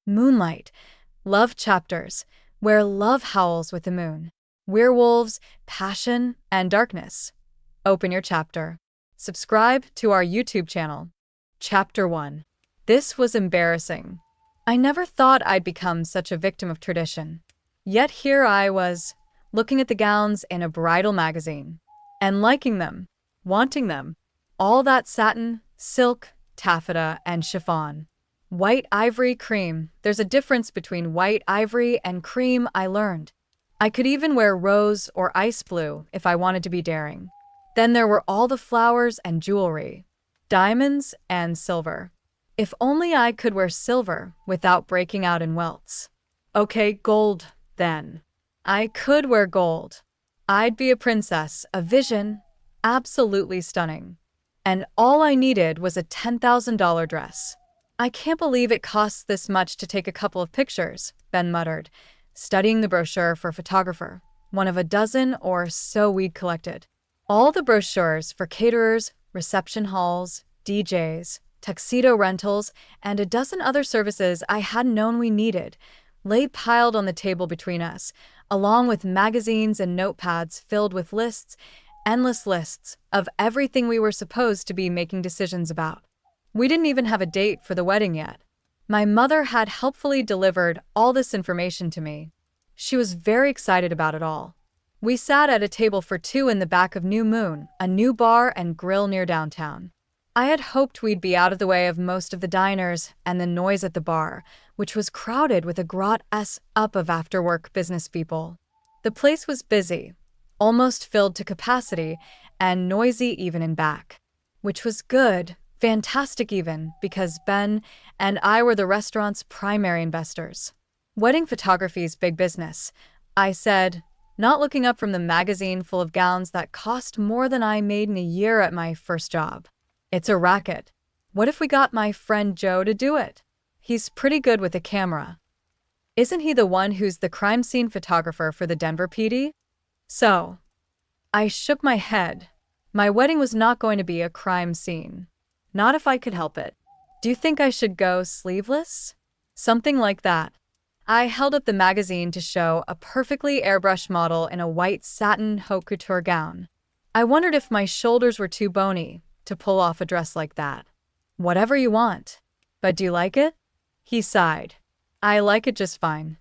Moonlight, love chapters, where love howls with the moon. Werewolves, passion, and darkness. Open your chapter. Subscribe to our YouTube channel. Chapter 1. This was embarrassing. I never thought I'd become such a victim of tradition. Yet here I was, looking at the gowns in a bridal magazine, and liking them, wanting them. All that satin, silk, taffeta, and chiffon. White ivory cream. There's a difference between white ivory and cream, I learned. I could even wear rose or ice blue if I wanted to be daring. Then there were all the flowers and jewelry. Diamonds and silver. If only I could wear silver without breaking out in welts. Okay, gold, then. I could wear gold. I'd be a princess, a vision, absolutely stunning. And all I needed was a $10,000 dress. I can't believe it costs this much to take a couple of pictures, Ben muttered, studying the brochure for a photographer, one of a dozen or so we'd collected. All the brochures for caterers, reception halls, DJs, tuxedo rentals, and a dozen other services I hadn't known we needed, lay piled on the table between us, along with magazines and notepads filled with lists, endless lists, of everything we were supposed to be making decisions about. We didn't even have a date for the wedding yet. My mother had helpfully delivered all this information to me. She was very excited about it all. We sat at a table for two in the back of New Moon, a new bar and grill near downtown. I had hoped we'd be out of the way of most of the diners and the noise at the bar, which was crowded with a up of after-work business people. The place was busy, almost filled to capacity, and noisy even in back. Which was good, fantastic even, because Ben and I were the restaurant's primary investors. Wedding photography's big business, I said, not looking up from the magazine full of gowns that cost more than I made in a year at my first job. It's a racket. What if we got my friend Joe to do it? He's pretty good with a camera. Isn't he the one who's the crime scene photographer for the Denver PD? So, I shook my head. My wedding was not going to be a crime scene. Not if I could help it. Do you think I should go sleeveless? Something like that. I held up the magazine to show a perfectly airbrushed model in a white satin haute couture gown. I wondered if my shoulders were too bony to pull off a dress like that. Whatever you want. But do you like it? He sighed. I like it just fine.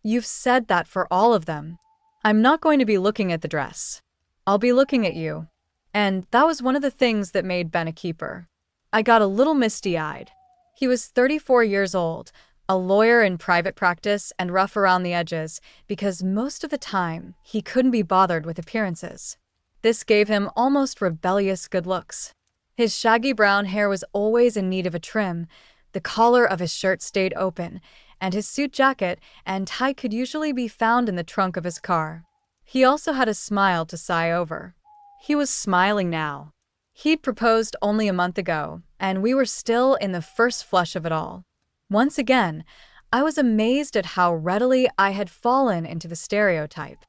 You've said that for all of them. I'm not going to be looking at the dress. I'll be looking at you. And that was one of the things that made Ben a keeper. I got a little misty-eyed. He was 34 years old, a lawyer in private practice and rough around the edges because most of the time he couldn't be bothered with appearances. This gave him almost rebellious good looks. His shaggy brown hair was always in need of a trim, the collar of his shirt stayed open, and his suit jacket and tie could usually be found in the trunk of his car. He also had a smile to sigh over. He was smiling now. He'd proposed only a month ago, and we were still in the first flush of it all. Once again, I was amazed at how readily I had fallen into the stereotype.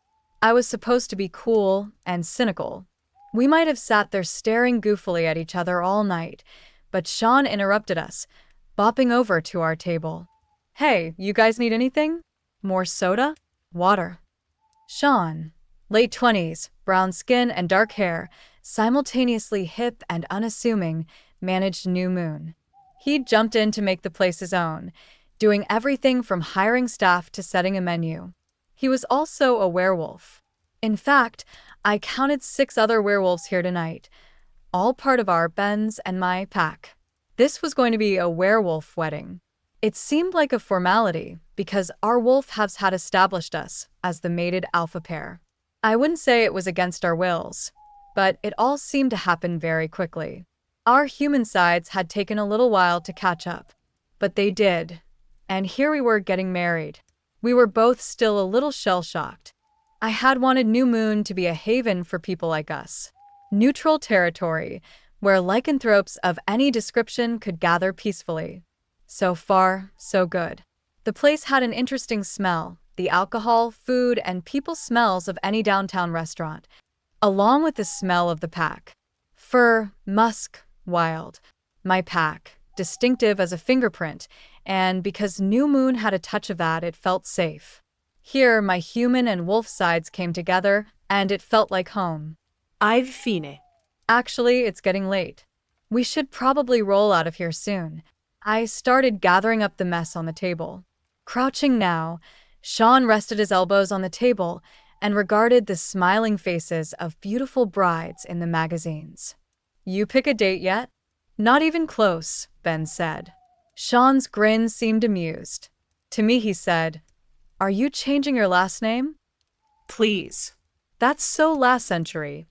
I was supposed to be cool and cynical. We might have sat there staring goofily at each other all night, but Sean interrupted us, bopping over to our table. Hey, you guys need anything? More soda? Water. Sean, late 20s, brown skin and dark hair, simultaneously hip and unassuming, managed New Moon. He'd jumped in to make the place his own, doing everything from hiring staff to setting a menu. He was also a werewolf. In fact, I counted 6 other werewolves here tonight, all part of our Ben's and my pack. This was going to be a werewolf wedding. It seemed like a formality because our wolf halves had established us as the mated alpha pair. I wouldn't say it was against our wills, but it all seemed to happen very quickly. Our human sides had taken a little while to catch up, but they did, and here we were getting married. We were both still a little shell-shocked. I had wanted New Moon to be a haven for people like us. Neutral territory, where lycanthropes of any description could gather peacefully. So far, so good. The place had an interesting smell, the alcohol, food, and people smells of any downtown restaurant, along with the smell of the pack. Fur, musk, wild. My pack, distinctive as a fingerprint, and because New Moon had a touch of that, it felt safe. Here, my human and wolf sides came together, and it felt like home. I've fine. Actually, it's getting late. We should probably roll out of here soon. I started gathering up the mess on the table. Crouching now, Sean rested his elbows on the table and regarded the smiling faces of beautiful brides in the magazines. You pick a date yet? Not even close, Ben said. Sean's grin seemed amused. To me, he said, Are you changing your last name? Please. That's so last century,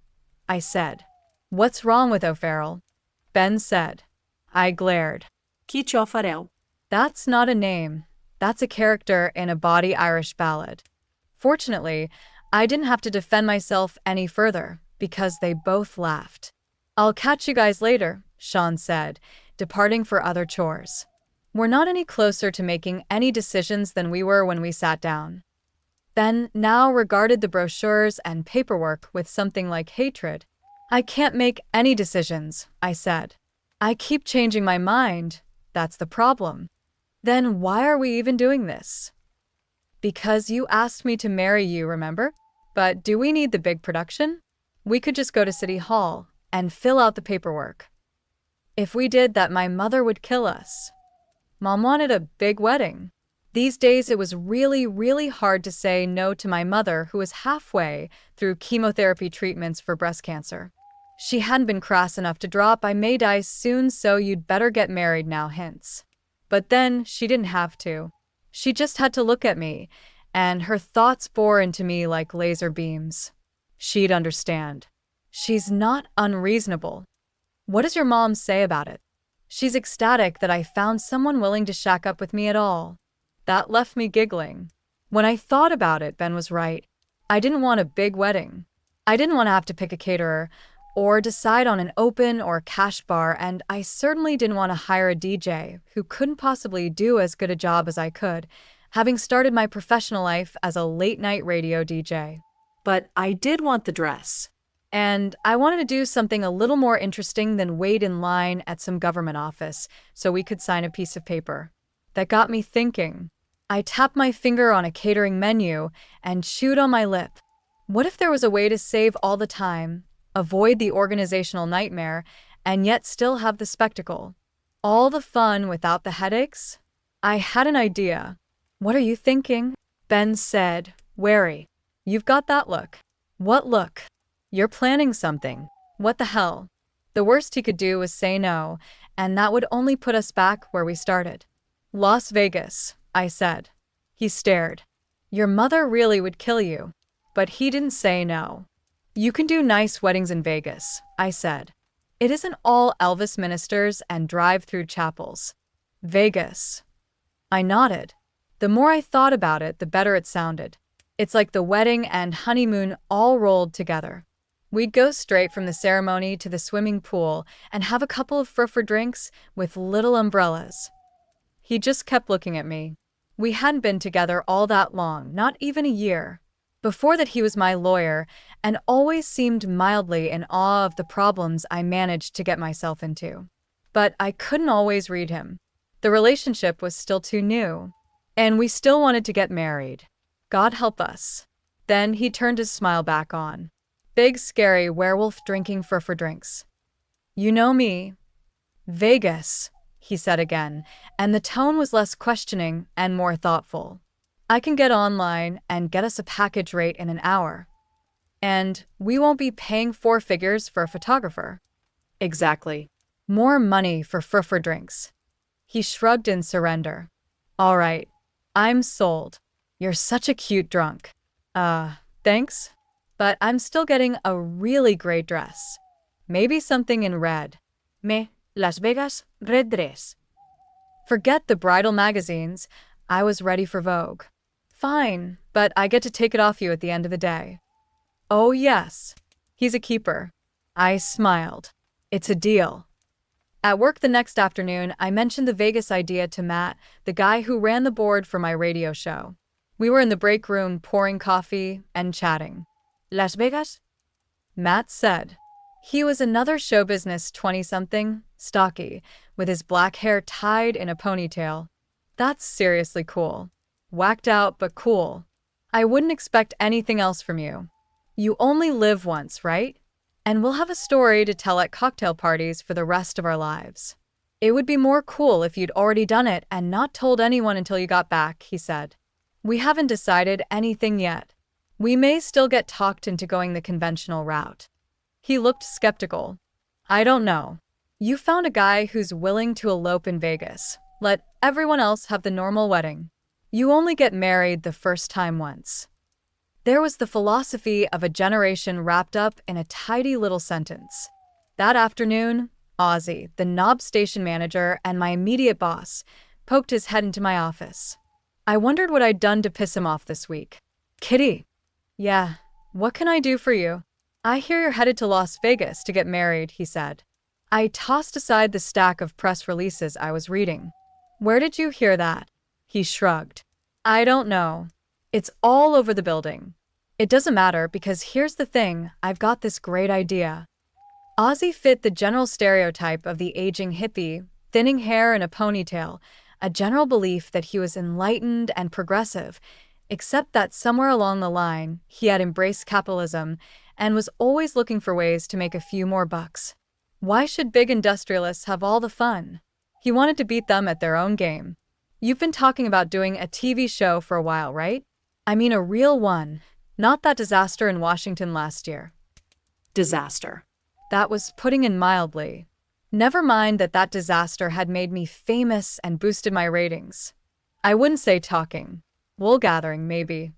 I said. What's wrong with O'Farrell? Ben said. I glared. Kitch O'Farrell. That's not a name. That's a character in a bawdy Irish ballad. Fortunately, I didn't have to defend myself any further because they both laughed. I'll catch you guys later, Sean said, departing for other chores. We're not any closer to making any decisions than we were when we sat down. Ben now regarded the brochures and paperwork with something like hatred. I can't make any decisions, I said. I keep changing my mind. That's the problem. Then why are we even doing this? Because you asked me to marry you, remember? But do we need the big production? We could just go to City Hall and fill out the paperwork. If we did that, my mother would kill us. Mom wanted a big wedding. These days, it was really, really hard to say no to my mother, who was halfway through chemotherapy treatments for breast cancer. She hadn't been crass enough to drop, I may die soon, so you'd better get married now, hints. But then she didn't have to. She just had to look at me, and her thoughts bore into me like laser beams. She'd understand. She's not unreasonable. What does your mom say about it? She's ecstatic that I found someone willing to shack up with me at all. That left me giggling. When I thought about it, Ben was right. I didn't want a big wedding. I didn't want to have to pick a caterer or decide on an open or cash bar, and I certainly didn't want to hire a DJ who couldn't possibly do as good a job as I could, having started my professional life as a late-night radio DJ. But I did want the dress. And I wanted to do something a little more interesting than wait in line at some government office so we could sign a piece of paper. That got me thinking. I tapped my finger on a catering menu and chewed on my lip. What if there was a way to save all the time, avoid the organizational nightmare, and yet still have the spectacle? All the fun without the headaches? I had an idea. What are you thinking? Ben said, wary. You've got that look. What look? You're planning something. What the hell? The worst he could do was say no, and that would only put us back where we started. Las Vegas, I said. He stared. Your mother really would kill you. But he didn't say no. You can do nice weddings in Vegas, I said. It isn't all Elvis ministers and drive-through chapels. Vegas. I nodded. The more I thought about it, the better it sounded. It's like the wedding and honeymoon all rolled together. We'd go straight from the ceremony to the swimming pool and have a couple of fruffer drinks with little umbrellas. He just kept looking at me. We hadn't been together all that long, not even a year. Before that, he was my lawyer and always seemed mildly in awe of the problems I managed to get myself into. But I couldn't always read him. The relationship was still too new, and we still wanted to get married. God help us. Then he turned his smile back on. Big, scary werewolf drinking fruffer drinks. You know me. Vegas, he said again, and the tone was less questioning and more thoughtful. I can get online and get us a package rate in an hour. And we won't be paying 4 figures for a photographer. Exactly. More money for fruffer drinks. He shrugged in surrender. All right, I'm sold. You're such a cute drunk. Thanks. But I'm still getting a really great dress. Maybe something in red. Las Vegas, red dress. Forget the bridal magazines. I was ready for Vogue. Fine, but I get to take it off you at the end of the day. Oh yes, he's a keeper. I smiled. It's a deal. At work the next afternoon, I mentioned the Vegas idea to Matt, the guy who ran the board for my radio show. We were in the break room pouring coffee and chatting. Las Vegas? Matt said. He was another show business 20-something, stocky, with his black hair tied in a ponytail. That's seriously cool. Whacked out, but cool. I wouldn't expect anything else from you. You only live once, right? And we'll have a story to tell at cocktail parties for the rest of our lives. It would be more cool if you'd already done it and not told anyone until you got back, he said. We haven't decided anything yet. We may still get talked into going the conventional route. He looked skeptical. I don't know. You found a guy who's willing to elope in Vegas. Let everyone else have the normal wedding. You only get married the first time once. There was the philosophy of a generation wrapped up in a tidy little sentence. That afternoon, Ozzy, the knob station manager and my immediate boss, poked his head into my office. I wondered what I'd done to piss him off this week. Kitty. Yeah, what can I do for you? I hear you're headed to Las Vegas to get married, he said. I tossed aside the stack of press releases I was reading. Where did you hear that? He shrugged. I don't know. It's all over the building. It doesn't matter because here's the thing, I've got this great idea. Ozzy fit the general stereotype of the aging hippie, thinning hair and a ponytail, a general belief that he was enlightened and progressive, except that somewhere along the line, he had embraced capitalism and was always looking for ways to make a few more bucks. Why should big industrialists have all the fun? He wanted to beat them at their own game. You've been talking about doing a TV show for a while, right? I mean a real one, not that disaster in Washington last year. Disaster. That was putting it mildly. Never mind that disaster had made me famous and boosted my ratings. I wouldn't say talking. Wool gathering, maybe.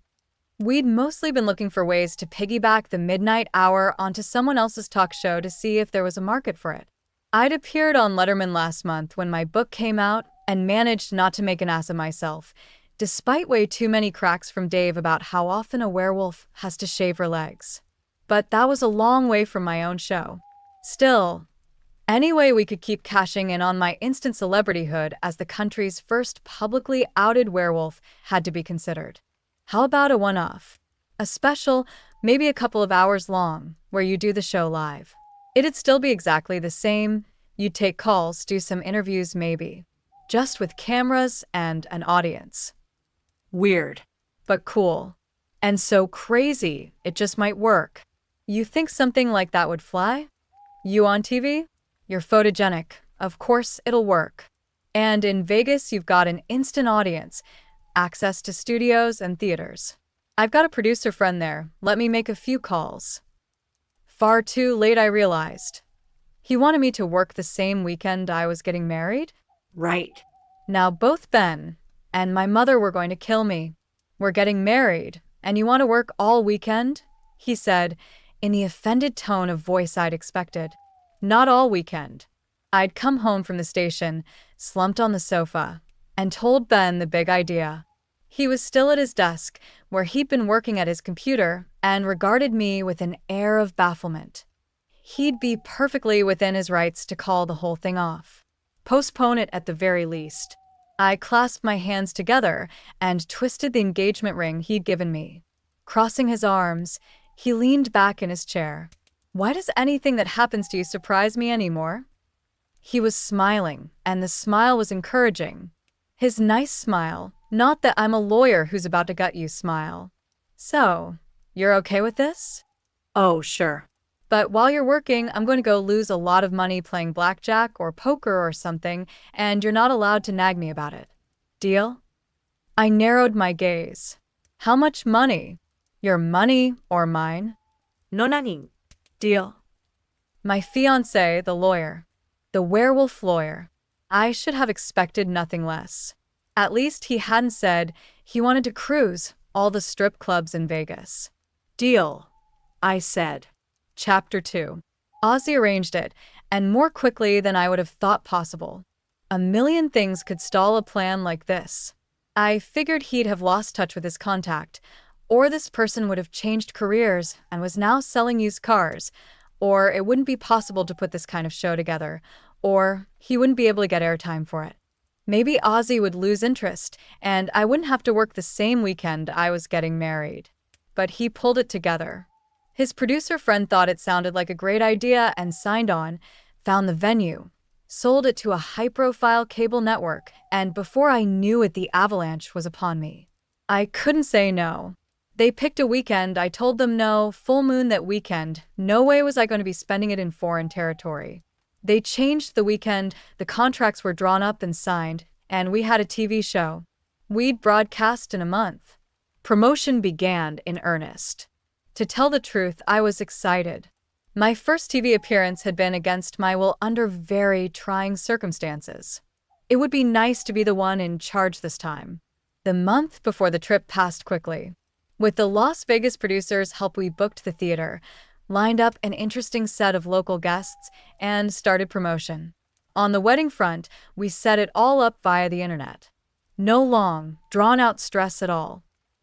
We'd mostly been looking for ways to piggyback the midnight hour onto someone else's talk show to see if there was a market for it. I'd appeared on Letterman last month when my book came out and managed not to make an ass of myself, despite way too many cracks from Dave about how often a werewolf has to shave her legs. But that was a long way from my own show. Still, any way we could keep cashing in on my instant celebrityhood as the country's first publicly outed werewolf had to be considered. How about a one-off? A special, maybe a couple of hours long, where you do the show live. It'd still be exactly the same. You'd take calls, do some interviews maybe. Just with cameras and an audience. Weird. But cool. And so crazy, it just might work. You think something like that would fly? You on TV? You're photogenic. Of course it'll work. And in Vegas, you've got an instant audience, access to studios and theaters. I've got a producer friend there. Let me make a few calls. Far too late, I realized. He wanted me to work the same weekend I was getting married? Right. Now both Ben and my mother were going to kill me. We're getting married, and you want to work all weekend? He said, in the offended tone of voice I'd expected. Not all weekend. I'd come home from the station, slumped on the sofa, and told Ben the big idea. He was still at his desk, where he'd been working at his computer, and regarded me with an air of bafflement. He'd be perfectly within his rights to call the whole thing off. Postpone it at the very least. I clasped my hands together and twisted the engagement ring he'd given me. Crossing his arms, he leaned back in his chair. Why does anything that happens to you surprise me anymore? He was smiling, and the smile was encouraging. His nice smile, not that I'm a lawyer who's about to gut you smile. So, you're okay with this? Oh, sure. But while you're working, I'm going to go lose a lot of money playing blackjack or poker or something, and you're not allowed to nag me about it. Deal? I narrowed my gaze. How much money? Your money or mine? Nonanin. Deal. My fiancé, the lawyer. The werewolf lawyer. I should have expected nothing less. At least he hadn't said he wanted to cruise all the strip clubs in Vegas. Deal, I said. Chapter 2. Ozzy arranged it, and more quickly than I would have thought possible. A million things could stall a plan like this. I figured he'd have lost touch with his contact, or this person would have changed careers and was now selling used cars, or it wouldn't be possible to put this kind of show together, or he wouldn't be able to get airtime for it. Maybe Ozzy would lose interest, and I wouldn't have to work the same weekend I was getting married. But he pulled it together. His producer friend thought it sounded like a great idea and signed on, found the venue, sold it to a high-profile cable network, and before I knew it, the avalanche was upon me. I couldn't say no. They picked a weekend. I told them no, full moon that weekend. No way was I going to be spending it in foreign territory. They changed the weekend, the contracts were drawn up and signed, and we had a TV show. We'd broadcast in a month. Promotion began in earnest. To tell the truth, I was excited. My first TV appearance had been against my will under very trying circumstances. It would be nice to be the one in charge this time. The month before the trip passed quickly. With the Las Vegas producers' help, we booked the theater, lined up an interesting set of local guests, and started promotion. On the wedding front, we set it all up via the internet. No long, drawn-out stress at all.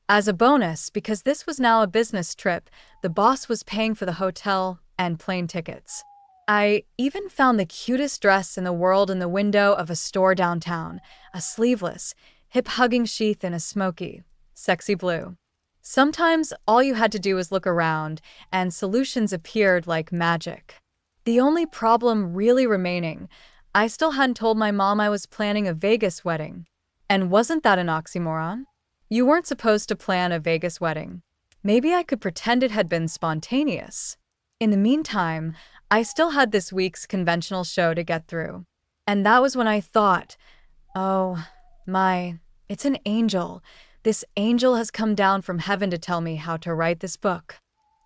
As a bonus, because this was now a business trip, the boss was paying for the hotel and plane tickets. I even found the cutest dress in the world in the window of a store downtown, a sleeveless, hip-hugging sheath in a smoky, sexy blue. Sometimes all you had to do was look around, and solutions appeared like magic. The only problem really remaining, I still hadn't told my mom I was planning a Vegas wedding. And wasn't that an oxymoron? You weren't supposed to plan a Vegas wedding. Maybe I could pretend it had been spontaneous. In the meantime, I still had this week's conventional show to get through. And that was when I thought, oh, it's an angel. This angel has come down from heaven to tell me how to write this book.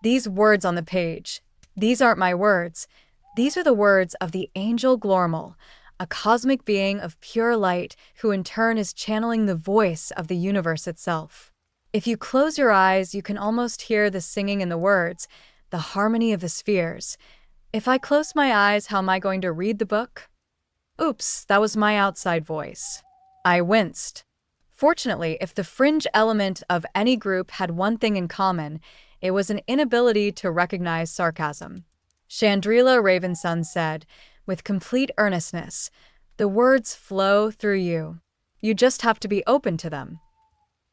These words on the page, these aren't my words. These are the words of the angel Glormal, a cosmic being of pure light who in turn is channeling the voice of the universe itself. If you close your eyes, you can almost hear the singing in the words, the harmony of the spheres. If I close my eyes, how am I going to read the book? Oops, that was my outside voice. I winced. Fortunately, if the fringe element of any group had one thing in common, it was an inability to recognize sarcasm. Chandrila Ravensun said, with complete earnestness, the words flow through you. You just have to be open to them.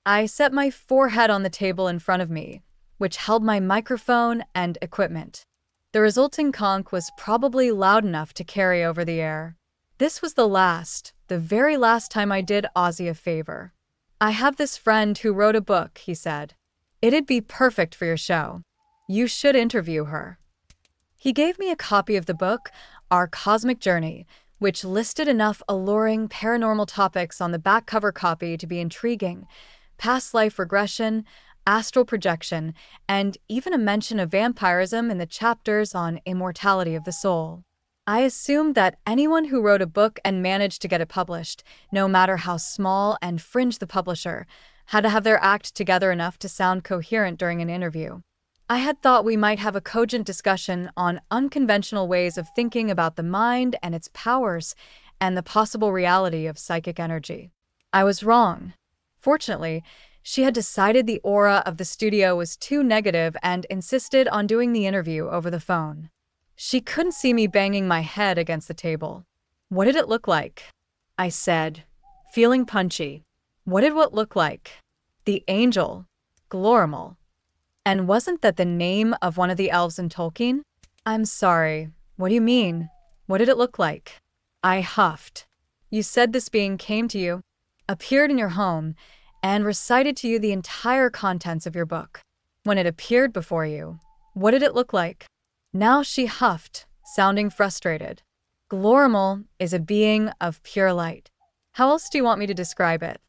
I set my forehead on the table in front of me, which held my microphone and equipment. The resulting conch was probably loud enough to carry over the air. This was the very last time I did Ozzy a favor. I have this friend who wrote a book, he said. It'd be perfect for your show. You should interview her. He gave me a copy of the book, Our Cosmic Journey, which listed enough alluring paranormal topics on the back cover copy to be intriguing: past life regression, astral projection, and even a mention of vampirism in the chapters on immortality of the soul. I assumed that anyone who wrote a book and managed to get it published, no matter how small and fringe the publisher, had to have their act together enough to sound coherent during an interview. I had thought we might have a cogent discussion on unconventional ways of thinking about the mind and its powers and the possible reality of psychic energy. I was wrong. Fortunately, she had decided the aura of the studio was too negative and insisted on doing the interview over the phone. She couldn't see me banging my head against the table. What did it look like? I said, feeling punchy. What did what look like? The angel, Glormal. And wasn't that the name of one of the elves in Tolkien? I'm sorry. What do you mean? What did it look like? I huffed. You said this being came to you, appeared in your home, and recited to you the entire contents of your book. When it appeared before you, what did it look like? Now she huffed, sounding frustrated. Glormal is a being of pure light. How else do you want me to describe it?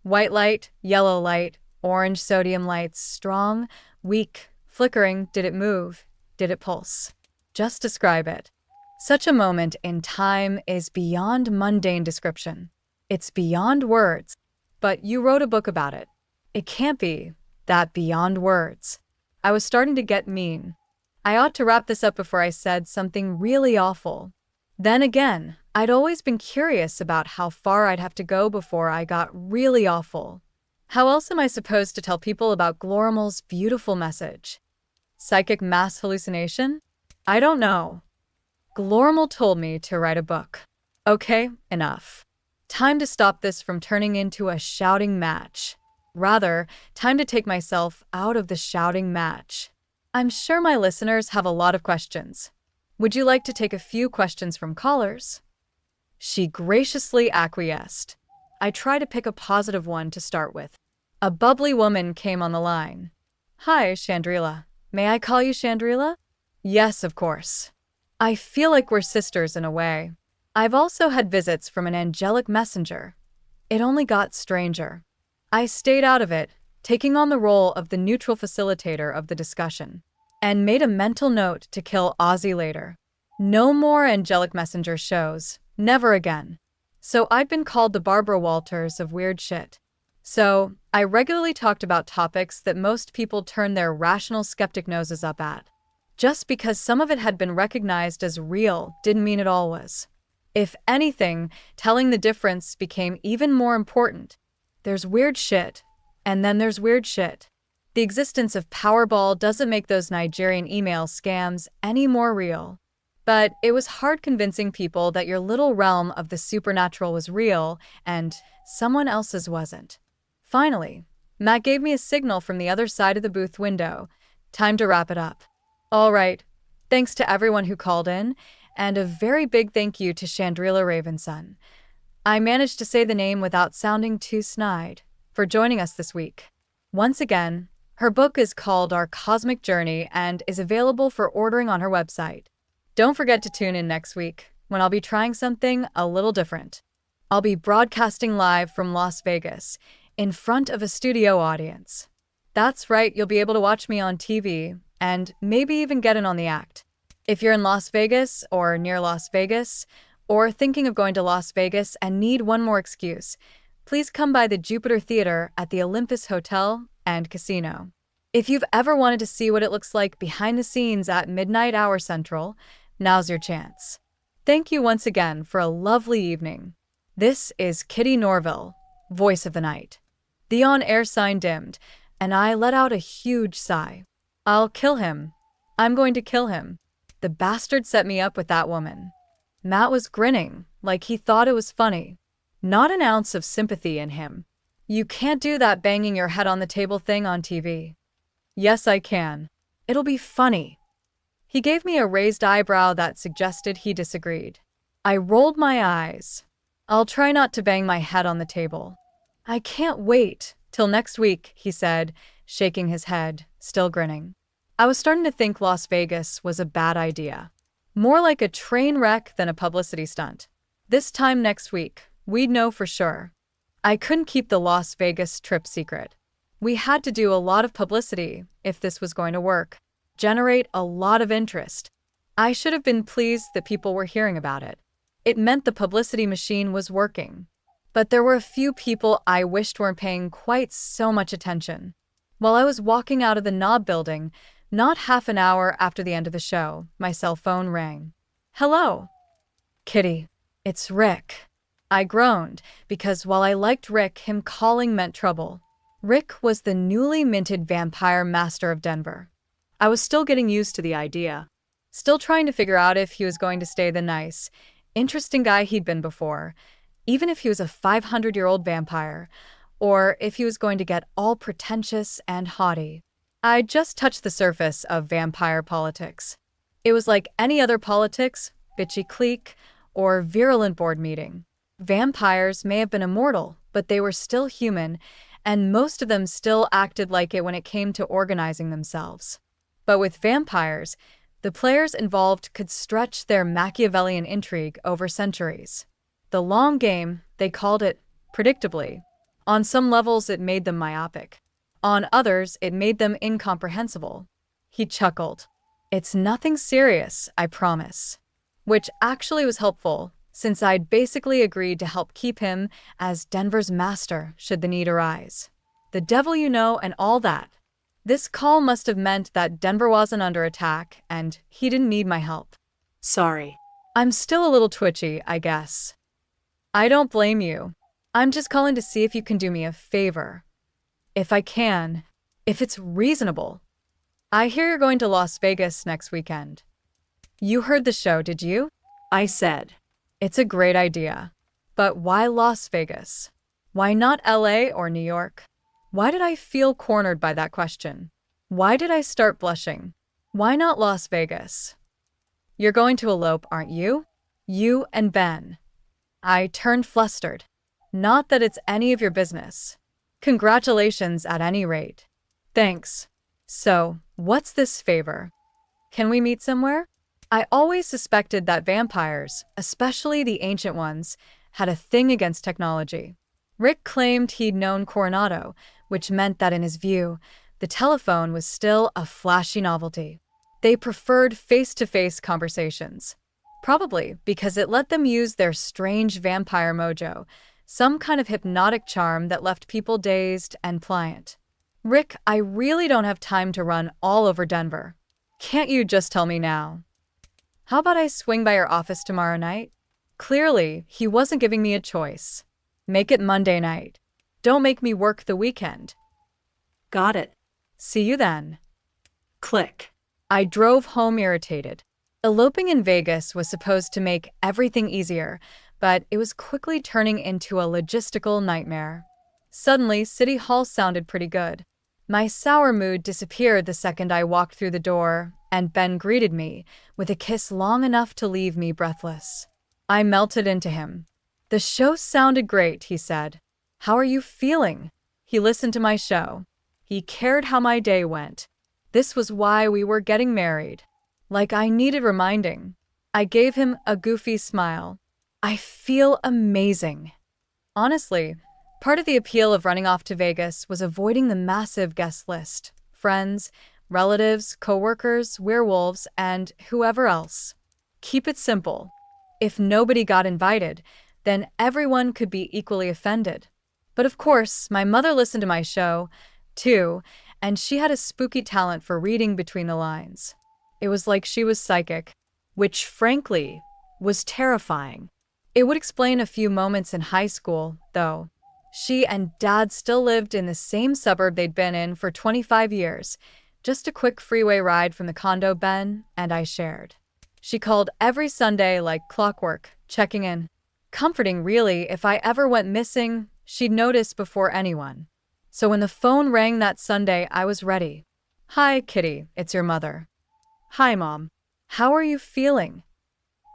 White light, yellow light, orange sodium lights, strong, weak, flickering. Did it move? Did it pulse? Just describe it. Such a moment in time is beyond mundane description. It's beyond words. But you wrote a book about it. It can't be that beyond words. I was starting to get mean. I ought to wrap this up before I said something really awful. Then again, I'd always been curious about how far I'd have to go before I got really awful. How else am I supposed to tell people about Glormal's beautiful message? Psychic mass hallucination? I don't know. Glormal told me to write a book. Okay, enough. Time to stop this from turning into a shouting match. Rather, time to take myself out of the shouting match. I'm sure my listeners have a lot of questions. Would you like to take a few questions from callers? She graciously acquiesced. I try to pick a positive one to start with. A bubbly woman came on the line. Hi, Chandrila. May I call you Chandrila? Yes, of course. I feel like we're sisters in a way. I've also had visits from an angelic messenger. It only got stranger. I stayed out of it, taking on the role of the neutral facilitator of the discussion, and made a mental note to kill Ozzy later. No more angelic messenger shows. Never again. So I'd been called the Barbara Walters of weird shit. So I regularly talked about topics that most people turn their rational skeptic noses up at. Just because some of it had been recognized as real didn't mean it all was. If anything, telling the difference became even more important. There's weird shit, and then there's weird shit. The existence of Powerball doesn't make those Nigerian email scams any more real. But it was hard convincing people that your little realm of the supernatural was real and someone else's wasn't. Finally, Matt gave me a signal from the other side of the booth window. Time to wrap it up. All right. Thanks to everyone who called in, and a very big thank you to Chandrila Ravenson. I managed to say the name without sounding too snide, for joining us this week. Once again, her book is called Our Cosmic Journey and is available for ordering on her website. Don't forget to tune in next week, when I'll be trying something a little different. I'll be broadcasting live from Las Vegas, in front of a studio audience. That's right, you'll be able to watch me on TV, and maybe even get in on the act. If you're in Las Vegas or near Las Vegas, or thinking of going to Las Vegas and need one more excuse, please come by the Jupiter Theater at the Olympus Hotel and Casino. If you've ever wanted to see what it looks like behind the scenes at midnight hour central, now's your chance. Thank you once again for a lovely evening. This is Kitty Norville, voice of the night. The on-air sign dimmed, and I let out a huge sigh. I'll kill him. I'm going to kill him. The bastard set me up with that woman. Matt was grinning, like he thought it was funny. Not an ounce of sympathy in him. You can't do that banging your head on the table thing on TV. Yes, I can. It'll be funny. He gave me a raised eyebrow that suggested he disagreed. I rolled my eyes. I'll try not to bang my head on the table. I can't wait till next week, he said, shaking his head, still grinning. I was starting to think Las Vegas was a bad idea. More like a train wreck than a publicity stunt. This time next week, we'd know for sure. I couldn't keep the Las Vegas trip secret. We had to do a lot of publicity if this was going to work. Generate a lot of interest. I should have been pleased that people were hearing about it. It meant the publicity machine was working. But there were a few people I wished weren't paying quite so much attention. While I was walking out of the Knob building, not half an hour after the end of the show, my cell phone rang. Hello. Kitty, it's Rick. I groaned, because while I liked Rick, him calling meant trouble. Rick was the newly minted vampire master of Denver. I was still getting used to the idea. Still trying to figure out if he was going to stay the nice, interesting guy he'd been before, even if he was a 500-year-old vampire, or if he was going to get all pretentious and haughty. I just touched the surface of vampire politics. It was like any other politics, bitchy clique, or virulent board meeting. Vampires may have been immortal, but they were still human, and most of them still acted like it when it came to organizing themselves. But with vampires, the players involved could stretch their Machiavellian intrigue over centuries. The long game, they called it, predictably. On some levels, it made them myopic. On others, it made them incomprehensible. He chuckled. It's nothing serious, I promise. Which actually was helpful, since I'd basically agreed to help keep him as Denver's master should the need arise. The devil you know and all that. This call must have meant that Denver wasn't under attack, and he didn't need my help. Sorry. I'm still a little twitchy, I guess. I don't blame you. I'm just calling to see if you can do me a favor. If I can. If it's reasonable. I hear you're going to Las Vegas next weekend. You heard the show, did you? I said. It's a great idea. But why Las Vegas? Why not LA or New York? Why did I feel cornered by that question? Why did I start blushing? Why not Las Vegas? You're going to elope, aren't you? You and Ben. I turned flustered. Not that it's any of your business. Congratulations at any rate. Thanks. So, what's this favor? Can we meet somewhere? I always suspected that vampires, especially the ancient ones, had a thing against technology. Rick claimed he'd known Coronado, which meant that in his view, the telephone was still a flashy novelty. They preferred face-to-face conversations. Probably because it let them use their strange vampire mojo, some kind of hypnotic charm that left people dazed and pliant. Rick, I really don't have time to run all over Denver. Can't you just tell me now? How about I swing by your office tomorrow night? Clearly, he wasn't giving me a choice. Make it Monday night. Don't make me work the weekend. Got it. See you then. Click. I drove home irritated. Eloping in Vegas was supposed to make everything easier, but it was quickly turning into a logistical nightmare. Suddenly, City Hall sounded pretty good. My sour mood disappeared the second I walked through the door, and Ben greeted me with a kiss long enough to leave me breathless. I melted into him. The show sounded great, he said. How are you feeling? He listened to my show. He cared how my day went. This was why we were getting married. Like I needed reminding. I gave him a goofy smile. I feel amazing. Honestly, part of the appeal of running off to Vegas was avoiding the massive guest list. Friends, relatives, coworkers, werewolves, and whoever else. Keep it simple. If nobody got invited, then everyone could be equally offended. But of course, my mother listened to my show, too, and she had a spooky talent for reading between the lines. It was like she was psychic, which, frankly, was terrifying. It would explain a few moments in high school, though. She and Dad still lived in the same suburb they'd been in for 25 years, just a quick freeway ride from the condo Ben and I shared. She called every Sunday like clockwork, checking in. Comforting, really. If I ever went missing, she'd notice before anyone. So when the phone rang that Sunday, I was ready. Hi, Kitty, it's your mother. Hi, Mom. How are you feeling?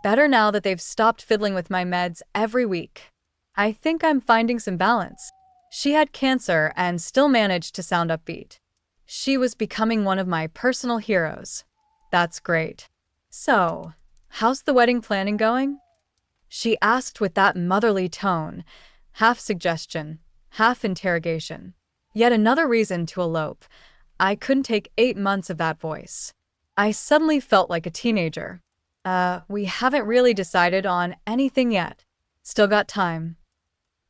Better now that they've stopped fiddling with my meds every week. I think I'm finding some balance. She had cancer and still managed to sound upbeat. She was becoming one of my personal heroes. That's great. So, how's the wedding planning going? She asked with that motherly tone, half suggestion, half interrogation. Yet another reason to elope. I couldn't take 8 months of that voice. I suddenly felt like a teenager. We haven't really decided on anything yet. Still got time.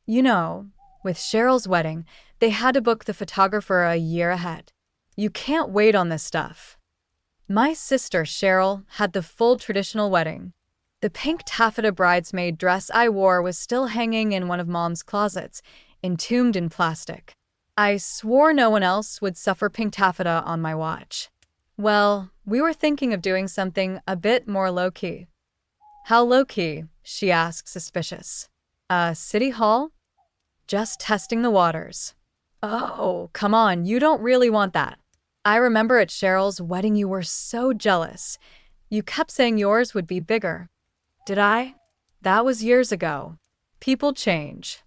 You know, with Cheryl's wedding, they had to book the photographer a year ahead. You can't wait on this stuff. My sister, Cheryl, had the full traditional wedding. The pink taffeta bridesmaid dress I wore was still hanging in one of Mom's closets, entombed in plastic. I swore no one else would suffer pink taffeta on my watch. Well, we were thinking of doing something a bit more low-key. How low-key? She asked, suspicious. City Hall? Just testing the waters. Oh, come on, you don't really want that. I remember at Cheryl's wedding you were so jealous. You kept saying yours would be bigger. Did I? That was years ago. People change.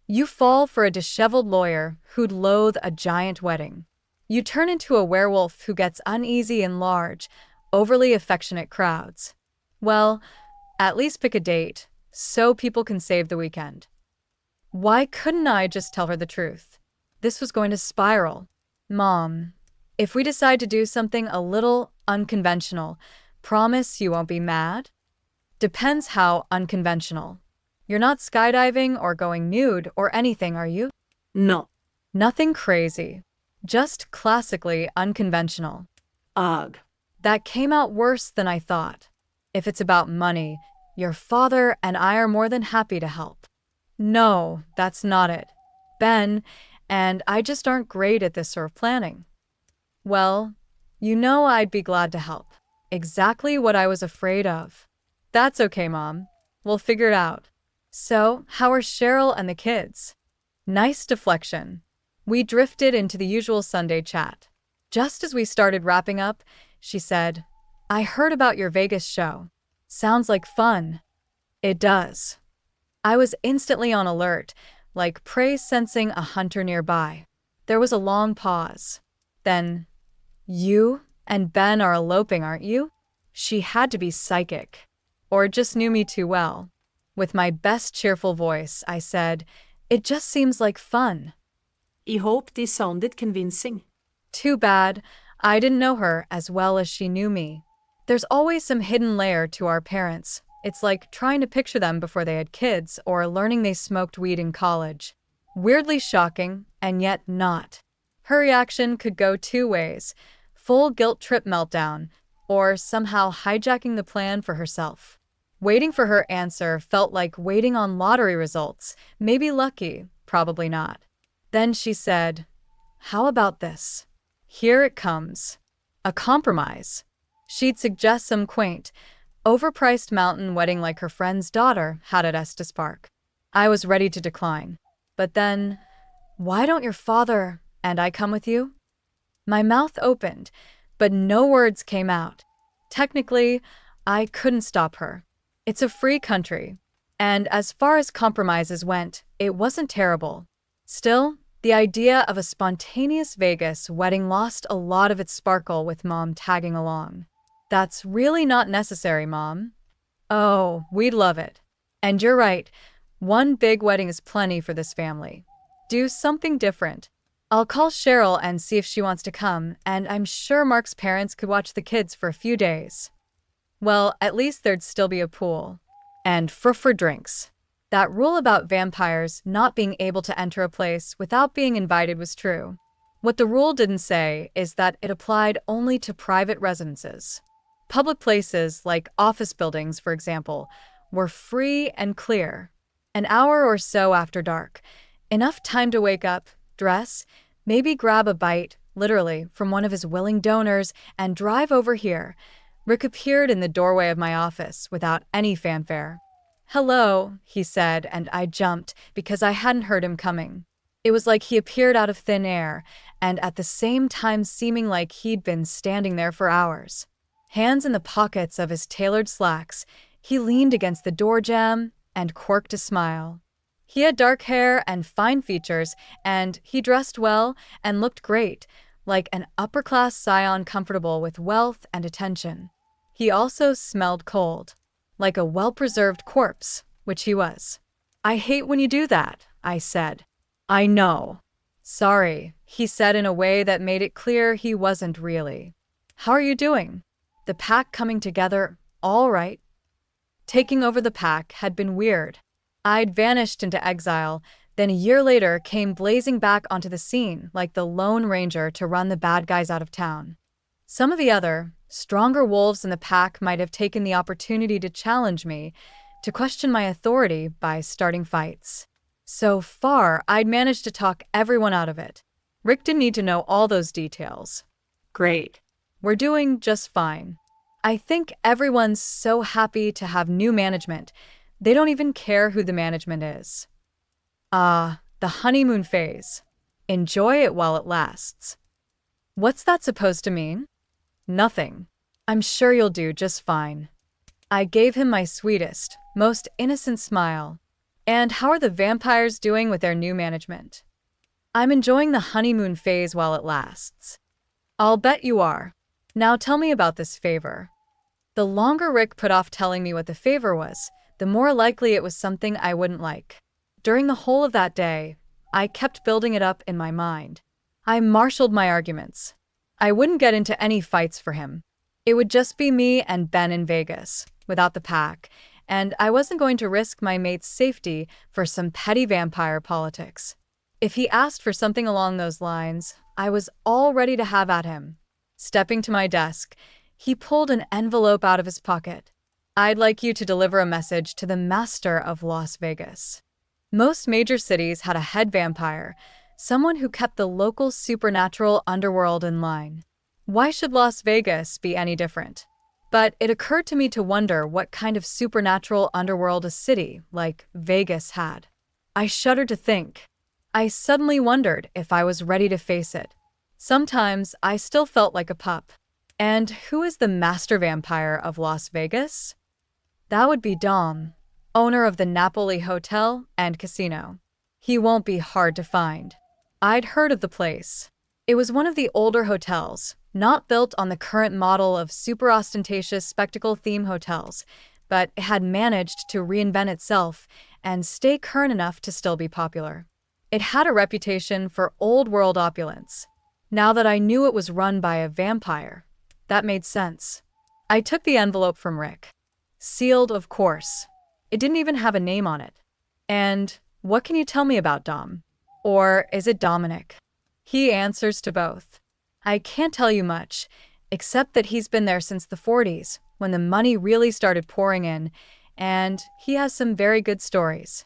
You fall for a disheveled lawyer who'd loathe a giant wedding. You turn into a werewolf who gets uneasy in large, overly affectionate crowds. Well, at least pick a date, so people can save the weekend. Why couldn't I just tell her the truth? This was going to spiral. Mom, if we decide to do something a little unconventional, promise you won't be mad? Depends how unconventional. You're not skydiving or going nude or anything, are you? No. Nothing crazy. Just classically unconventional. Ugh. That came out worse than I thought. If it's about money, your father and I are more than happy to help. No, that's not it. Ben and I just aren't great at this sort of planning. Well, you know I'd be glad to help. Exactly what I was afraid of. That's okay, Mom. We'll figure it out. So, how are Cheryl and the kids? Nice deflection. We drifted into the usual Sunday chat. Just as we started wrapping up, she said, I heard about your Vegas show. Sounds like fun. It does. I was instantly on alert, like prey sensing a hunter nearby. There was a long pause. Then, "You and Ben are eloping, aren't you?" She had to be psychic. Or just knew me too well. With my best cheerful voice, I said, "It just seems like fun." I hope this sounded convincing. Too bad. I didn't know her as well as she knew me. There's always some hidden layer to our parents. It's like trying to picture them before they had kids or learning they smoked weed in college. Weirdly shocking, and yet not. Her reaction could go two ways: full guilt trip meltdown, or somehow hijacking the plan for herself. Waiting for her answer felt like waiting on lottery results. Maybe lucky, probably not. Then she said, "How about this? Here it comes. A compromise." She'd suggest some quaint, overpriced mountain wedding like her friend's daughter had at Estes Park. I was ready to decline. But then, "Why don't your father and I come with you?" My mouth opened, but no words came out. Technically, I couldn't stop her. It's a free country, and as far as compromises went, it wasn't terrible. Still, the idea of a spontaneous Vegas wedding lost a lot of its sparkle with Mom tagging along. "That's really not necessary, Mom." "Oh, we'd love it. And you're right, one big wedding is plenty for this family. Do something different. I'll call Cheryl and see if she wants to come, and I'm sure Mark's parents could watch the kids for a few days." Well, at least there'd still be a pool. And for drinks. That rule about vampires not being able to enter a place without being invited was true. What the rule didn't say is that it applied only to private residences. Public places, like office buildings, for example, were free and clear. An hour or so after dark, enough time to wake up, dress, maybe grab a bite, literally, from one of his willing donors, and drive over here. Rick appeared in the doorway of my office without any fanfare. "Hello," he said, and I jumped because I hadn't heard him coming. It was like he appeared out of thin air, and at the same time seeming like he'd been standing there for hours. Hands in the pockets of his tailored slacks, he leaned against the door jamb and quirked a smile. He had dark hair and fine features, and he dressed well and looked great, like an upper-class scion comfortable with wealth and attention. He also smelled cold, like a well-preserved corpse, which he was. "I hate when you do that," I said. "I know." "Sorry," he said in a way that made it clear he wasn't really. "How are you doing? The pack coming together, all right?" Taking over the pack had been weird. I'd vanished into exile, then a year later came blazing back onto the scene like the Lone Ranger to run the bad guys out of town. Some of the other, stronger wolves in the pack might have taken the opportunity to challenge me, to question my authority by starting fights. So far, I'd managed to talk everyone out of it. Rick didn't need to know all those details. Great. We're doing just fine. I think everyone's so happy to have new management, they don't even care who the management is. The honeymoon phase. Enjoy it while it lasts. What's that supposed to mean? Nothing. I'm sure you'll do just fine. I gave him my sweetest, most innocent smile. "And how are the vampires doing with their new management?" "I'm enjoying the honeymoon phase while it lasts." "I'll bet you are. Now tell me about this favor." The longer Rick put off telling me what the favor was, the more likely it was something I wouldn't like. During the whole of that day, I kept building it up in my mind. I marshaled my arguments. I wouldn't get into any fights for him. It would just be me and Ben in Vegas, without the pack, and I wasn't going to risk my mate's safety for some petty vampire politics. If he asked for something along those lines, I was all ready to have at him. Stepping to my desk, he pulled an envelope out of his pocket. "I'd like you to deliver a message to the master of Las Vegas." Most major cities had a head vampire, someone who kept the local supernatural underworld in line. Why should Las Vegas be any different? But it occurred to me to wonder what kind of supernatural underworld a city like Vegas had. I shuddered to think. I suddenly wondered if I was ready to face it. Sometimes I still felt like a pup. And who is the master vampire of Las Vegas? That would be Dom. owner of the Napoli Hotel and Casino. He won't be hard to find. I'd heard of the place. It was one of the older hotels, not built on the current model of super ostentatious spectacle theme hotels, but it had managed to reinvent itself and stay current enough to still be popular. It had a reputation for old world opulence. Now that I knew it was run by a vampire, that made sense. I took the envelope from Rick. Sealed, of course. It didn't even have a name on it. And what can you tell me about Dom? Or is it Dominic? He answers to both. I can't tell you much, except that he's been there since the 40s, when the money really started pouring in, and he has some very good stories.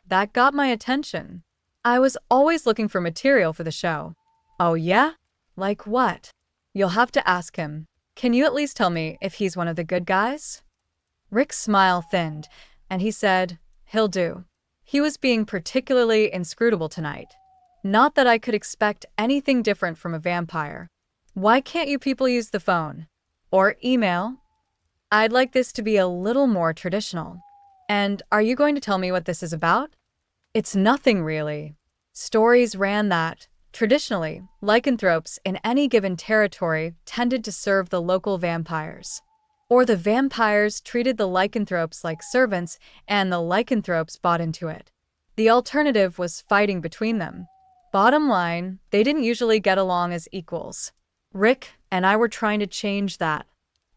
That got my attention. I was always looking for material for the show. Oh yeah? Like what? You'll have to ask him. Can you at least tell me if he's one of the good guys? Rick's smile thinned, and he said, he'll do. He was being particularly inscrutable tonight. Not that I could expect anything different from a vampire. Why can't you people use the phone? Or email? I'd like this to be a little more traditional. And are you going to tell me what this is about? It's nothing really. Stories ran that, traditionally, lycanthropes in any given territory tended to serve the local vampires. Or the vampires treated the lycanthropes like servants and the lycanthropes bought into it. The alternative was fighting between them. Bottom line, they didn't usually get along as equals. Rick and I were trying to change that.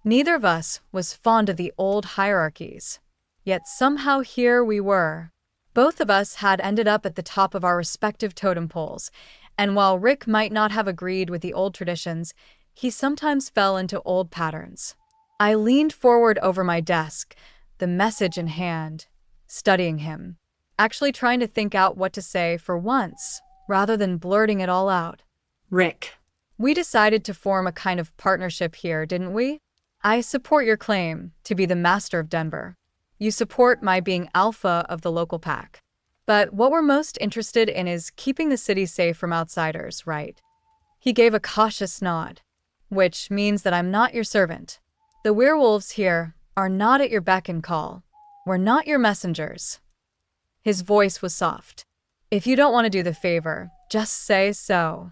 Neither of us was fond of the old hierarchies. Yet somehow here we were. Both of us had ended up at the top of our respective totem poles, and while Rick might not have agreed with the old traditions, he sometimes fell into old patterns. I leaned forward over my desk, the message in hand, studying him, actually trying to think out what to say for once, rather than blurting it all out. Rick. We decided to form a kind of partnership here, didn't we? I support your claim to be the master of Denver. You support my being alpha of the local pack. But what we're most interested in is keeping the city safe from outsiders, right? He gave a cautious nod, which means that I'm not your servant. The werewolves here are not at your beck and call. We're not your messengers. His voice was soft. If you don't want to do the favor, just say so.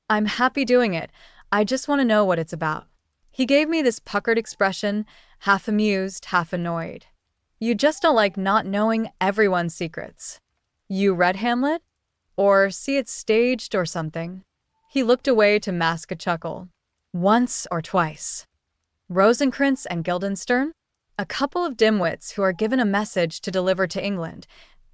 I'm happy doing it. I just want to know what it's about. He gave me this puckered expression, half amused, half annoyed. You just don't like not knowing everyone's secrets. You read Hamlet? Or see it staged or something? He looked away to mask a chuckle. Once or twice. Rosencrantz and Guildenstern? A couple of dimwits who are given a message to deliver to England,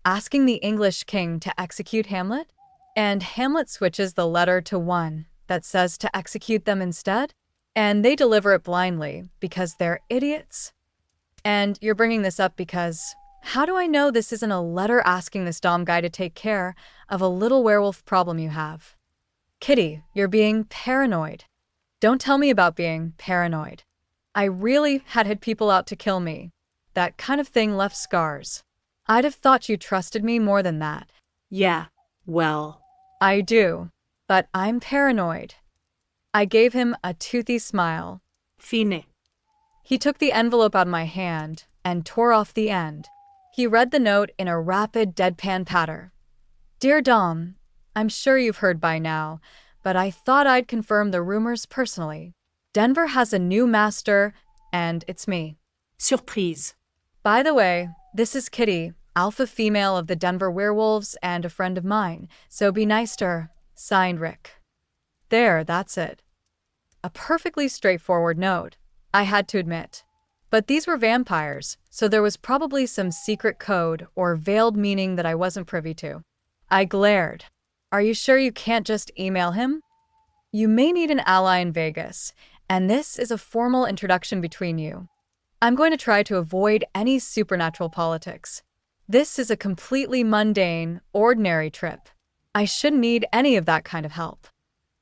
asking the English king to execute Hamlet? And Hamlet switches the letter to one that says to execute them instead? And they deliver it blindly because they're idiots? And you're bringing this up because how do I know this isn't a letter asking this Dom guy to take care of a little werewolf problem you have? Kitty, you're being paranoid. Don't tell me about being paranoid. I really had people out to kill me. That kind of thing left scars. I'd have thought you trusted me more than that. Yeah, well. I do, but I'm paranoid. I gave him a toothy smile. Fine. He took the envelope out of my hand and tore off the end. He read the note in a rapid, deadpan patter. Dear Dom, I'm sure you've heard by now, but I thought I'd confirm the rumors personally. Denver has a new master, and it's me. Surprise. By the way, this is Kitty, alpha female of the Denver Werewolves and a friend of mine, so be nice to her. Signed, Rick. There, that's it. A perfectly straightforward note, I had to admit. But these were vampires, so there was probably some secret code or veiled meaning that I wasn't privy to. I glared. Are you sure you can't just email him? You may need an ally in Vegas, and this is a formal introduction between you. I'm going to try to avoid any supernatural politics. This is a completely mundane, ordinary trip. I shouldn't need any of that kind of help.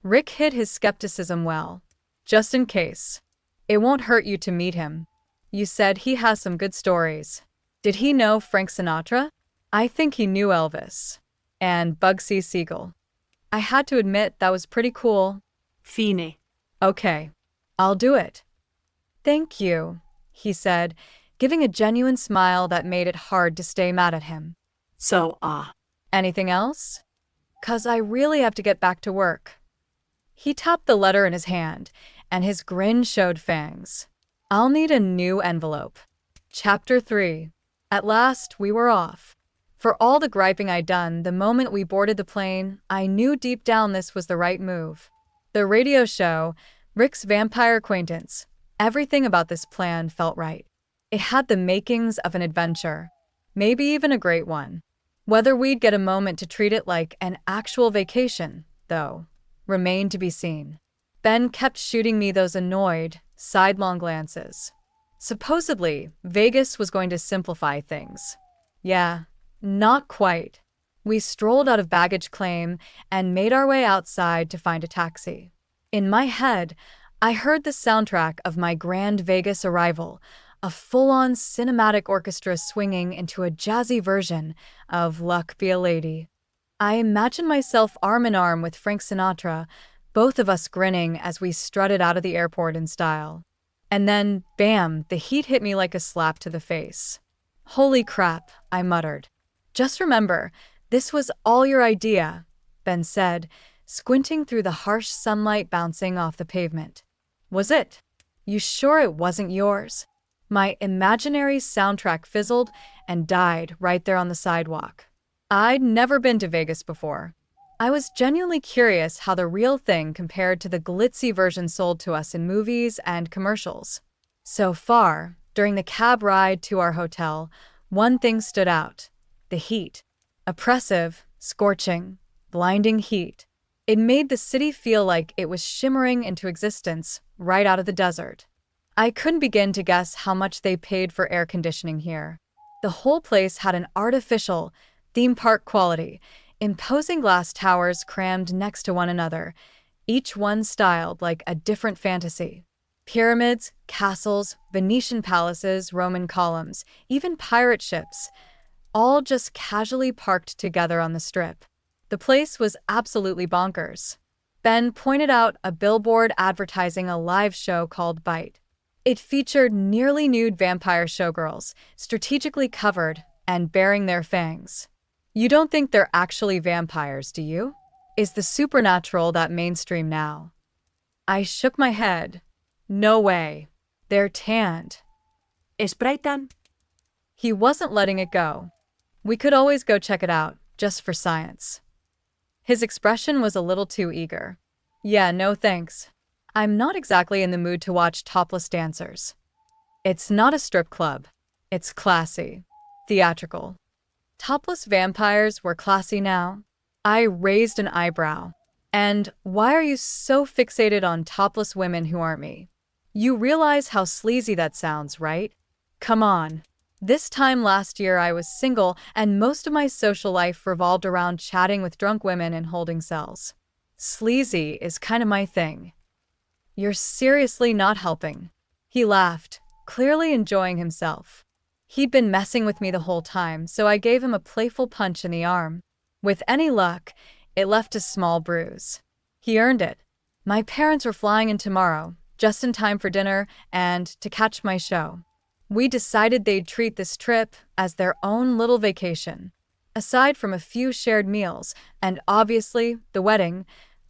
Rick hid his skepticism well. Just in case. It won't hurt you to meet him. You said he has some good stories. Did he know Frank Sinatra? I think he knew Elvis. And Bugsy Siegel. I had to admit that was pretty cool. Fine. Okay. I'll do it. Thank you, he said, giving a genuine smile that made it hard to stay mad at him. So, Anything else? 'Cause I really have to get back to work. He tapped the letter in his hand, and his grin showed fangs. I'll need a new envelope. Chapter 3. At last, we were off. For all the griping I'd done the moment we boarded the plane, I knew deep down this was the right move. The radio show, Rick's vampire acquaintance, everything about this plan felt right. It had the makings of an adventure, maybe even a great one. Whether we'd get a moment to treat it like an actual vacation, though, remained to be seen. Ben kept shooting me those annoyed, sidelong glances. Supposedly, Vegas was going to simplify things. Yeah, not quite. We strolled out of baggage claim and made our way outside to find a taxi. In my head, I heard the soundtrack of my grand Vegas arrival, a full-on cinematic orchestra swinging into a jazzy version of Luck Be a Lady. I imagined myself arm in arm with Frank Sinatra, both of us grinning as we strutted out of the airport in style. And then, bam, the heat hit me like a slap to the face. Holy crap, I muttered. Just remember, this was all your idea, Ben said, squinting through the harsh sunlight bouncing off the pavement. Was it? You sure it wasn't yours? My imaginary soundtrack fizzled and died right there on the sidewalk. I'd never been to Vegas before. I was genuinely curious how the real thing compared to the glitzy version sold to us in movies and commercials. So far, during the cab ride to our hotel, one thing stood out: the heat. Oppressive, scorching, blinding heat. It made the city feel like it was shimmering into existence right out of the desert. I couldn't begin to guess how much they paid for air conditioning here. The whole place had an artificial, theme park quality, imposing glass towers crammed next to one another, each one styled like a different fantasy. Pyramids, castles, Venetian palaces, Roman columns, even pirate ships, all just casually parked together on the strip. The place was absolutely bonkers. Ben pointed out a billboard advertising a live show called Bite. It featured nearly nude vampire showgirls, strategically covered and baring their fangs. You don't think they're actually vampires, do you? Is the supernatural that mainstream now? I shook my head. No way. They're tanned. Spraytan. He wasn't letting it go. We could always go check it out, just for science. His expression was a little too eager. Yeah, no thanks. I'm not exactly in the mood to watch topless dancers. It's not a strip club. It's classy. Theatrical. Topless vampires were classy now? I raised an eyebrow. And why are you so fixated on topless women who aren't me? You realize how sleazy that sounds, right? Come on. This time last year I was single and most of my social life revolved around chatting with drunk women and holding cells. Sleazy is kind of my thing. You're seriously not helping. He laughed, clearly enjoying himself. He'd been messing with me the whole time, so I gave him a playful punch in the arm. With any luck, it left a small bruise. He earned it. My parents were flying in tomorrow, just in time for dinner and to catch my show. We decided they'd treat this trip as their own little vacation. Aside from a few shared meals, and obviously the wedding,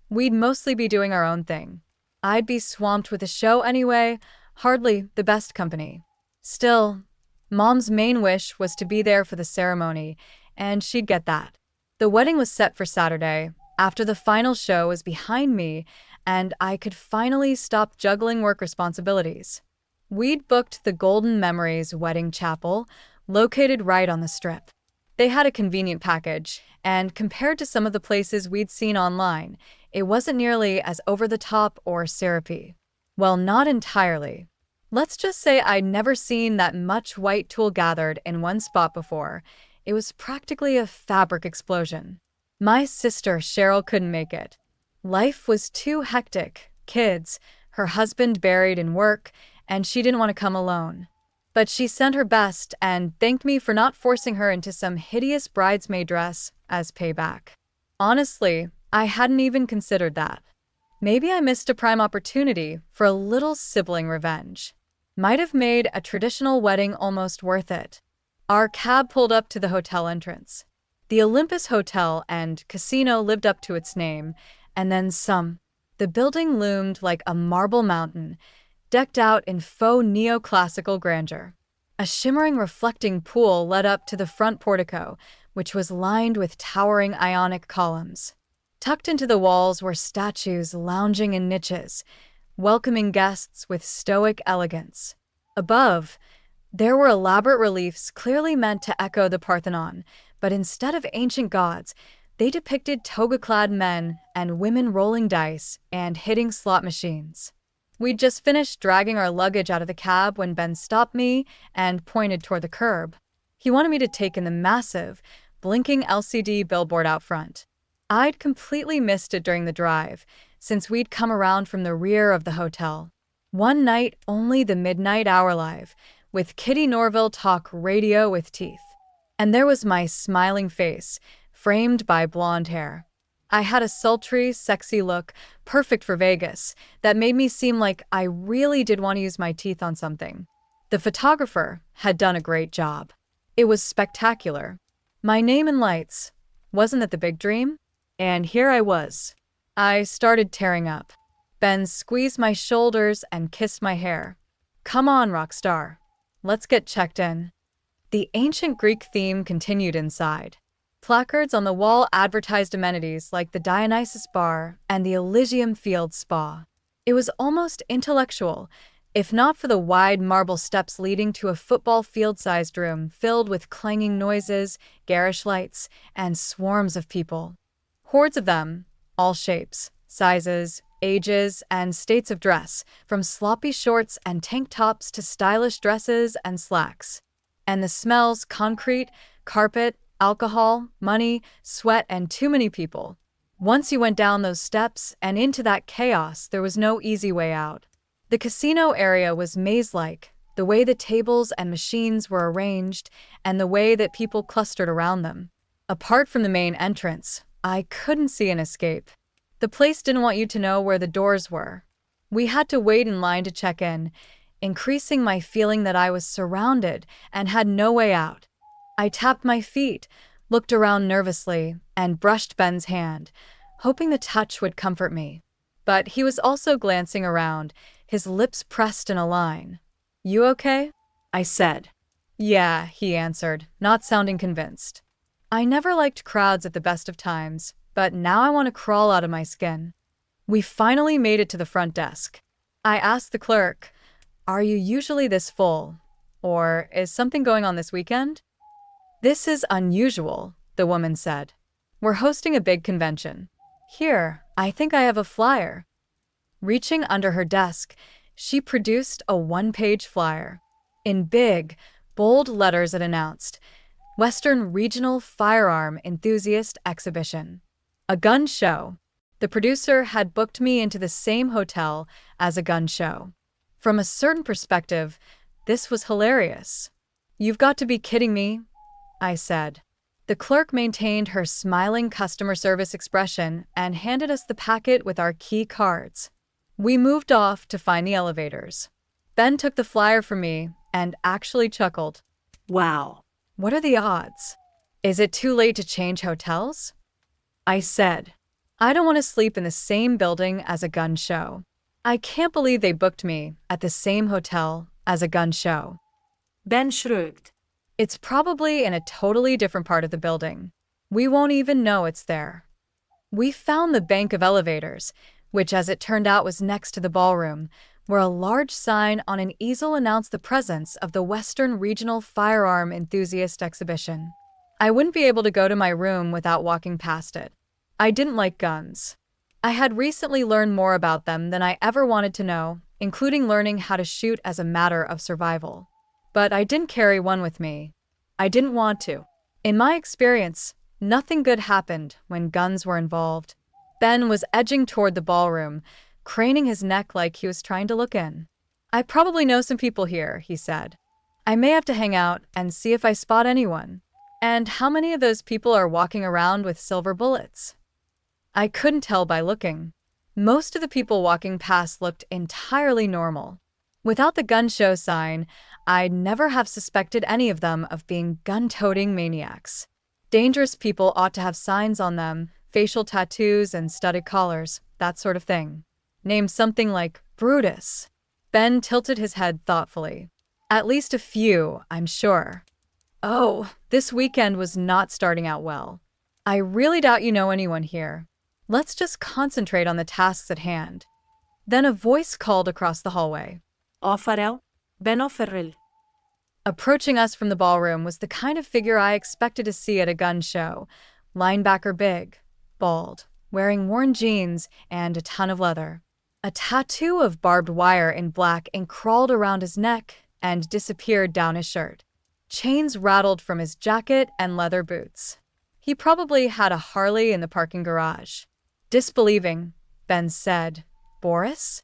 we'd mostly be doing our own thing. I'd be swamped with the show anyway, hardly the best company. Still, Mom's main wish was to be there for the ceremony, and she'd get that. The wedding was set for Saturday, after the final show was behind me, and I could finally stop juggling work responsibilities. We'd booked the Golden Memories Wedding Chapel, located right on the strip. They had a convenient package, and compared to some of the places we'd seen online, it wasn't nearly as over-the-top or syrupy. Well, not entirely. Let's just say I'd never seen that much white tulle gathered in one spot before. It was practically a fabric explosion. My sister Cheryl couldn't make it. Life was too hectic. Kids, her husband buried in work, and she didn't want to come alone. But she sent her best and thanked me for not forcing her into some hideous bridesmaid dress as payback. Honestly, I hadn't even considered that. Maybe I missed a prime opportunity for a little sibling revenge. Might have made a traditional wedding almost worth it. Our cab pulled up to the hotel entrance. The Olympus Hotel and Casino lived up to its name, and then some. The building loomed like a marble mountain, decked out in faux neoclassical grandeur. A shimmering reflecting pool led up to the front portico, which was lined with towering Ionic columns. Tucked into the walls were statues lounging in niches, welcoming guests with stoic elegance. Above, there were elaborate reliefs clearly meant to echo the Parthenon, but instead of ancient gods, they depicted toga-clad men and women rolling dice and hitting slot machines. We'd just finished dragging our luggage out of the cab when Ben stopped me and pointed toward the curb. He wanted me to take in the massive, blinking LCD billboard out front. I'd completely missed it during the drive, since we'd come around from the rear of the hotel. One night, only the midnight hour live, with Kitty Norville talk radio with teeth. And there was my smiling face, framed by blonde hair. I had a sultry, sexy look, perfect for Vegas, that made me seem like I really did want to use my teeth on something. The photographer had done a great job. It was spectacular. My name in lights. Wasn't that the big dream? And here I was. I started tearing up. Ben squeezed my shoulders and kissed my hair. Come on, rock star. Let's get checked in. The ancient Greek theme continued inside. Placards on the wall advertised amenities like the Dionysus Bar and the Elysium Field Spa. It was almost intellectual, if not for the wide marble steps leading to a football field-sized room filled with clanging noises, garish lights, and swarms of people. Hordes of them, all shapes, sizes, ages, and states of dress, from sloppy shorts and tank tops to stylish dresses and slacks. And the smells: concrete, carpet, alcohol, money, sweat, and too many people. Once you went down those steps and into that chaos, there was no easy way out. The casino area was maze-like, the way the tables and machines were arranged, and the way that people clustered around them. Apart from the main entrance, I couldn't see an escape. The place didn't want you to know where the doors were. We had to wait in line to check in, increasing my feeling that I was surrounded and had no way out. I tapped my feet, looked around nervously, and brushed Ben's hand, hoping the touch would comfort me. But he was also glancing around, his lips pressed in a line. You okay? I said. Yeah, he answered, not sounding convinced. I never liked crowds at the best of times, but now I want to crawl out of my skin. We finally made it to the front desk. I asked the clerk, "Are you usually this full? Or is something going on this weekend?" "This is unusual," the woman said. "We're hosting a big convention. Here, I think I have a flyer." Reaching under her desk, she produced a one-page flyer. In big, bold letters it announced, Western Regional Firearm Enthusiast Exhibition. A gun show. The producer had booked me into the same hotel as a gun show. From a certain perspective, this was hilarious. "You've got to be kidding me," I said. The clerk maintained her smiling customer service expression and handed us the packet with our key cards. We moved off to find the elevators. Ben took the flyer from me and actually chuckled. Wow. What are the odds? Is it too late to change hotels? I said. I don't want to sleep in the same building as a gun show. I can't believe they booked me at the same hotel as a gun show. Ben shrugged. It's probably in a totally different part of the building. We won't even know it's there. We found the bank of elevators, which as it turned out was next to the ballroom, where a large sign on an easel announced the presence of the Western Regional Firearm Enthusiast Exhibition. I wouldn't be able to go to my room without walking past it. I didn't like guns. I had recently learned more about them than I ever wanted to know, including learning how to shoot as a matter of survival. But I didn't carry one with me. I didn't want to. In my experience, nothing good happened when guns were involved. Ben was edging toward the ballroom, craning his neck like he was trying to look in. I probably know some people here, he said. I may have to hang out and see if I spot anyone. And how many of those people are walking around with silver bullets? I couldn't tell by looking. Most of the people walking past looked entirely normal. Without the gun show sign, I'd never have suspected any of them of being gun-toting maniacs. Dangerous people ought to have signs on them, facial tattoos and studded collars, that sort of thing. Name something like Brutus. Ben tilted his head thoughtfully. At least a few, I'm sure. Oh, this weekend was not starting out well. I really doubt you know anyone here. Let's just concentrate on the tasks at hand. Then a voice called across the hallway. Offarel, Ben Offerel. Approaching us from the ballroom was the kind of figure I expected to see at a gun show. Linebacker big, bald, wearing worn jeans and a ton of leather. A tattoo of barbed wire in black crawled around his neck and disappeared down his shirt. Chains rattled from his jacket and leather boots. He probably had a Harley in the parking garage. Disbelieving, Ben said, "Boris?"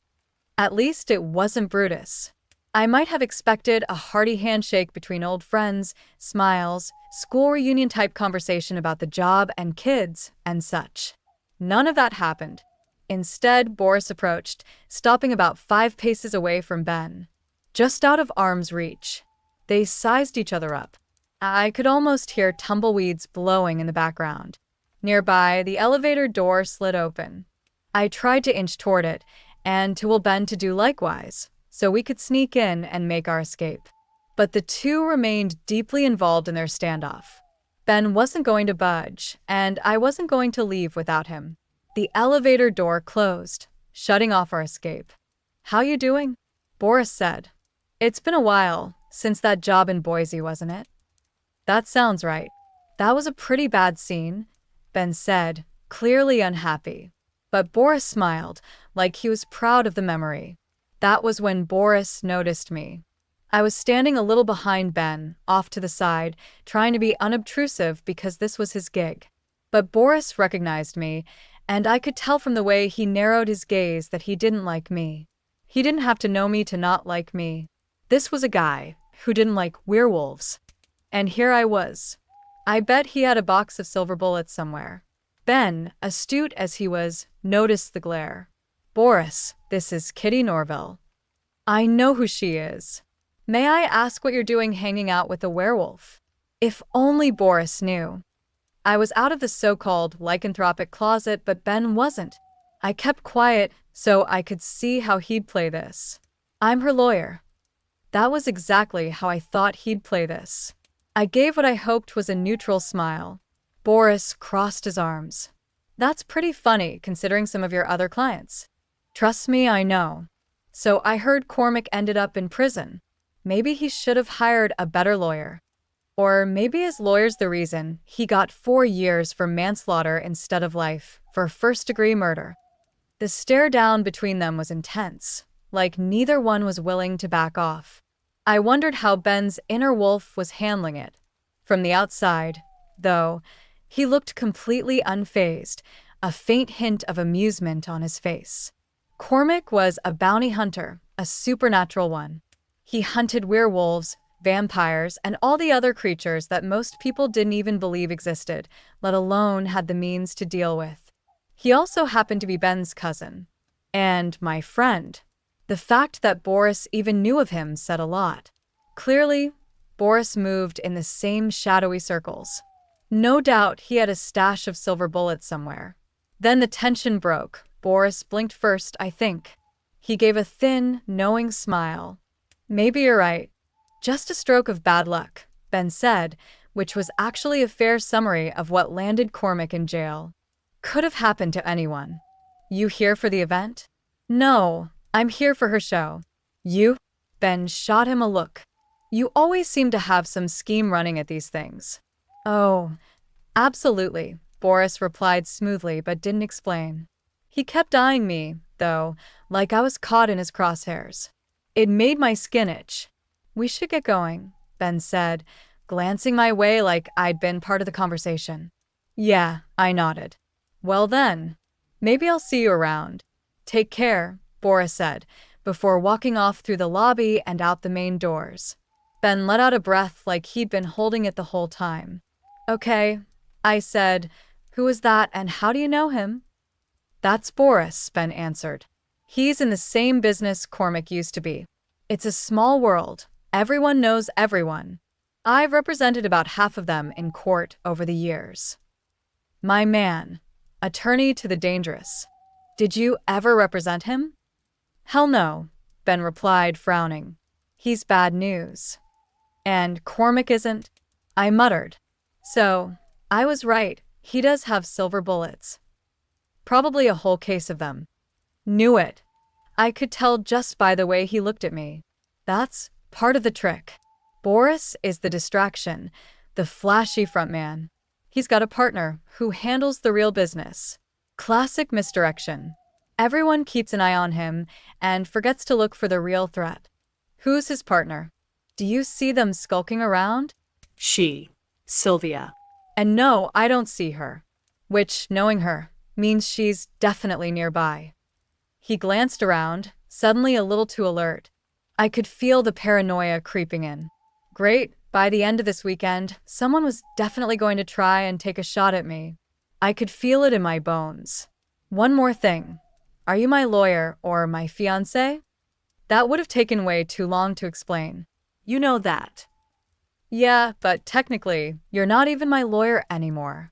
At least it wasn't Brutus. I might have expected a hearty handshake between old friends, smiles, school reunion-type conversation about the job and kids, and such. None of that happened. Instead, Boris approached, stopping about 5 paces away from Ben. Just out of arm's reach. They sized each other up. I could almost hear tumbleweeds blowing in the background. Nearby, the elevator door slid open. I tried to inch toward it, and to will Ben to do likewise, so we could sneak in and make our escape. But the two remained deeply involved in their standoff. Ben wasn't going to budge, and I wasn't going to leave without him. The elevator door closed, shutting off our escape. "How you doing?" Boris said. "It's been a while since that job in Boise, wasn't it?" "That sounds right. That was a pretty bad scene," Ben said, clearly unhappy. But Boris smiled, like he was proud of the memory. That was when Boris noticed me. I was standing a little behind Ben, off to the side, trying to be unobtrusive because this was his gig. But Boris recognized me, and I could tell from the way he narrowed his gaze that he didn't like me. He didn't have to know me to not like me. This was a guy who didn't like werewolves. And here I was. I bet he had a box of silver bullets somewhere. Ben, astute as he was, noticed the glare. "Boris, this is Kitty Norville." "I know who she is. May I ask what you're doing hanging out with a werewolf?" If only Boris knew. I was out of the so-called lycanthropic closet, but Ben wasn't. I kept quiet so I could see how he'd play this. "I'm her lawyer." That was exactly how I thought he'd play this. I gave what I hoped was a neutral smile. Boris crossed his arms. "That's pretty funny, considering some of your other clients." "Trust me, I know. So I heard Cormac ended up in prison. Maybe he should have hired a better lawyer. Or maybe his lawyer's the reason he got 4 years for manslaughter instead of life for first-degree murder." The stare down between them was intense, like neither one was willing to back off. I wondered how Ben's inner wolf was handling it. From the outside, though, he looked completely unfazed, a faint hint of amusement on his face. Cormac was a bounty hunter, a supernatural one. He hunted werewolves, vampires, and all the other creatures that most people didn't even believe existed, let alone had the means to deal with. He also happened to be Ben's cousin. And my friend. The fact that Boris even knew of him said a lot. Clearly, Boris moved in the same shadowy circles. No doubt he had a stash of silver bullets somewhere. Then the tension broke. Boris blinked first, I think. He gave a thin, knowing smile. "Maybe you're right. Just a stroke of bad luck," Ben said, which was actually a fair summary of what landed Cormac in jail. Could have happened to anyone. "You here for the event?" "No, I'm here for her show." "You?" Ben shot him a look. "You always seem to have some scheme running at these things." "Oh, absolutely," Boris replied smoothly but didn't explain. He kept eyeing me, though, like I was caught in his crosshairs. It made my skin itch. "We should get going," Ben said, glancing my way like I'd been part of the conversation. "Yeah," I nodded. "Well then, maybe I'll see you around." "Take care," Boris said, before walking off through the lobby and out the main doors. Ben let out a breath like he'd been holding it the whole time. "Okay," I said. "Who is that and how do you know him?" "That's Boris," Ben answered. "He's in the same business Cormac used to be. It's a small world. Everyone knows everyone. I've represented about half of them in court over the years. My man, attorney to the dangerous. Did you ever represent him? Hell no, Ben replied, frowning. He's bad news. And Cormac isn't? I muttered. So, I was right. He does have silver bullets. Probably a whole case of them. Knew it. I could tell just by the way he looked at me. That's part of the trick. Boris is the distraction, the flashy frontman. He's got a partner who handles the real business. Classic misdirection. Everyone keeps an eye on him and forgets to look for the real threat. Who's his partner? Do you see them skulking around? She. Sylvia. And no, I don't see her. Which, knowing her, means she's definitely nearby. He glanced around, suddenly a little too alert. I could feel the paranoia creeping in. Great, by the end of this weekend, someone was definitely going to try and take a shot at me. I could feel it in my bones. One more thing. Are you my lawyer or my fiancé? That would have taken way too long to explain. You know that. Yeah, but technically, you're not even my lawyer anymore.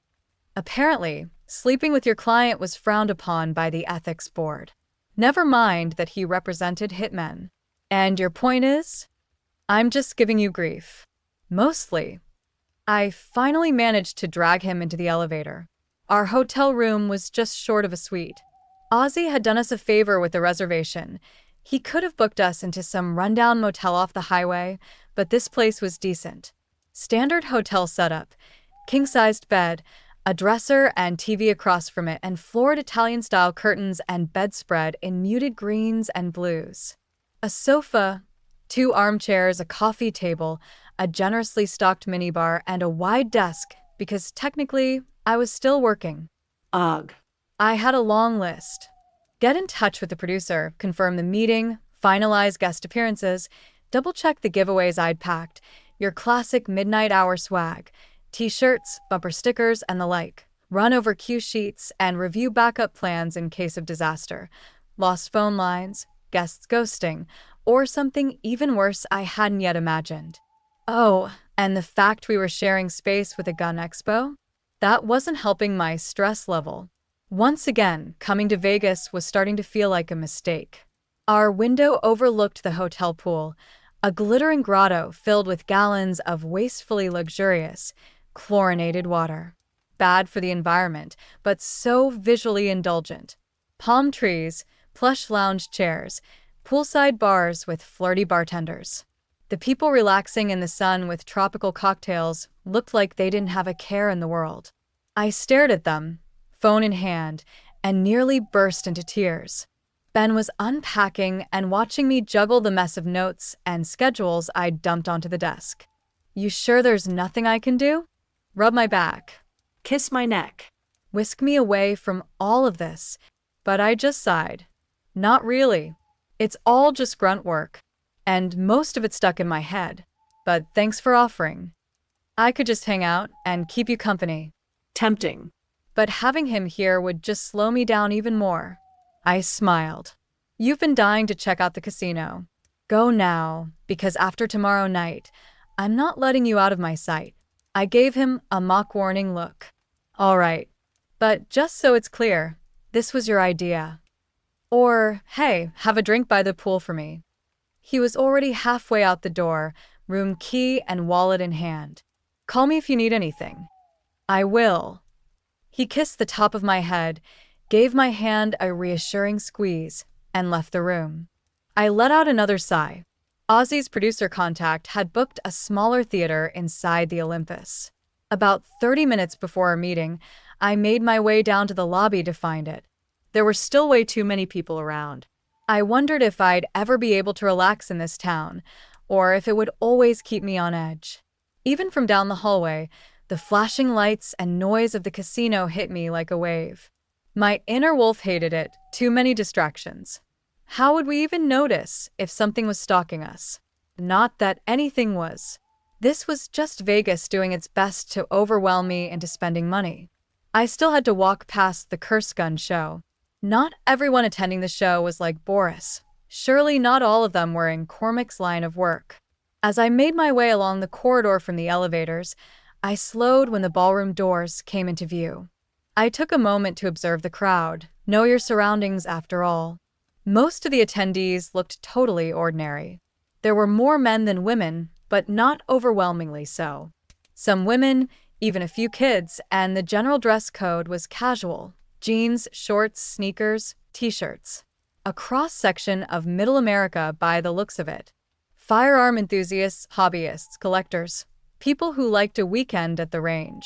Apparently, sleeping with your client was frowned upon by the ethics board. Never mind that he represented hitmen. And your point is? I'm just giving you grief. Mostly. I finally managed to drag him into the elevator. Our hotel room was just short of a suite. Ozzy had done us a favor with the reservation. He could have booked us into some rundown motel off the highway, but this place was decent. Standard hotel setup, king-sized bed, a dresser and TV across from it, and florid Italian-style curtains and bedspread in muted greens and blues. A sofa, 2 armchairs, a coffee table, a generously stocked minibar, and a wide desk, because technically, I was still working. Ugh. I had a long list. Get in touch with the producer, confirm the meeting, finalize guest appearances, double-check the giveaways I'd packed, your classic midnight hour swag, t-shirts, bumper stickers, and the like. Run over cue sheets and review backup plans in case of disaster. Lost phone lines, guests ghosting, or something even worse I hadn't yet imagined. Oh, and the fact we were sharing space with a gun expo? That wasn't helping my stress level. Once again, coming to Vegas was starting to feel like a mistake. Our window overlooked the hotel pool, a glittering grotto filled with gallons of wastefully luxurious, chlorinated water. Bad for the environment, but so visually indulgent. Palm trees, plush lounge chairs, poolside bars with flirty bartenders. The people relaxing in the sun with tropical cocktails looked like they didn't have a care in the world. I stared at them, phone in hand, and nearly burst into tears. Ben was unpacking and watching me juggle the mess of notes and schedules I'd dumped onto the desk. You sure there's nothing I can do? Rub my back. Kiss my neck. Whisk me away from all of this. But I just sighed. Not really. It's all just grunt work. And most of it stuck in my head. But thanks for offering. I could just hang out and keep you company. Tempting. But having him here would just slow me down even more. I smiled. You've been dying to check out the casino. Go now, because after tomorrow night, I'm not letting you out of my sight. I gave him a mock warning look. All right. But just so it's clear, this was your idea. Or, hey, have a drink by the pool for me. He was already halfway out the door, room key and wallet in hand. Call me if you need anything. I will. He kissed the top of my head, gave my hand a reassuring squeeze, and left the room. I let out another sigh. Ozzy's producer contact had booked a smaller theater inside the Olympus. About 30 minutes before our meeting, I made my way down to the lobby to find it. There were still way too many people around. I wondered if I'd ever be able to relax in this town, or if it would always keep me on edge. Even from down the hallway, the flashing lights and noise of the casino hit me like a wave. My inner wolf hated it, too many distractions. How would we even notice if something was stalking us? Not that anything was. This was just Vegas doing its best to overwhelm me into spending money. I still had to walk past the curse gun show. Not everyone attending the show was like Boris. Surely not all of them were in Cormac's line of work. As I made my way along the corridor from the elevators, I slowed when the ballroom doors came into view. I took a moment to observe the crowd. Know your surroundings, after all. Most of the attendees looked totally ordinary. There were more men than women, but not overwhelmingly so. Some women, even a few kids, and the general dress code was casual: jeans, shorts, sneakers, t-shirts. A cross-section of Middle America by the looks of it. Firearm enthusiasts, hobbyists, collectors, people who liked a weekend at the range.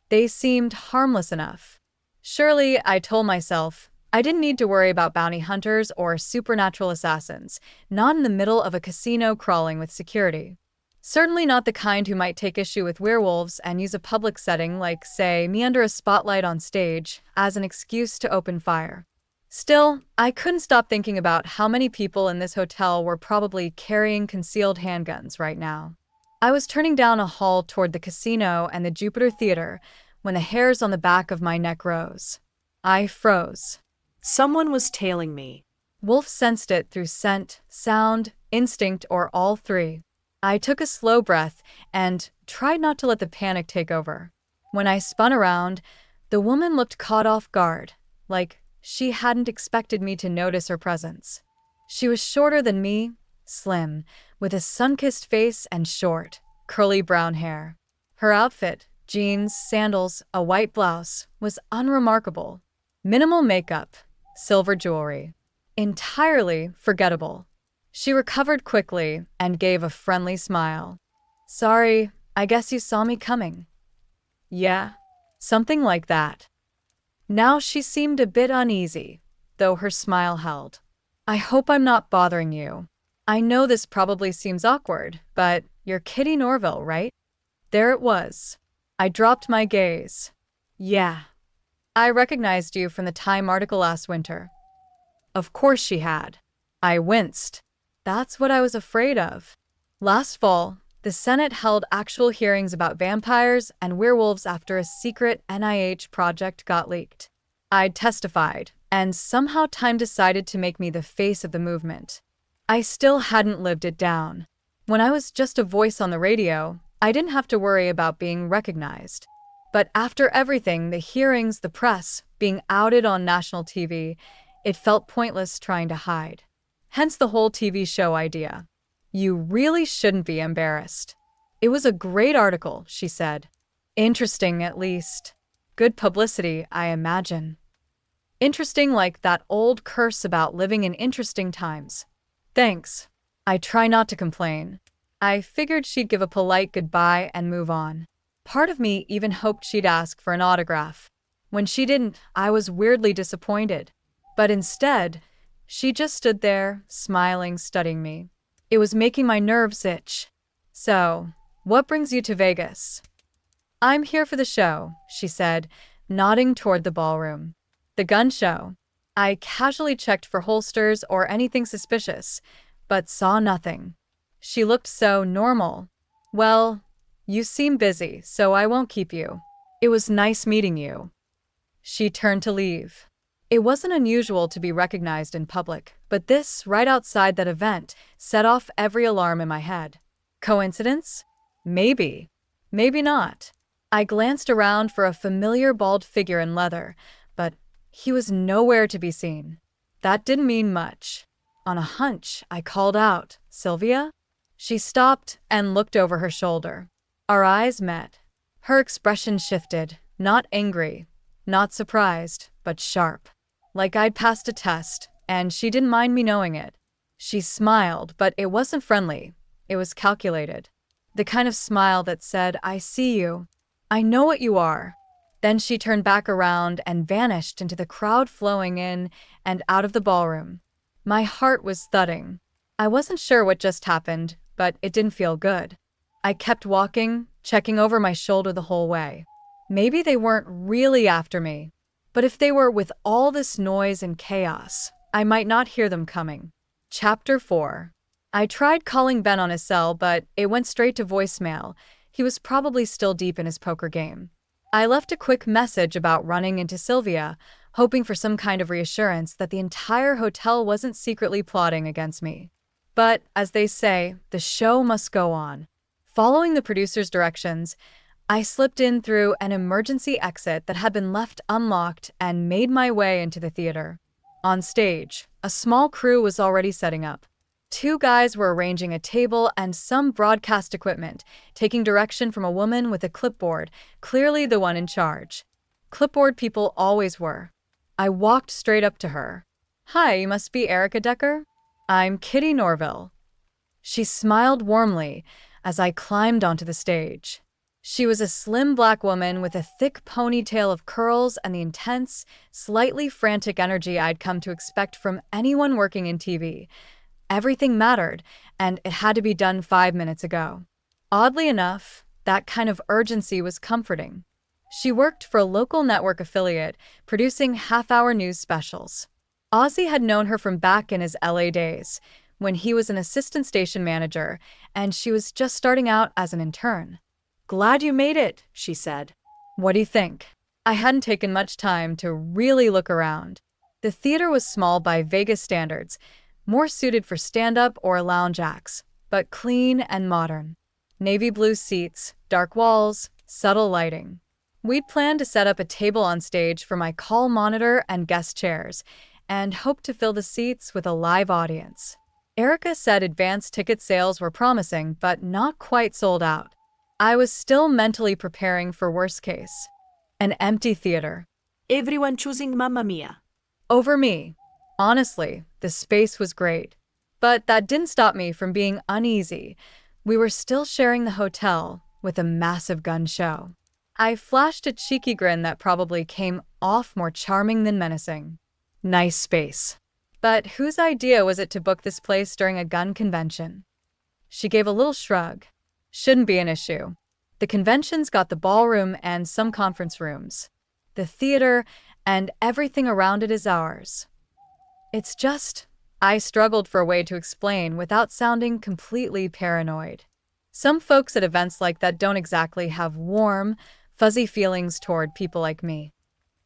They seemed harmless enough. Surely, I told myself, I didn't need to worry about bounty hunters or supernatural assassins, not in the middle of a casino crawling with security. Certainly not the kind who might take issue with werewolves and use a public setting like, say, me under a spotlight on stage as an excuse to open fire. Still, I couldn't stop thinking about how many people in this hotel were probably carrying concealed handguns right now. I was turning down a hall toward the casino and the Jupiter Theater when the hairs on the back of my neck rose. I froze. Someone was tailing me. Wolf sensed it through scent, sound, instinct, or all three. I took a slow breath and tried not to let the panic take over. When I spun around, the woman looked caught off guard, like she hadn't expected me to notice her presence. She was shorter than me, slim, with a sun-kissed face and short, curly brown hair. Her outfit, jeans, sandals, a white blouse, was unremarkable. Minimal makeup, silver jewelry. Entirely forgettable. She recovered quickly and gave a friendly smile. Sorry, I guess you saw me coming. Yeah, something like that. Now she seemed a bit uneasy, though her smile held. I hope I'm not bothering you. I know this probably seems awkward, but you're Kitty Norville, right? There it was. I dropped my gaze. Yeah. I recognized you from the Time article last winter. Of course she had. I winced. That's what I was afraid of. Last fall, the Senate held actual hearings about vampires and werewolves after a secret NIH project got leaked. I'd testified, and somehow time decided to make me the face of the movement. I still hadn't lived it down. When I was just a voice on the radio, I didn't have to worry about being recognized. But after everything, the hearings, the press, being outed on national TV, it felt pointless trying to hide. Hence the whole TV show idea. You really shouldn't be embarrassed. It was a great article, she said. Interesting, at least. Good publicity, I imagine. Interesting like that old curse about living in interesting times. Thanks. I try not to complain. I figured she'd give a polite goodbye and move on. Part of me even hoped she'd ask for an autograph. When she didn't, I was weirdly disappointed. But instead, she just stood there, smiling, studying me. It was making my nerves itch. So, what brings you to Vegas? I'm here for the show, she said, nodding toward the ballroom. The gun show. I casually checked for holsters or anything suspicious, but saw nothing. She looked so normal. Well, you seem busy, so I won't keep you. It was nice meeting you. She turned to leave. It wasn't unusual to be recognized in public, but this, right outside that event, set off every alarm in my head. Coincidence? Maybe. Maybe not. I glanced around for a familiar bald figure in leather, but he was nowhere to be seen. That didn't mean much. On a hunch, I called out, "Sylvia?" She stopped and looked over her shoulder. Our eyes met. Her expression shifted, not angry, not surprised, but sharp. Like I'd passed a test, and she didn't mind me knowing it. She smiled, but it wasn't friendly. It was calculated. The kind of smile that said, I see you. I know what you are. Then she turned back around and vanished into the crowd flowing in and out of the ballroom. My heart was thudding. I wasn't sure what just happened, but it didn't feel good. I kept walking, checking over my shoulder the whole way. Maybe they weren't really after me. But if they were, with all this noise and chaos, I might not hear them coming. Chapter 4. I tried calling Ben on his cell, but it went straight to voicemail. He was probably still deep in his poker game. I left a quick message about running into Sylvia, hoping for some kind of reassurance that the entire hotel wasn't secretly plotting against me. But, as they say, the show must go on. Following the producer's directions, I slipped in through an emergency exit that had been left unlocked and made my way into the theater. On stage, a small crew was already setting up. Two guys were arranging a table and some broadcast equipment, taking direction from a woman with a clipboard, clearly the one in charge. Clipboard people always were. I walked straight up to her. "Hi, you must be Erica Decker? I'm Kitty Norville." She smiled warmly as I climbed onto the stage. She was a slim black woman with a thick ponytail of curls and the intense, slightly frantic energy I'd come to expect from anyone working in TV. Everything mattered, and it had to be done 5 minutes ago. Oddly enough, that kind of urgency was comforting. She worked for a local network affiliate, producing half-hour news specials. Ozzy had known her from back in his LA days, when he was an assistant station manager, and she was just starting out as an intern. "Glad you made it," she said. "What do you think?" I hadn't taken much time to really look around. The theater was small by Vegas standards, more suited for stand-up or lounge acts, but clean and modern. Navy blue seats, dark walls, subtle lighting. We'd planned to set up a table on stage for my call monitor and guest chairs, and hoped to fill the seats with a live audience. Erica said advance ticket sales were promising, but not quite sold out. I was still mentally preparing for worst case. An empty theater. Everyone choosing Mamma Mia. Over me. Honestly, the space was great. But that didn't stop me from being uneasy. We were still sharing the hotel with a massive gun show. I flashed a cheeky grin that probably came off more charming than menacing. Nice space. But whose idea was it to book this place during a gun convention? She gave a little shrug. Shouldn't be an issue. The convention's got the ballroom and some conference rooms. The theater and everything around it is ours. It's just, I struggled for a way to explain without sounding completely paranoid. Some folks at events like that don't exactly have warm, fuzzy feelings toward people like me.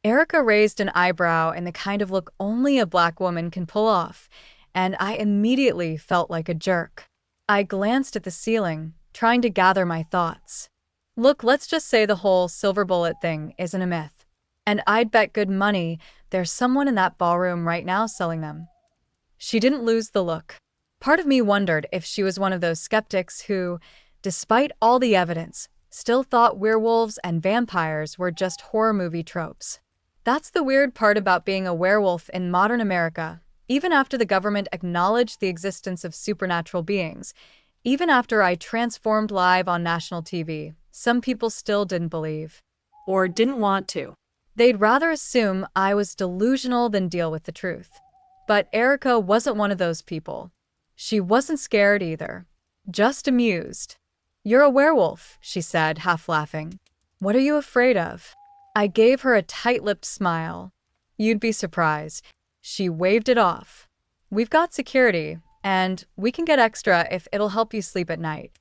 Erica raised an eyebrow in the kind of look only a black woman can pull off, and I immediately felt like a jerk. I glanced at the ceiling, trying to gather my thoughts. Look, let's just say the whole silver bullet thing isn't a myth. And I'd bet good money there's someone in that ballroom right now selling them. She didn't lose the look. Part of me wondered if she was one of those skeptics who, despite all the evidence, still thought werewolves and vampires were just horror movie tropes. That's the weird part about being a werewolf in modern America. Even after the government acknowledged the existence of supernatural beings, even after I transformed live on national TV, some people still didn't believe. Or didn't want to. They'd rather assume I was delusional than deal with the truth. But Erica wasn't one of those people. She wasn't scared either. Just amused. "You're a werewolf," she said, half laughing. "What are you afraid of?" I gave her a tight-lipped smile. "You'd be surprised." She waved it off. "We've got security, and we can get extra if it'll help you sleep at night."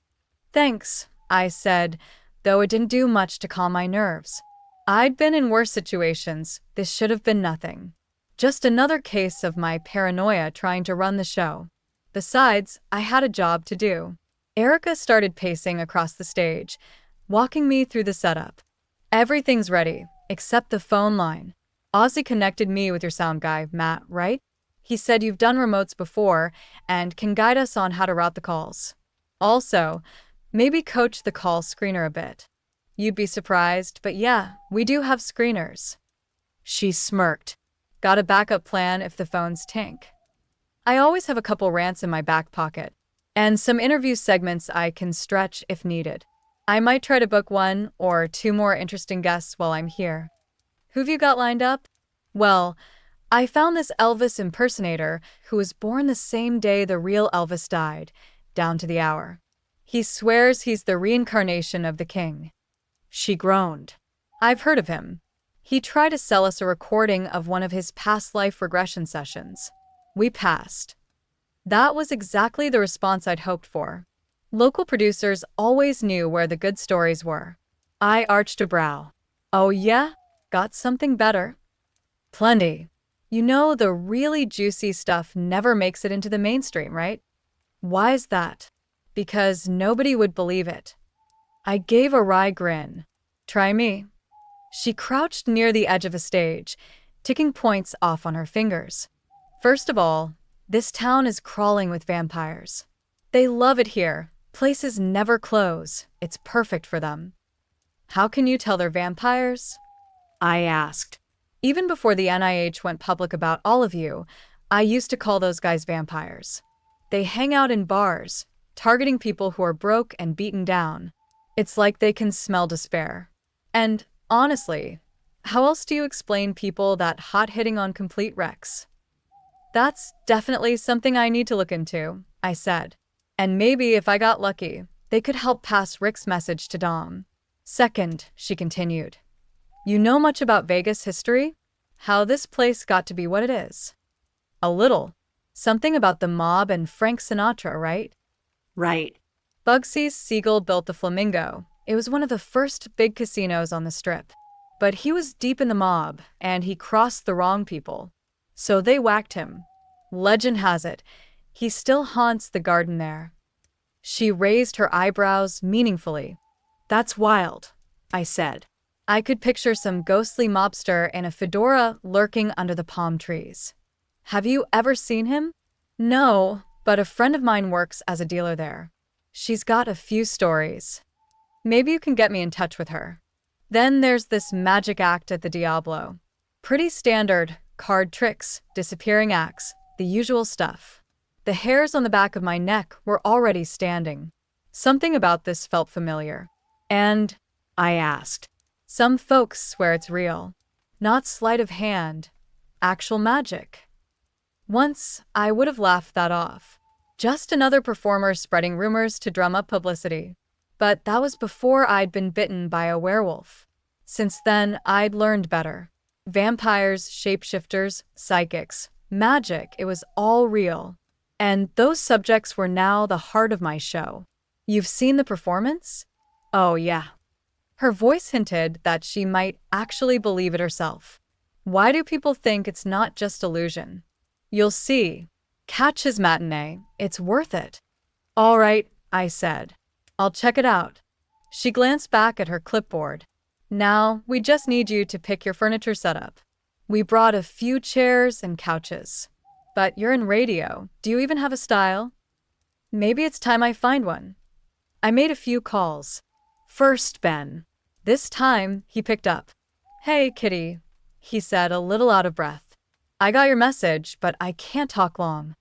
"Thanks," I said, though it didn't do much to calm my nerves. I'd been in worse situations. This should have been nothing. Just another case of my paranoia trying to run the show. Besides, I had a job to do. Erica started pacing across the stage, walking me through the setup. "Everything's ready, except the phone line. Ozzy connected me with your sound guy, Matt, right? He said you've done remotes before and can guide us on how to route the calls. Also, maybe coach the call screener a bit. You'd be surprised, but yeah, we do have screeners." She smirked. "Got a backup plan if the phones tank?" I always have a couple rants in my back pocket, and some interview segments I can stretch if needed. I might try to book 1 or 2 more interesting guests while I'm here. "Who've you got lined up?" "Well, I found this Elvis impersonator who was born the same day the real Elvis died, down to the hour. He swears he's the reincarnation of the king." She groaned. "I've heard of him. He tried to sell us a recording of one of his past life regression sessions. We passed." That was exactly the response I'd hoped for. Local producers always knew where the good stories were. I arched a brow. "Oh yeah? Got something better?" Plenty. You know, the really juicy stuff never makes it into the mainstream, right? Why is that? Because nobody would believe it. I gave a wry grin. Try me. She crouched near the edge of a stage, ticking points off on her fingers. First of all, this town is crawling with vampires. They love it here. Places never close. It's perfect for them. How can you tell they're vampires? I asked. Even before the NIH went public about all of you, I used to call those guys vampires. They hang out in bars, targeting people who are broke and beaten down. It's like they can smell despair. And honestly, how else do you explain people that hot-hitting on complete wrecks? That's definitely something I need to look into, I said. And maybe if I got lucky, they could help pass Rick's message to Dom. Second, she continued, you know much about Vegas history? How this place got to be what it is? A little. Something about the mob and Frank Sinatra, right? Right. Bugsy's Siegel built the Flamingo. It was one of the first big casinos on the Strip. But he was deep in the mob, and he crossed the wrong people. So they whacked him. Legend has it, he still haunts the garden there. She raised her eyebrows meaningfully. That's wild, I said. I could picture some ghostly mobster in a fedora lurking under the palm trees. Have you ever seen him? No, but a friend of mine works as a dealer there. She's got a few stories. Maybe you can get me in touch with her. Then there's this magic act at the Diablo. Pretty standard, card tricks, disappearing acts, the usual stuff. The hairs on the back of my neck were already standing. Something about this felt familiar. And, I asked, some folks swear it's real. Not sleight of hand, actual magic. Once, I would have laughed that off. Just another performer spreading rumors to drum up publicity. But that was before I'd been bitten by a werewolf. Since then, I'd learned better. Vampires, shapeshifters, psychics, magic, it was all real. And those subjects were now the heart of my show. You've seen the performance? Oh, yeah. Her voice hinted that she might actually believe it herself. Why do people think it's not just illusion? You'll see. Catch his matinee. It's worth it. All right, I said. I'll check it out. She glanced back at her clipboard. Now, we just need you to pick your furniture setup. We brought a few chairs and couches. But you're in radio. Do you even have a style? Maybe it's time I find one. I made a few calls. First, Ben. This time, he picked up. Hey, Kitty, he said, a little out of breath. I got your message, but I can't talk long.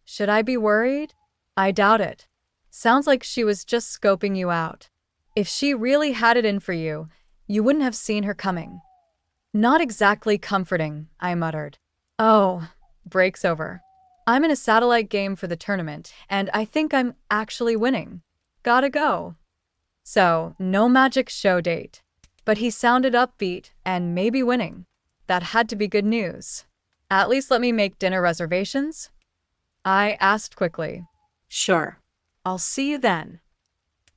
Should I be worried? I doubt it. Sounds like she was just scoping you out. If she really had it in for you, you wouldn't have seen her coming. Not exactly comforting, I muttered. Oh, break's over. I'm in a satellite game for the tournament, and I think I'm actually winning. Gotta go. So, no magic show date. But he sounded upbeat and maybe winning. That had to be good news. At least let me make dinner reservations? I asked quickly. Sure. I'll see you then.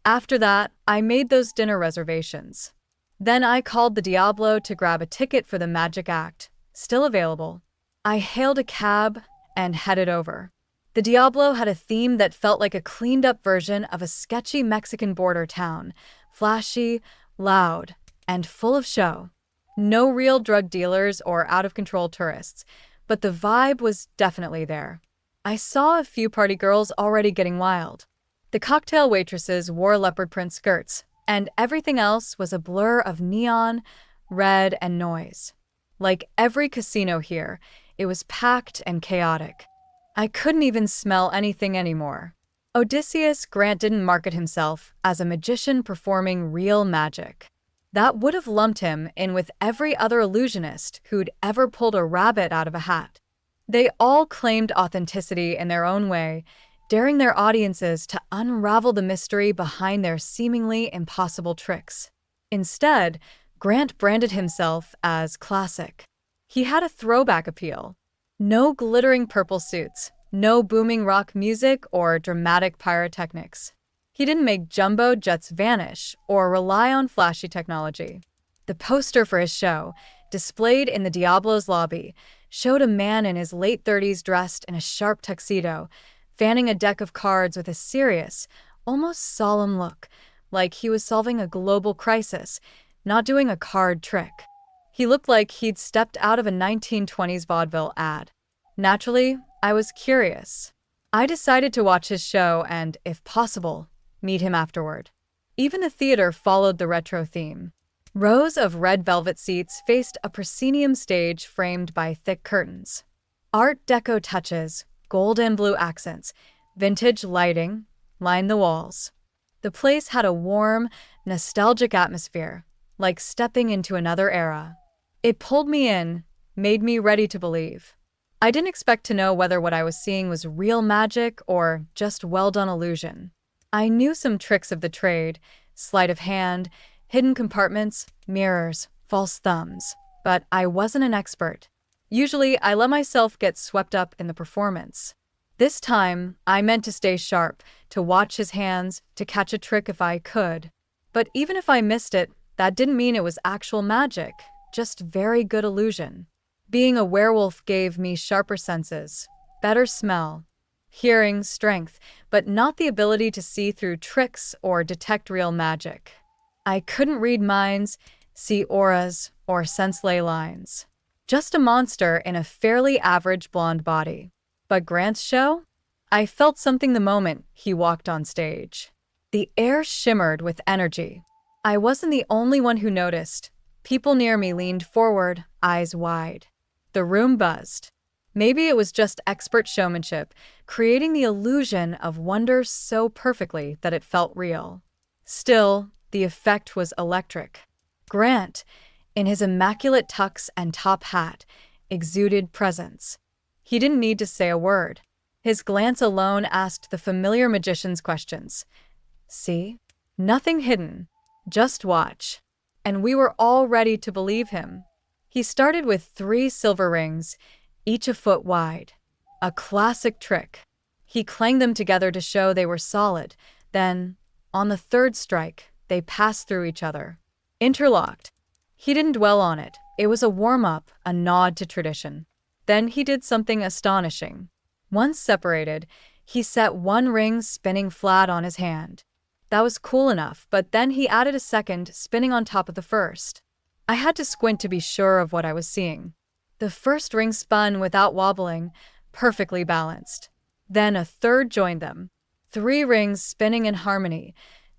After that, I made those dinner reservations. Then I called the Diablo to grab a ticket for the magic act, still available. I hailed a cab and headed over. The Diablo had a theme that felt like a cleaned-up version of a sketchy Mexican border town, flashy, loud, and full of show. No real drug dealers or out-of-control tourists, but the vibe was definitely there. I saw a few party girls already getting wild. The cocktail waitresses wore leopard print skirts, and everything else was a blur of neon, red, and noise. Like every casino here, it was packed and chaotic. I couldn't even smell anything anymore. Odysseus Grant didn't market himself as a magician performing real magic. That would have lumped him in with every other illusionist who'd ever pulled a rabbit out of a hat. They all claimed authenticity in their own way, daring their audiences to unravel the mystery behind their seemingly impossible tricks. Instead, Grant branded himself as classic. He had a throwback appeal. No glittering purple suits, no booming rock music or dramatic pyrotechnics. He didn't make jumbo jets vanish or rely on flashy technology. The poster for his show, displayed in the Diablo's lobby, showed a man in his late 30s dressed in a sharp tuxedo, fanning a deck of cards with a serious, almost solemn look, like he was solving a global crisis, not doing a card trick. He looked like he'd stepped out of a 1920s vaudeville ad. Naturally, I was curious. I decided to watch his show and, if possible, meet him afterward. Even the theater followed the retro theme. Rows of red velvet seats faced a proscenium stage framed by thick curtains. Art Deco touches, gold and blue accents, vintage lighting lined the walls. The place had a warm, nostalgic atmosphere, like stepping into another era. It pulled me in, made me ready to believe. I didn't expect to know whether what I was seeing was real magic or just well-done illusion. I knew some tricks of the trade, sleight of hand, hidden compartments, mirrors, false thumbs, but I wasn't an expert. Usually, I let myself get swept up in the performance. This time, I meant to stay sharp, to watch his hands, to catch a trick if I could. But even if I missed it, that didn't mean it was actual magic, just very good illusion. Being a werewolf gave me sharper senses, better smell, hearing, strength, but not the ability to see through tricks or detect real magic. I couldn't read minds, see auras, or sense ley lines. Just a monster in a fairly average blonde body. But Grant's show? I felt something the moment he walked on stage. The air shimmered with energy. I wasn't the only one who noticed. People near me leaned forward, eyes wide. The room buzzed. Maybe it was just expert showmanship, creating the illusion of wonder so perfectly that it felt real. Still, the effect was electric. Grant, in his immaculate tux and top hat, exuded presence. He didn't need to say a word. His glance alone asked the familiar magician's questions. See? Nothing hidden. Just watch. And we were all ready to believe him. He started with 3 silver rings, each a foot wide. A classic trick. He clanged them together to show they were solid. Then, on the 3rd strike, they passed through each other. Interlocked. He didn't dwell on it. It was a warm-up, a nod to tradition. Then he did something astonishing. Once separated, he set 1 ring spinning flat on his hand. That was cool enough, but then he added a second, spinning on top of the first. I had to squint to be sure of what I was seeing. The first ring spun without wobbling, perfectly balanced. Then a 3rd joined them. 3 rings spinning in harmony,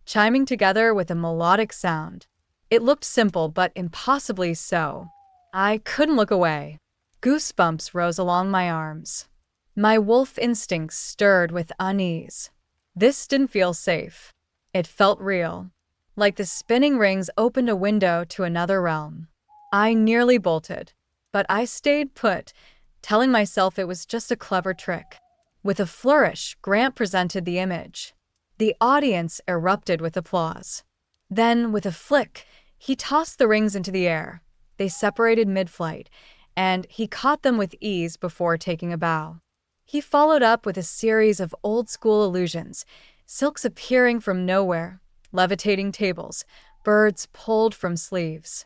chiming together with a melodic sound. It looked simple, but impossibly so. I couldn't look away. Goosebumps rose along my arms. My wolf instincts stirred with unease. This didn't feel safe. It felt real. Like the spinning rings opened a window to another realm. I nearly bolted, but I stayed put, telling myself it was just a clever trick. With a flourish, Grant presented the image. The audience erupted with applause. Then, with a flick, he tossed the rings into the air. They separated mid-flight, and he caught them with ease before taking a bow. He followed up with a series of old-school illusions, silks appearing from nowhere, levitating tables, birds pulled from sleeves.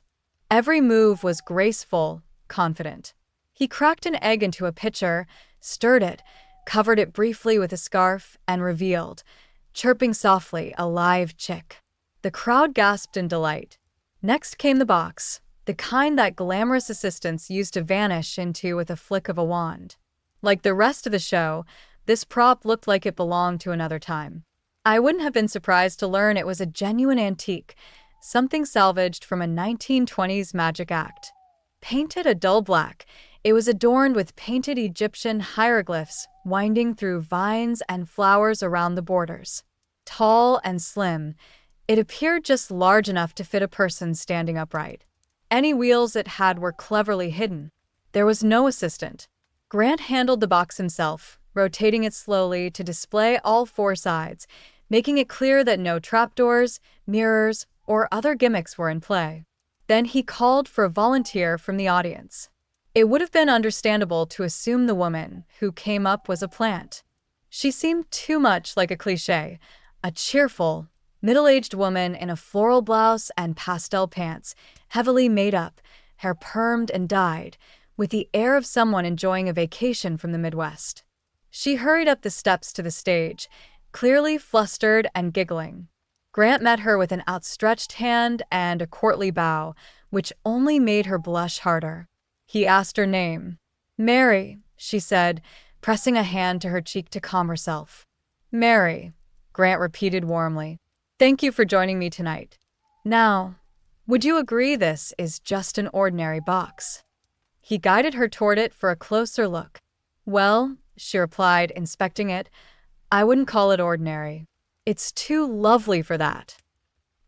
Every move was graceful, confident. He cracked an egg into a pitcher, stirred it, covered it briefly with a scarf, and revealed, chirping softly, a live chick. The crowd gasped in delight. Next came the box, the kind that glamorous assistants used to vanish into with a flick of a wand. Like the rest of the show, this prop looked like it belonged to another time. I wouldn't have been surprised to learn it was a genuine antique, something salvaged from a 1920s magic act. Painted a dull black, it was adorned with painted Egyptian hieroglyphs winding through vines and flowers around the borders. Tall and slim, it appeared just large enough to fit a person standing upright. Any wheels it had were cleverly hidden. There was no assistant. Grant handled the box himself, rotating it slowly to display all 4 sides, making it clear that no trapdoors, mirrors, or other gimmicks were in play. Then he called for a volunteer from the audience. It would have been understandable to assume the woman who came up was a plant. She seemed too much like a cliché, a cheerful, middle-aged woman in a floral blouse and pastel pants, heavily made up, hair permed and dyed, with the air of someone enjoying a vacation from the Midwest. She hurried up the steps to the stage, clearly flustered and giggling. Grant met her with an outstretched hand and a courtly bow, which only made her blush harder. He asked her name. "Mary," she said, pressing a hand to her cheek to calm herself. "Mary," Grant repeated warmly. "Thank you for joining me tonight. Now, would you agree this is just an ordinary box?" He guided her toward it for a closer look. "Well," she replied, inspecting it, "I wouldn't call it ordinary. It's too lovely for that."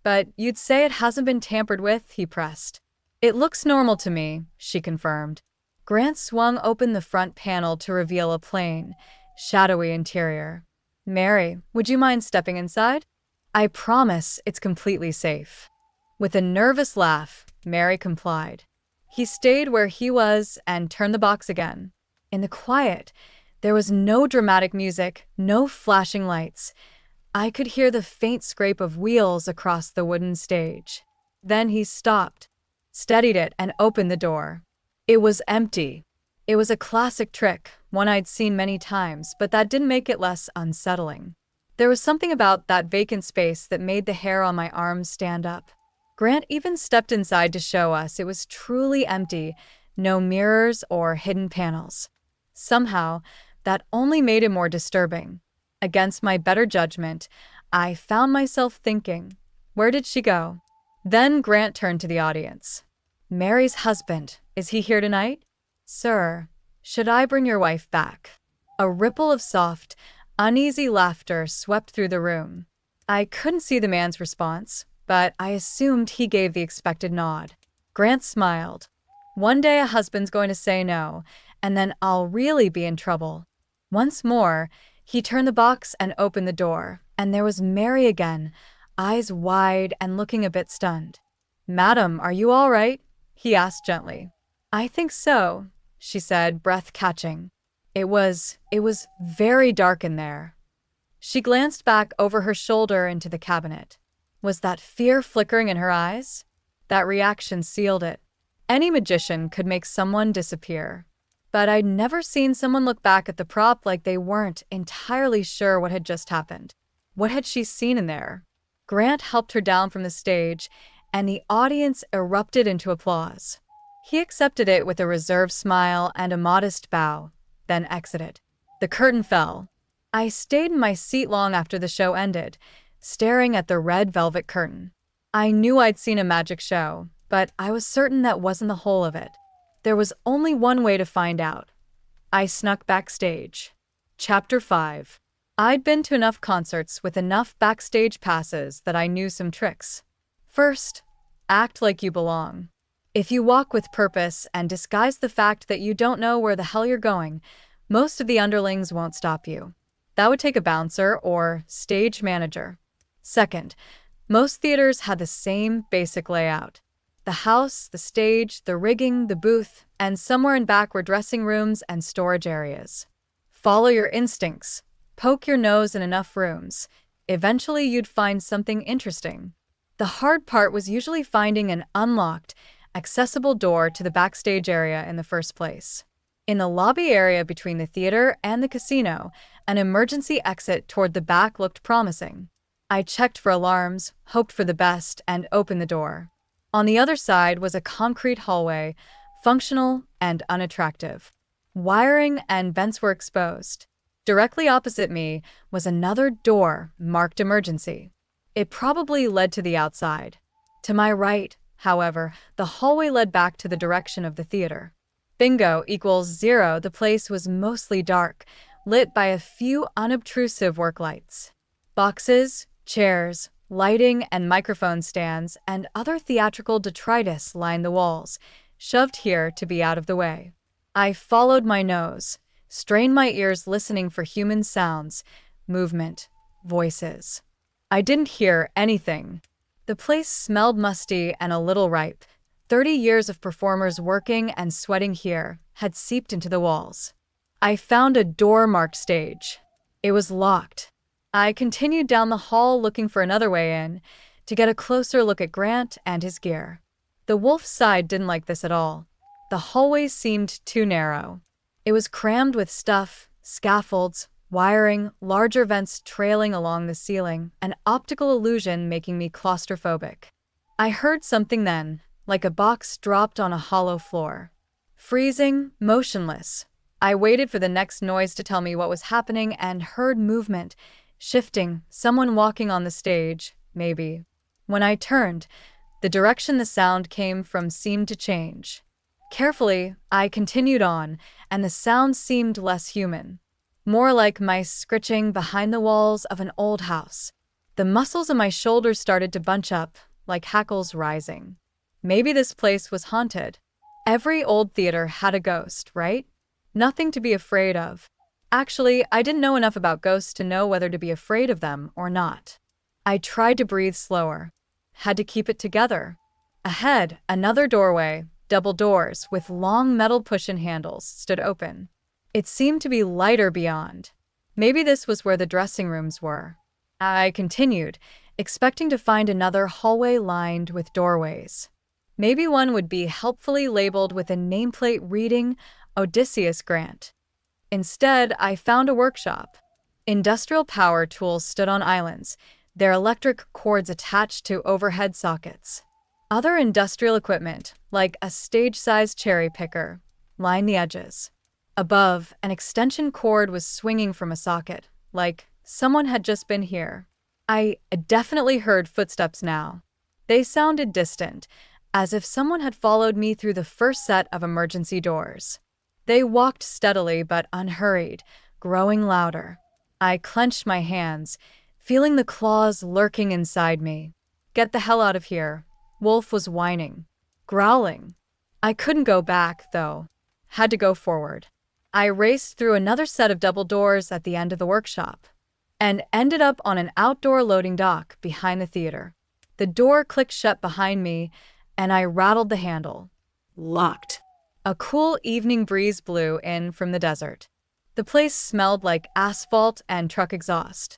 "But you'd say it hasn't been tampered with?" he pressed. "It looks normal to me," she confirmed. Grant swung open the front panel to reveal a plain, shadowy interior. "Mary, would you mind stepping inside? I promise it's completely safe." With a nervous laugh, Mary complied. He stayed where he was and turned the box again. In the quiet, there was no dramatic music, no flashing lights. I could hear the faint scrape of wheels across the wooden stage. Then he stopped, steadied it, and opened the door. It was empty. It was a classic trick, one I'd seen many times, but that didn't make it less unsettling. There was something about that vacant space that made the hair on my arms stand up. Grant even stepped inside to show us it was truly empty, no mirrors or hidden panels. Somehow, that only made it more disturbing. Against my better judgment, I found myself thinking, where did she go? Then Grant turned to the audience. "Mary's husband, is he here tonight? Sir, should I bring your wife back?" A ripple of soft, uneasy laughter swept through the room. I couldn't see the man's response, but I assumed he gave the expected nod. Grant smiled. "One day a husband's going to say no, and then I'll really be in trouble." Once more, he turned the box and opened the door, and there was Mary again, eyes wide and looking a bit stunned. "Madam, are you all right?" he asked gently. "I think so," she said, breath catching. It was very dark in there." She glanced back over her shoulder into the cabinet. Was that fear flickering in her eyes? That reaction sealed it. Any magician could make someone disappear. But I'd never seen someone look back at the prop like they weren't entirely sure what had just happened. What had she seen in there? Grant helped her down from the stage, and the audience erupted into applause. He accepted it with a reserved smile and a modest bow, then exited. The curtain fell. I stayed in my seat long after the show ended, staring at the red velvet curtain. I knew I'd seen a magic show, but I was certain that wasn't the whole of it. There was only one way to find out. I snuck backstage. Chapter 5. I'd been to enough concerts with enough backstage passes that I knew some tricks. First, act like you belong. If you walk with purpose and disguise the fact that you don't know where the hell you're going, most of the underlings won't stop you. That would take a bouncer or stage manager. Second, most theaters had the same basic layout. The house, the stage, the rigging, the booth, and somewhere in back were dressing rooms and storage areas. Follow your instincts. Poke your nose in enough rooms. Eventually you'd find something interesting. The hard part was usually finding an unlocked, accessible door to the backstage area in the first place. In the lobby area between the theater and the casino, an emergency exit toward the back looked promising. I checked for alarms, hoped for the best, and opened the door. On the other side was a concrete hallway, functional and unattractive. Wiring and vents were exposed. Directly opposite me was another door marked emergency. It probably led to the outside. To my right, however, the hallway led back to the direction of the theater. Bingo equals 0. The place was mostly dark, lit by a few unobtrusive work lights. Boxes, chairs, lighting and microphone stands, and other theatrical detritus lined the walls, shoved here to be out of the way. I followed my nose, strained my ears listening for human sounds, movement, voices. I didn't hear anything. The place smelled musty and a little ripe. 30 years of performers working and sweating here had seeped into the walls. I found a door marked stage. It was locked. I continued down the hall looking for another way in, to get a closer look at Grant and his gear. The wolf side didn't like this at all. The hallway seemed too narrow. It was crammed with stuff, scaffolds, wiring, larger vents trailing along the ceiling, an optical illusion making me claustrophobic. I heard something then, like a box dropped on a hollow floor. Freezing, motionless. I waited for the next noise to tell me what was happening and heard movement, shifting, someone walking on the stage, maybe. When I turned, the direction the sound came from seemed to change. Carefully, I continued on, and the sound seemed less human. More like mice scritching behind the walls of an old house. The muscles in my shoulders started to bunch up, like hackles rising. Maybe this place was haunted. Every old theater had a ghost, right? Nothing to be afraid of. Actually, I didn't know enough about ghosts to know whether to be afraid of them or not. I tried to breathe slower. Had to keep it together. Ahead, another doorway, double doors with long metal push-in handles, stood open. It seemed to be lighter beyond. Maybe this was where the dressing rooms were. I continued, expecting to find another hallway lined with doorways. Maybe one would be helpfully labeled with a nameplate reading Odysseus Grant. Instead, I found a workshop. Industrial power tools stood on islands, their electric cords attached to overhead sockets. Other industrial equipment, like a stage-sized cherry picker, lined the edges. Above, an extension cord was swinging from a socket, like someone had just been here. I definitely heard footsteps now. They sounded distant, as if someone had followed me through the first set of emergency doors. They walked steadily but unhurried, growing louder. I clenched my hands, feeling the claws lurking inside me. Get the hell out of here. Wolf was whining, growling. I couldn't go back, though. Had to go forward. I raced through another set of double doors at the end of the workshop and ended up on an outdoor loading dock behind the theater. The door clicked shut behind me, and I rattled the handle. Locked. A cool evening breeze blew in from the desert. The place smelled like asphalt and truck exhaust.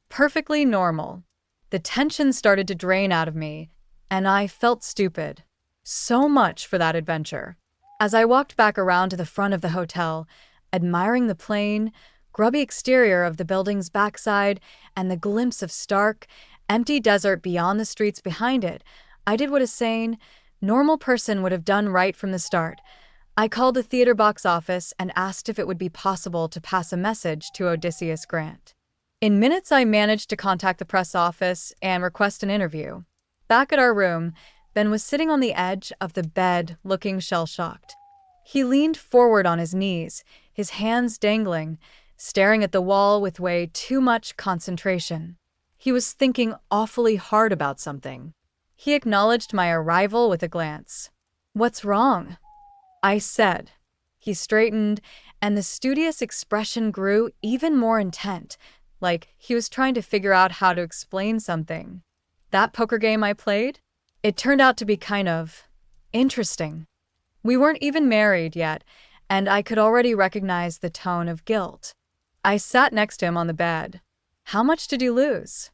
Perfectly normal. The tension started to drain out of me, and I felt stupid. So much for that adventure. As I walked back around to the front of the hotel, admiring the plain, grubby exterior of the building's backside and the glimpse of stark, empty desert beyond the streets behind it, I did what a sane, normal person would have done right from the start. I called the theater box office and asked if it would be possible to pass a message to Odysseus Grant. In minutes, I managed to contact the press office and request an interview. Back at our room, Ben was sitting on the edge of the bed, looking shell-shocked. He leaned forward on his knees, his hands dangling, staring at the wall with way too much concentration. He was thinking awfully hard about something. He acknowledged my arrival with a glance. "What's wrong?" I said. He straightened, and the studious expression grew even more intent, like he was trying to figure out how to explain something. That poker game I played? It turned out to be kind of interesting. We weren't even married yet, and I could already recognize the tone of guilt. I sat next to him on the bed. "How much did you lose?"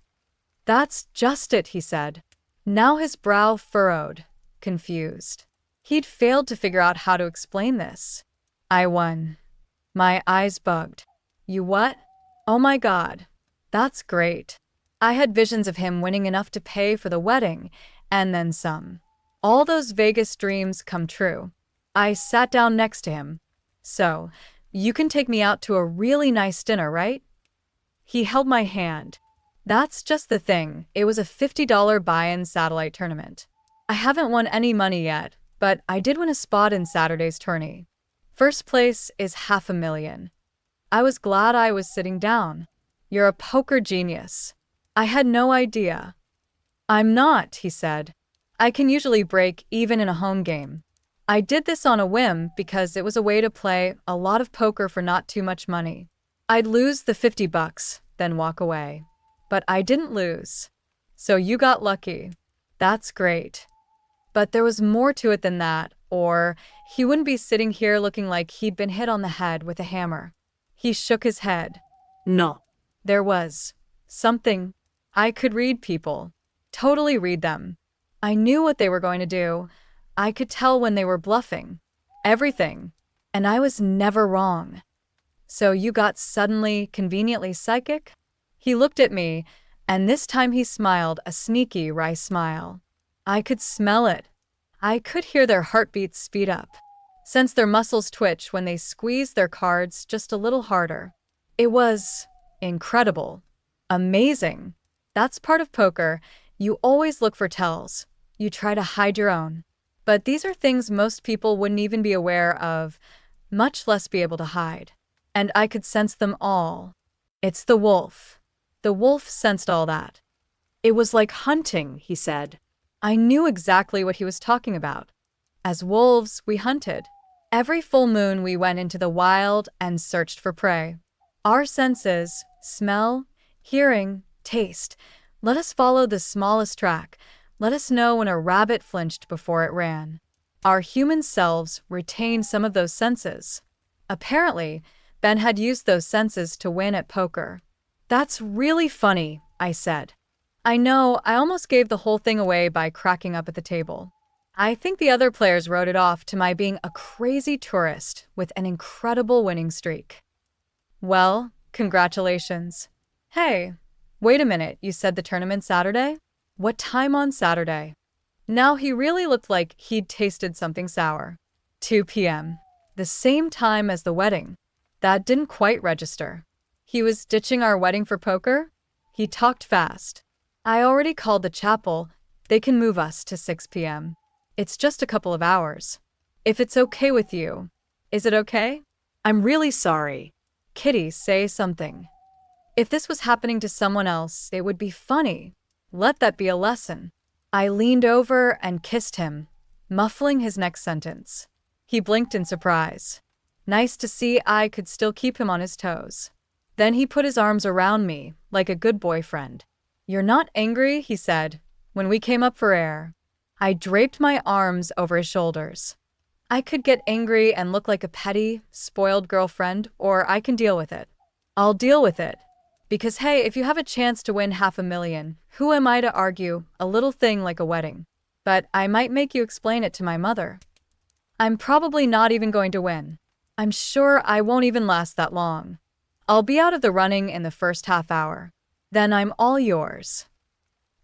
"That's just it," he said. Now his brow furrowed, confused. He'd failed to figure out how to explain this. "I won." My eyes bugged. "You what?" "Oh my God. That's great." I had visions of him winning enough to pay for the wedding, and then some. All those Vegas dreams come true. I sat down next to him. "So, you can take me out to a really nice dinner, right?" He held my hand. "That's just the thing. It was a $50 buy-in satellite tournament. I haven't won any money yet, but I did win a spot in Saturday's tourney. First place is $500,000. I was glad I was sitting down. You're a poker genius. I had no idea." "I'm not," he said. "I can usually break even in a home game. I did this on a whim because it was a way to play a lot of poker for not too much money. I'd lose the $50, then walk away. But I didn't lose. So you got lucky. That's great. But there was more to it than that, or he wouldn't be sitting here looking like he'd been hit on the head with a hammer." He shook his head. No. There was something. I could read people. Totally read them. I knew what they were going to do. I could tell when they were bluffing. Everything. And I was never wrong. So you got suddenly, conveniently psychic? He looked at me, and this time he smiled a sneaky wry smile. I could smell it. I could hear their heartbeats speed up, sense their muscles twitch when they squeezed their cards just a little harder. It was incredible. Amazing. That's part of poker. You always look for tells. You try to hide your own. But these are things most people wouldn't even be aware of, much less be able to hide. And I could sense them all. It's the wolf. The wolf sensed all that. It was like hunting, he said. I knew exactly what he was talking about. As wolves, we hunted. Every full moon we went into the wild and searched for prey. Our senses, smell, hearing, taste, let us follow the smallest track. Let us know when a rabbit flinched before it ran. Our human selves retained some of those senses. Apparently, Ben had used those senses to win at poker. That's really funny, I said. I know, I almost gave the whole thing away by cracking up at the table. I think the other players wrote it off to my being a crazy tourist with an incredible winning streak. Well, congratulations. Hey, wait a minute, you said the tournament Saturday? What time on Saturday? Now he really looked like he'd tasted something sour. 2 p.m. The same time as the wedding. That didn't quite register. He was ditching our wedding for poker? He talked fast. I already called the chapel. They can move us to 6 p.m. It's just a couple of hours. If it's okay with you. Is it okay? I'm really sorry. Kitty, say something. If this was happening to someone else, it would be funny. Let that be a lesson. I leaned over and kissed him, muffling his next sentence. He blinked in surprise. Nice to see I could still keep him on his toes. Then he put his arms around me, like a good boyfriend. You're not angry, he said, when we came up for air. I draped my arms over his shoulders. I could get angry and look like a petty, spoiled girlfriend, or I can deal with it. I'll deal with it. Because hey, if you have a chance to win $500,000, who am I to argue a little thing like a wedding? But I might make you explain it to my mother. I'm probably not even going to win. I'm sure I won't even last that long. I'll be out of the running in the first half hour. Then I'm all yours.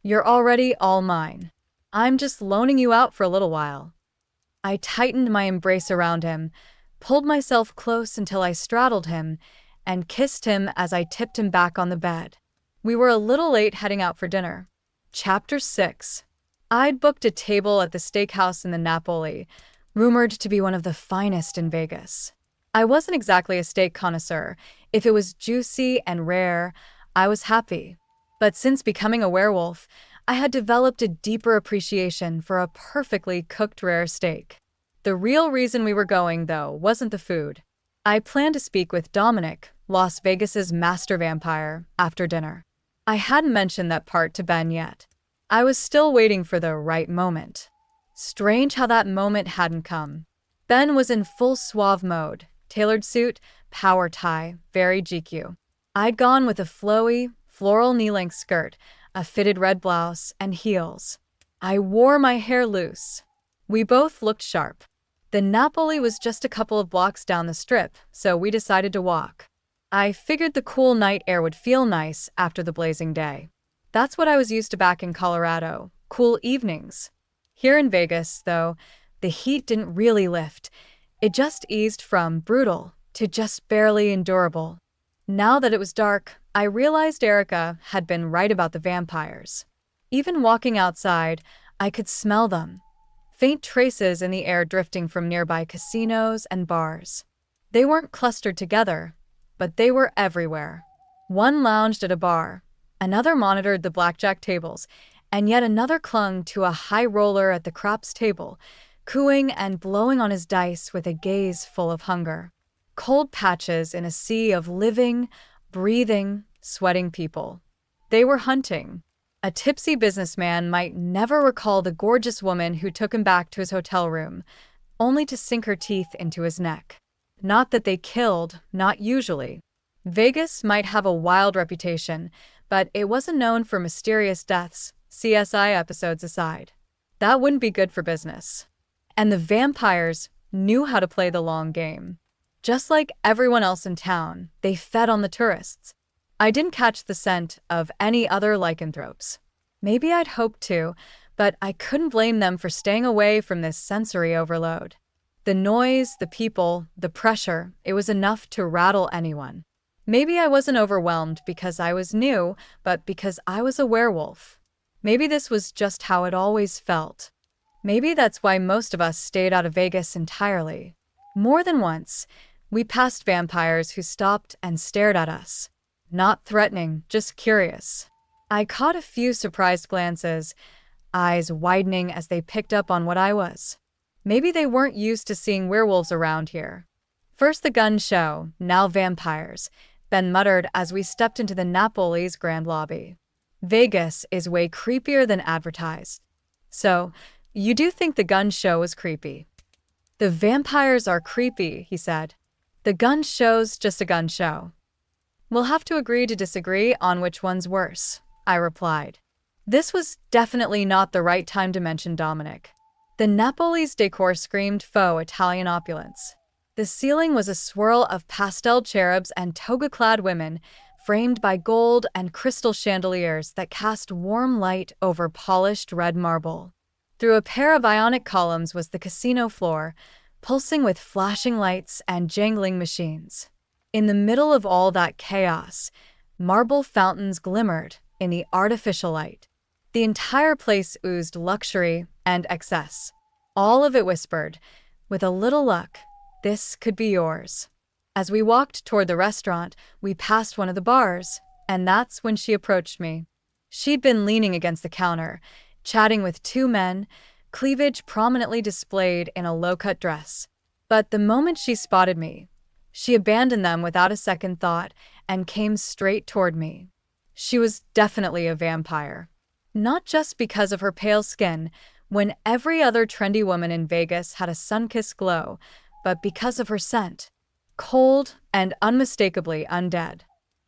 You're already all mine. I'm just loaning you out for a little while. I tightened my embrace around him, pulled myself close until I straddled him, and kissed him as I tipped him back on the bed. We were a little late heading out for dinner. Chapter 6. I'd booked a table at the steakhouse in the Napoli, rumored to be one of the finest in Vegas. I wasn't exactly a steak connoisseur. If it was juicy and rare, I was happy. But since becoming a werewolf, I had developed a deeper appreciation for a perfectly cooked rare steak. The real reason we were going, though, wasn't the food. I planned to speak with Dominic, Las Vegas's master vampire, after dinner. I hadn't mentioned that part to Ben yet. I was still waiting for the right moment. Strange how that moment hadn't come. Ben was in full suave mode, tailored suit, power tie, very GQ. I'd gone with a flowy, floral knee-length skirt, a fitted red blouse, and heels. I wore my hair loose. We both looked sharp. The Napoli was just a couple of blocks down the strip, so we decided to walk. I figured the cool night air would feel nice after the blazing day. That's what I was used to back in Colorado, cool evenings. Here in Vegas, though, the heat didn't really lift. It just eased from brutal to just barely endurable. Now that it was dark, I realized Erica had been right about the vampires. Even walking outside, I could smell them. Faint traces in the air drifting from nearby casinos and bars. They weren't clustered together, but they were everywhere. One lounged at a bar, another monitored the blackjack tables, and yet another clung to a high roller at the craps table, cooing and blowing on his dice with a gaze full of hunger. Cold patches in a sea of living, breathing, sweating people. They were hunting. A tipsy businessman might never recall the gorgeous woman who took him back to his hotel room, only to sink her teeth into his neck. Not that they killed, not usually. Vegas might have a wild reputation, but it wasn't known for mysterious deaths, CSI episodes aside. That wouldn't be good for business. And the vampires knew how to play the long game. Just like everyone else in town, they fed on the tourists. I didn't catch the scent of any other lycanthropes. Maybe I'd hoped to, but I couldn't blame them for staying away from this sensory overload. The noise, the people, the pressure, it was enough to rattle anyone. Maybe I wasn't overwhelmed because I was new, but because I was a werewolf. Maybe this was just how it always felt. Maybe that's why most of us stayed out of Vegas entirely. More than once, we passed vampires who stopped and stared at us. Not threatening, just curious. I caught a few surprised glances, eyes widening as they picked up on what I was. Maybe they weren't used to seeing werewolves around here. First the gun show, now vampires, Ben muttered as we stepped into the Napoli's grand lobby. Vegas is way creepier than advertised. So, you do think the gun show was creepy? The vampires are creepy, he said. The gun show's just a gun show. We'll have to agree to disagree on which one's worse, I replied. This was definitely not the right time to mention Dominic. The Napoli's decor screamed faux Italian opulence. The ceiling was a swirl of pastel cherubs and toga-clad women, framed by gold and crystal chandeliers that cast warm light over polished red marble. Through a pair of ionic columns was the casino floor, pulsing with flashing lights and jangling machines. In the middle of all that chaos, marble fountains glimmered in the artificial light. The entire place oozed luxury and excess. All of it whispered, with a little luck, this could be yours. As we walked toward the restaurant, we passed one of the bars, and that's when she approached me. She'd been leaning against the counter, chatting with two men, cleavage prominently displayed in a low-cut dress. But the moment she spotted me, she abandoned them without a second thought and came straight toward me. She was definitely a vampire. Not just because of her pale skin, when every other trendy woman in Vegas had a sun-kissed glow, but because of her scent. Cold and unmistakably undead.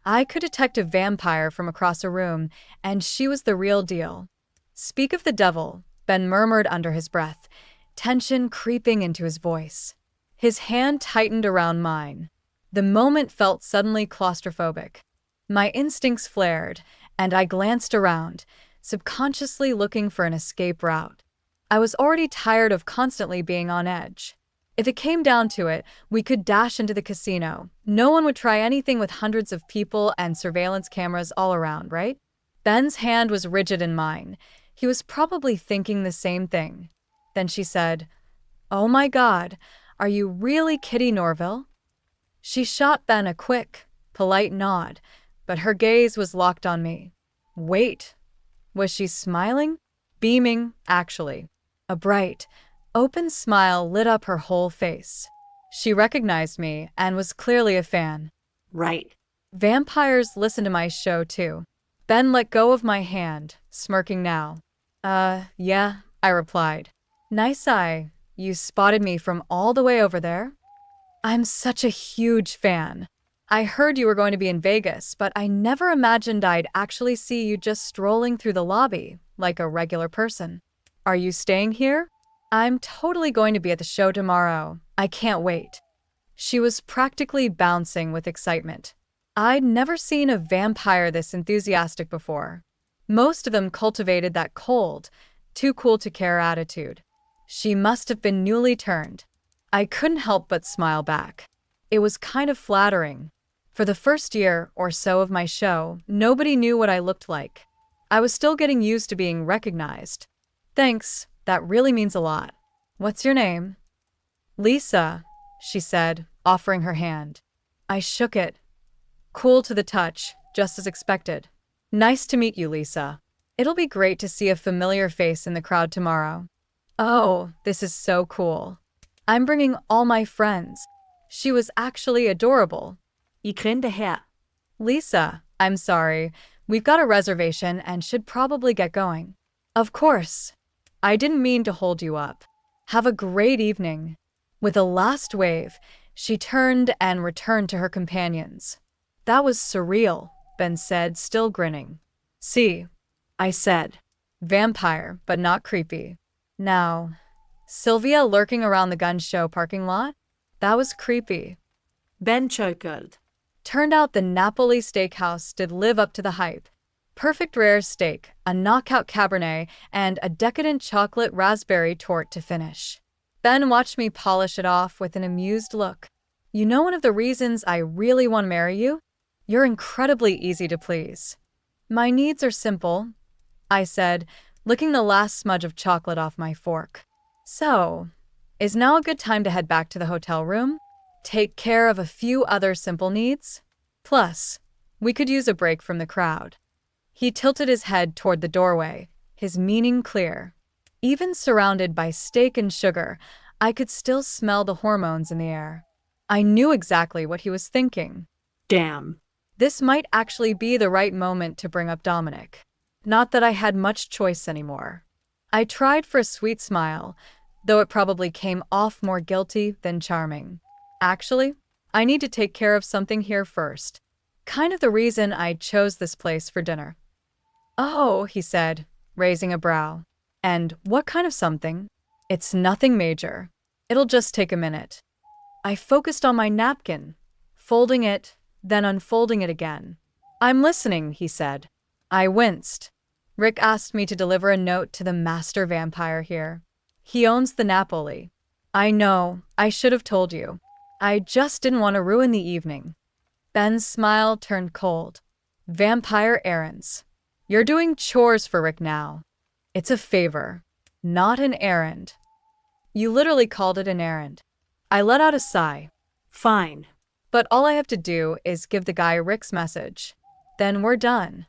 I could detect a vampire from across a room, and she was the real deal. Speak of the devil, Ben murmured under his breath, tension creeping into his voice. His hand tightened around mine. The moment felt suddenly claustrophobic. My instincts flared, and I glanced around, subconsciously looking for an escape route. I was already tired of constantly being on edge. If it came down to it, we could dash into the casino. No one would try anything with hundreds of people and surveillance cameras all around, right? Ben's hand was rigid in mine. He was probably thinking the same thing. Then she said, "Oh my God, are you really Kitty Norville?" She shot Ben a quick, polite nod, but her gaze was locked on me. Wait, was she smiling? Beaming, actually. A bright, open smile lit up her whole face. She recognized me and was clearly a fan. Right. Vampires listen to my show too. Ben let go of my hand, smirking now. Yeah, I replied. Nice eye. You spotted me from all the way over there? I'm such a huge fan. I heard you were going to be in Vegas, but I never imagined I'd actually see you just strolling through the lobby, like a regular person. Are you staying here? I'm totally going to be at the show tomorrow. I can't wait. She was practically bouncing with excitement. I'd never seen a vampire this enthusiastic before. Most of them cultivated that cold, too cool to care attitude. She must have been newly turned. I couldn't help but smile back. It was kind of flattering. For the first year or so of my show, nobody knew what I looked like. I was still getting used to being recognized. Thanks, that really means a lot. What's your name? Lisa, she said, offering her hand. I shook it. Cool to the touch, just as expected. Nice to meet you, Lisa. It'll be great to see a familiar face in the crowd tomorrow. Oh, this is so cool. I'm bringing all my friends. She was actually adorable. I grinde her. Lisa, I'm sorry. We've got a reservation and should probably get going. Of course. I didn't mean to hold you up. Have a great evening. With a last wave, she turned and returned to her companions. That was surreal, Ben said, still grinning. See, I said. Vampire, but not creepy. Now, Sylvia lurking around the gun show parking lot? That was creepy. Ben chuckled. Turned out the Napoli steakhouse did live up to the hype. Perfect rare steak, a knockout Cabernet, and a decadent chocolate raspberry torte to finish. Ben watched me polish it off with an amused look. You know one of the reasons I really want to marry you? You're incredibly easy to please. My needs are simple, I said, licking the last smudge of chocolate off my fork. So, is now a good time to head back to the hotel room? Take care of a few other simple needs? Plus, we could use a break from the crowd. He tilted his head toward the doorway, his meaning clear. Even surrounded by steak and sugar, I could still smell the hormones in the air. I knew exactly what he was thinking. Damn. This might actually be the right moment to bring up Dominic. Not that I had much choice anymore. I tried for a sweet smile, though it probably came off more guilty than charming. Actually, I need to take care of something here first. Kind of the reason I chose this place for dinner. Oh, he said, raising a brow. And what kind of something? It's nothing major. It'll just take a minute. I focused on my napkin, folding it, then unfolding it again. I'm listening, he said. I winced. Rick asked me to deliver a note to the master vampire here. He owns the Napoli. I know, I should have told you. I just didn't want to ruin the evening. Ben's smile turned cold. Vampire errands. You're doing chores for Rick now. It's a favor, not an errand. You literally called it an errand. I let out a sigh. Fine. But all I have to do is give the guy Rick's message. Then we're done.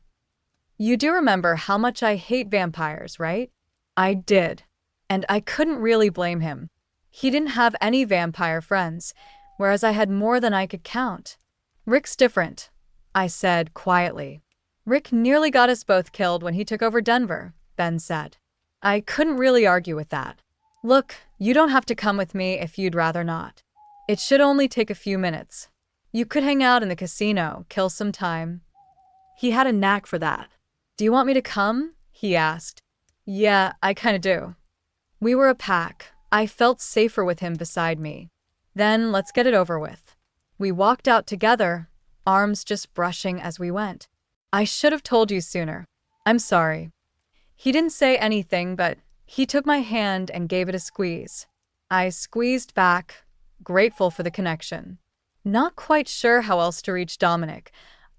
You do remember how much I hate vampires, right? I did. And I couldn't really blame him. He didn't have any vampire friends, whereas I had more than I could count. Rick's different, I said quietly. Rick nearly got us both killed when he took over Denver, Ben said. I couldn't really argue with that. Look, you don't have to come with me if you'd rather not. It should only take a few minutes. You could hang out in the casino, kill some time. He had a knack for that. Do you want me to come? He asked. Yeah, I kinda do. We were a pack. I felt safer with him beside me. Then let's get it over with. We walked out together, arms just brushing as we went. I should have told you sooner. I'm sorry. He didn't say anything, but he took my hand and gave it a squeeze. I squeezed back, grateful for the connection. Not quite sure how else to reach Dominic,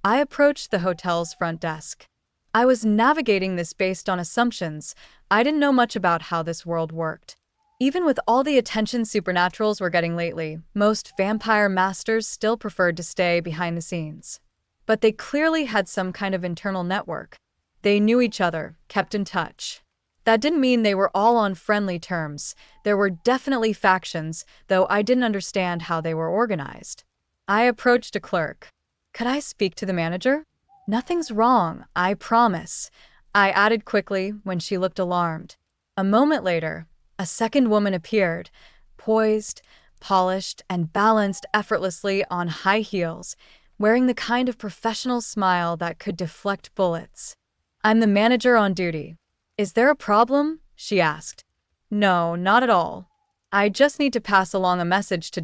I approached the hotel's front desk. I was navigating this based on assumptions. I didn't know much about how this world worked. Even with all the attention supernaturals were getting lately, most vampire masters still preferred to stay behind the scenes. But they clearly had some kind of internal network. They knew each other, kept in touch. That didn't mean they were all on friendly terms. There were definitely factions, though I didn't understand how they were organized. I approached a clerk. Could I speak to the manager? Nothing's wrong, I promise, I added quickly when she looked alarmed. A moment later, a second woman appeared, poised, polished, and balanced effortlessly on high heels, wearing the kind of professional smile that could deflect bullets. I'm the manager on duty. Is there a problem? She asked. No, not at all. I just need to pass along a message to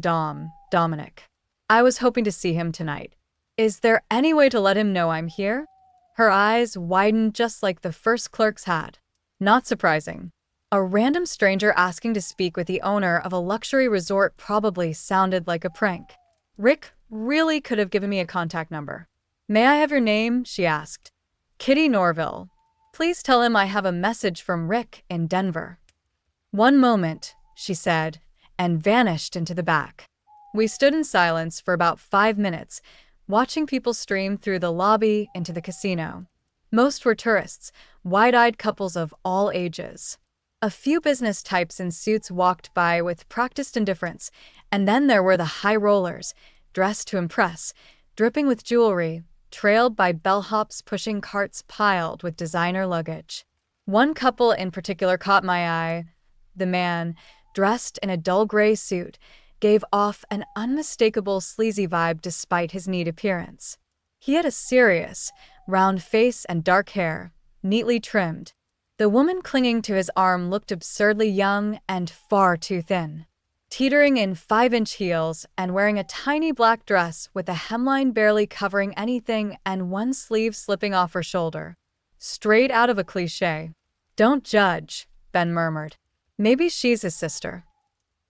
Dominic. I was hoping to see him tonight. Is there any way to let him know I'm here? Her eyes widened just like the first clerk's had. Not surprising. A random stranger asking to speak with the owner of a luxury resort probably sounded like a prank. Rick really could have given me a contact number. May I have your name? She asked. Kitty Norville. Please tell him I have a message from Rick in Denver. One moment, she said, and vanished into the back. We stood in silence for about 5 minutes, watching people stream through the lobby into the casino. Most were tourists, wide-eyed couples of all ages. A few business types in suits walked by with practiced indifference, and then there were the high rollers, dressed to impress, dripping with jewelry, trailed by bellhops pushing carts piled with designer luggage. One couple in particular caught my eye. The man, dressed in a dull gray suit, gave off an unmistakable sleazy vibe despite his neat appearance. He had a serious, round face and dark hair, neatly trimmed. The woman clinging to his arm looked absurdly young and far too thin. Teetering in 5-inch heels and wearing a tiny black dress with a hemline barely covering anything and one sleeve slipping off her shoulder. Straight out of a cliché. "Don't judge," Ben murmured. "Maybe she's his sister."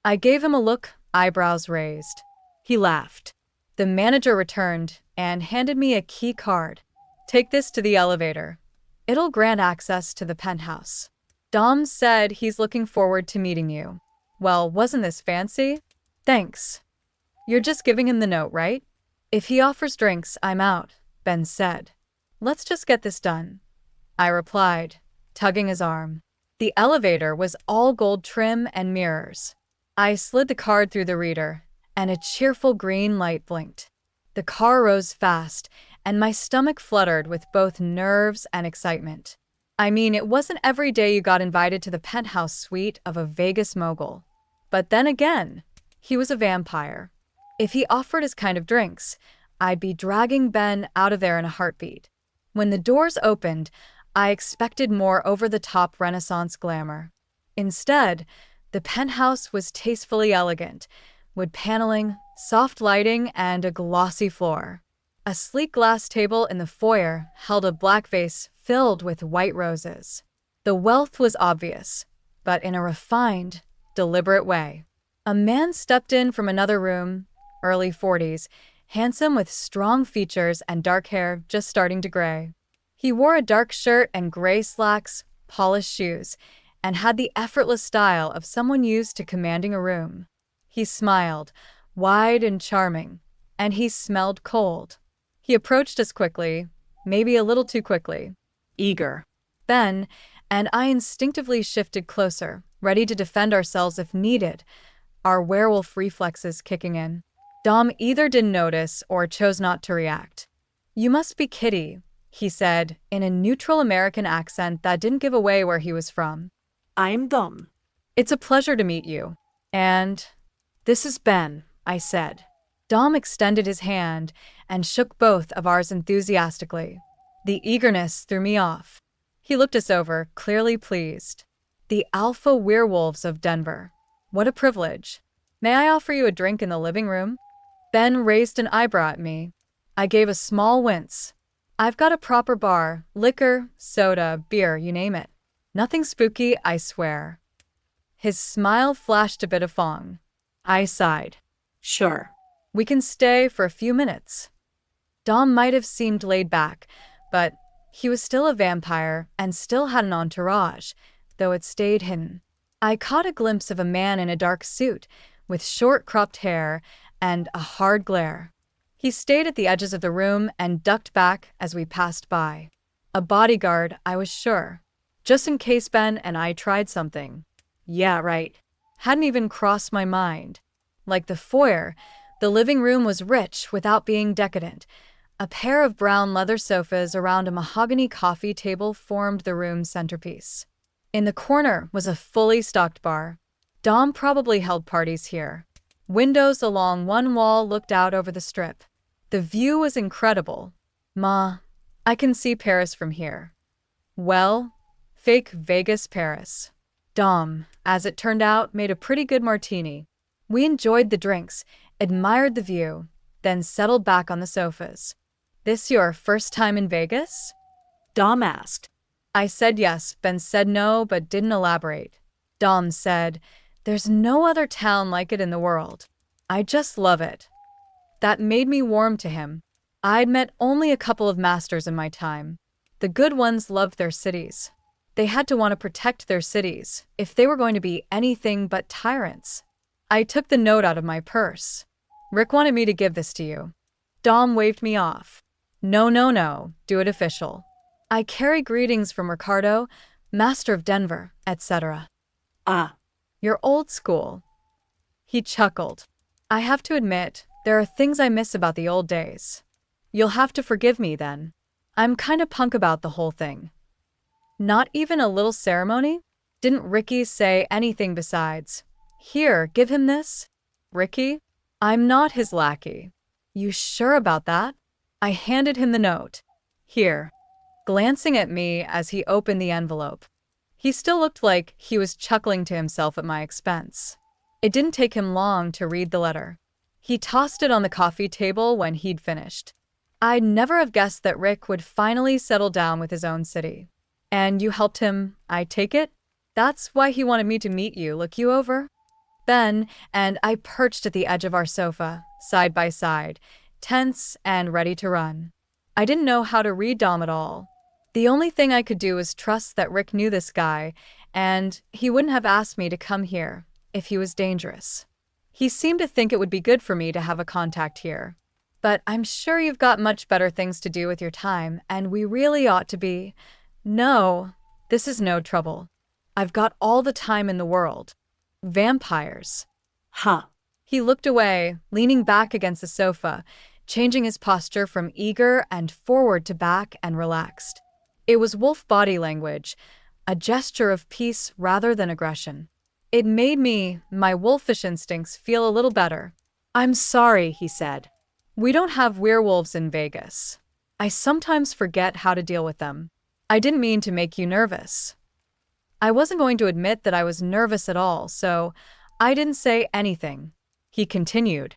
I gave him a look, eyebrows raised. He laughed. The manager returned and handed me a key card. "Take this to the elevator. It'll grant access to the penthouse. Dom said he's looking forward to meeting you." "Well, wasn't this fancy?" "Thanks. You're just giving him the note, right?" "If he offers drinks, I'm out," Ben said. "Let's just get this done," I replied, tugging his arm. The elevator was all gold trim and mirrors. I slid the card through the reader, and a cheerful green light blinked. The car rose fast, and my stomach fluttered with both nerves and excitement. I mean, it wasn't every day you got invited to the penthouse suite of a Vegas mogul. But then again, he was a vampire. If he offered his kind of drinks, I'd be dragging Ben out of there in a heartbeat. When the doors opened, I expected more over-the-top Renaissance glamour. Instead, the penthouse was tastefully elegant, wood paneling, soft lighting, and a glossy floor. A sleek glass table in the foyer held a black vase filled with white roses. The wealth was obvious, but in a refined, deliberate way. A man stepped in from another room, early 40s, handsome with strong features and dark hair just starting to gray. He wore a dark shirt and gray slacks, polished shoes, and had the effortless style of someone used to commanding a room. He smiled, wide and charming, and he smelled cold. He approached us quickly, maybe a little too quickly. Eager. Ben and I instinctively shifted closer, ready to defend ourselves if needed, our werewolf reflexes kicking in. Dom either didn't notice or chose not to react. "You must be Kitty," he said, in a neutral American accent that didn't give away where he was from. I'm Dom. "It's a pleasure to meet you." "And this is Ben," I said. Dom extended his hand and shook both of ours enthusiastically. The eagerness threw me off. He looked us over, clearly pleased. "The alpha werewolves of Denver. What a privilege. May I offer you a drink in the living room?" Ben raised an eyebrow at me. I gave a small wince. "I've got a proper bar, liquor, soda, beer, you name it. Nothing spooky, I swear." His smile flashed a bit of fong. I sighed. Sure. "We can stay for a few minutes." Dom might have seemed laid back, but he was still a vampire and still had an entourage, though it stayed hidden. I caught a glimpse of a man in a dark suit, with short cropped hair and a hard glare. He stayed at the edges of the room and ducked back as we passed by. A bodyguard, I was sure. Just in case Ben and I tried something. Yeah, right. Hadn't even crossed my mind. Like the foyer, the living room was rich without being decadent. A pair of brown leather sofas around a mahogany coffee table formed the room's centerpiece. In the corner was a fully stocked bar. Dom probably held parties here. Windows along one wall looked out over the strip. The view was incredible. "Ma, I can see Paris from here." Well, fake Vegas Paris. Dom, as it turned out, made a pretty good martini. We enjoyed the drinks, admired the view, then settled back on the sofas. "This your first time in Vegas?" Dom asked. I said yes. Ben said no, but didn't elaborate. Dom said, "There's no other town like it in the world. I just love it." That made me warm to him. I'd met only a couple of masters in my time. The good ones loved their cities. They had to want to protect their cities if they were going to be anything but tyrants. I took the note out of my purse. "Rick wanted me to give this to you." Dom waved me off. No, no, no, do it official. "I carry greetings from Ricardo, master of Denver, etc." Ah. "You're old school." He chuckled. "I have to admit, there are things I miss about the old days. You'll have to forgive me then. I'm kinda punk about the whole thing." Not even a little ceremony? Didn't Ricky say anything besides, "Here, give him this"? Ricky? I'm not his lackey. You sure about that? I handed him the note. Here. Glancing at me as he opened the envelope. He still looked like he was chuckling to himself at my expense. It didn't take him long to read the letter. He tossed it on the coffee table when he'd finished. I'd never have guessed that Rick would finally settle down with his own city. And you helped him, I take it? That's why he wanted me to meet you, look you over? Ben and I perched at the edge of our sofa, side by side, tense and ready to run. I didn't know how to read Dom at all. The only thing I could do was trust that Rick knew this guy, and he wouldn't have asked me to come here if he was dangerous. He seemed to think it would be good for me to have a contact here. But I'm sure you've got much better things to do with your time, and we really ought to be. No, this is no trouble. I've got all the time in the world. Vampires. Huh. He looked away, leaning back against the sofa, changing his posture from eager and forward to back and relaxed. It was wolf body language, a gesture of peace rather than aggression. It made me, my wolfish instincts, feel a little better. I'm sorry, he said. We don't have werewolves in Vegas. I sometimes forget how to deal with them. I didn't mean to make you nervous. I wasn't going to admit that I was nervous at all, so I didn't say anything. He continued.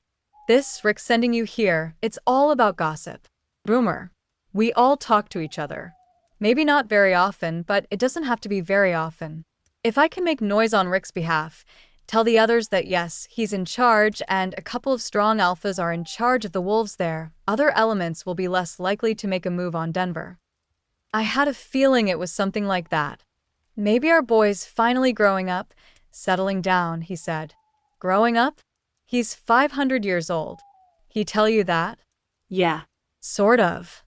This, Rick sending you here, it's all about gossip. Rumor. We all talk to each other. Maybe not very often, but it doesn't have to be very often. If I can make noise on Rick's behalf, tell the others that yes, he's in charge and a couple of strong alphas are in charge of the wolves there, other elements will be less likely to make a move on Denver. I had a feeling it was something like that. Maybe our boy's finally growing up, settling down, he said. Growing up? He's 500 years old. He tell you that? Yeah. Sort of.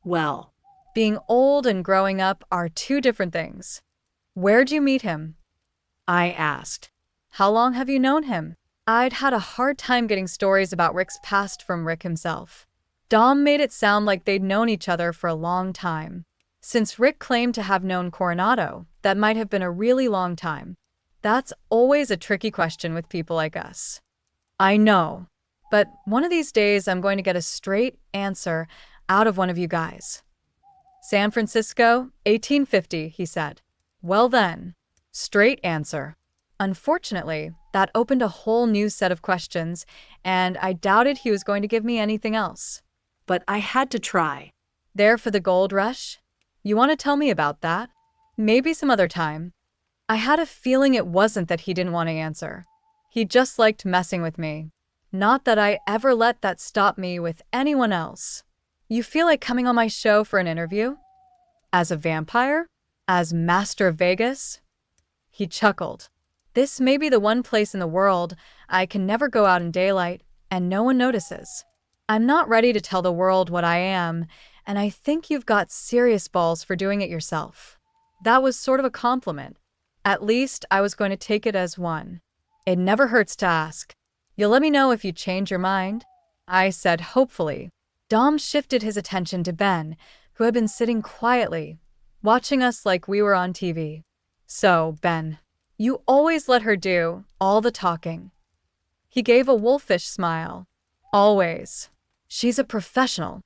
Well. Being old and growing up are two different things. Where'd you meet him? I asked. How long have you known him? I'd had a hard time getting stories about Rick's past from Rick himself. Dom made it sound like they'd known each other for a long time. Since Rick claimed to have known Coronado, that might have been a really long time. That's always a tricky question with people like us. I know, but one of these days I'm going to get a straight answer out of one of you guys. San Francisco, 1850, he said. Well then, straight answer. Unfortunately, that opened a whole new set of questions, and I doubted he was going to give me anything else. But I had to try. There for the gold rush? You want to tell me about that? Maybe some other time. I had a feeling it wasn't that he didn't want to answer. He just liked messing with me. Not that I ever let that stop me with anyone else. You feel like coming on my show for an interview? As a vampire? As Master of Vegas? He chuckled. This may be the one place in the world I can never go out in daylight, and no one notices. I'm not ready to tell the world what I am, and I think you've got serious balls for doing it yourself. That was sort of a compliment. At least I was going to take it as one. It never hurts to ask. You'll let me know if you change your mind? I said hopefully. Dom shifted his attention to Ben, who had been sitting quietly, watching us like we were on TV. So, Ben, you always let her do all the talking. He gave a wolfish smile. Always. She's a professional.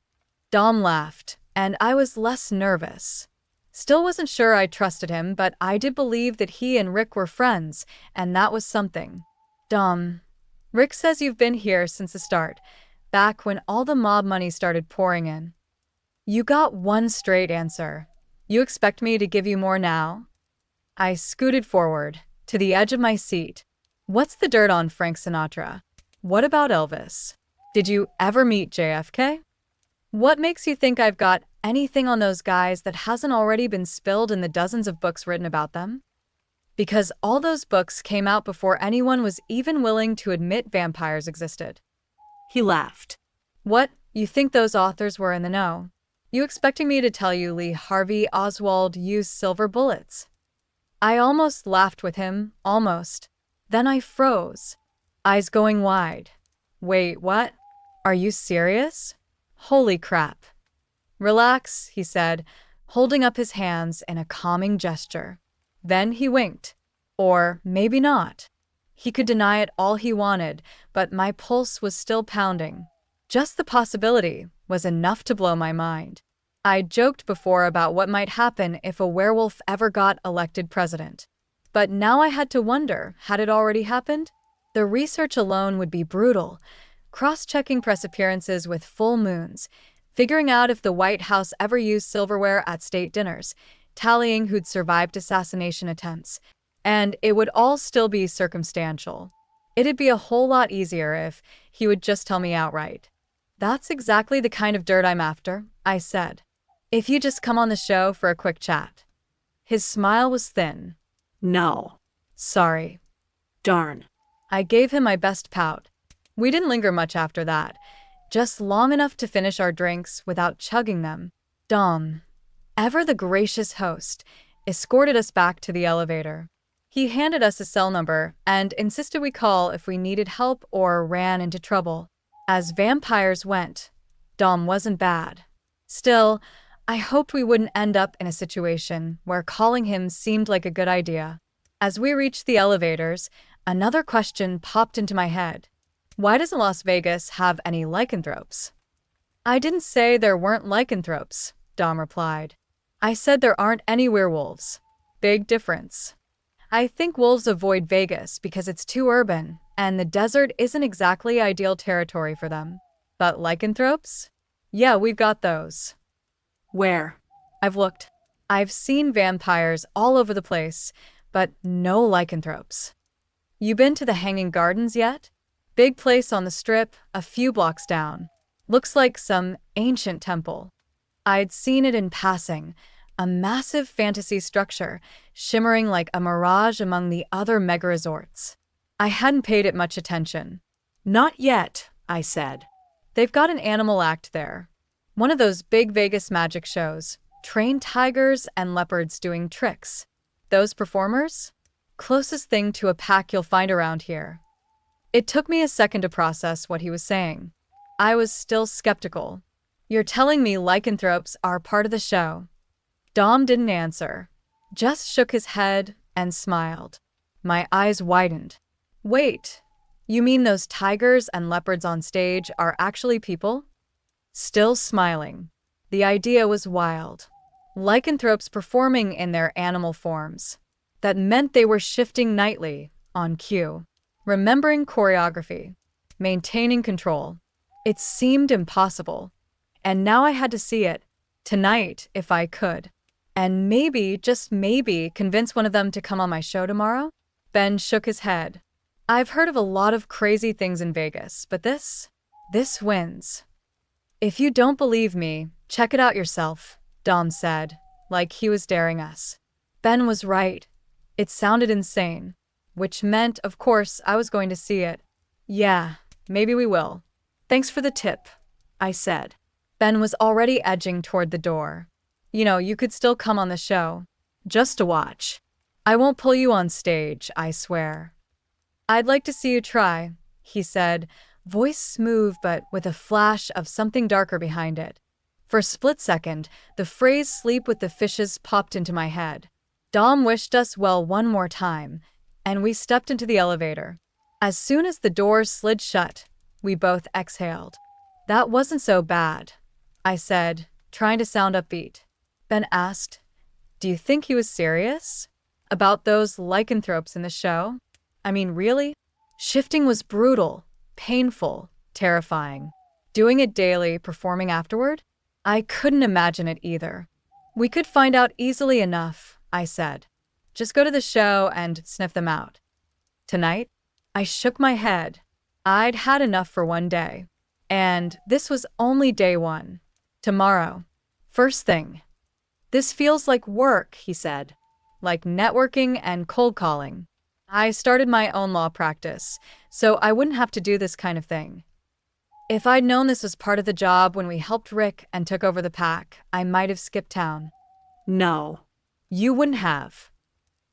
Dom laughed, and I was less nervous. Still wasn't sure I trusted him, but I did believe that he and Rick were friends, and that was something. Dom, Rick says you've been here since the start, back when all the mob money started pouring in. You got one straight answer. You expect me to give you more now? I scooted forward, to the edge of my seat. What's the dirt on Frank Sinatra? What about Elvis? Did you ever meet JFK? What makes you think I've got anything on those guys that hasn't already been spilled in the dozens of books written about them? Because all those books came out before anyone was even willing to admit vampires existed. He laughed. What, you think those authors were in the know? You expecting me to tell you Lee Harvey Oswald used silver bullets? I almost laughed with him, almost. Then I froze, eyes going wide. Wait, what? Are you serious? Holy crap. Relax, he said, holding up his hands in a calming gesture. Then he winked. Or maybe not. He could deny it all he wanted, but my pulse was still pounding. Just the possibility was enough to blow my mind. I joked before about what might happen if a werewolf ever got elected president. But now I had to wonder, had it already happened? The research alone would be brutal. Cross-checking press appearances with full moons, figuring out if the White House ever used silverware at state dinners, tallying who'd survived assassination attempts. And it would all still be circumstantial. It'd be a whole lot easier if he would just tell me outright. That's exactly the kind of dirt I'm after, I said. If you just come on the show for a quick chat. His smile was thin. No. Sorry. Darn. I gave him my best pout. We didn't linger much after that, just long enough to finish our drinks without chugging them. Dom, ever the gracious host, escorted us back to the elevator. He handed us a cell number and insisted we call if we needed help or ran into trouble. As vampires went, Dom wasn't bad. Still, I hoped we wouldn't end up in a situation where calling him seemed like a good idea. As we reached the elevators, another question popped into my head. Why doesn't Las Vegas have any lycanthropes? I didn't say there weren't lycanthropes, Dom replied. I said there aren't any werewolves. Big difference. I think wolves avoid Vegas because it's too urban, and the desert isn't exactly ideal territory for them. But lycanthropes? Yeah, we've got those. Where? I've looked. I've seen vampires all over the place, but no lycanthropes. You been to the Hanging Gardens yet? Big place on the Strip, a few blocks down. Looks like some ancient temple. I'd seen it in passing, a massive fantasy structure, shimmering like a mirage among the other mega resorts. I hadn't paid it much attention. Not yet, I said. They've got an animal act there. One of those big Vegas magic shows. Trained tigers and leopards doing tricks. Those performers? Closest thing to a pack you'll find around here. It took me a second to process what he was saying. I was still skeptical. You're telling me lycanthropes are part of the show? Dom didn't answer, just shook his head and smiled. My eyes widened. Wait, you mean those tigers and leopards on stage are actually people? Still smiling. The idea was wild. Lycanthropes performing in their animal forms. That meant they were shifting nightly, on cue. Remembering choreography. Maintaining control. It seemed impossible. And now I had to see it. Tonight, if I could. And maybe, just maybe, convince one of them to come on my show tomorrow? Ben shook his head. I've heard of a lot of crazy things in Vegas, but this wins. If you don't believe me, check it out yourself, Dom said, like he was daring us. Ben was right. It sounded insane, which meant, of course, I was going to see it. Yeah, maybe we will. Thanks for the tip, I said. Ben was already edging toward the door. You know, you could still come on the show. Just to watch. I won't pull you on stage, I swear. I'd like to see you try, he said, voice smooth but with a flash of something darker behind it. For a split second, the phrase "sleep with the fishes" popped into my head. Dom wished us well one more time, and we stepped into the elevator. As soon as the doors slid shut, we both exhaled. That wasn't so bad, I said, trying to sound upbeat. Ben asked, do you think he was serious? About those lycanthropes in the show? I mean, really? Shifting was brutal, painful, terrifying. Doing it daily, performing afterward? I couldn't imagine it either. We could find out easily enough, I said. Just go to the show and sniff them out. Tonight? I shook my head. I'd had enough for one day. And this was only day one. Tomorrow. First thing. This feels like work, he said. Like networking and cold calling. I started my own law practice, so I wouldn't have to do this kind of thing. If I'd known this was part of the job when we helped Rick and took over the pack, I might have skipped town. No. You wouldn't have.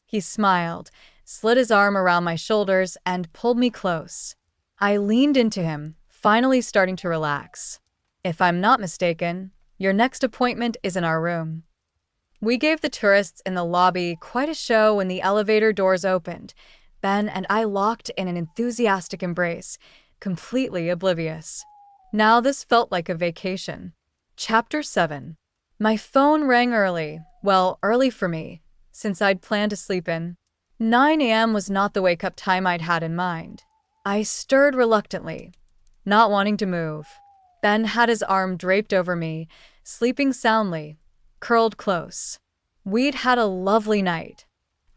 He smiled, slid his arm around my shoulders, and pulled me close. I leaned into him, finally starting to relax. If I'm not mistaken, your next appointment is in our room. We gave the tourists in the lobby quite a show when the elevator doors opened. Ben and I locked in an enthusiastic embrace, completely oblivious. Now this felt like a vacation. Chapter 7. My phone rang early. Well, early for me, since I'd planned to sleep in. 9 a.m. was not the wake-up time I'd had in mind. I stirred reluctantly, not wanting to move. Ben had his arm draped over me, sleeping soundly, curled close. We'd had a lovely night.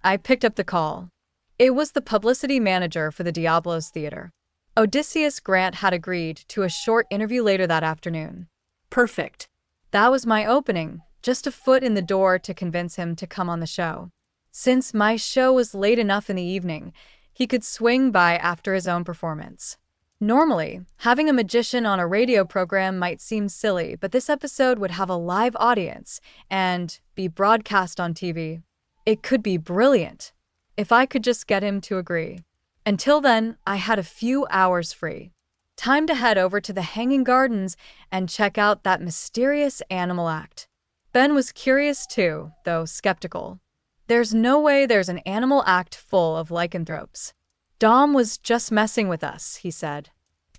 I picked up the call. It was the publicity manager for the Diablos Theater. Odysseus Grant had agreed to a short interview later that afternoon. Perfect. That was my opening, just a foot in the door to convince him to come on the show. Since my show was late enough in the evening, he could swing by after his own performance. Normally, having a magician on a radio program might seem silly, but this episode would have a live audience and be broadcast on TV. It could be brilliant, if I could just get him to agree. Until then, I had a few hours free. Time to head over to the Hanging Gardens and check out that mysterious animal act. Ben was curious too, though skeptical. There's no way there's an animal act full of lycanthropes. Dom was just messing with us, he said.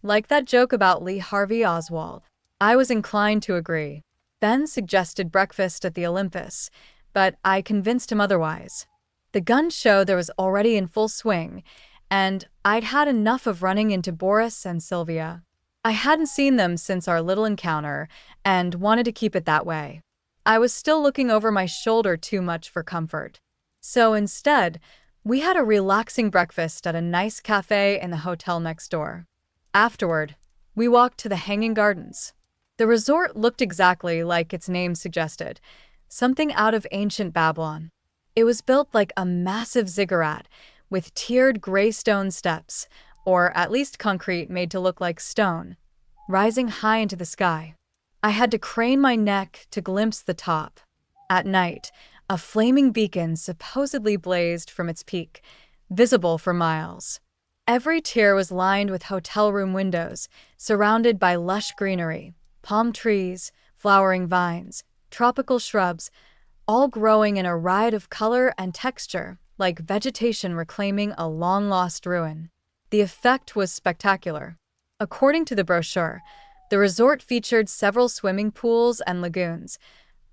Like that joke about Lee Harvey Oswald. I was inclined to agree. Ben suggested breakfast at the Olympus, but I convinced him otherwise. The gun show there was already in full swing, and I'd had enough of running into Boris and Sylvia. I hadn't seen them since our little encounter, and wanted to keep it that way. I was still looking over my shoulder too much for comfort. So instead, we had a relaxing breakfast at a nice cafe in the hotel next door. Afterward, we walked to the Hanging Gardens. The resort looked exactly like its name suggested, something out of ancient Babylon. It was built like a massive ziggurat, with tiered gray stone steps, or at least concrete made to look like stone, rising high into the sky. I had to crane my neck to glimpse the top. At night, a flaming beacon supposedly blazed from its peak, visible for miles. Every tier was lined with hotel room windows, surrounded by lush greenery, palm trees, flowering vines, tropical shrubs, all growing in a riot of color and texture, like vegetation reclaiming a long-lost ruin. The effect was spectacular. According to the brochure, the resort featured several swimming pools and lagoons,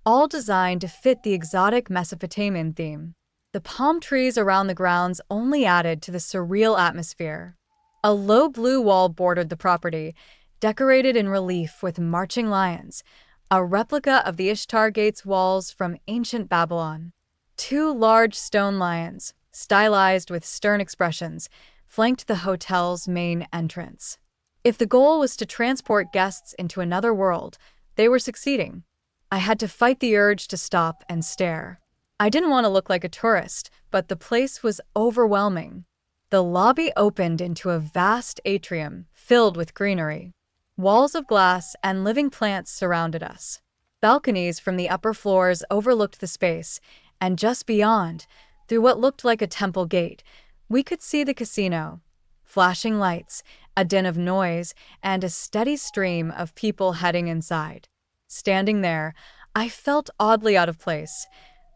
all designed to fit the exotic Mesopotamian theme. The palm trees around the grounds only added to the surreal atmosphere. A low blue wall bordered the property, decorated in relief with marching lions, a replica of the Ishtar Gates walls from ancient Babylon. 2 large stone lions, stylized with stern expressions, flanked the hotel's main entrance. If the goal was to transport guests into another world, they were succeeding. I had to fight the urge to stop and stare. I didn't want to look like a tourist, but the place was overwhelming. The lobby opened into a vast atrium filled with greenery. Walls of glass and living plants surrounded us. Balconies from the upper floors overlooked the space, and just beyond, through what looked like a temple gate, we could see the casino. Flashing lights, a din of noise, and a steady stream of people heading inside. Standing there, I felt oddly out of place,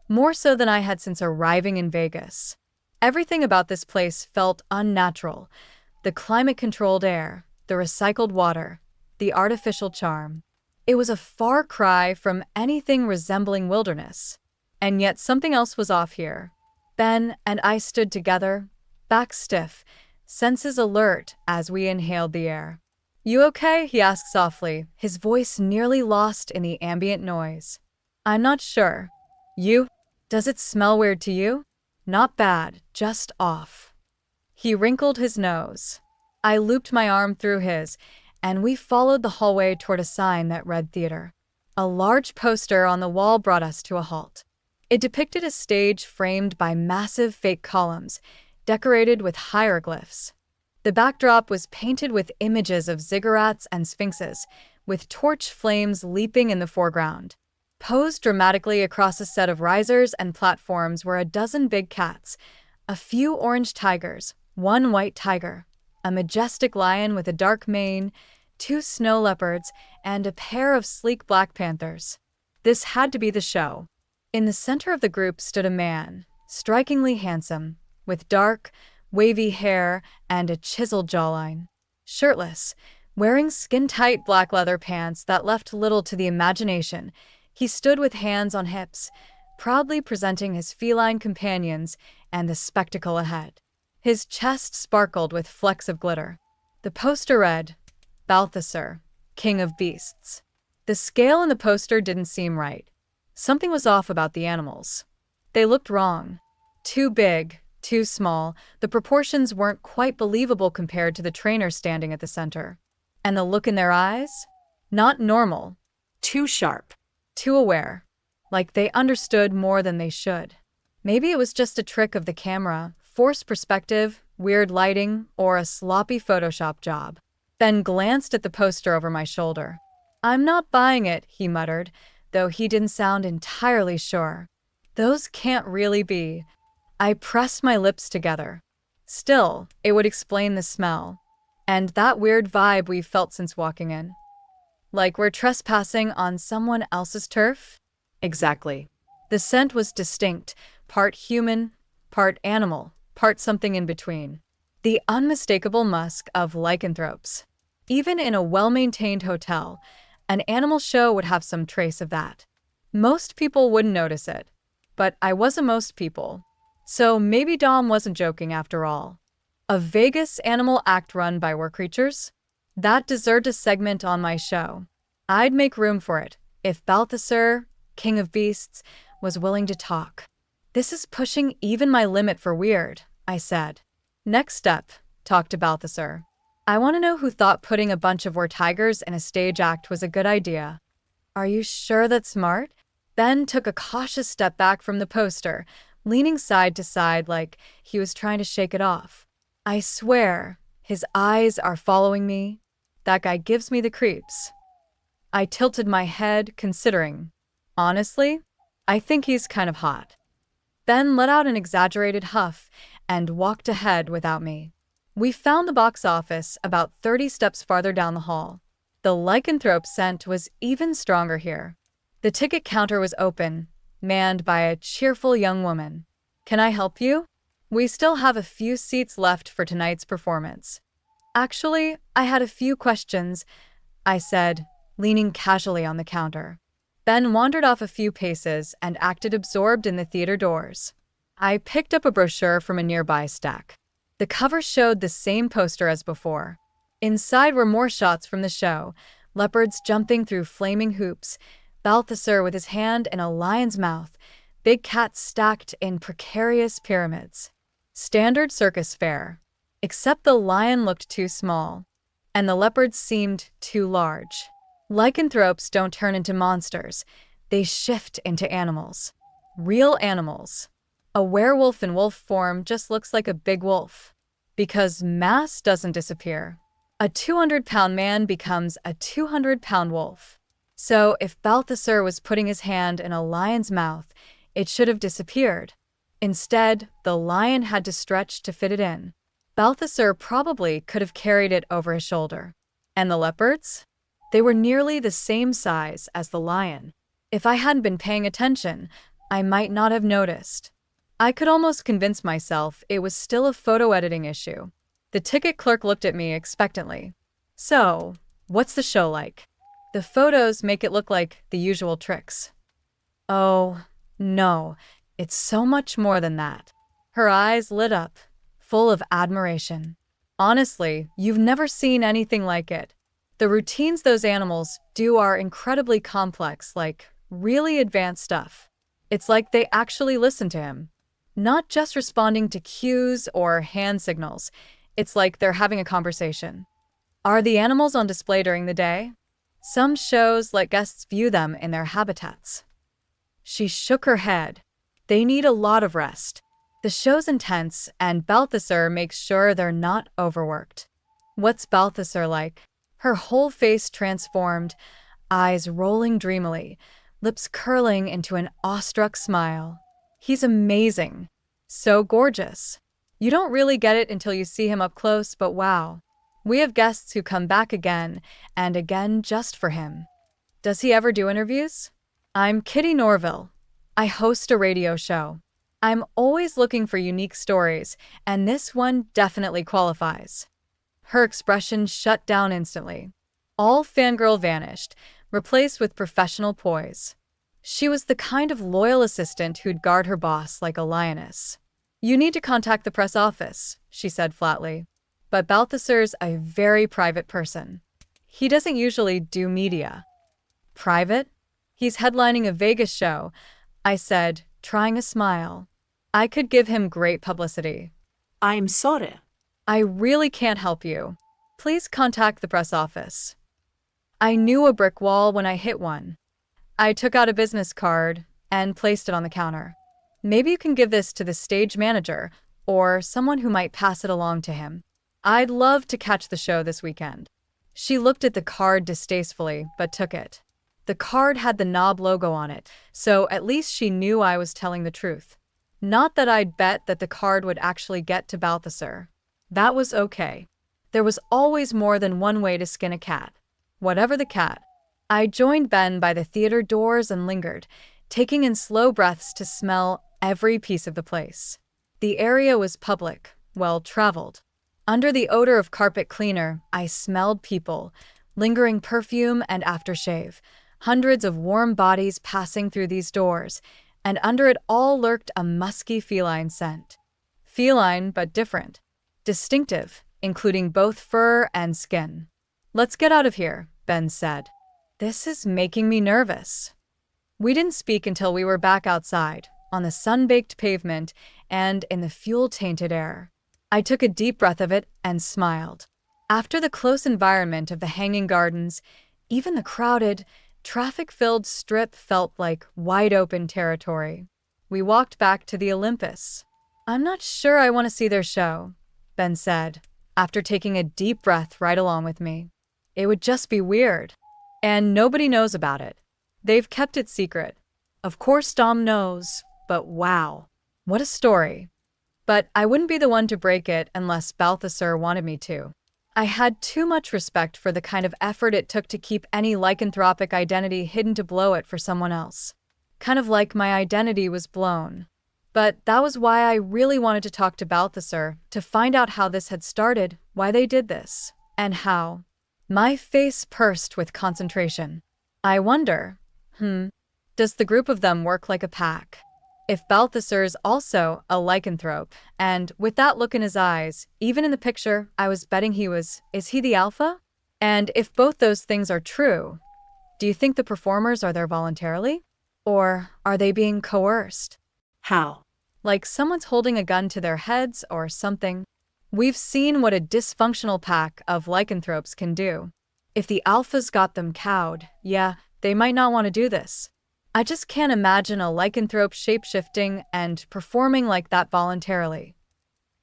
more so than I had since arriving in Vegas. Everything about this place felt unnatural. The climate-controlled air, the recycled water, the artificial charm. It was a far cry from anything resembling wilderness. And yet something else was off here. Ben and I stood together, back stiff, senses alert as we inhaled the air. "You okay?" he asked softly, his voice nearly lost in the ambient noise. "I'm not sure. You? Does it smell weird to you?" "Not bad, just off." He wrinkled his nose. I looped my arm through his, and we followed the hallway toward a sign that read theater. A large poster on the wall brought us to a halt. It depicted a stage framed by massive fake columns, decorated with hieroglyphs. The backdrop was painted with images of ziggurats and sphinxes, with torch flames leaping in the foreground. Posed dramatically across a set of risers and platforms were a dozen big cats, a few orange tigers, 1 white tiger, a majestic lion with a dark mane, 2 snow leopards, and a pair of sleek black panthers. This had to be the show. In the center of the group stood a man, strikingly handsome, with dark, wavy hair and a chiseled jawline. Shirtless, wearing skin-tight black leather pants that left little to the imagination, He stood with hands on hips, proudly presenting his feline companions and the spectacle ahead. His chest sparkled with flecks of glitter. The poster read, Balthasar, King of Beasts. The scale in the poster didn't seem right. Something was off about the animals. They looked wrong. Too big, too small, the proportions weren't quite believable compared to the trainer standing at the center. And the look in their eyes? Not normal. Too sharp. Too aware. Like they understood more than they should. Maybe it was just a trick of the camera, forced perspective, weird lighting, or a sloppy Photoshop job. Ben glanced at the poster over my shoulder. I'm not buying it, he muttered, though he didn't sound entirely sure. Those can't really be. I pressed my lips together. Still, it would explain the smell. And that weird vibe we've felt since walking in. Like we're trespassing on someone else's turf? Exactly. The scent was distinct, part human, part animal, part something in between. The unmistakable musk of lycanthropes. Even in a well-maintained hotel, an animal show would have some trace of that. Most people wouldn't notice it, but I wasn't most people. So maybe Dom wasn't joking after all. A Vegas animal act run by work creatures? That deserved a segment on my show. I'd make room for it if Balthasar, King of Beasts, was willing to talk. This is pushing even my limit for weird, I said. Next step, talk to Balthasar. I want to know who thought putting a bunch of war tigers in a stage act was a good idea. Are you sure that's smart? Ben took a cautious step back from the poster, leaning side to side like he was trying to shake it off. I swear, his eyes are following me. That guy gives me the creeps. I tilted my head, considering. Honestly, I think he's kind of hot. Ben let out an exaggerated huff and walked ahead without me. We found the box office about 30 steps farther down the hall. The lycanthrope scent was even stronger here. The ticket counter was open, manned by a cheerful young woman. Can I help you? We still have a few seats left for tonight's performance. Actually, I had a few questions, I said, leaning casually on the counter. Ben wandered off a few paces and acted absorbed in the theater doors. I picked up a brochure from a nearby stack. The cover showed the same poster as before. Inside were more shots from the show, leopards jumping through flaming hoops, Balthasar with his hand in a lion's mouth, big cats stacked in precarious pyramids. Standard circus fare. Except the lion looked too small, and the leopards seemed too large. Lycanthropes don't turn into monsters, they shift into animals. Real animals. A werewolf in wolf form just looks like a big wolf. Because mass doesn't disappear. A 200-pound man becomes a 200-pound wolf. So if Balthasar was putting his hand in a lion's mouth, it should have disappeared. Instead, the lion had to stretch to fit it in. Balthasar probably could have carried it over his shoulder. And the leopards? They were nearly the same size as the lion. If I hadn't been paying attention, I might not have noticed. I could almost convince myself it was still a photo editing issue. The ticket clerk looked at me expectantly. So, what's the show like? The photos make it look like the usual tricks. Oh, no, it's so much more than that. Her eyes lit up, full of admiration. Honestly, you've never seen anything like it. The routines those animals do are incredibly complex, like really advanced stuff. It's like they actually listen to him. Not just responding to cues or hand signals. It's like they're having a conversation. Are the animals on display during the day? Some shows let guests view them in their habitats. She shook her head. They need a lot of rest. The show's intense, and Balthasar makes sure they're not overworked. What's Balthasar like? Her whole face transformed, eyes rolling dreamily, lips curling into an awestruck smile. He's amazing. So gorgeous. You don't really get it until you see him up close, but wow. We have guests who come back again and again just for him. Does he ever do interviews? I'm Kitty Norville. I host a radio show. I'm always looking for unique stories, and this one definitely qualifies. Her expression shut down instantly. All fangirl vanished, replaced with professional poise. She was the kind of loyal assistant who'd guard her boss like a lioness. "You need to contact the press office," she said flatly. "But Balthasar's a very private person. He doesn't usually do media." "Private? He's headlining a Vegas show," I said, trying a smile. "I could give him great publicity." I'm sorry. "I really can't help you. Please contact the press office." I knew a brick wall when I hit one. I took out a business card and placed it on the counter. "Maybe you can give this to the stage manager or someone who might pass it along to him. I'd love to catch the show this weekend." She looked at the card distastefully, but took it. The card had the knob logo on it, so at least she knew I was telling the truth. Not that I'd bet that the card would actually get to Balthasar. That was okay. There was always more than one way to skin a cat. Whatever the cat. I joined Ben by the theater doors and lingered, taking in slow breaths to smell every piece of the place. The area was public, well-traveled. Under the odor of carpet cleaner, I smelled people, lingering perfume and aftershave, hundreds of warm bodies passing through these doors, and under it all lurked a musky feline scent. Feline, but different. Distinctive, including both fur and skin. "Let's get out of here," Ben said. "This is making me nervous." We didn't speak until we were back outside, on the sun-baked pavement and in the fuel-tainted air. I took a deep breath of it and smiled. After the close environment of the hanging gardens, even the crowded, traffic-filled strip felt like wide-open territory. We walked back to the Olympus. "I'm not sure I want to see their show," Ben said, after taking a deep breath right along with me. "It would just be weird. And nobody knows about it. They've kept it secret. Of course Dom knows, but wow, what a story." But I wouldn't be the one to break it unless Balthasar wanted me to. I had too much respect for the kind of effort it took to keep any lycanthropic identity hidden to blow it for someone else. Kind of like my identity was blown. But that was why I really wanted to talk to Balthasar, to find out how this had started, why they did this, and how. My face pursed with concentration. I wonder, does the group of them work like a pack? If Balthasar's also a lycanthrope, and with that look in his eyes, even in the picture, I was betting is he the alpha? And if both those things are true, do you think the performers are there voluntarily? Or are they being coerced? How? Like someone's holding a gun to their heads or something? We've seen what a dysfunctional pack of lycanthropes can do. If the alphas got them cowed, yeah, they might not want to do this. I just can't imagine a lycanthrope shape-shifting and performing like that voluntarily.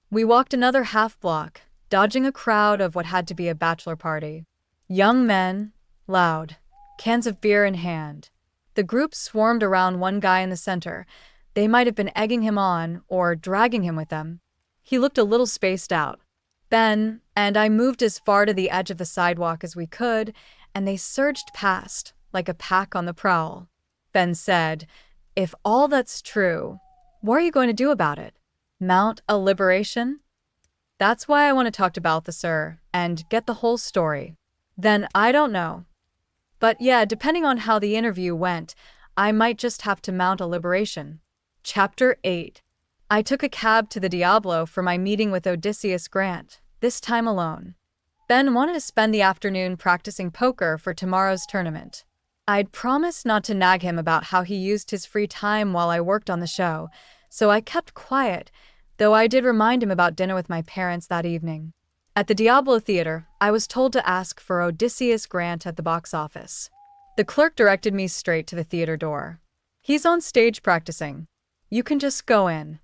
We walked another half-block, dodging a crowd of what had to be a bachelor party. Young men, loud, cans of beer in hand. The group swarmed around one guy in the center. They might have been egging him on or dragging him with them. He looked a little spaced out. Ben and I moved as far to the edge of the sidewalk as we could, and they surged past, like a pack on the prowl. Ben said, "If all that's true, what are you going to do about it? Mount a liberation?" That's why I want to talk to Balthasar and get the whole story. Then I don't know. But yeah, depending on how the interview went, I might just have to mount a liberation. Chapter 8. I took a cab to the Diablo for my meeting with Odysseus Grant, this time alone. Ben wanted to spend the afternoon practicing poker for tomorrow's tournament. I'd promised not to nag him about how he used his free time while I worked on the show, so I kept quiet, though I did remind him about dinner with my parents that evening. At the Diablo Theater, I was told to ask for Odysseus Grant at the box office. The clerk directed me straight to the theater door. "He's on stage practicing. You can just go in."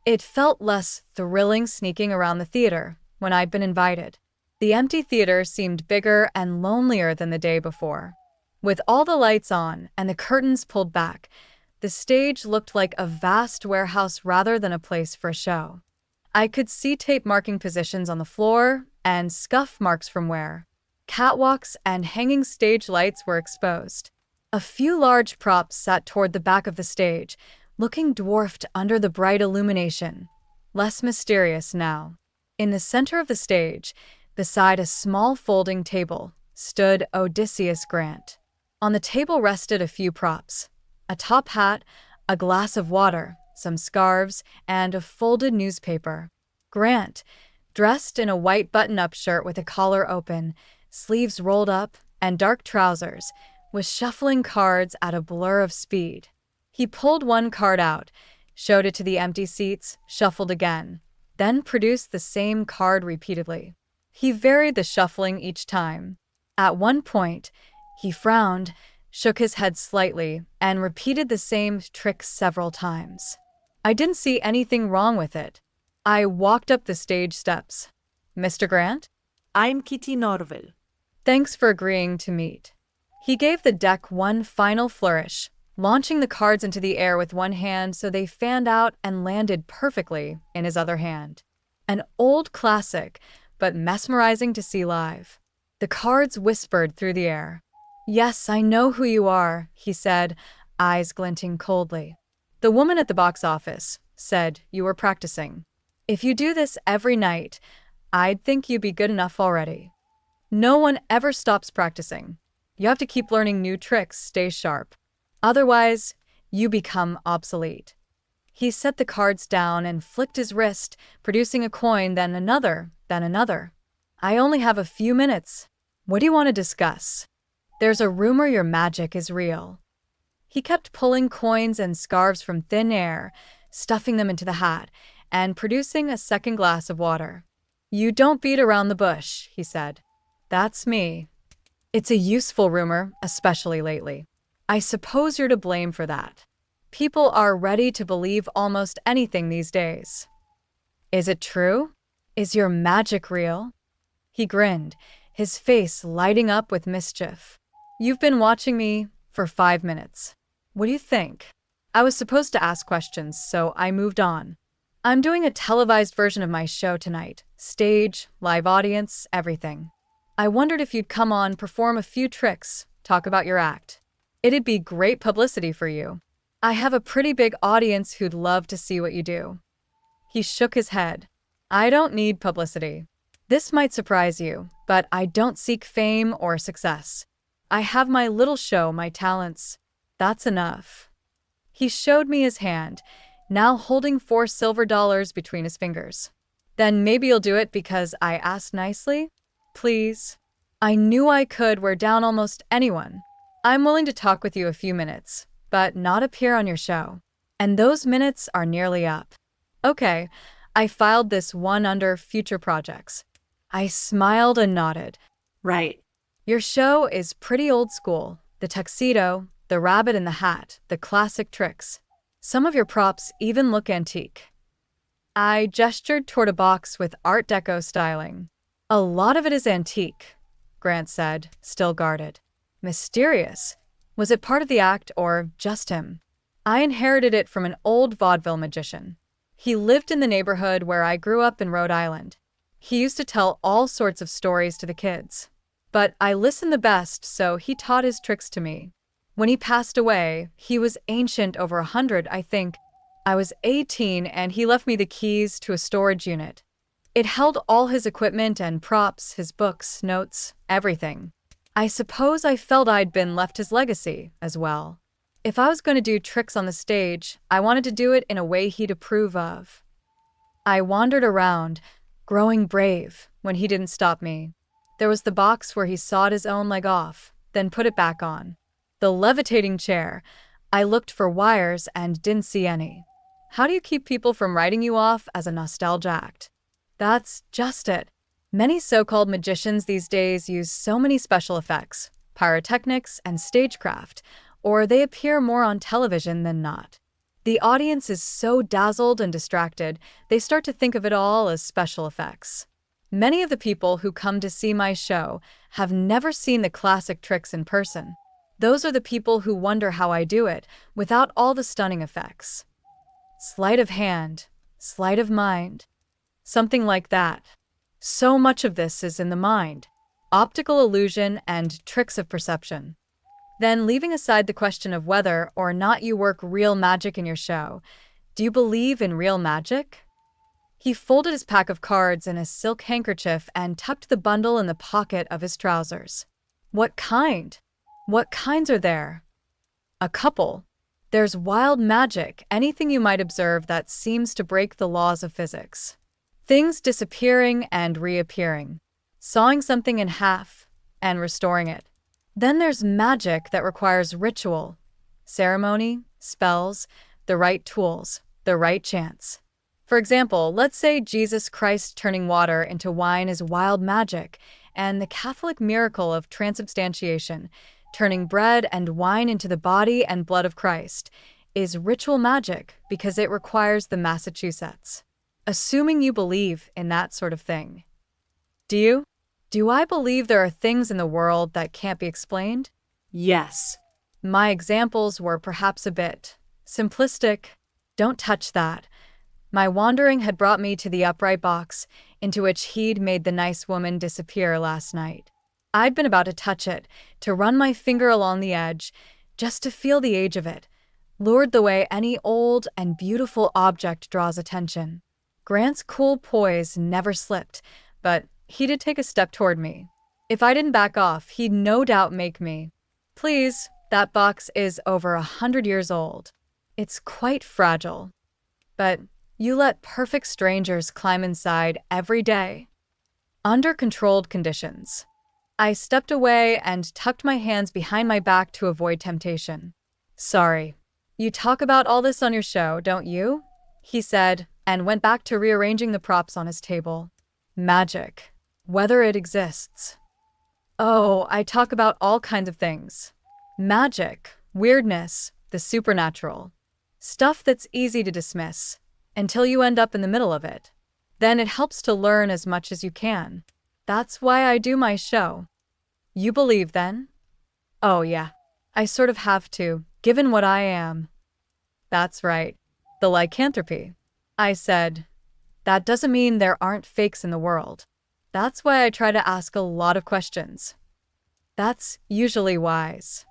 It felt less thrilling sneaking around the theater when I'd been invited. The empty theater seemed bigger and lonelier than the day before. With all the lights on and the curtains pulled back, the stage looked like a vast warehouse rather than a place for a show. I could see tape marking positions on the floor and scuff marks from wear. Catwalks and hanging stage lights were exposed. A few large props sat toward the back of the stage, looking dwarfed under the bright illumination, less mysterious now. In the center of the stage, beside a small folding table, stood Odysseus Grant. On the table rested a few props, a top hat, a glass of water, some scarves, and a folded newspaper. Grant, dressed in a white button-up shirt with a collar open, sleeves rolled up, and dark trousers, was shuffling cards at a blur of speed. He pulled one card out, showed it to the empty seats, shuffled again, then produced the same card repeatedly. He varied the shuffling each time. At one point, he frowned, shook his head slightly, and repeated the same trick several times. I didn't see anything wrong with it. I walked up the stage steps. "Mr. Grant? I'm Kitty Norville. Thanks for agreeing to meet." He gave the deck one final flourish, launching the cards into the air with one hand so they fanned out and landed perfectly in his other hand. An old classic, but mesmerizing to see live. The cards whispered through the air. "Yes, I know who you are," he said, eyes glinting coldly. "The woman at the box office said you were practicing. If you do this every night, I'd think you'd be good enough already." No one ever stops practicing. You have to keep learning new tricks, stay sharp. Otherwise, you become obsolete. He set the cards down and flicked his wrist, producing a coin, then another, then another. "I only have a few minutes. What do you want to discuss?" "There's a rumor your magic is real." He kept pulling coins and scarves from thin air, stuffing them into the hat, and producing a second glass of water. "You don't beat around the bush," he said. "That's me. It's a useful rumor, especially lately. I suppose you're to blame for that. People are ready to believe almost anything these days." "Is it true? Is your magic real?" He grinned, his face lighting up with mischief. "You've been watching me for 5 minutes. What do you think?" I was supposed to ask questions, so I moved on. "I'm doing a televised version of my show tonight. Stage, live audience, everything. I wondered if you'd come on, perform a few tricks, talk about your act. It'd be great publicity for you. I have a pretty big audience who'd love to see what you do." He shook his head. "I don't need publicity. This might surprise you, but I don't seek fame or success. I have my little show, my talents. That's enough." He showed me his hand, now holding 4 silver dollars between his fingers. "Then maybe you'll do it because I asked nicely? Please." I knew I could wear down almost anyone. "I'm willing to talk with you a few minutes, but not appear on your show. And those minutes are nearly up." "Okay." I filed this one under future projects. I smiled and nodded. Right. "Your show is pretty old school. The tuxedo, the rabbit in the hat, the classic tricks. Some of your props even look antique." I gestured toward a box with Art Deco styling. "A lot of it is antique," Grant said, still guarded. "Mysterious. Was it part of the act or just him?" "I inherited it from an old vaudeville magician. He lived in the neighborhood where I grew up in Rhode Island. He used to tell all sorts of stories to the kids. But I listened the best, so he taught his tricks to me. When he passed away, he was ancient, over 100, I think. I was 18 and he left me the keys to a storage unit. It held all his equipment and props, his books, notes, everything. I suppose I felt I'd been left his legacy as well. If I was going to do tricks on the stage, I wanted to do it in a way he'd approve of." I wandered around, growing brave, when he didn't stop me. There was the box where he sawed his own leg off, then put it back on. The levitating chair. I looked for wires and didn't see any. How do you keep people from writing you off as a nostalgia act? That's just it. Many so-called magicians these days use so many special effects, pyrotechnics, and stagecraft, or they appear more on television than not. The audience is so dazzled and distracted, they start to think of it all as special effects. Many of the people who come to see my show have never seen the classic tricks in person. Those are the people who wonder how I do it without all the stunning effects. Sleight of hand, sleight of mind, something like that. So much of this is in the mind, optical illusion and tricks of perception. Then, leaving aside the question of whether or not you work real magic in your show, do you believe in real magic? He folded his pack of cards in a silk handkerchief and tucked the bundle in the pocket of his trousers. "What kind? What kinds are there?" "A couple. There's wild magic, anything you might observe that seems to break the laws of physics. Things disappearing and reappearing, sawing something in half and restoring it. Then there's magic that requires ritual, ceremony, spells, the right tools, the right chance. For example, let's say Jesus Christ turning water into wine is wild magic, and the Catholic miracle of transubstantiation, turning bread and wine into the body and blood of Christ, is ritual magic because it requires the Massachusetts. Assuming you believe in that sort of thing. Do you? Do I believe there are things in the world that can't be explained? Yes. My examples were perhaps a bit simplistic. Don't touch that. My wandering had brought me to the upright box into which he'd made the nice woman disappear last night. I'd been about to touch it, to run my finger along the edge, just to feel the age of it, lured the way any old and beautiful object draws attention. Grant's cool poise never slipped, but he did take a step toward me. If I didn't back off, he'd no doubt make me. Please, that box is over 100 years old. It's quite fragile. But you let perfect strangers climb inside every day. Under controlled conditions. I stepped away and tucked my hands behind my back to avoid temptation. Sorry. You talk about all this on your show, don't you? He said, and went back to rearranging the props on his table. Magic. Whether it exists. Oh, I talk about all kinds of things. Magic, weirdness, the supernatural. Stuff that's easy to dismiss, until you end up in the middle of it. Then it helps to learn as much as you can. That's why I do my show. You believe then? Oh yeah, I sort of have to, given what I am. That's right. The lycanthropy. I said, that doesn't mean there aren't fakes in the world. That's why I try to ask a lot of questions. That's usually wise.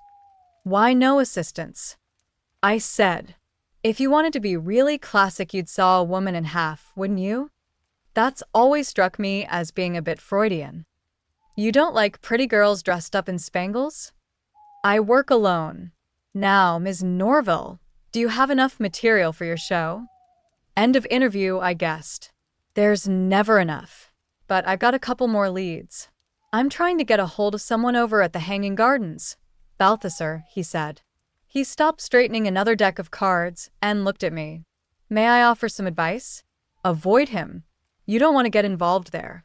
Why no assistance? I said, if you wanted to be really classic, you'd saw a woman in half, wouldn't you? That's always struck me as being a bit Freudian. You don't like pretty girls dressed up in spangles? I work alone. Now, Ms. Norville, do you have enough material for your show? End of interview, I guessed. There's never enough. But I've got a couple more leads. I'm trying to get a hold of someone over at the Hanging Gardens. Balthasar, he said. He stopped straightening another deck of cards and looked at me. May I offer some advice? Avoid him. You don't want to get involved there.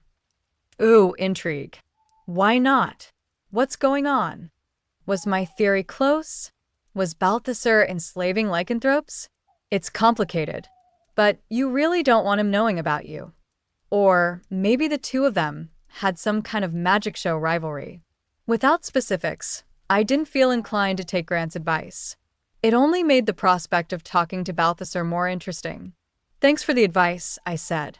Ooh, intrigue. Why not? What's going on? Was my theory close? Was Balthasar enslaving lycanthropes? It's complicated, but you really don't want him knowing about you. Or maybe the two of them had some kind of magic show rivalry. Without specifics, I didn't feel inclined to take Grant's advice. It only made the prospect of talking to Balthasar more interesting. Thanks for the advice, I said.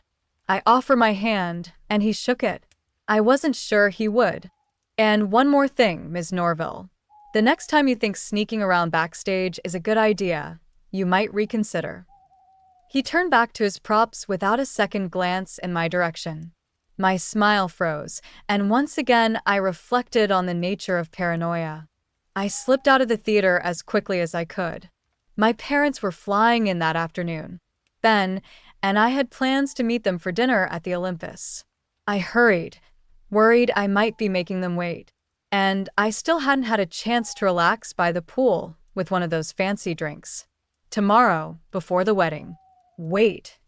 I offer my hand, and he shook it. I wasn't sure he would. And one more thing, Ms. Norville. The next time you think sneaking around backstage is a good idea, you might reconsider. He turned back to his props without a second glance in my direction. My smile froze, and once again I reflected on the nature of paranoia. I slipped out of the theater as quickly as I could. My parents were flying in that afternoon. Ben and I had plans to meet them for dinner at the Olympus. I hurried, worried I might be making them wait. And I still hadn't had a chance to relax by the pool with one of those fancy drinks. Tomorrow, before the wedding. Wait,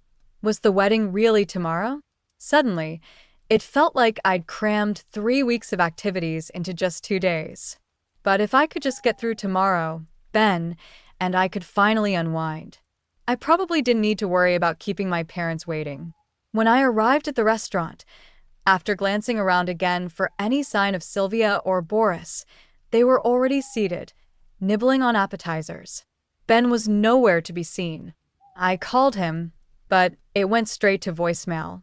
was the wedding really tomorrow? Suddenly, it felt like I'd crammed 3 weeks of activities into just 2 days. But if I could just get through tomorrow, Ben and I could finally unwind. I probably didn't need to worry about keeping my parents waiting. When I arrived at the restaurant, after glancing around again for any sign of Sylvia or Boris, they were already seated, nibbling on appetizers. Ben was nowhere to be seen. I called him, but it went straight to voicemail.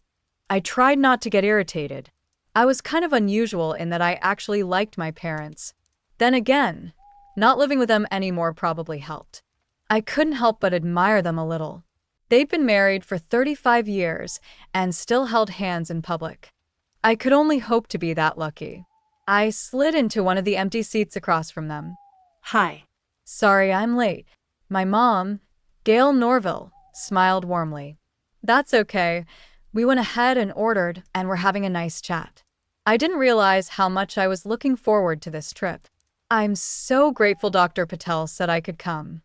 I tried not to get irritated. I was kind of unusual in that I actually liked my parents. Then again, not living with them anymore probably helped. I couldn't help but admire them a little. They'd been married for 35 years and still held hands in public. I could only hope to be that lucky. I slid into one of the empty seats across from them. Hi. Sorry I'm late. My mom, Gail Norville, smiled warmly. That's okay. We went ahead and ordered, and we're having a nice chat. I didn't realize how much I was looking forward to this trip. I'm so grateful Dr. Patel said I could come.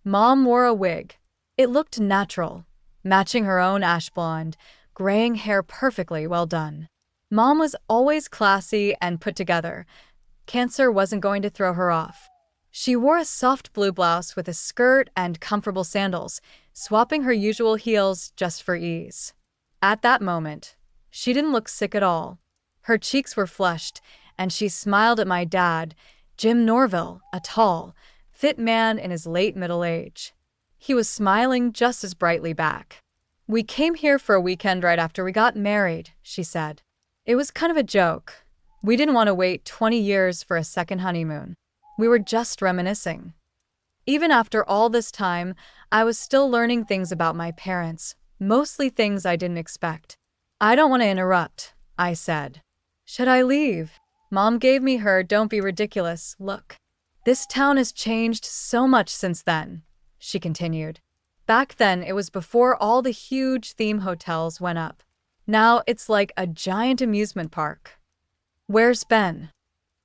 Mom wore a wig. It looked natural, matching her own ash blonde, graying hair perfectly well done. Mom was always classy and put together. Cancer wasn't going to throw her off. She wore a soft blue blouse with a skirt and comfortable sandals, swapping her usual heels just for ease. At that moment, she didn't look sick at all. Her cheeks were flushed, and she smiled at my dad, Jim Norville, a tall, fit man in his late middle age. He was smiling just as brightly back. We came here for a weekend right after we got married, she said. It was kind of a joke. We didn't want to wait 20 years for a second honeymoon. We were just reminiscing. Even after all this time, I was still learning things about my parents, mostly things I didn't expect. I don't want to interrupt, I said. Should I leave? Mom gave me her don't be ridiculous look. This town has changed so much since then, she continued. Back then, it was before all the huge theme hotels went up. Now it's like a giant amusement park. Where's Ben?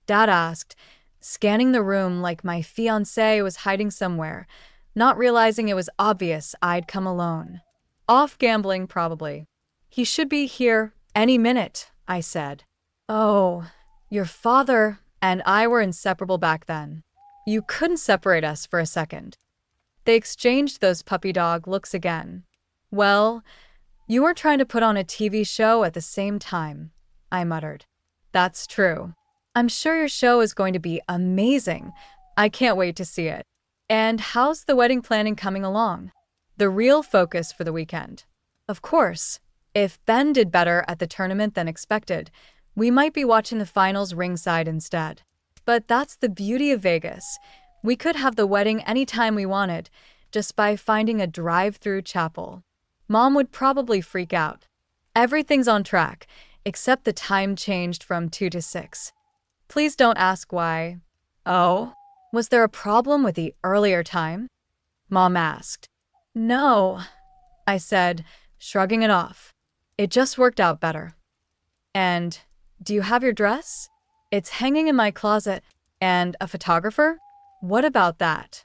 Dad asked, scanning the room like my fiancé was hiding somewhere, not realizing it was obvious I'd come alone. Off gambling, probably. He should be here any minute, I said. Oh, your father and I were inseparable back then. You couldn't separate us for a second. They exchanged those puppy dog looks again. Well, you were trying to put on a TV show at the same time, I muttered. That's true. I'm sure your show is going to be amazing. I can't wait to see it. And how's the wedding planning coming along? The real focus for the weekend. Of course, if Ben did better at the tournament than expected, we might be watching the finals ringside instead. But that's the beauty of Vegas. We could have the wedding anytime we wanted, just by finding a drive-through chapel. Mom would probably freak out. Everything's on track, except the time changed from 2 to 6. Please don't ask why. Oh, was there a problem with the earlier time? Mom asked. No, I said, shrugging it off. It just worked out better. And, do you have your dress? It's hanging in my closet. And a photographer? What about that?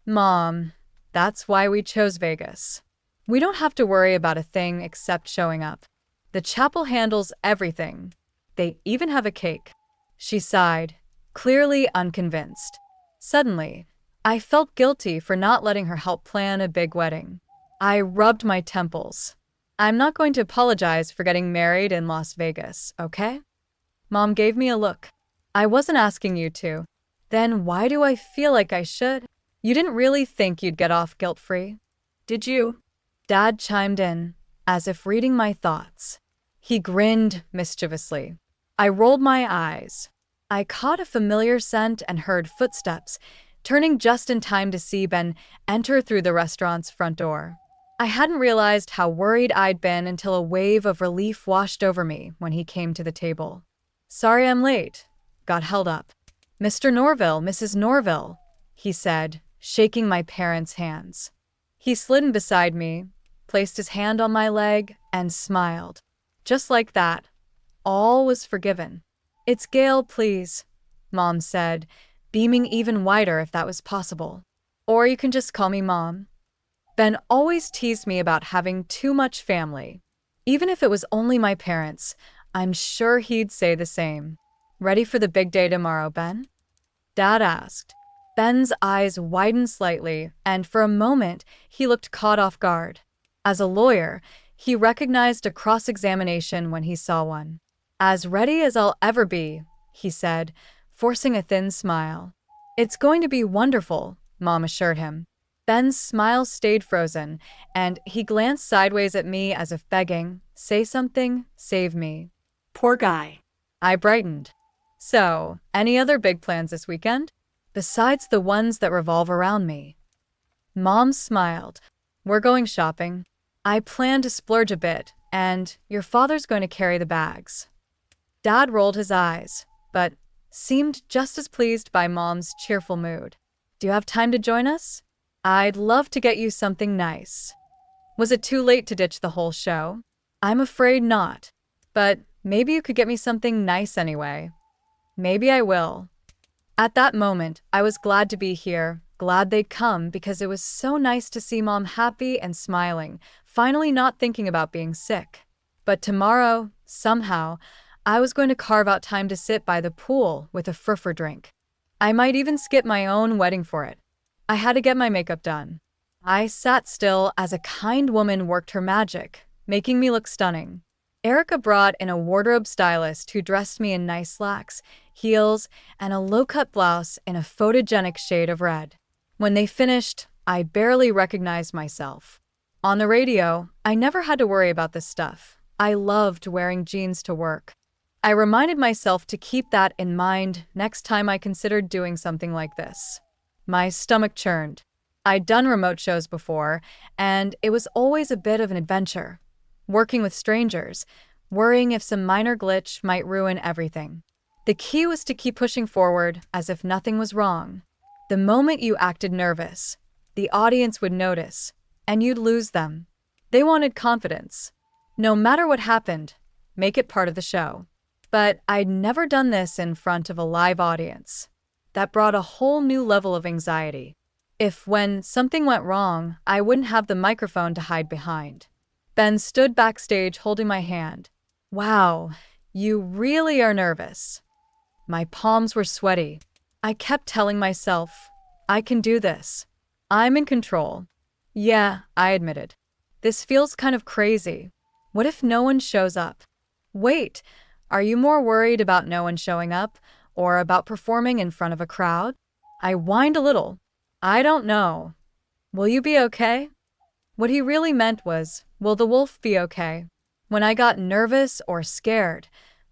Mom, that's why we chose Vegas. We don't have to worry about a thing except showing up. The chapel handles everything. They even have a cake. She sighed, clearly unconvinced. Suddenly, I felt guilty for not letting her help plan a big wedding. I rubbed my temples. I'm not going to apologize for getting married in Las Vegas, okay? Mom gave me a look. I wasn't asking you to. Then why do I feel like I should? You didn't really think you'd get off guilt-free, did you? Dad chimed in, as if reading my thoughts. He grinned mischievously. I rolled my eyes. I caught a familiar scent and heard footsteps, turning just in time to see Ben enter through the restaurant's front door. I hadn't realized how worried I'd been until a wave of relief washed over me when he came to the table. Sorry I'm late. Got held up. Mr. Norville, Mrs. Norville, he said, shaking my parents' hands. He slid in beside me, placed his hand on my leg, and smiled. Just like that, all was forgiven. It's Gail, please, Mom said, beaming even wider if that was possible. Or you can just call me Mom. Ben always teased me about having too much family. Even if it was only my parents, I'm sure he'd say the same. Ready for the big day tomorrow, Ben? Dad asked. Ben's eyes widened slightly, and for a moment, he looked caught off guard. As a lawyer, he recognized a cross-examination when he saw one. As ready as I'll ever be, he said, forcing a thin smile. It's going to be wonderful, Mom assured him. Ben's smile stayed frozen, and he glanced sideways at me as if begging, say something, save me. Poor guy. I brightened. So, any other big plans this weekend? Besides the ones that revolve around me. Mom smiled. We're going shopping. I plan to splurge a bit, and your father's going to carry the bags. Dad rolled his eyes, but seemed just as pleased by Mom's cheerful mood. Do you have time to join us? I'd love to get you something nice. Was it too late to ditch the whole show? I'm afraid not. But maybe you could get me something nice anyway. Maybe I will. At that moment, I was glad to be here, glad they'd come because it was so nice to see Mom happy and smiling, finally not thinking about being sick. But tomorrow, somehow, I was going to carve out time to sit by the pool with a fruffer drink. I might even skip my own wedding for it. I had to get my makeup done. I sat still as a kind woman worked her magic, making me look stunning. Erica brought in a wardrobe stylist who dressed me in nice slacks, heels, and a low-cut blouse in a photogenic shade of red. When they finished, I barely recognized myself. On the radio, I never had to worry about this stuff. I loved wearing jeans to work. I reminded myself to keep that in mind next time I considered doing something like this. My stomach churned. I'd done remote shows before, and it was always a bit of an adventure. Working with strangers, worrying if some minor glitch might ruin everything. The key was to keep pushing forward as if nothing was wrong. The moment you acted nervous, the audience would notice, and you'd lose them. They wanted confidence. No matter what happened, make it part of the show. But I'd never done this in front of a live audience. That brought a whole new level of anxiety. If, when something went wrong, I wouldn't have the microphone to hide behind. Ben stood backstage holding my hand. Wow, you really are nervous. My palms were sweaty. I kept telling myself, I can do this. I'm in control. Yeah, I admitted. This feels kind of crazy. What if no one shows up? Wait, are you more worried about no one showing up or about performing in front of a crowd? I whined a little. I don't know. Will you be okay? What he really meant was, will the wolf be okay? When I got nervous or scared,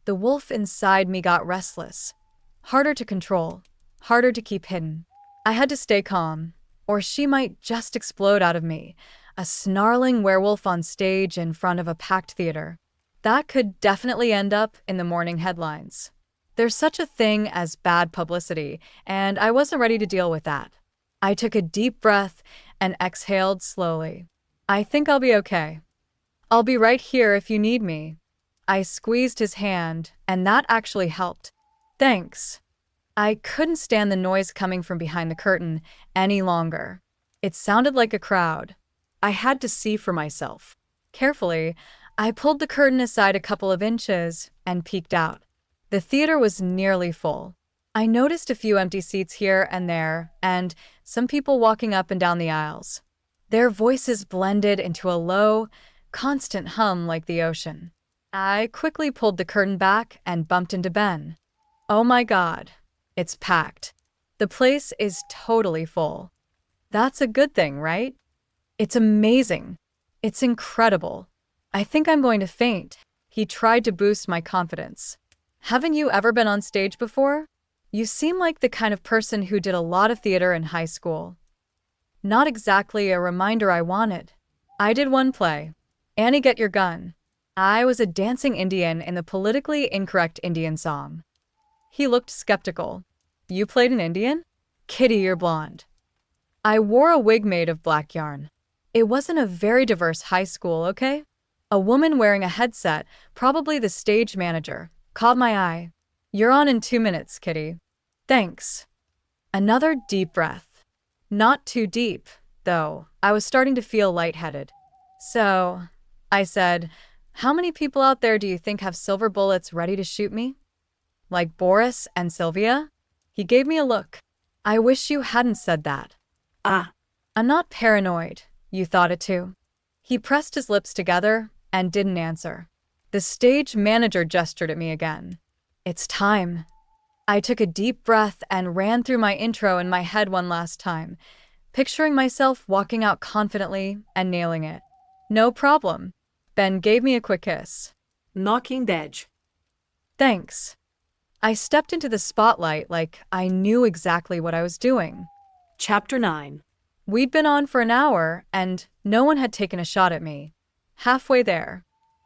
the wolf inside me got restless. Harder to control, harder to keep hidden. I had to stay calm, or she might just explode out of me, a snarling werewolf on stage in front of a packed theater. That could definitely end up in the morning headlines. There's such a thing as bad publicity, and I wasn't ready to deal with that. I took a deep breath and exhaled slowly. I think I'll be okay. I'll be right here if you need me. I squeezed his hand, and that actually helped. Thanks. I couldn't stand the noise coming from behind the curtain any longer. It sounded like a crowd. I had to see for myself. Carefully, I pulled the curtain aside a couple of inches and peeked out. The theater was nearly full. I noticed a few empty seats here and there, and some people walking up and down the aisles. Their voices blended into a low, constant hum like the ocean. I quickly pulled the curtain back and bumped into Ben. Oh my God, it's packed. The place is totally full. That's a good thing, right? It's amazing. It's incredible. I think I'm going to faint. He tried to boost my confidence. Haven't you ever been on stage before? You seem like the kind of person who did a lot of theater in high school. Not exactly a reminder I wanted. I did one play. Annie, Get Your Gun. I was a dancing Indian in the politically incorrect Indian song. He looked skeptical. You played an Indian? Kitty, you're blonde. I wore a wig made of black yarn. It wasn't a very diverse high school, okay? A woman wearing a headset, probably the stage manager, caught my eye. You're on in 2 minutes, Kitty. Thanks. Another deep breath. Not too deep, though. I was starting to feel lightheaded. So, I said, how many people out there do you think have silver bullets ready to shoot me? Like Boris and Sylvia? He gave me a look. I wish you hadn't said that. I'm not paranoid. You thought it too. He pressed his lips together and didn't answer. The stage manager gestured at me again. It's time. I took a deep breath and ran through my intro in my head one last time, picturing myself walking out confidently and nailing it. No problem. Ben gave me a quick kiss. Knocking dead. Thanks. I stepped into the spotlight like I knew exactly what I was doing. Chapter 9. We'd been on for an hour, and no one had taken a shot at me. Halfway there,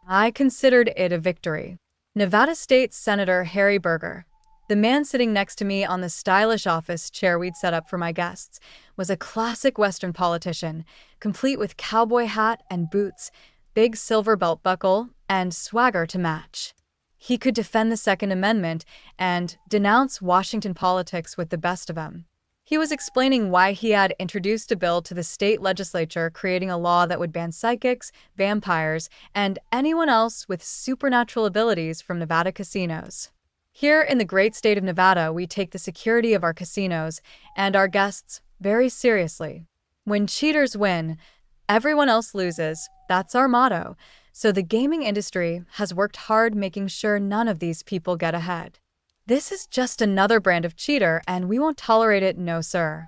I considered it a victory. Nevada State Senator Harry Berger, The man sitting next to me on the stylish office chair we'd set up for my guests was a classic Western politician, complete with cowboy hat and boots, big silver belt buckle, and swagger to match. He could defend the Second Amendment and denounce Washington politics with the best of them. He was explaining why he had introduced a bill to the state legislature creating a law that would ban psychics, vampires, and anyone else with supernatural abilities from Nevada casinos. Here in the great state of Nevada, we take the security of our casinos and our guests very seriously. When cheaters win, everyone else loses. That's our motto. So the gaming industry has worked hard making sure none of these people get ahead. This is just another brand of cheater, and we won't tolerate it, no sir.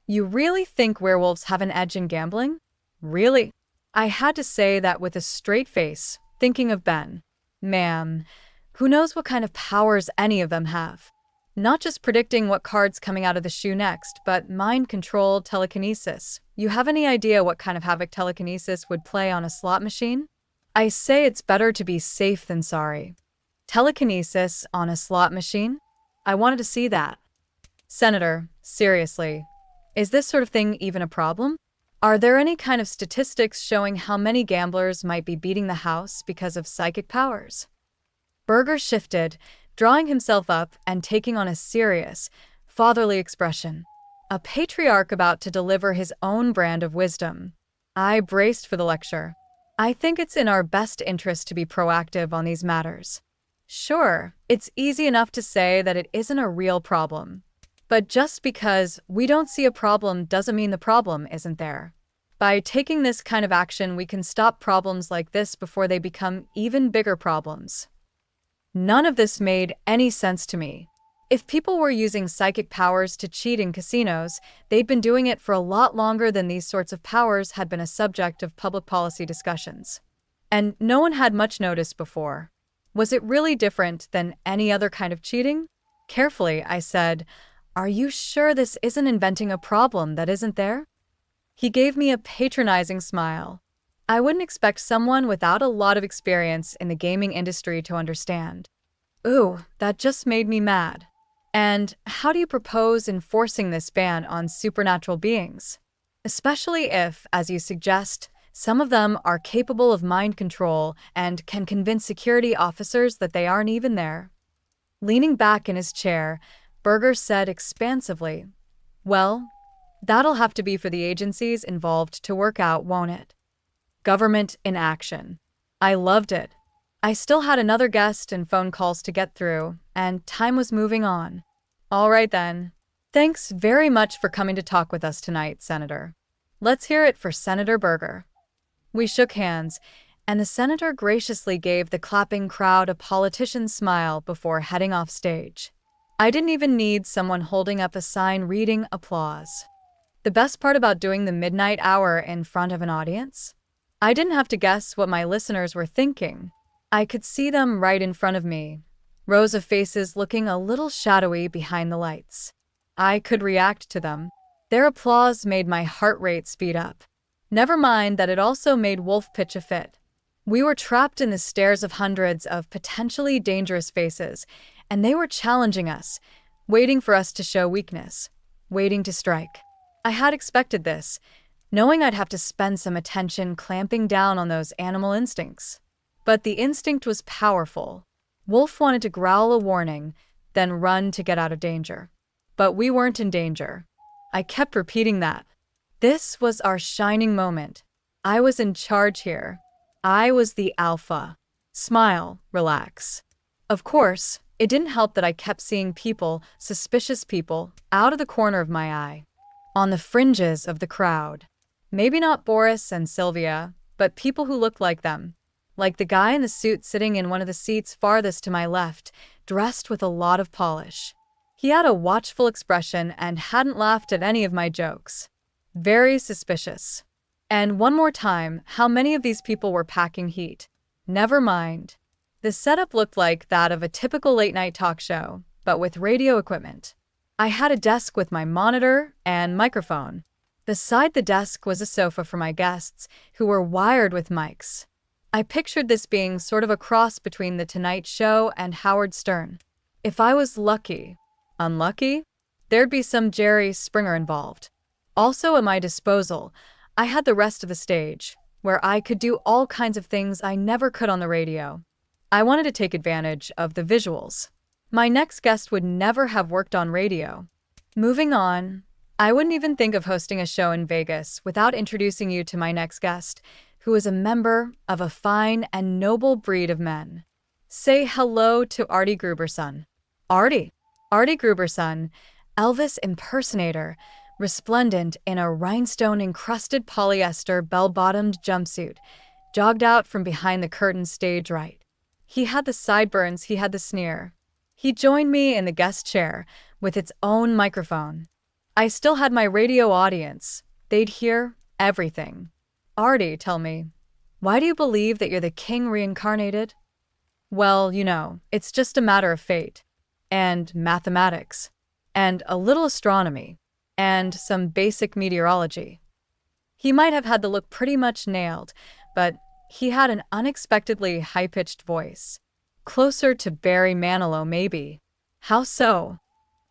You really think werewolves have an edge in gambling? Really? I had to say that with a straight face, thinking of Ben. Ma'am, who knows what kind of powers any of them have? Not just predicting what card's coming out of the shoe next, but mind control, telekinesis. You have any idea what kind of havoc telekinesis would play on a slot machine? I say it's better to be safe than sorry. Telekinesis on a slot machine? I wanted to see that. Senator, seriously, is this sort of thing even a problem? Are there any kind of statistics showing how many gamblers might be beating the house because of psychic powers? Berger shifted, drawing himself up and taking on a serious, fatherly expression. A patriarch about to deliver his own brand of wisdom. I braced for the lecture. I think it's in our best interest to be proactive on these matters. Sure, it's easy enough to say that it isn't a real problem. But just because we don't see a problem doesn't mean the problem isn't there. By taking this kind of action, we can stop problems like this before they become even bigger problems. None of this made any sense to me. If people were using psychic powers to cheat in casinos, they'd been doing it for a lot longer than these sorts of powers had been a subject of public policy discussions. And no one had much notice before. Was it really different than any other kind of cheating? Carefully, I said, "Are you sure this isn't inventing a problem that isn't there?" He gave me a patronizing smile. I wouldn't expect someone without a lot of experience in the gaming industry to understand. Ooh, that just made me mad. And how do you propose enforcing this ban on supernatural beings? Especially if, as you suggest, some of them are capable of mind control and can convince security officers that they aren't even there. Leaning back in his chair, Berger said expansively, "Well, that'll have to be for the agencies involved to work out, won't it?" Government in action. I loved it. I still had another guest and phone calls to get through, and time was moving on. All right then. Thanks very much for coming to talk with us tonight, Senator. Let's hear it for Senator Berger. We shook hands, and the senator graciously gave the clapping crowd a politician's smile before heading off stage. I didn't even need someone holding up a sign reading applause. The best part about doing the midnight hour in front of an audience? I didn't have to guess what my listeners were thinking. I could see them right in front of me, rows of faces looking a little shadowy behind the lights. I could react to them. Their applause made my heart rate speed up. Never mind that it also made Wolf pitch a fit. We were trapped in the stares of hundreds of potentially dangerous faces, and they were challenging us, waiting for us to show weakness, waiting to strike. I had expected this, knowing I'd have to spend some attention clamping down on those animal instincts. But the instinct was powerful. Wolf wanted to growl a warning, then run to get out of danger. But we weren't in danger. I kept repeating that. This was our shining moment. I was in charge here. I was the alpha. Smile, relax. Of course, it didn't help that I kept seeing people, suspicious people, out of the corner of my eye. On the fringes of the crowd. Maybe not Boris and Sylvia, but people who looked like them. Like the guy in the suit sitting in one of the seats farthest to my left, dressed with a lot of polish. He had a watchful expression and hadn't laughed at any of my jokes. Very suspicious. And one more time, how many of these people were packing heat? Never mind. The setup looked like that of a typical late-night talk show, but with radio equipment. I had a desk with my monitor and microphone. Beside the desk was a sofa for my guests, who were wired with mics. I pictured this being sort of a cross between The Tonight Show and Howard Stern. If I was lucky, unlucky, there'd be some Jerry Springer involved. Also at my disposal, I had the rest of the stage, where I could do all kinds of things I never could on the radio. I wanted to take advantage of the visuals. My next guest would never have worked on radio. Moving on, I wouldn't even think of hosting a show in Vegas without introducing you to my next guest, who is a member of a fine and noble breed of men. Say hello to Artie Gruberson. Artie. Artie Gruberson, Elvis impersonator, resplendent in a rhinestone-encrusted polyester bell-bottomed jumpsuit, jogged out from behind the curtain stage right. He had the sideburns, he had the sneer. He joined me in the guest chair with its own microphone. I still had my radio audience. They'd hear everything. Artie, tell me, why do you believe that you're the king reincarnated? Well, it's just a matter of fate, and mathematics, and a little astronomy, and some basic meteorology. He might have had the look pretty much nailed, but he had an unexpectedly high-pitched voice. Closer to Barry Manilow, maybe. How so?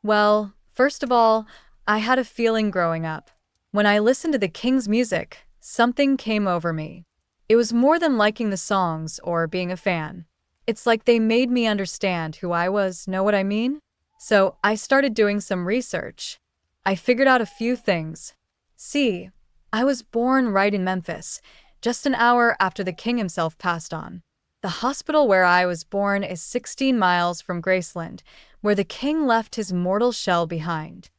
Well, first of all, I had a feeling growing up. When I listened to the King's music, something came over me. It was more than liking the songs or being a fan. It's like they made me understand who I was, know what I mean? So I started doing some research. I figured out a few things. See, I was born right in Memphis, just an hour after the king himself passed on. The hospital where I was born is 16 miles from Graceland, where the king left his mortal shell behind.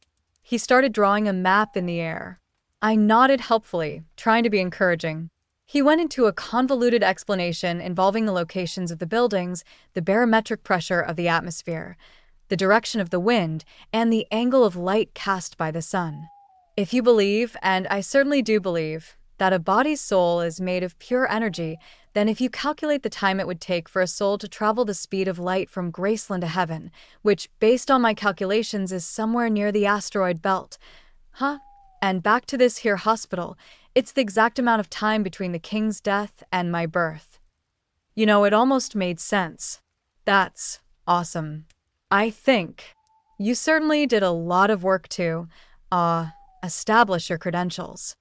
He started drawing a map in the air. I nodded helpfully, trying to be encouraging. He went into a convoluted explanation involving the locations of the buildings, the barometric pressure of the atmosphere, the direction of the wind, and the angle of light cast by the sun. If you believe, and I certainly do believe, that a body's soul is made of pure energy, then if you calculate the time it would take for a soul to travel the speed of light from Graceland to heaven, which, based on my calculations, is somewhere near the asteroid belt, and back to this here hospital, it's the exact amount of time between the king's death and my birth. It almost made sense. That's awesome. I think you certainly did a lot of work to, establish your credentials.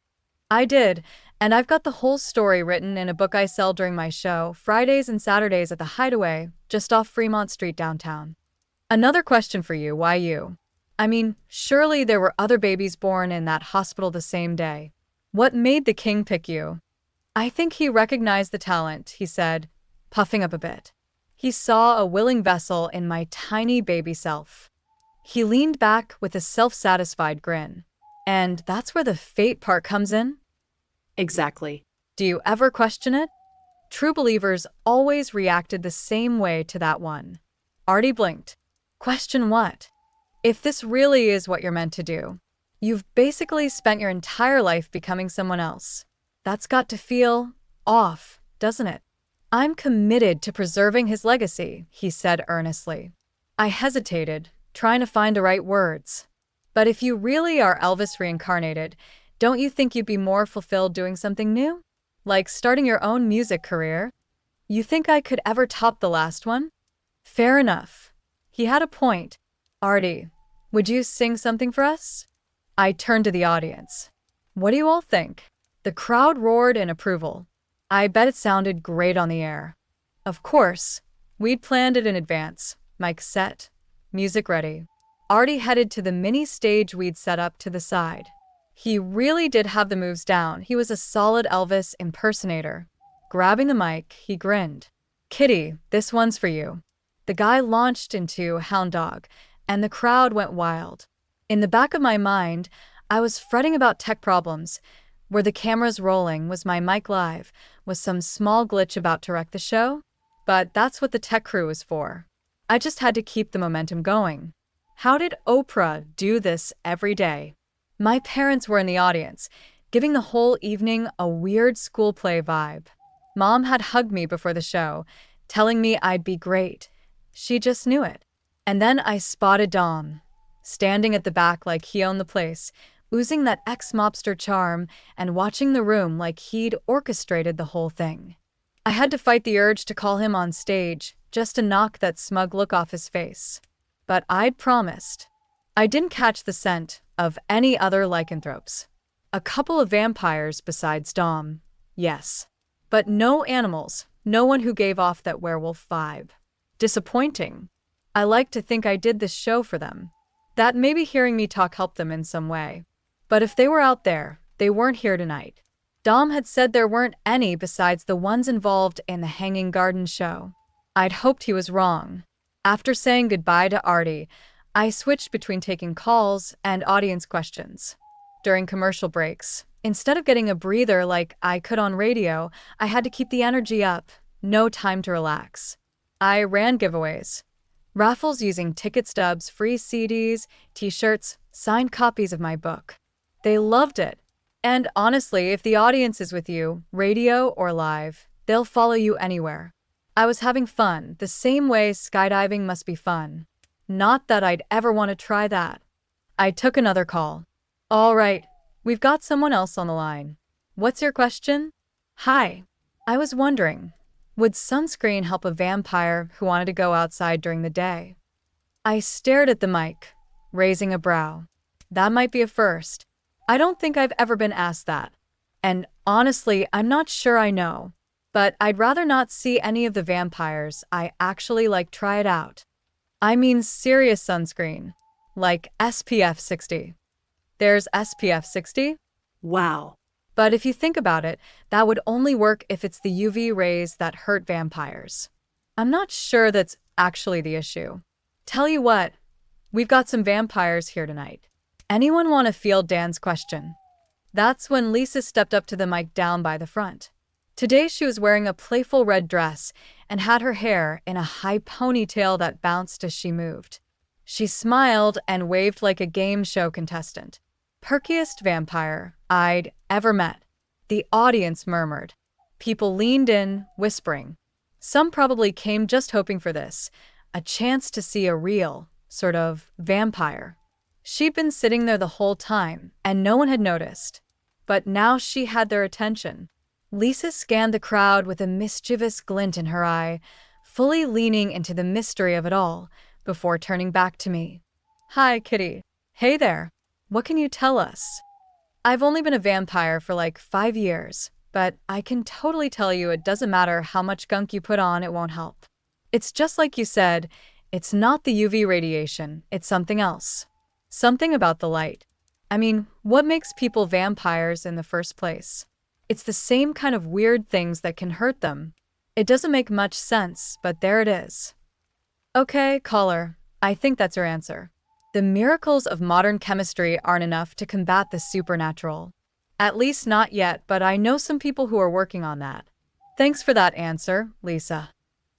I did, and I've got the whole story written in a book I sell during my show, Fridays and Saturdays at the Hideaway, just off Fremont Street downtown. Another question for you, why you? I mean, surely there were other babies born in that hospital the same day. What made the king pick you? I think he recognized the talent, he said, puffing up a bit. He saw a willing vessel in my tiny baby self. He leaned back with a self-satisfied grin. And that's where the fate part comes in? Exactly. Do you ever question it? True believers always reacted the same way to that one. Artie blinked. Question what? If this really is what you're meant to do, you've basically spent your entire life becoming someone else. That's got to feel off, doesn't it? I'm committed to preserving his legacy, he said earnestly. I hesitated, trying to find the right words. But if you really are Elvis reincarnated, don't you think you'd be more fulfilled doing something new? Like starting your own music career? You think I could ever top the last one? Fair enough. He had a point. Artie, would you sing something for us? I turned to the audience. What do you all think? The crowd roared in approval. I bet it sounded great on the air. Of course, we'd planned it in advance. Mic set, music ready. Artie headed to the mini stage we'd set up to the side. He really did have the moves down. He was a solid Elvis impersonator. Grabbing the mic, he grinned. Kitty, this one's for you. The guy launched into Hound Dog, and the crowd went wild. In the back of my mind, I was fretting about tech problems. Were the cameras rolling? Was my mic live? Was some small glitch about to wreck the show? But that's what the tech crew was for. I just had to keep the momentum going. How did Oprah do this every day? My parents were in the audience, giving the whole evening a weird school play vibe. Mom had hugged me before the show, telling me I'd be great. She just knew it. And then I spotted Dom, standing at the back like he owned the place, oozing that ex-mobster charm and watching the room like he'd orchestrated the whole thing. I had to fight the urge to call him on stage, just to knock that smug look off his face. but I'd promised. I didn't catch the scent of any other lycanthropes. A couple of vampires besides Dom, yes. But no animals, no one who gave off that werewolf vibe. Disappointing. I like to think I did this show for them. That maybe hearing me talk helped them in some way. But if they were out there, they weren't here tonight. Dom had said there weren't any besides the ones involved in the Hanging Garden show. I'd hoped he was wrong. After saying goodbye to Artie, I switched between taking calls and audience questions. During commercial breaks, instead of getting a breather like I could on radio, I had to keep the energy up, no time to relax. I ran giveaways. Raffles using ticket stubs, free CDs, t-shirts, signed copies of my book. They loved it. And honestly, if the audience is with you, radio or live, they'll follow you anywhere. I was having fun, the same way skydiving must be fun. Not that I'd ever want to try that. I took another call. All right, we've got someone else on the line. What's your question? Hi. I was wondering, would sunscreen help a vampire who wanted to go outside during the day? I stared at the mic, raising a brow. That might be a first. I don't think I've ever been asked that. And honestly, I'm not sure I know. But I'd rather not see any of the vampires I actually try it out. I mean serious sunscreen, like SPF 60. There's SPF 60? Wow. But if you think about it, that would only work if it's the UV rays that hurt vampires. I'm not sure that's actually the issue. Tell you what, we've got some vampires here tonight. Anyone want to field Dan's question? That's when Lisa stepped up to the mic down by the front. Today she was wearing a playful red dress and had her hair in a high ponytail that bounced as she moved. She smiled and waved like a game show contestant. Perkiest vampire I'd ever met. The audience murmured. People leaned in, whispering. Some probably came just hoping for this, a chance to see a real, sort of, vampire. She'd been sitting there the whole time, and no one had noticed. But now she had their attention. Lisa scanned the crowd with a mischievous glint in her eye, fully leaning into the mystery of it all, before turning back to me. Hi, Kitty. Hey there. What can you tell us? I've only been a vampire for 5 years, but I can totally tell you it doesn't matter how much gunk you put on, it won't help. It's just like you said, it's not the UV radiation, it's something else. Something about the light. I mean, what makes people vampires in the first place? It's the same kind of weird things that can hurt them. It doesn't make much sense, but there it is. Okay, caller, I think that's your answer. The miracles of modern chemistry aren't enough to combat the supernatural. At least not yet, but I know some people who are working on that. Thanks for that answer, Lisa.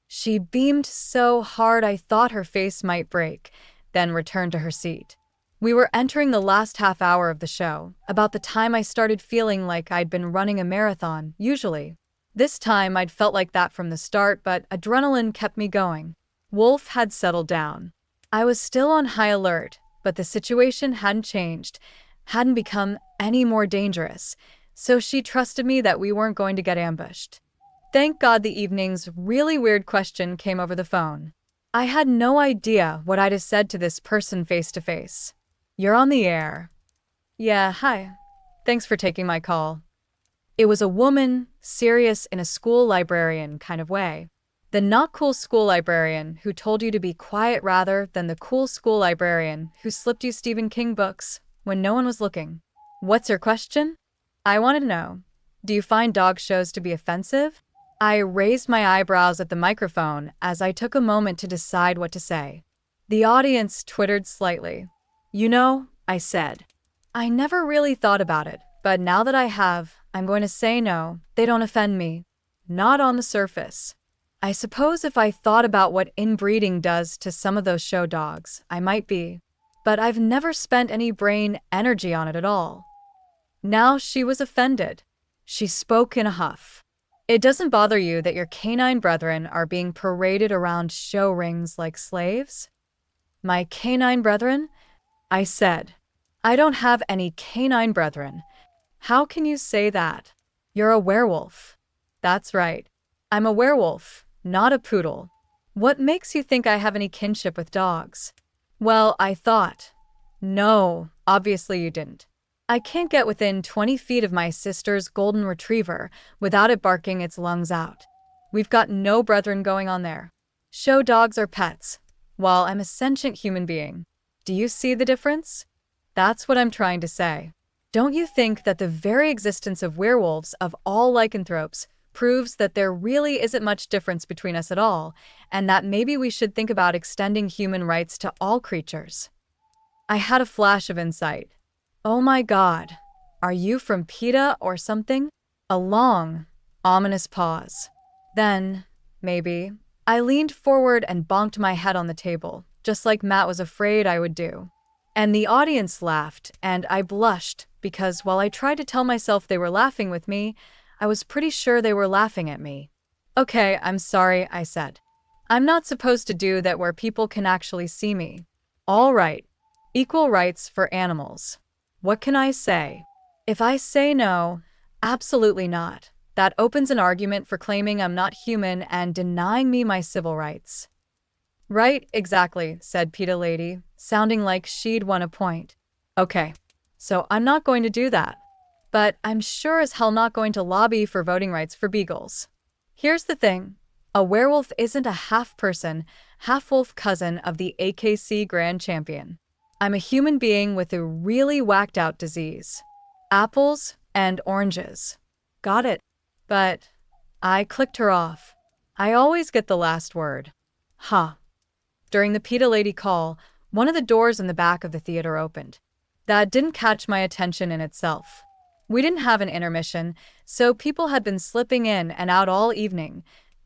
She beamed so hard I thought her face might break, then returned to her seat. We were entering the last half hour of the show, about the time I started feeling like I'd been running a marathon, usually. This time I'd felt like that from the start, but adrenaline kept me going. Wolf had settled down. I was still on high alert, but the situation hadn't changed, hadn't become any more dangerous, so she trusted me that we weren't going to get ambushed. Thank God the evening's really weird question came over the phone. I had no idea what I'd have said to this person face to face. You're on the air. Yeah, hi. Thanks for taking my call. It was a woman, serious in a school librarian kind of way. The not cool school librarian who told you to be quiet rather than the cool school librarian who slipped you Stephen King books when no one was looking. What's your question? I want to know, do you find dog shows to be offensive? I raised my eyebrows at the microphone as I took a moment to decide what to say. The audience twittered slightly. You know, I said, I never really thought about it, but now that I have, I'm going to say no, they don't offend me. Not on the surface. I suppose if I thought about what inbreeding does to some of those show dogs, I might be. But I've never spent any brain energy on it at all. Now she was offended. She spoke in a huff. It doesn't bother you that your canine brethren are being paraded around show rings like slaves? My canine brethren? I said, I don't have any canine brethren. How can you say that? You're a werewolf. That's right. I'm a werewolf, not a poodle. What makes you think I have any kinship with dogs? Well, I thought. No, obviously you didn't. I can't get within 20 feet of my sister's golden retriever without it barking its lungs out. We've got no brethren going on there. Show dogs are pets, while I'm a sentient human being. Do you see the difference? That's what I'm trying to say. Don't you think that the very existence of werewolves of all lycanthropes proves that there really isn't much difference between us at all, and that maybe we should think about extending human rights to all creatures? I had a flash of insight. Oh my God, are you from PETA or something? A long, ominous pause. Then, maybe, I leaned forward and bonked my head on the table, just like Matt was afraid I would do. And the audience laughed, and I blushed because while I tried to tell myself they were laughing with me, I was pretty sure they were laughing at me. Okay, I'm sorry, I said. I'm not supposed to do that where people can actually see me. All right. Equal rights for animals. What can I say? If I say no, absolutely not, that opens an argument for claiming I'm not human and denying me my civil rights. Right, exactly, said PETA Lady, sounding like she'd won a point. Okay, so I'm not going to do that. But I'm sure as hell not going to lobby for voting rights for beagles. Here's the thing. A werewolf isn't a half-person, half-wolf cousin of the AKC Grand Champion. I'm a human being with a really whacked-out disease. Apples and oranges. Got it. But I clicked her off. I always get the last word. Huh. During the PETA Lady call, one of the doors in the back of the theater opened. That didn't catch my attention in itself. We didn't have an intermission, so people had been slipping in and out all evening,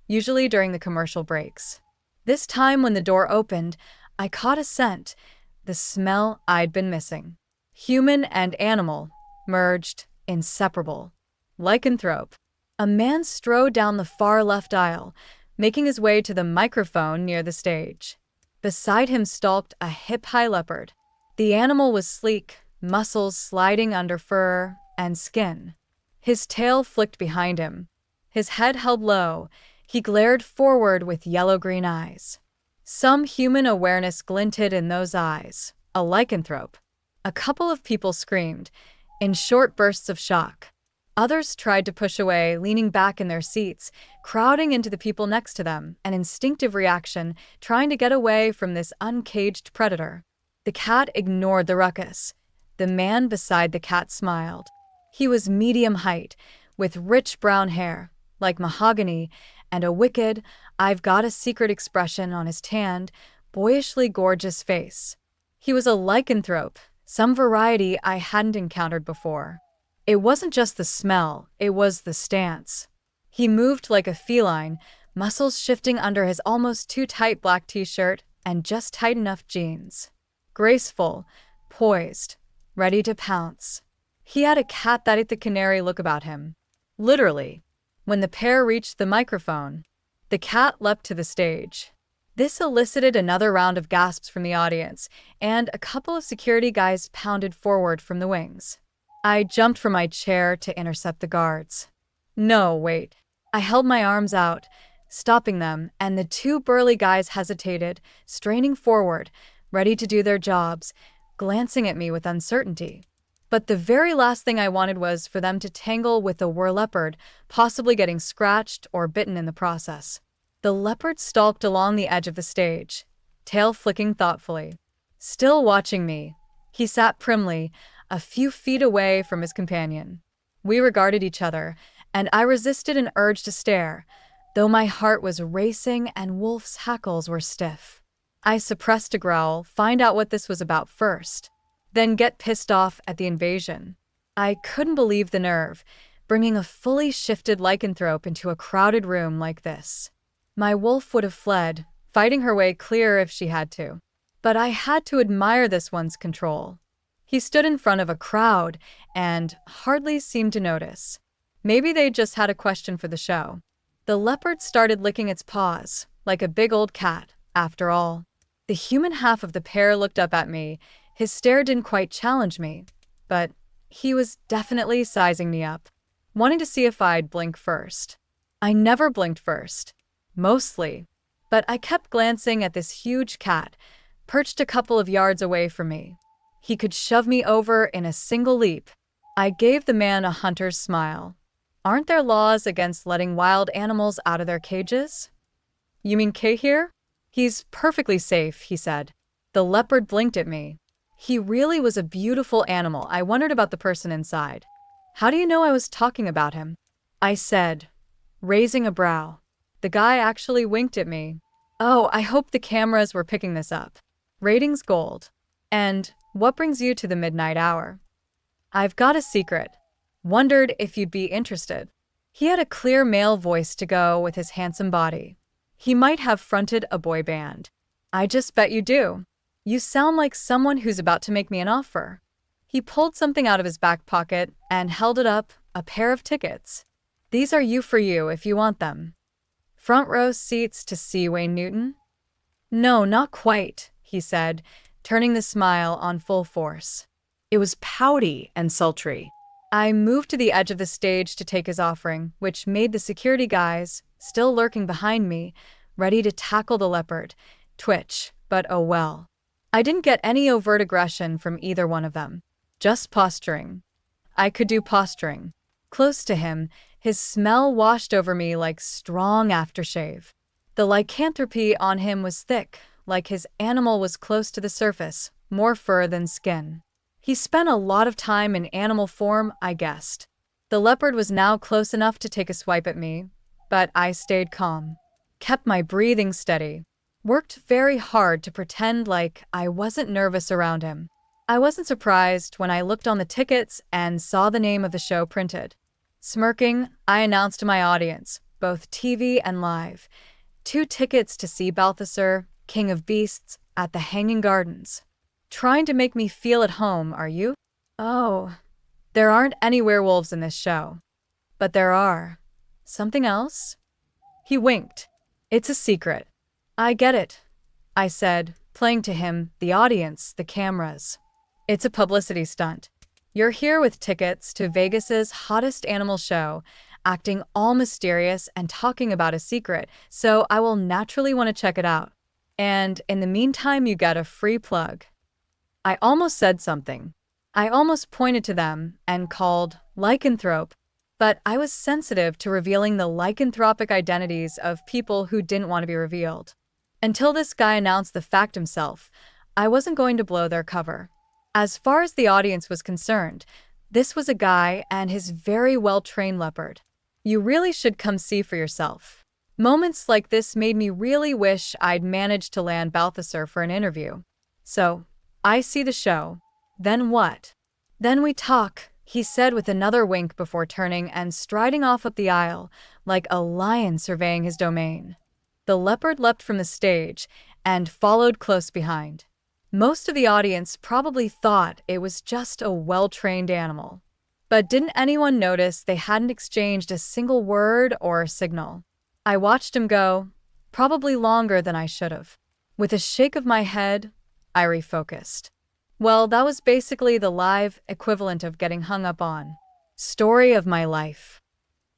usually during the commercial breaks. This time when the door opened, I caught a scent, the smell I'd been missing. Human and animal, merged, inseparable. Lycanthrope. A man strode down the far left aisle, making his way to the microphone near the stage. Beside him stalked a hip-high leopard. The animal was sleek, muscles sliding under fur and skin. His tail flicked behind him. His head held low, he glared forward with yellow-green eyes. Some human awareness glinted in those eyes. A lycanthrope. A couple of people screamed, in short bursts of shock. Others tried to push away, leaning back in their seats, crowding into the people next to them, an instinctive reaction, trying to get away from this uncaged predator. The cat ignored the ruckus. The man beside the cat smiled. He was medium height, with rich brown hair, like mahogany, and a wicked, I've got a secret expression on his tanned, boyishly gorgeous face. He was a lycanthrope, some variety I hadn't encountered before. It wasn't just the smell, it was the stance. He moved like a feline, muscles shifting under his almost too tight black t-shirt and just tight enough jeans. Graceful, poised, ready to pounce. He had a cat that ate the canary look about him. Literally. When the pair reached the microphone, the cat leapt to the stage. This elicited another round of gasps from the audience, and a couple of security guys pounded forward from the wings. I jumped from my chair to intercept the guards. No, wait. I held my arms out, stopping them, and the two burly guys hesitated, straining forward, ready to do their jobs, glancing at me with uncertainty. But the very last thing I wanted was for them to tangle with a were-leopard, possibly getting scratched or bitten in the process. The leopard stalked along the edge of the stage, tail flicking thoughtfully. Still watching me, he sat primly, a few feet away from his companion. We regarded each other, and I resisted an urge to stare, though my heart was racing and Wolf's hackles were stiff. I suppressed a growl, find out what this was about first, then get pissed off at the invasion. I couldn't believe the nerve, bringing a fully shifted lycanthrope into a crowded room like this. My wolf would have fled, fighting her way clear if she had to. But I had to admire this one's control. He stood in front of a crowd and hardly seemed to notice. Maybe they just had a question for the show. The leopard started licking its paws, like a big old cat, after all. The human half of the pair looked up at me. His stare didn't quite challenge me, but he was definitely sizing me up, wanting to see if I'd blink first. I never blinked first. Mostly. But I kept glancing at this huge cat, perched a couple of yards away from me. He could shove me over in a single leap. I gave the man a hunter's smile. Aren't there laws against letting wild animals out of their cages? You mean Kay here? He's perfectly safe, he said. The leopard blinked at me. He really was a beautiful animal. I wondered about the person inside. How do you know I was talking about him? I said, raising a brow. The guy actually winked at me. Oh, I hope the cameras were picking this up. Ratings gold. And what brings you to the midnight hour? I've got a secret. Wondered if you'd be interested. He had a clear male voice to go with his handsome body. He might have fronted a boy band. I just bet you do. You sound like someone who's about to make me an offer. He pulled something out of his back pocket and held it up, a pair of tickets. These are you for you if you want them. Front row seats to see Wayne Newton? No, not quite, he said, turning the smile on full force. It was pouty and sultry. I moved to the edge of the stage to take his offering, which made the security guys, still lurking behind me, ready to tackle the leopard, twitch, but oh well. I didn't get any overt aggression from either one of them. Just posturing. I could do posturing. Close to him, his smell washed over me like strong aftershave. The lycanthropy on him was thick, like his animal was close to the surface, more fur than skin. He spent a lot of time in animal form, I guessed. The leopard was now close enough to take a swipe at me, but I stayed calm. Kept my breathing steady. Worked very hard to pretend like I wasn't nervous around him. I wasn't surprised when I looked on the tickets and saw the name of the show printed. Smirking, I announced to my audience, both TV and live, 2 tickets to see Balthasar, King of Beasts, at the Hanging Gardens. Trying to make me feel at home, are you? Oh, there aren't any werewolves in this show. But there are. Something else? He winked. It's a secret. I get it, I said, playing to him, the audience, the cameras. It's a publicity stunt. You're here with tickets to Vegas's hottest animal show, acting all mysterious and talking about a secret, so I will naturally want to check it out. And in the meantime, you get a free plug. I almost said something. I almost pointed to them and called lycanthrope, but I was sensitive to revealing the lycanthropic identities of people who didn't want to be revealed. Until this guy announced the fact himself, I wasn't going to blow their cover. As far as the audience was concerned, this was a guy and his very well-trained leopard. You really should come see for yourself. Moments like this made me really wish I'd managed to land Balthasar for an interview. So, I see the show. Then what? Then we talk, he said with another wink before turning and striding off up the aisle, like a lion surveying his domain. The leopard leapt from the stage and followed close behind. Most of the audience probably thought it was just a well-trained animal. But didn't anyone notice they hadn't exchanged a single word or signal? I watched him go, probably longer than I should have. With a shake of my head, I refocused. Well, that was basically the live equivalent of getting hung up on. Story of my life.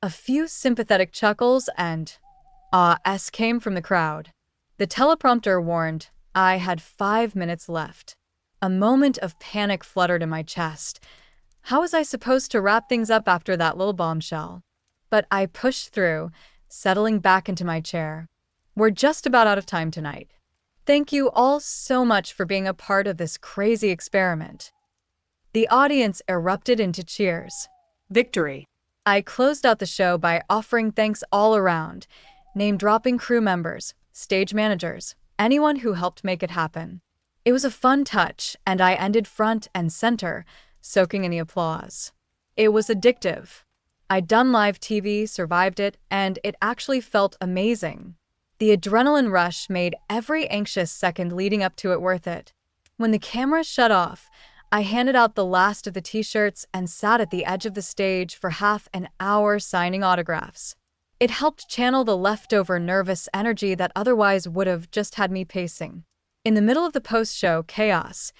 A few sympathetic chuckles and ahs came from the crowd. The teleprompter warned I had 5 minutes left. A moment of panic fluttered in my chest. How was I supposed to wrap things up after that little bombshell? But I pushed through, settling back into my chair. We're just about out of time tonight. Thank you all so much for being a part of this crazy experiment. The audience erupted into cheers. Victory. I closed out the show by offering thanks all around, name-dropping crew members, stage managers, anyone who helped make it happen. It was a fun touch, and I ended front and center, soaking in the applause. It was addictive. I'd done live TV, survived it, and it actually felt amazing. The adrenaline rush made every anxious second leading up to it worth it. When the camera shut off, I handed out the last of the t-shirts and sat at the edge of the stage for half an hour signing autographs. It helped channel the leftover nervous energy that otherwise would have just had me pacing. In the middle of the post-show chaos,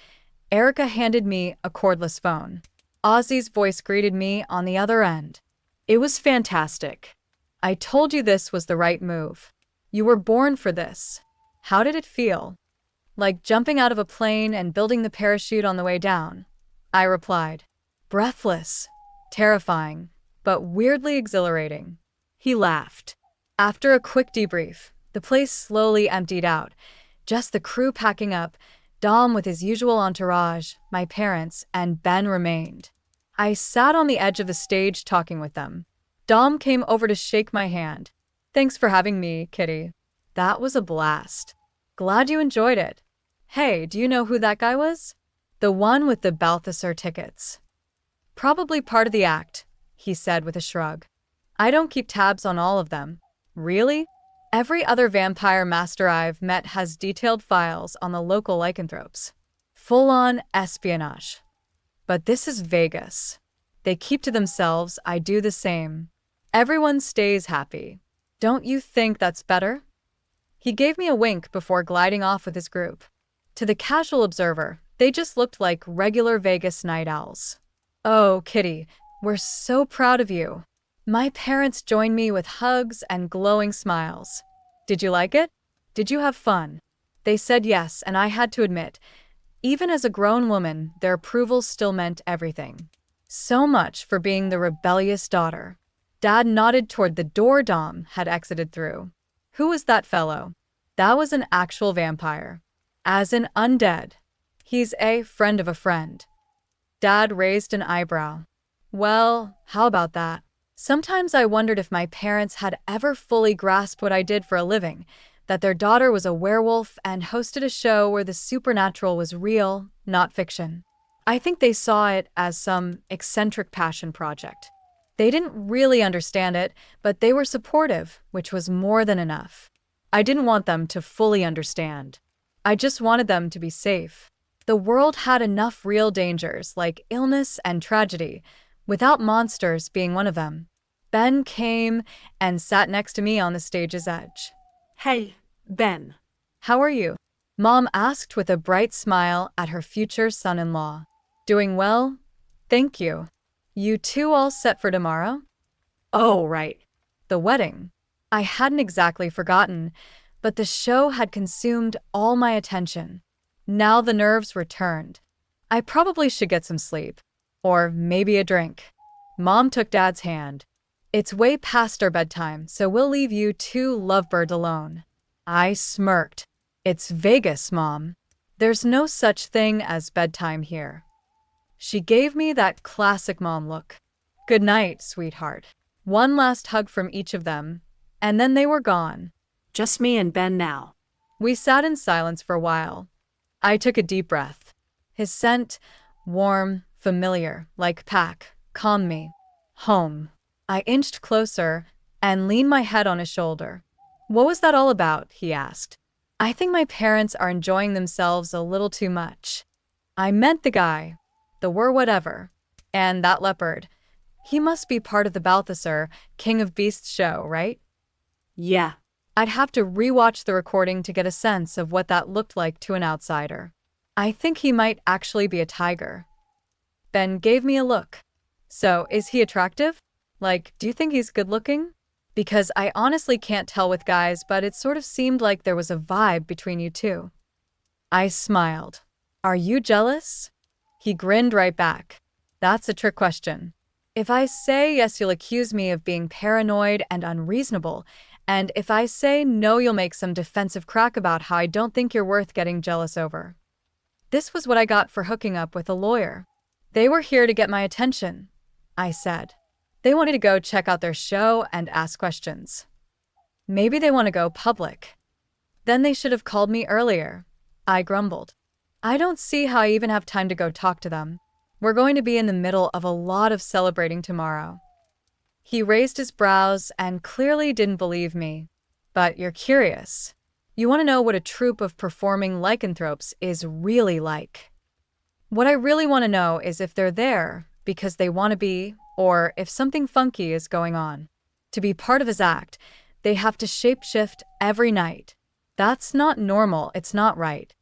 Erica handed me a cordless phone. Ozzy's voice greeted me on the other end. It was fantastic. I told you this was the right move. You were born for this. How did it feel? Like jumping out of a plane and building the parachute on the way down, I replied. Breathless, terrifying, but weirdly exhilarating. He laughed. After a quick debrief, the place slowly emptied out, just the crew packing up. Dom with his usual entourage, my parents, and Ben remained. I sat on the edge of the stage talking with them. Dom came over to shake my hand. Thanks for having me, Kitty. That was a blast. Glad you enjoyed it. Hey, do you know who that guy was? The one with the Balthasar tickets. Probably part of the act, he said with a shrug. I don't keep tabs on all of them. Really? Every other vampire master I've met has detailed files on the local lycanthropes. Full-on espionage. But this is Vegas. They keep to themselves, I do the same. Everyone stays happy. Don't you think that's better? He gave me a wink before gliding off with his group. To the casual observer, they just looked like regular Vegas night owls. Oh, Kitty, we're so proud of you. My parents joined me with hugs and glowing smiles. Did you like it? Did you have fun? They said yes, and I had to admit, even as a grown woman, their approval still meant everything. So much for being the rebellious daughter. Dad nodded toward the door Dom had exited through. Who was that fellow? That was an actual vampire. As in undead. He's a friend of a friend. Dad raised an eyebrow. Well, how about that? Sometimes I wondered if my parents had ever fully grasped what I did for a living, that their daughter was a werewolf and hosted a show where the supernatural was real, not fiction. I think they saw it as some eccentric passion project. They didn't really understand it, but they were supportive, which was more than enough. I didn't want them to fully understand. I just wanted them to be safe. The world had enough real dangers like illness and tragedy, without monsters being one of them. Ben came and sat next to me on the stage's edge. Hey, Ben. How are you? Mom asked with a bright smile at her future son-in-law. Doing well? Thank you. You two all set for tomorrow? Oh, right. The wedding. I hadn't exactly forgotten, but the show had consumed all my attention. Now the nerves returned. I probably should get some sleep. Or maybe a drink. Mom took Dad's hand. It's way past our bedtime, so we'll leave you two lovebirds alone. I smirked. It's Vegas, Mom. There's no such thing as bedtime here. She gave me that classic mom look. Good night, sweetheart. One last hug from each of them, and then they were gone. Just me and Ben now. We sat in silence for a while. I took a deep breath. His scent, warm, familiar, like pack, calmed me. Home. I inched closer and leaned my head on his shoulder. What was that all about? He asked. I think my parents are enjoying themselves a little too much. I meant the guy, the were whatever, and that leopard. He must be part of the Balthasar, King of Beasts show, right? Yeah. I'd have to rewatch the recording to get a sense of what that looked like to an outsider. I think he might actually be a tiger. Ben gave me a look. So, is he attractive? Like, do you think he's good looking? Because I honestly can't tell with guys, but it sort of seemed like there was a vibe between you two. I smiled. Are you jealous? He grinned right back. That's a trick question. If I say yes, you'll accuse me of being paranoid and unreasonable, and if I say no, you'll make some defensive crack about how I don't think you're worth getting jealous over. This was what I got for hooking up with a lawyer. They were here to get my attention, I said. They wanted to go check out their show and ask questions. Maybe they want to go public. Then they should have called me earlier, I grumbled. I don't see how I even have time to go talk to them. We're going to be in the middle of a lot of celebrating tomorrow. He raised his brows and clearly didn't believe me. But you're curious. You want to know what a troupe of performing lycanthropes is really like. What I really want to know is if they're there because they want to be, or if something funky is going on. To be part of his act, they have to shapeshift every night. That's not normal, it's not right.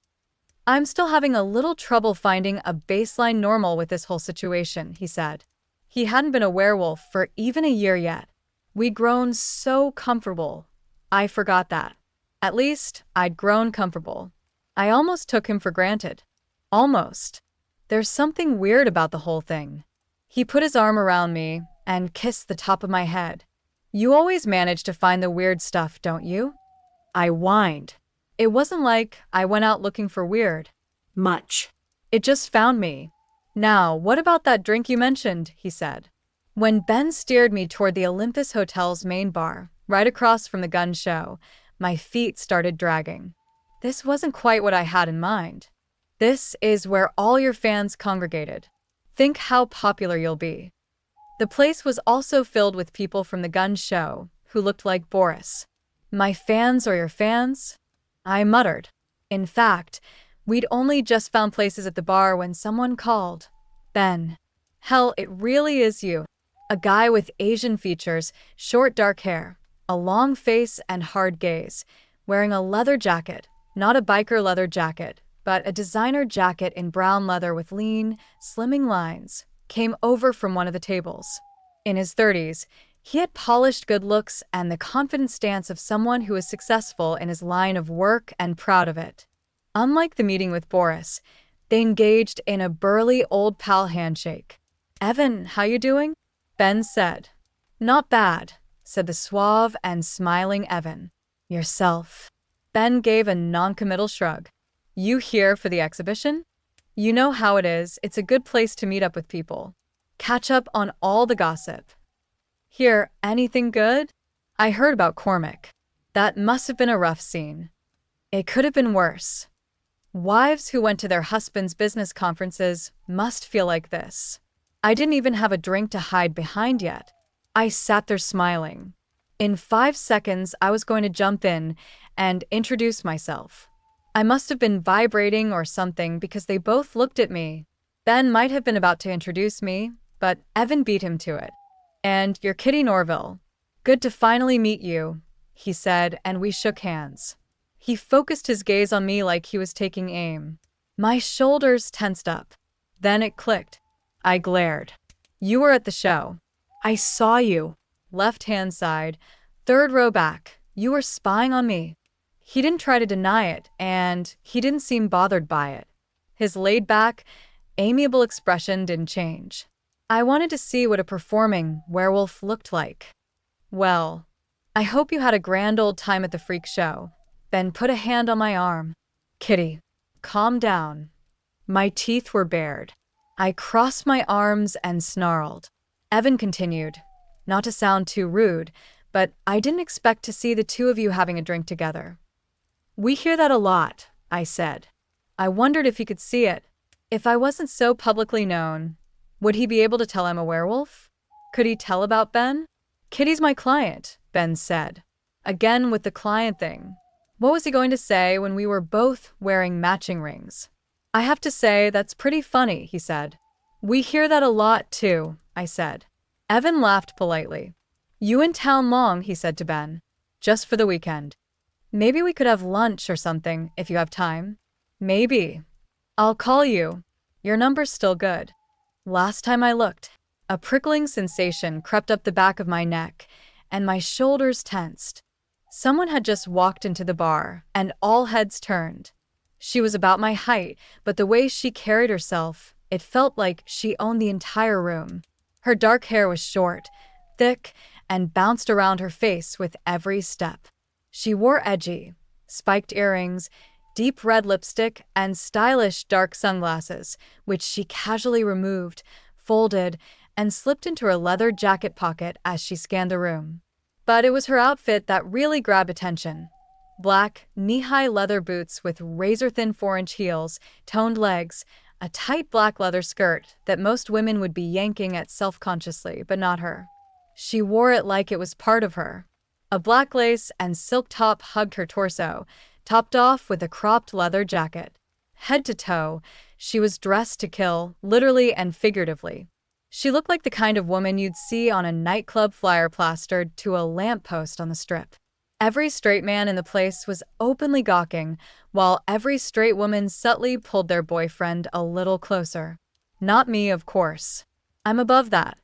I'm still having a little trouble finding a baseline normal with this whole situation, he said. He hadn't been a werewolf for even a year yet. We'd grown so comfortable. I forgot that. At least, I'd grown comfortable. I almost took him for granted. Almost. There's something weird about the whole thing. He put his arm around me and kissed the top of my head. You always manage to find the weird stuff, don't you? I whined. It wasn't like I went out looking for weird. Much. It just found me. Now, what about that drink you mentioned? He said. When Ben steered me toward the Olympus Hotel's main bar, right across from the gun show, my feet started dragging. This wasn't quite what I had in mind. This is where all your fans congregated. Think how popular you'll be. The place was also filled with people from the gun show who looked like Boris. My fans or your fans? I muttered. In fact, we'd only just found places at the bar when someone called. Ben. Hell, it really is you. A guy with Asian features, short dark hair, a long face and hard gaze, wearing a leather jacket, not a biker leather jacket, but a designer jacket in brown leather with lean, slimming lines, came over from one of the tables. In his 30s, he had polished good looks and the confident stance of someone who is successful in his line of work and proud of it. Unlike the meeting with Boris, they engaged in a burly old pal handshake. Evan, how you doing? Ben said. Not bad, said the suave and smiling Evan. Yourself. Ben gave a noncommittal shrug. You here for the exhibition? You know how it is, it's a good place to meet up with people. Catch up on all the gossip. Here, anything good? I heard about Cormac. That must have been a rough scene. It could have been worse. Wives who went to their husbands' business conferences must feel like this. I didn't even have a drink to hide behind yet. I sat there smiling. In 5 seconds, I was going to jump in and introduce myself. I must have been vibrating or something because they both looked at me. Ben might have been about to introduce me, but Evan beat him to it. And you're Kitty Norville. Good to finally meet you, he said, and we shook hands. He focused his gaze on me like he was taking aim. My shoulders tensed up. Then it clicked. I glared. You were at the show. I saw you. Left-hand side, 3rd row back. You were spying on me. He didn't try to deny it, and he didn't seem bothered by it. His laid-back, amiable expression didn't change. I wanted to see what a performing werewolf looked like. Well, I hope you had a grand old time at the freak show. Ben put a hand on my arm. Kitty, calm down. My teeth were bared. I crossed my arms and snarled. Evan continued, not to sound too rude, but I didn't expect to see the two of you having a drink together. We hear that a lot, I said. I wondered if he could see it. If I wasn't so publicly known, would he be able to tell I'm a werewolf? Could he tell about Ben? Kitty's my client, Ben said. Again with the client thing. What was he going to say when we were both wearing matching rings? I have to say, that's pretty funny, he said. We hear that a lot, too, I said. Evan laughed politely. You in town long, he said to Ben. Just for the weekend. Maybe we could have lunch or something, if you have time. Maybe. I'll call you. Your number's still good. Last time I looked, a prickling sensation crept up the back of my neck, and my shoulders tensed. Someone had just walked into the bar, and all heads turned. She was about my height, but the way she carried herself, it felt like she owned the entire room. Her dark hair was short, thick, and bounced around her face with every step. She wore edgy, spiked earrings, deep red lipstick, and stylish dark sunglasses, which she casually removed, folded, and slipped into her leather jacket pocket as she scanned the room. But it was her outfit that really grabbed attention. Black, knee-high leather boots with razor-thin 4-inch heels, toned legs, a tight black leather skirt that most women would be yanking at self-consciously, but not her. She wore it like it was part of her. A black lace and silk top hugged her torso, topped off with a cropped leather jacket. Head to toe, she was dressed to kill, literally and figuratively. She looked like the kind of woman you'd see on a nightclub flyer plastered to a lamppost on the strip. Every straight man in the place was openly gawking, while every straight woman subtly pulled their boyfriend a little closer. Not me, of course. I'm above that.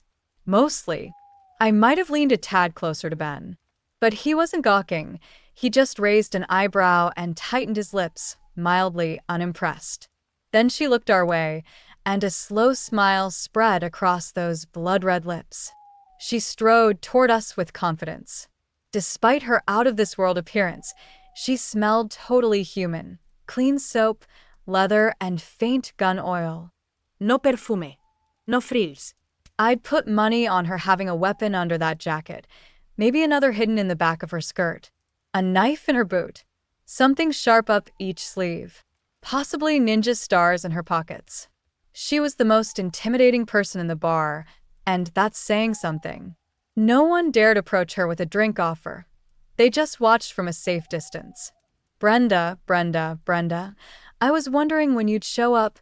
Mostly. I might have leaned a tad closer to Ben. But he wasn't gawking. He just raised an eyebrow and tightened his lips, mildly unimpressed. Then she looked our way, and a slow smile spread across those blood-red lips. She strode toward us with confidence. Despite her out-of-this-world appearance, she smelled totally human. Clean soap, leather, and faint gun oil. No perfume. No frills. I'd put money on her having a weapon under that jacket, maybe another hidden in the back of her skirt. A knife in her boot. Something sharp up each sleeve. Possibly ninja stars in her pockets. She was the most intimidating person in the bar, and that's saying something. No one dared approach her with a drink offer. They just watched from a safe distance. Brenda, I was wondering when you'd show up,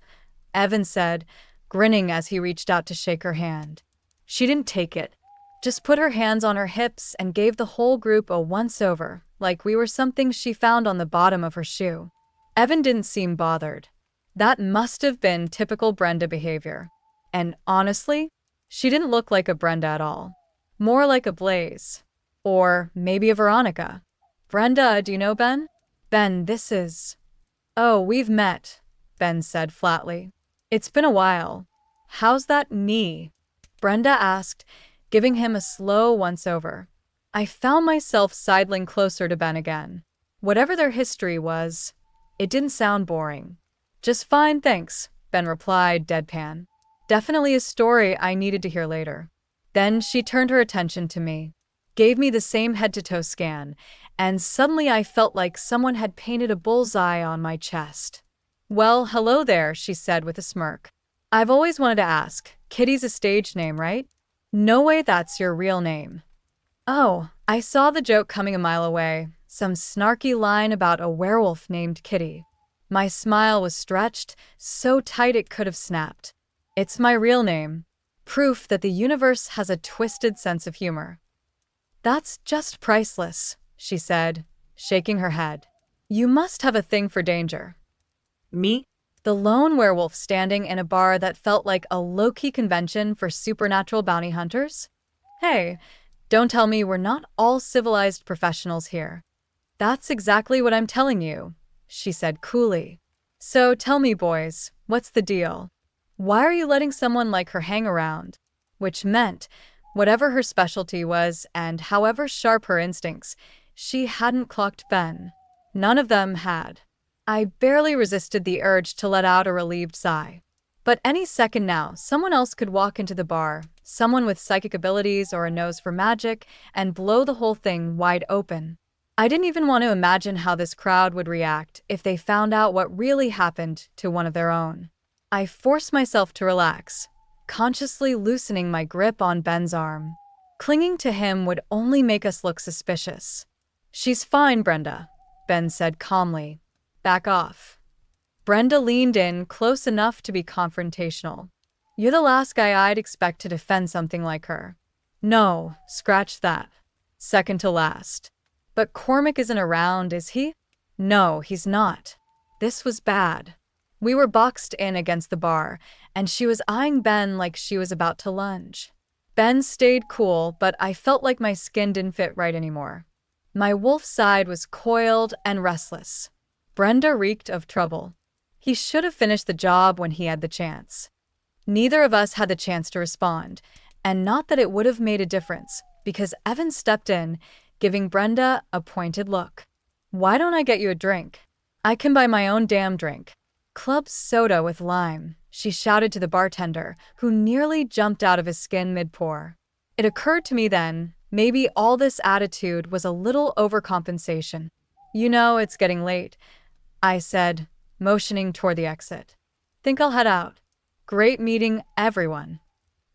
Evan said, grinning as he reached out to shake her hand. She didn't take it, just put her hands on her hips and gave the whole group a once-over, like we were something she found on the bottom of her shoe. Evan didn't seem bothered. That must have been typical Brenda behavior. And honestly, she didn't look like a Brenda at all. More like a Blaze. Or maybe a Veronica. Brenda, do you know Ben? Ben, this is... Oh, we've met, Ben said flatly. It's been a while. How's that knee? Brenda asked, giving him a slow once-over. I found myself sidling closer to Ben again. Whatever their history was, it didn't sound boring. Just fine, thanks, Ben replied, deadpan. Definitely a story I needed to hear later. Then she turned her attention to me, gave me the same head-to-toe scan, and suddenly I felt like someone had painted a bullseye on my chest. Well, hello there, she said with a smirk. I've always wanted to ask, Kitty's a stage name, right? No way that's your real name. Oh, I saw the joke coming a mile away, some snarky line about a werewolf named Kitty. My smile was stretched, so tight it could have snapped. It's my real name. Proof that the universe has a twisted sense of humor. That's just priceless, she said, shaking her head. You must have a thing for danger. Me? The lone werewolf standing in a bar that felt like a low-key convention for supernatural bounty hunters? Hey, don't tell me we're not all civilized professionals here. That's exactly what I'm telling you, she said coolly. So tell me, boys, what's the deal? Why are you letting someone like her hang around? Which meant, whatever her specialty was and however sharp her instincts, she hadn't clocked Ben. None of them had. I barely resisted the urge to let out a relieved sigh. But any second now, someone else could walk into the bar, someone with psychic abilities or a nose for magic, and blow the whole thing wide open. I didn't even want to imagine how this crowd would react if they found out what really happened to one of their own. I forced myself to relax, consciously loosening my grip on Ben's arm. Clinging to him would only make us look suspicious. She's fine, Brenda, Ben said calmly. Back off. Brenda leaned in close enough to be confrontational. You're the last guy I'd expect to defend something like her. No, scratch that. Second to last. But Cormac isn't around, is he? No, he's not. This was bad. We were boxed in against the bar, and she was eyeing Ben like she was about to lunge. Ben stayed cool, but I felt like my skin didn't fit right anymore. My wolf side was coiled and restless. Brenda reeked of trouble. He should have finished the job when he had the chance. Neither of us had the chance to respond, and not that it would have made a difference, because Evan stepped in, giving Brenda a pointed look. Why don't I get you a drink? I can buy my own damn drink. Club soda with lime, she shouted to the bartender, who nearly jumped out of his skin mid-pour. It occurred to me then, maybe all this attitude was a little overcompensation. You know, it's getting late, I said, motioning toward the exit. Think I'll head out. Great meeting everyone.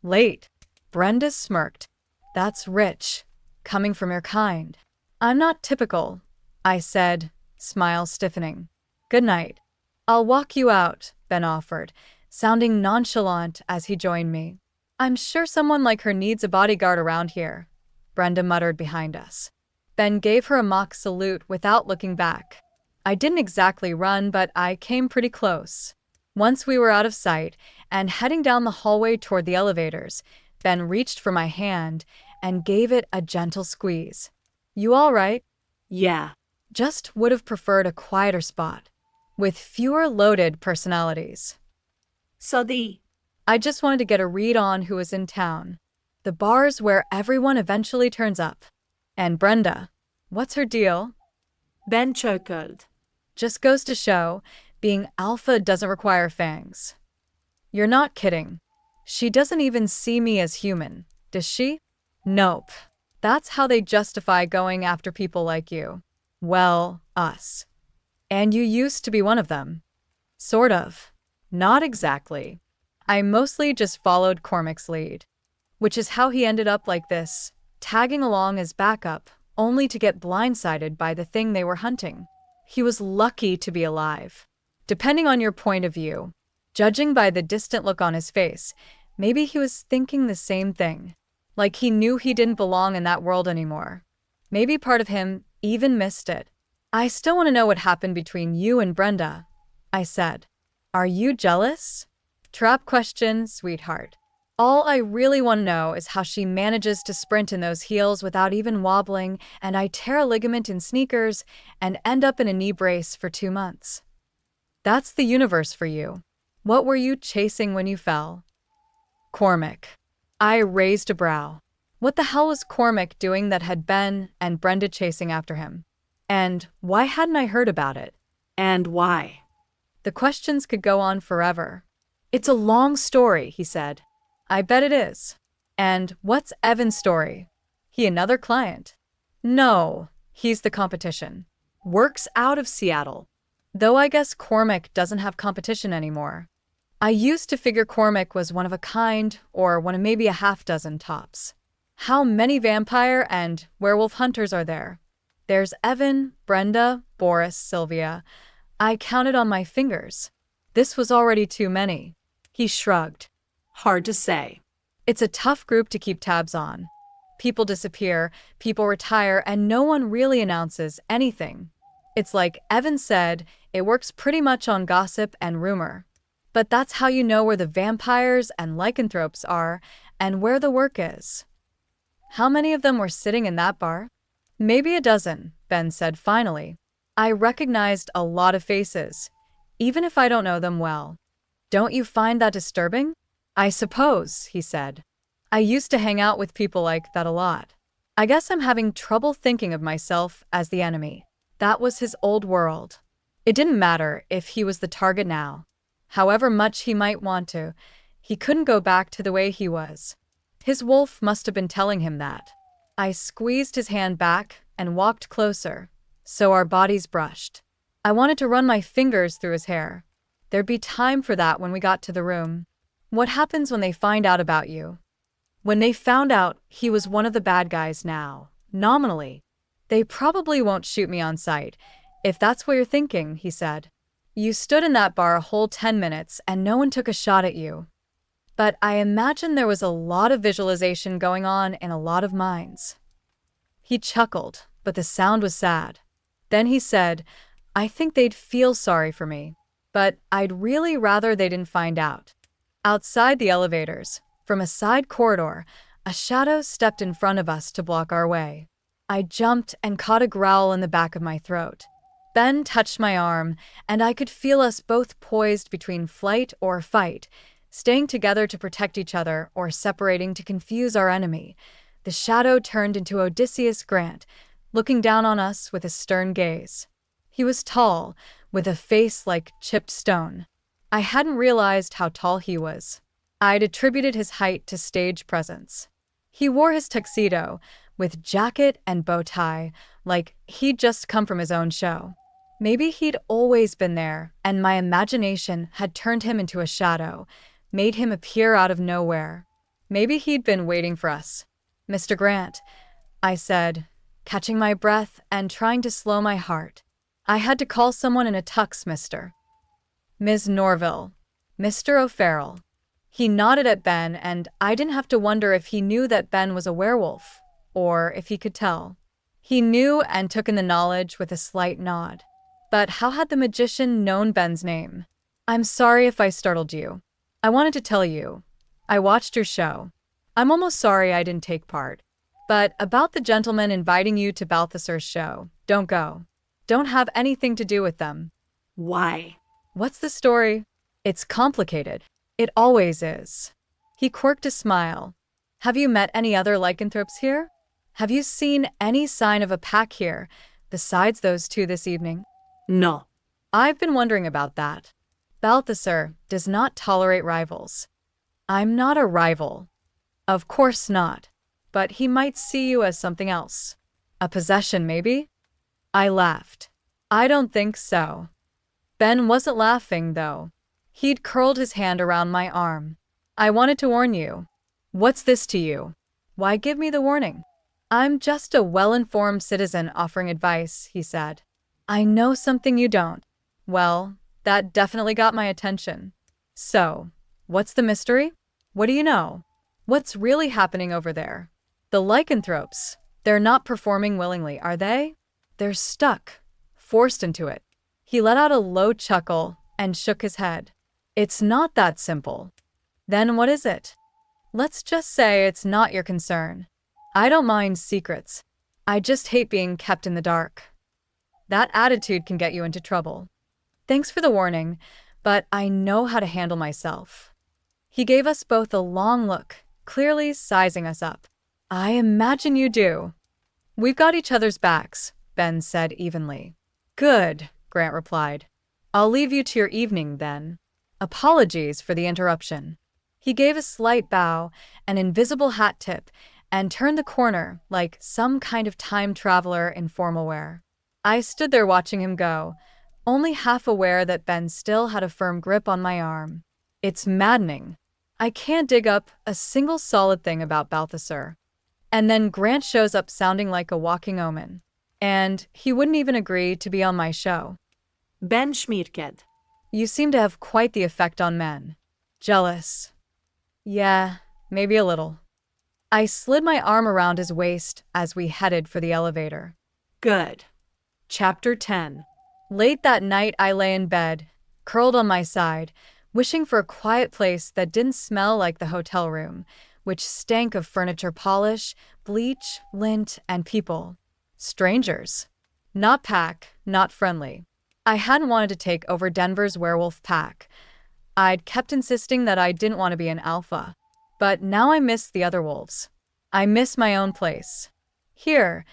Late. Brenda smirked. That's rich, coming from your kind. I'm not typical, I said, smile stiffening. Good night. I'll walk you out, Ben offered, sounding nonchalant as he joined me. I'm sure someone like her needs a bodyguard around here, Brenda muttered behind us. Ben gave her a mock salute without looking back. I didn't exactly run, but I came pretty close. Once we were out of sight and heading down the hallway toward the elevators, Ben reached for my hand and gave it a gentle squeeze. You all right? Yeah. Just would have preferred a quieter spot. with fewer loaded personalities. Sodi. I just wanted to get a read on who was in town. The bars where everyone eventually turns up. And Brenda, what's her deal? Ben chokehold. Just goes to show, being alpha doesn't require fangs. You're not kidding. She doesn't even see me as human, does she? Nope. That's how they justify going after people like you. Well, us. And you used to be one of them. Sort of. Not exactly. I mostly just followed Cormac's lead. Which is how he ended up like this, tagging along as backup, only to get blindsided by the thing they were hunting. He was lucky to be alive. Depending on your point of view, judging by the distant look on his face, maybe he was thinking the same thing. Like he knew he didn't belong in that world anymore. Maybe part of him even missed it. I still want to know what happened between you and Brenda, I said. Are you jealous? Trap question, sweetheart. All I really want to know is how she manages to sprint in those heels without even wobbling, and I tear a ligament in sneakers and end up in a knee brace for 2 months. That's the universe for you. What were you chasing when you fell? Cormac. I raised a brow. What the hell was Cormac doing that had Ben and Brenda chasing after him? And why hadn't I heard about it? And why? The questions could go on forever. It's a long story, he said. I bet it is. And what's Evan's story? He another client? No, he's the competition. Works out of Seattle. Though I guess Cormac doesn't have competition anymore. I used to figure Cormac was one of a kind, or one of maybe a half dozen tops. How many vampire and werewolf hunters are there? There's Evan, Brenda, Boris, Sylvia. I counted on my fingers. This was already too many. He shrugged. Hard to say. It's a tough group to keep tabs on. People disappear, people retire, and no one really announces anything. It's like Evan said, it works pretty much on gossip and rumor. But that's how you know where the vampires and lycanthropes are and where the work is. How many of them were sitting in that bar? Maybe a dozen, Ben said finally. I recognized a lot of faces, even if I don't know them well. Don't you find that disturbing? I suppose, he said. I used to hang out with people like that a lot. I guess I'm having trouble thinking of myself as the enemy. That was his old world. It didn't matter if he was the target now. However much he might want to, he couldn't go back to the way he was. His wolf must have been telling him that. I squeezed his hand back and walked closer, so our bodies brushed. I wanted to run my fingers through his hair. There'd be time for that when we got to the room. What happens when they find out about you? When they found out he was one of the bad guys now, nominally, they probably won't shoot me on sight, if that's what you're thinking, he said. You stood in that bar a whole 10 minutes and no one took a shot at you. But I imagine there was a lot of visualization going on in a lot of minds. He chuckled, but the sound was sad. Then he said, I think they'd feel sorry for me, but I'd really rather they didn't find out. Outside the elevators, from a side corridor, a shadow stepped in front of us to block our way. I jumped and caught a growl in the back of my throat. Ben touched my arm, and I could feel us both poised between flight or fight, staying together to protect each other or separating to confuse our enemy. The shadow turned into Odysseus Grant, looking down on us with a stern gaze. He was tall, with a face like chipped stone. I hadn't realized how tall he was. I'd attributed his height to stage presence. He wore his tuxedo, with jacket and bow tie, like he'd just come from his own show. Maybe he'd always been there, and my imagination had turned him into a shadow, made him appear out of nowhere. Maybe he'd been waiting for us. Mr. Grant, I said, catching my breath and trying to slow my heart. I had to call someone in a tux, mister. Ms. Norville. Mr. O'Farrell. He nodded at Ben, and I didn't have to wonder if he knew that Ben was a werewolf, or if he could tell. He knew and took in the knowledge with a slight nod. But how had the magician known Ben's name? I'm sorry if I startled you. I wanted to tell you. I watched your show. I'm almost sorry I didn't take part. But about the gentleman inviting you to Balthasar's show, don't go. Don't have anything to do with them. Why? What's the story? It's complicated. It always is. He quirked a smile. Have you met any other lycanthropes here? Have you seen any sign of a pack here, besides those two this evening? No. I've been wondering about that. Balthasar does not tolerate rivals. I'm not a rival. Of course not. But he might see you as something else. A possession, maybe? I laughed. I don't think so. Ben wasn't laughing, though. He'd curled his hand around my arm. I wanted to warn you. What's this to you? Why give me the warning? I'm just a well-informed citizen offering advice, he said. I know something you don't. Well, that definitely got my attention. So, what's the mystery? What do you know? What's really happening over there? The lycanthropes, they're not performing willingly, are they? They're stuck, forced into it. He let out a low chuckle and shook his head. It's not that simple. Then what is it? Let's just say it's not your concern. I don't mind secrets. I just hate being kept in the dark. That attitude can get you into trouble. Thanks for the warning, but I know how to handle myself. He gave us both a long look, clearly sizing us up. I imagine you do. We've got each other's backs, Ben said evenly. Good, Grant replied. I'll leave you to your evening then. Apologies for the interruption. He gave a slight bow, an invisible hat tip, and turned the corner like some kind of time traveler in formal wear. I stood there watching him go, only half aware that Ben still had a firm grip on my arm. It's maddening. I can't dig up a single solid thing about Balthasar. And then Grant shows up sounding like a walking omen. And he wouldn't even agree to be on my show. Ben Schmierked. You seem to have quite the effect on men. Jealous. Yeah, maybe a little. I slid my arm around his waist as we headed for the elevator. Good. Chapter 10. Late that night, I lay in bed, curled on my side, wishing for a quiet place that didn't smell like the hotel room, which stank of furniture polish, bleach, lint, and people. Strangers. Not pack, not friendly. I hadn't wanted to take over Denver's werewolf pack. I'd kept insisting that I didn't want to be an alpha. But now I miss the other wolves. I miss my own place. Here,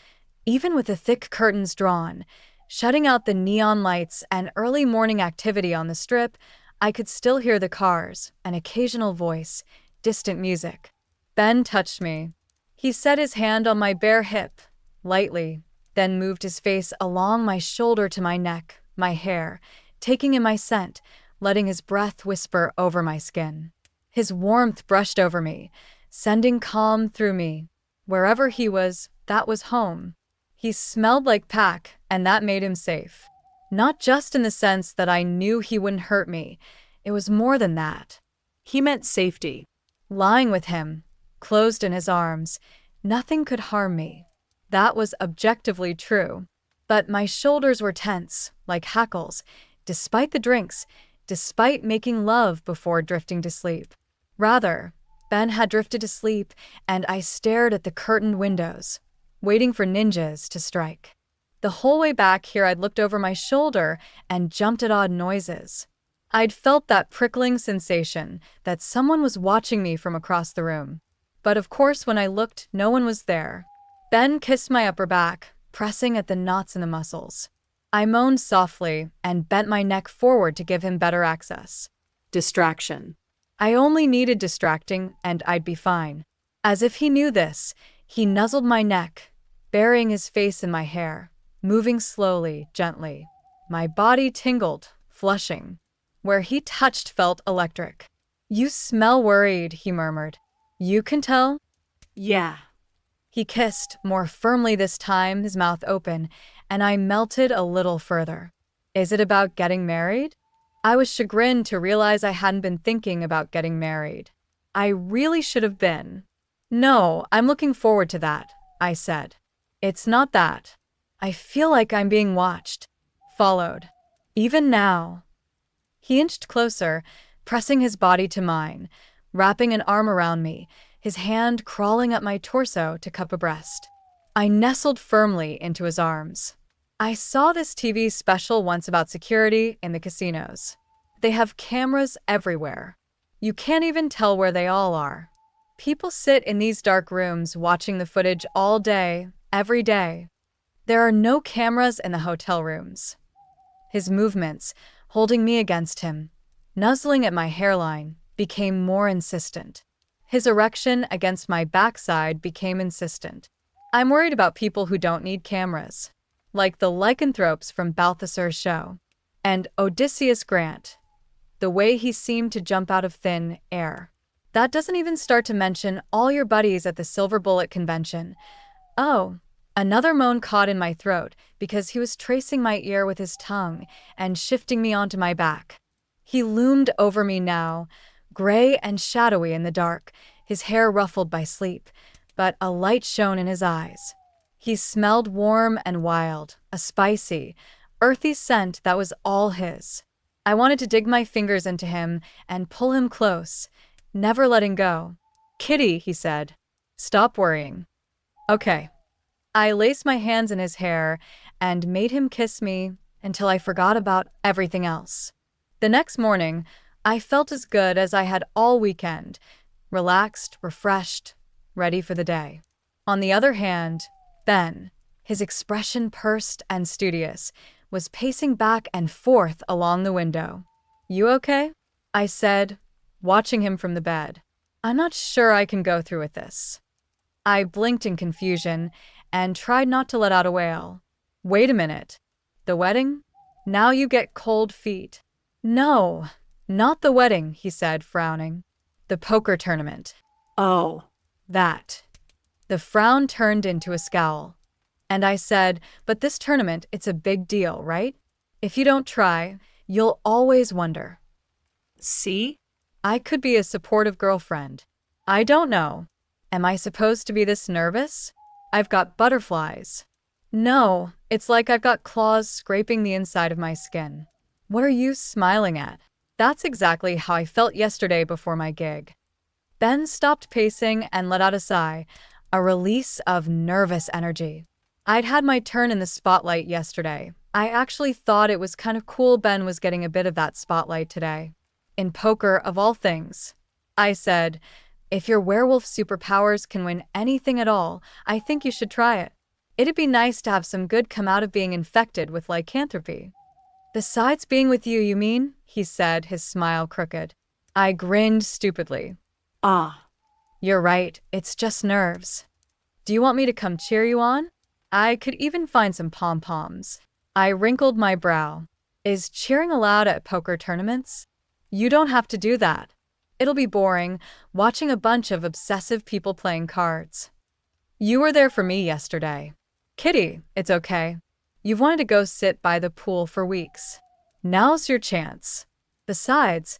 even with the thick curtains drawn, shutting out the neon lights and early morning activity on the strip, I could still hear the cars, an occasional voice, distant music. Ben touched me. He set his hand on my bare hip, lightly, then moved his face along my shoulder to my neck, my hair, taking in my scent, letting his breath whisper over my skin. His warmth brushed over me, sending calm through me. Wherever he was, that was home. He smelled like pack, and that made him safe. Not just in the sense that I knew he wouldn't hurt me. It was more than that. He meant safety. Lying with him, closed in his arms, nothing could harm me. That was objectively true. But my shoulders were tense, like hackles, despite the drinks, despite making love before drifting to sleep. Rather, Ben had drifted to sleep, and I stared at the curtained windows, waiting for ninjas to strike. The whole way back here, I'd looked over my shoulder and jumped at odd noises. I'd felt that prickling sensation that someone was watching me from across the room. But of course, when I looked, no one was there. Ben kissed my upper back, pressing at the knots in the muscles. I moaned softly and bent my neck forward to give him better access. Distraction. I only needed distracting, and I'd be fine. As if he knew this, he nuzzled my neck, burying his face in my hair, moving slowly, gently. My body tingled, flushing. Where he touched felt electric. You smell worried, he murmured. You can tell? Yeah. He kissed, more firmly this time, his mouth open, and I melted a little further. Is it about getting married? I was chagrined to realize I hadn't been thinking about getting married. I really should have been. No, I'm looking forward to that, I said. It's not that. I feel like I'm being watched, followed. Even now. He inched closer, pressing his body to mine, wrapping an arm around me, his hand crawling up my torso to cup a breast. I nestled firmly into his arms. I saw this TV special once about security in the casinos. They have cameras everywhere. You can't even tell where they all are. People sit in these dark rooms watching the footage all day, every day. There are no cameras in the hotel rooms. His movements, holding me against him, nuzzling at my hairline, became more insistent. His erection against my backside became insistent. I'm worried about people who don't need cameras, like the lycanthropes from Balthasar's show. And Odysseus Grant, the way he seemed to jump out of thin air. That doesn't even start to mention all your buddies at the Silver Bullet convention. Oh, another moan caught in my throat because he was tracing my ear with his tongue and shifting me onto my back. He loomed over me now, gray and shadowy in the dark, his hair ruffled by sleep, but a light shone in his eyes. He smelled warm and wild, a spicy, earthy scent that was all his. I wanted to dig my fingers into him and pull him close, never letting go. "Kitty," he said, "stop worrying." "Okay." I laced my hands in his hair and made him kiss me until I forgot about everything else. The next morning, I felt as good as I had all weekend, relaxed, refreshed, ready for the day. On the other hand, Ben, his expression pursed and studious, was pacing back and forth along the window. "You okay?" I said, watching him from the bed. "I'm not sure I can go through with this." I blinked in confusion and tried not to let out a wail. "Wait a minute. The wedding? Now you get cold feet." "No, not the wedding," he said, frowning. "The poker tournament." Oh, That. The frown turned into a scowl. And I said, "But this tournament, it's a big deal, right? If you don't try, you'll always wonder." see? I could be a supportive girlfriend. I don't know. Am I supposed to be this nervous? I've got butterflies. No, it's like I've got claws scraping the inside of my skin. What are you smiling at? That's exactly how I felt yesterday before my gig. Ben stopped pacing and let out a sigh, a release of nervous energy. I'd had my turn in the spotlight yesterday. I actually thought it was kind of cool Ben was getting a bit of that spotlight today. In poker, of all things. I said, "If your werewolf superpowers can win anything at all, I think you should try it. It'd be nice to have some good come out of being infected with lycanthropy." "Besides being with you, you mean?" he said, his smile crooked. I grinned stupidly. Ah, "You're right, it's just nerves. Do you want me to come cheer you on? I could even find some pom-poms." I wrinkled my brow. Is cheering allowed at poker tournaments? "You don't have to do that. It'll be boring, watching a bunch of obsessive people playing cards. You were there for me yesterday. Kitty, it's okay. You've wanted to go sit by the pool for weeks. Now's your chance. Besides,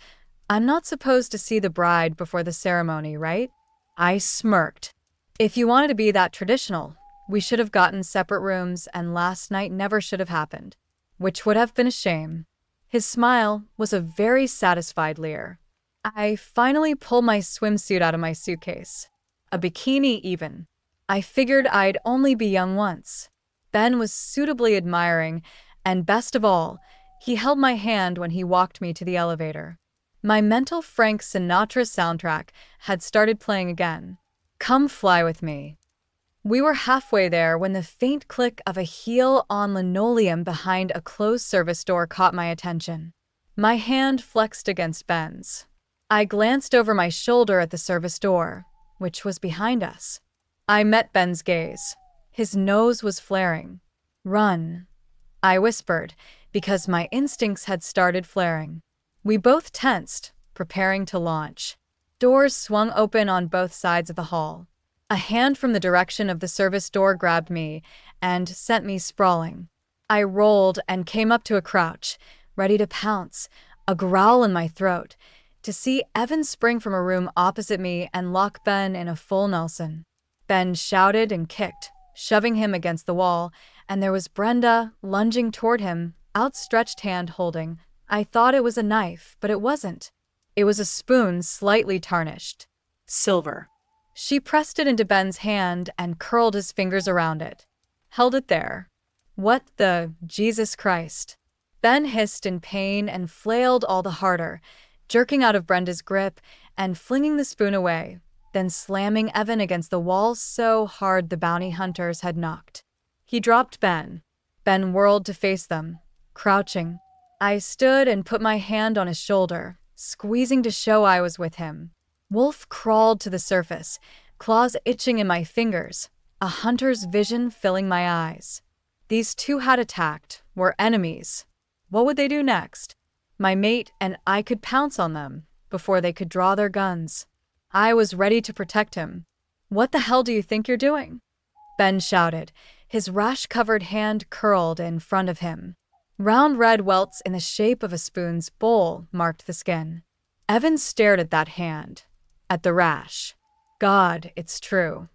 I'm not supposed to see the bride before the ceremony, right?" I smirked. "If you wanted to be that traditional, we should have gotten separate rooms and last night never should have happened, which would have been a shame." His smile was a very satisfied leer. I finally pulled my swimsuit out of my suitcase. A bikini even. I figured I'd only be young once. Ben was suitably admiring, and best of all, he held my hand when he walked me to the elevator. My mental Frank Sinatra soundtrack had started playing again. "Come fly with me." We were halfway there when the faint click of a heel on linoleum behind a closed service door caught my attention. My hand flexed against Ben's. I glanced over my shoulder at the service door, which was behind us. I met Ben's gaze. His nose was flaring. "Run," I whispered, because my instincts had started flaring. We both tensed, preparing to launch. Doors swung open on both sides of the hall. A hand from the direction of the service door grabbed me and sent me sprawling. I rolled and came up to a crouch, ready to pounce, a growl in my throat, to see Evan spring from a room opposite me and lock Ben in a full Nelson. Ben shouted and kicked, shoving him against the wall, and there was Brenda lunging toward him, outstretched hand holding. I thought it was a knife, but it wasn't. It was a spoon slightly tarnished. silver. She pressed it into Ben's hand and curled his fingers around it. Held it there. What the Jesus Christ? Ben hissed in pain and flailed all the harder, jerking out of Brenda's grip and flinging the spoon away, then slamming Evan against the wall so hard the bounty hunters had knocked. He dropped Ben. Ben whirled to face them, crouching. I stood and put my hand on his shoulder, squeezing to show I was with him. Wolf crawled to the surface, claws itching in my fingers, a hunter's vision filling my eyes. These two had attacked, were enemies. What would they do next? My mate and I could pounce on them before they could draw their guns. I was ready to protect him. What the hell do you think you're doing? Ben shouted, his rash-covered hand curled in front of him. Round red welts in the shape of a spoon's bowl marked the skin. Evan stared at that hand, at the rash. God, it's true.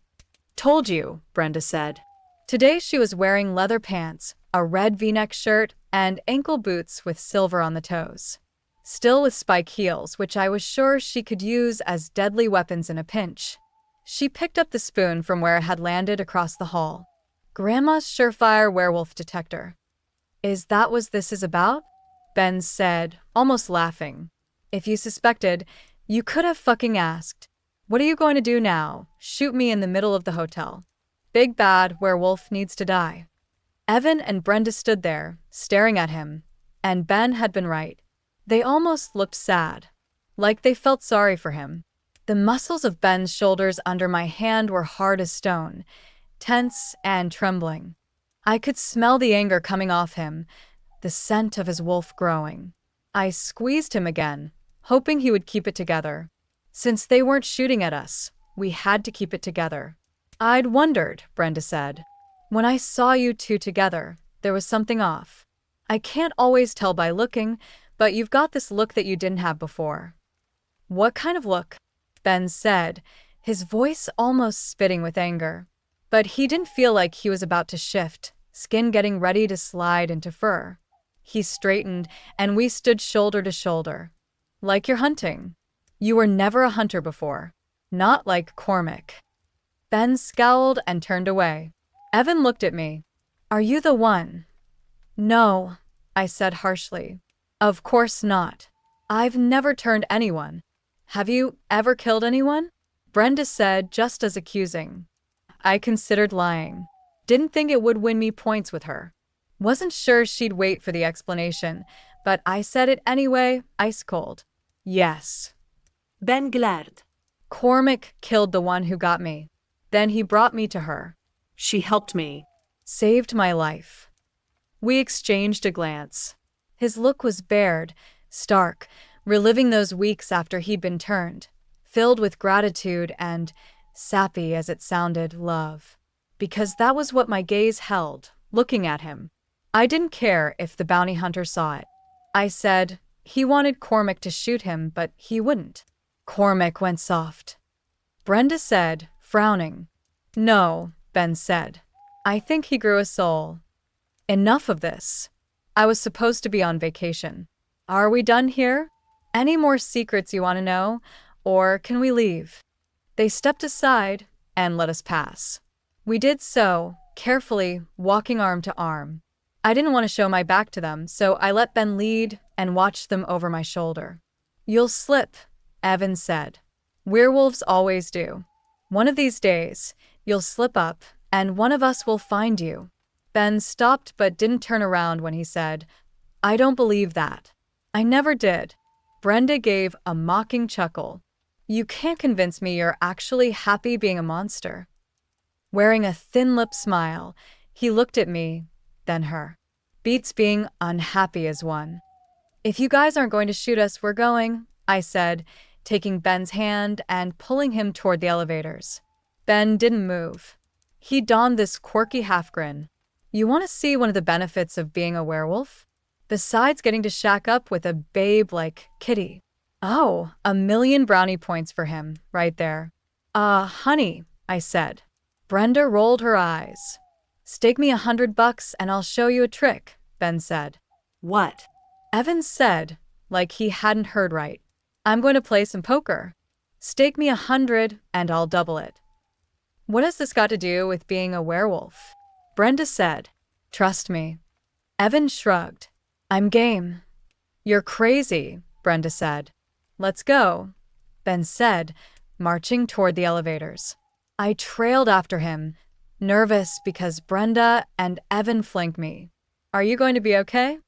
Told you, Brenda said. Today she was wearing leather pants, a red V-neck shirt, and ankle boots with silver on the toes. Still with spike heels, which I was sure she could use as deadly weapons in a pinch. She picked up the spoon from where it had landed across the hall. Grandma's surefire werewolf detector. Is that what this is about? Ben said, almost laughing. If you suspected, you could have fucking asked. What are you going to do now? Shoot me in the middle of the hotel. Big bad werewolf needs to die. Evan and Brenda stood there, staring at him, and Ben had been right. They almost looked sad, like they felt sorry for him. The muscles of Ben's shoulders under my hand were hard as stone, tense and trembling. I could smell the anger coming off him, the scent of his wolf growing. I squeezed him again, hoping he would keep it together. Since they weren't shooting at us, we had to keep it together. I'd wondered, Brenda said. When I saw you two together, there was something off. I can't always tell by looking, but you've got this look that you didn't have before. What kind of look? Ben said, his voice almost spitting with anger. But he didn't feel like he was about to shift, skin getting ready to slide into fur. He straightened, and we stood shoulder to shoulder. Like you're hunting. You were never a hunter before. Not like Cormac. Ben scowled and turned away. Evan looked at me. Are you the one? No, I said harshly. Of course not. I've never turned anyone. Have you ever killed anyone? Brenda said, just as accusing. I considered lying. Didn't think it would win me points with her. Wasn't sure she'd wait for the explanation, but I said it anyway, ice cold. Yes. Ben glared. Cormac killed the one who got me. Then he brought me to her. She helped me. Saved my life. We exchanged a glance. His look was bared, stark, reliving those weeks after he'd been turned, filled with gratitude and, sappy as it sounded, love. Because that was what my gaze held, looking at him. I didn't care if the bounty hunter saw it. I said, he wanted Cormac to shoot him, but he wouldn't. Cormac went soft. Brenda said, frowning. No, Ben said. I think he grew a soul. Enough of this. I was supposed to be on vacation. Are we done here? Any more secrets you want to know? Or can we leave? They stepped aside and let us pass. We did so, carefully, walking arm to arm. I didn't want to show my back to them, so I let Ben lead and watched them over my shoulder. You'll slip, Evan said. Werewolves always do. One of these days, you'll slip up, and one of us will find you. Ben stopped but didn't turn around when he said, I don't believe that. I never did. Brenda gave a mocking chuckle. You can't convince me you're actually happy being a monster. Wearing a thin-lipped smile, he looked at me, then her. Beats being unhappy as one. If you guys aren't going to shoot us, we're going, I said, taking Ben's hand and pulling him toward the elevators. Ben didn't move. He donned this quirky half-grin. You want to see one of the benefits of being a werewolf? Besides getting to shack up with a babe like Kitty. Oh, 1,000,000 brownie points for him, right there. Honey, I said. Brenda rolled her eyes. Stake me $100 and I'll show you a trick, Ben said. What? Evan said, like he hadn't heard right. I'm going to play some poker. Stake me 100 and I'll double it. What has this got to do with being a werewolf? Brenda said. Trust me. Evan shrugged. I'm game. You're crazy, Brenda said. Let's go, Ben said, marching toward the elevators. I trailed after him, nervous because Brenda and Evan flanked me. Are you going to be okay?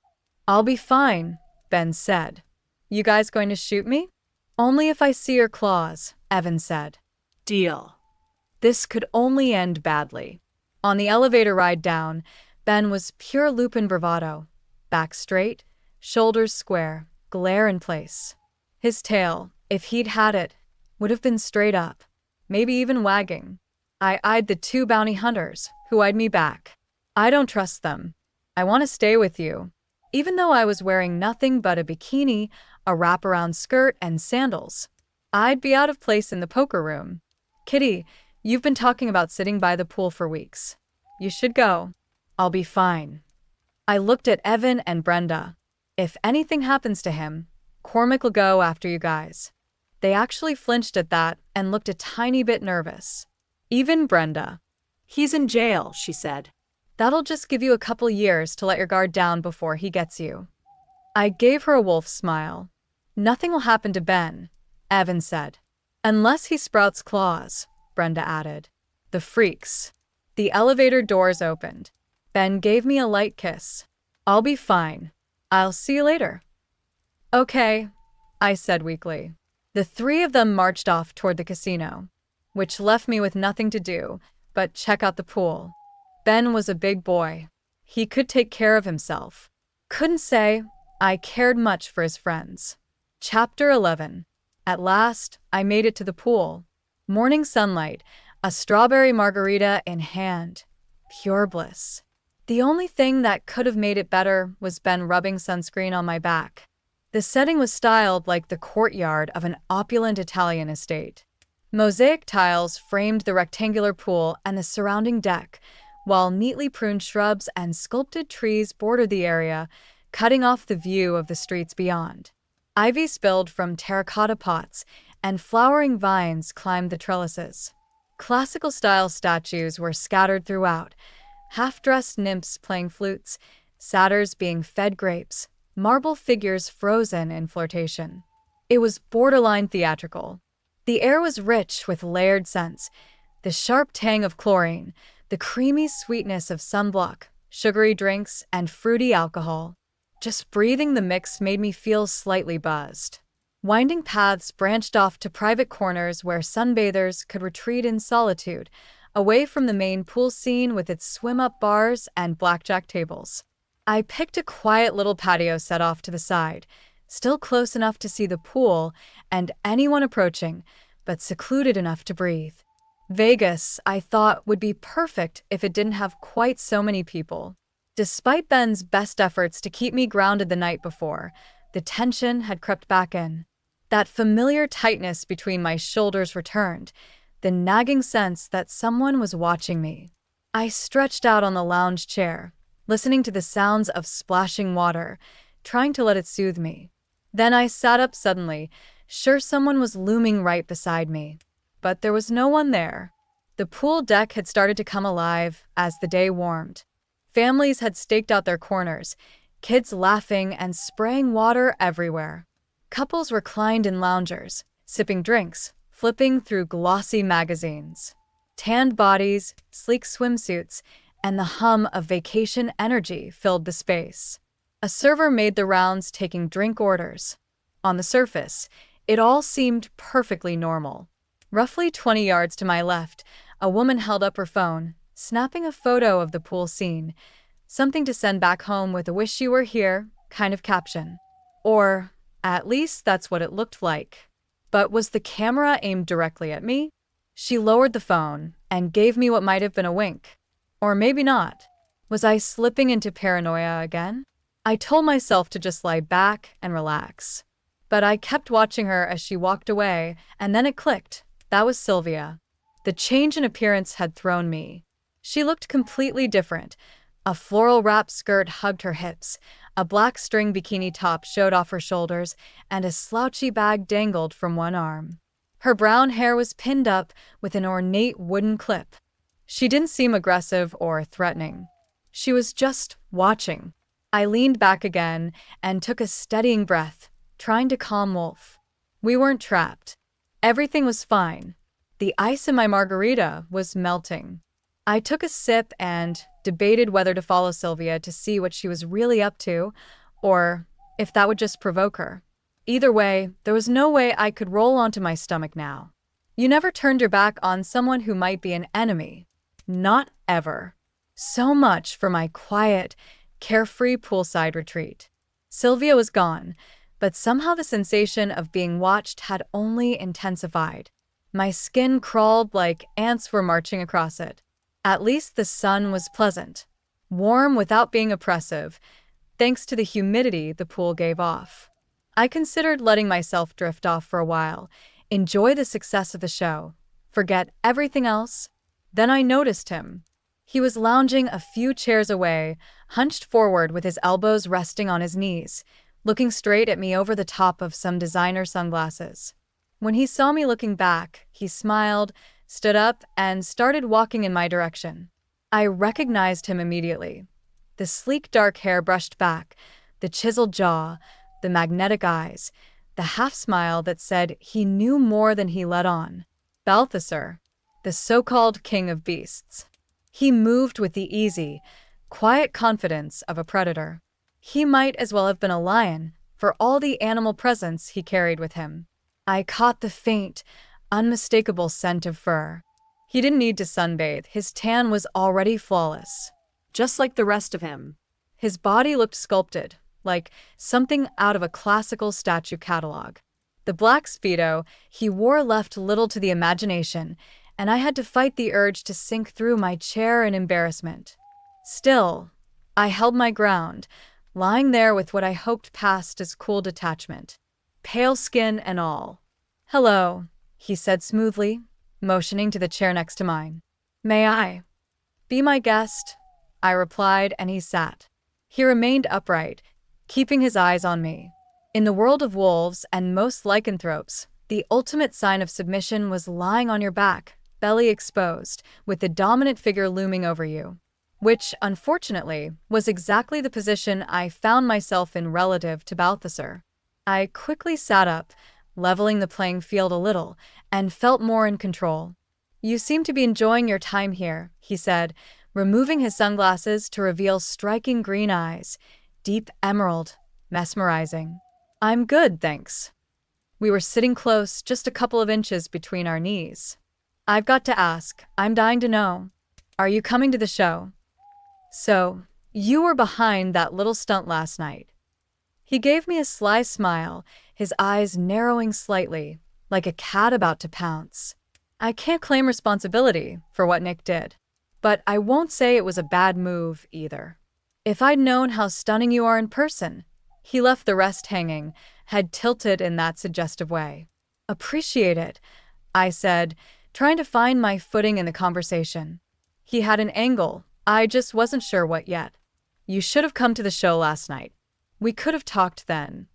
I'll be fine, Ben said. You guys going to shoot me? Only if I see your claws, Evan said. Deal. This could only end badly. On the elevator ride down, Ben was pure Lupin bravado. Back straight, shoulders square, glare in place. His tail, if he'd had it, would have been straight up, maybe even wagging. I eyed the two bounty hunters, who eyed me back. I don't trust them. I want to stay with you. Even though I was wearing nothing but a bikini, a wraparound skirt, and sandals, I'd be out of place in the poker room. Kitty, you've been talking about sitting by the pool for weeks. You should go. I'll be fine. I looked at Evan and Brenda. If anything happens to him, Cormac will go after you guys. They actually flinched at that and looked a tiny bit nervous. Even Brenda. He's in jail, she said. That'll just give you a couple years to let your guard down before he gets you. I gave her a wolf smile. Nothing will happen to Ben, Evan said. Unless he sprouts claws, Brenda added. The freaks. The elevator doors opened. Ben gave me a light kiss. I'll be fine. I'll see you later. Okay, I said weakly. The three of them marched off toward the casino, which left me with nothing to do but check out the pool. Ben was a big boy. He could take care of himself. Couldn't say I cared much for his friends. Chapter 11. At last, I made it to the pool. Morning sunlight, a strawberry margarita in hand. Pure bliss. The only thing that could have made it better was Ben rubbing sunscreen on my back. The setting was styled like the courtyard of an opulent Italian estate. Mosaic tiles framed the rectangular pool and the surrounding deck, while neatly pruned shrubs and sculpted trees bordered the area, cutting off the view of the streets beyond. Ivy spilled from terracotta pots, and flowering vines climbed the trellises. Classical-style statues were scattered throughout, half-dressed nymphs playing flutes, satyrs being fed grapes, marble figures frozen in flirtation. It was borderline theatrical. The air was rich with layered scents, the sharp tang of chlorine, the creamy sweetness of sunblock, sugary drinks, and fruity alcohol. Just breathing the mix made me feel slightly buzzed. Winding paths branched off to private corners where sunbathers could retreat in solitude, away from the main pool scene with its swim-up bars and blackjack tables. I picked a quiet little patio set off to the side, still close enough to see the pool and anyone approaching, but secluded enough to breathe. Vegas, I thought, would be perfect if it didn't have quite so many people. Despite Ben's best efforts to keep me grounded the night before, the tension had crept back in. That familiar tightness between my shoulders returned, the nagging sense that someone was watching me. I stretched out on the lounge chair, listening to the sounds of splashing water, trying to let it soothe me. Then I sat up suddenly, sure someone was looming right beside me. But there was no one there. The pool deck had started to come alive as the day warmed. Families had staked out their corners, kids laughing and spraying water everywhere. Couples reclined in loungers, sipping drinks, flipping through glossy magazines. Tanned bodies, sleek swimsuits, and the hum of vacation energy filled the space. A server made the rounds taking drink orders. On the surface, it all seemed perfectly normal. Roughly 20 yards to my left, a woman held up her phone, snapping a photo of the pool scene, something to send back home with a "wish you were here" kind of caption. Or, at least that's what it looked like. But was the camera aimed directly at me? She lowered the phone and gave me what might have been a wink. Or maybe not. Was I slipping into paranoia again? I told myself to just lie back and relax. But I kept watching her as she walked away, and then it clicked. That was Sylvia. The change in appearance had thrown me. She looked completely different. A floral wrap skirt hugged her hips, a black string bikini top showed off her shoulders, and a slouchy bag dangled from one arm. Her brown hair was pinned up with an ornate wooden clip. She didn't seem aggressive or threatening. She was just watching. I leaned back again and took a steadying breath, trying to calm Wolf. We weren't trapped. Everything was fine. The ice in my margarita was melting. I took a sip and debated whether to follow Sylvia to see what she was really up to, or if that would just provoke her. Either way, there was no way I could roll onto my stomach now. You never turned your back on someone who might be an enemy. Not ever. So much for my quiet, carefree poolside retreat. Sylvia was gone, but somehow the sensation of being watched had only intensified. My skin crawled like ants were marching across it. At least the sun was pleasant, warm without being oppressive, thanks to the humidity the pool gave off. I considered letting myself drift off for a while, enjoy the success of the show, forget everything else. Then I noticed him. He was lounging a few chairs away, hunched forward with his elbows resting on his knees, looking straight at me over the top of some designer sunglasses. When he saw me looking back, he smiled, stood up, and started walking in my direction. I recognized him immediately. The sleek dark hair brushed back, the chiseled jaw, the magnetic eyes, the half-smile that said he knew more than he let on. Balthasar, the so-called king of beasts. He moved with the easy, quiet confidence of a predator. He might as well have been a lion, for all the animal presence he carried with him. I caught the faint, unmistakable scent of fur. He didn't need to sunbathe, his tan was already flawless. Just like the rest of him. His body looked sculpted, like something out of a classical statue catalog. The black Speedo he wore left little to the imagination, and I had to fight the urge to sink through my chair in embarrassment. Still, I held my ground, lying there with what I hoped passed as cool detachment, pale skin and all. "Hello," he said smoothly, motioning to the chair next to mine. "May I be my guest?" I replied, and he sat. He remained upright, keeping his eyes on me. In the world of wolves and most lycanthropes, the ultimate sign of submission was lying on your back, belly exposed, with the dominant figure looming over you. Which, unfortunately, was exactly the position I found myself in relative to Balthasar. I quickly sat up, leveling the playing field a little, and felt more in control. "You seem to be enjoying your time here," he said, removing his sunglasses to reveal striking green eyes, deep emerald, mesmerizing. "I'm good, thanks." We were sitting close, just a couple of inches between our knees. "I've got to ask, I'm dying to know. Are you coming to the show?" "So, you were behind that little stunt last night." He gave me a sly smile, his eyes narrowing slightly, like a cat about to pounce. I can't claim responsibility for what Nick did, but I won't say it was a bad move either. If I'd known how stunning you are in person, he left the rest hanging, head tilted in that suggestive way. "Appreciate it," I said, trying to find my footing in the conversation. He had an angle, I just wasn't sure what yet. "You should have come to the show last night. We could have talked then."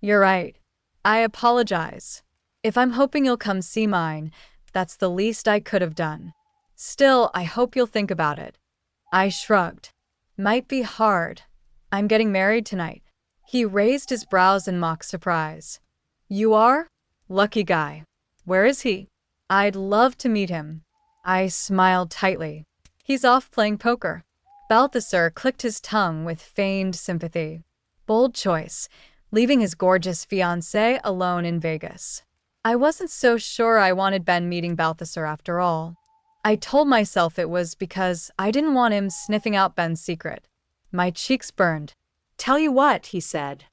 "You're right. I apologize. If I'm hoping you'll come see mine, that's the least I could have done. Still, I hope you'll think about it." I shrugged. "Might be hard. I'm getting married tonight." He raised his brows in mock surprise. "You are? Lucky guy. Where is he?" "I'd love to meet him." I smiled tightly. "He's off playing poker." Balthasar clicked his tongue with feigned sympathy. Bold choice, leaving his gorgeous fiancée alone in Vegas. I wasn't so sure I wanted Ben meeting Balthasar after all. I told myself it was because I didn't want him sniffing out Ben's secret. My cheeks burned. "Tell you what," he said.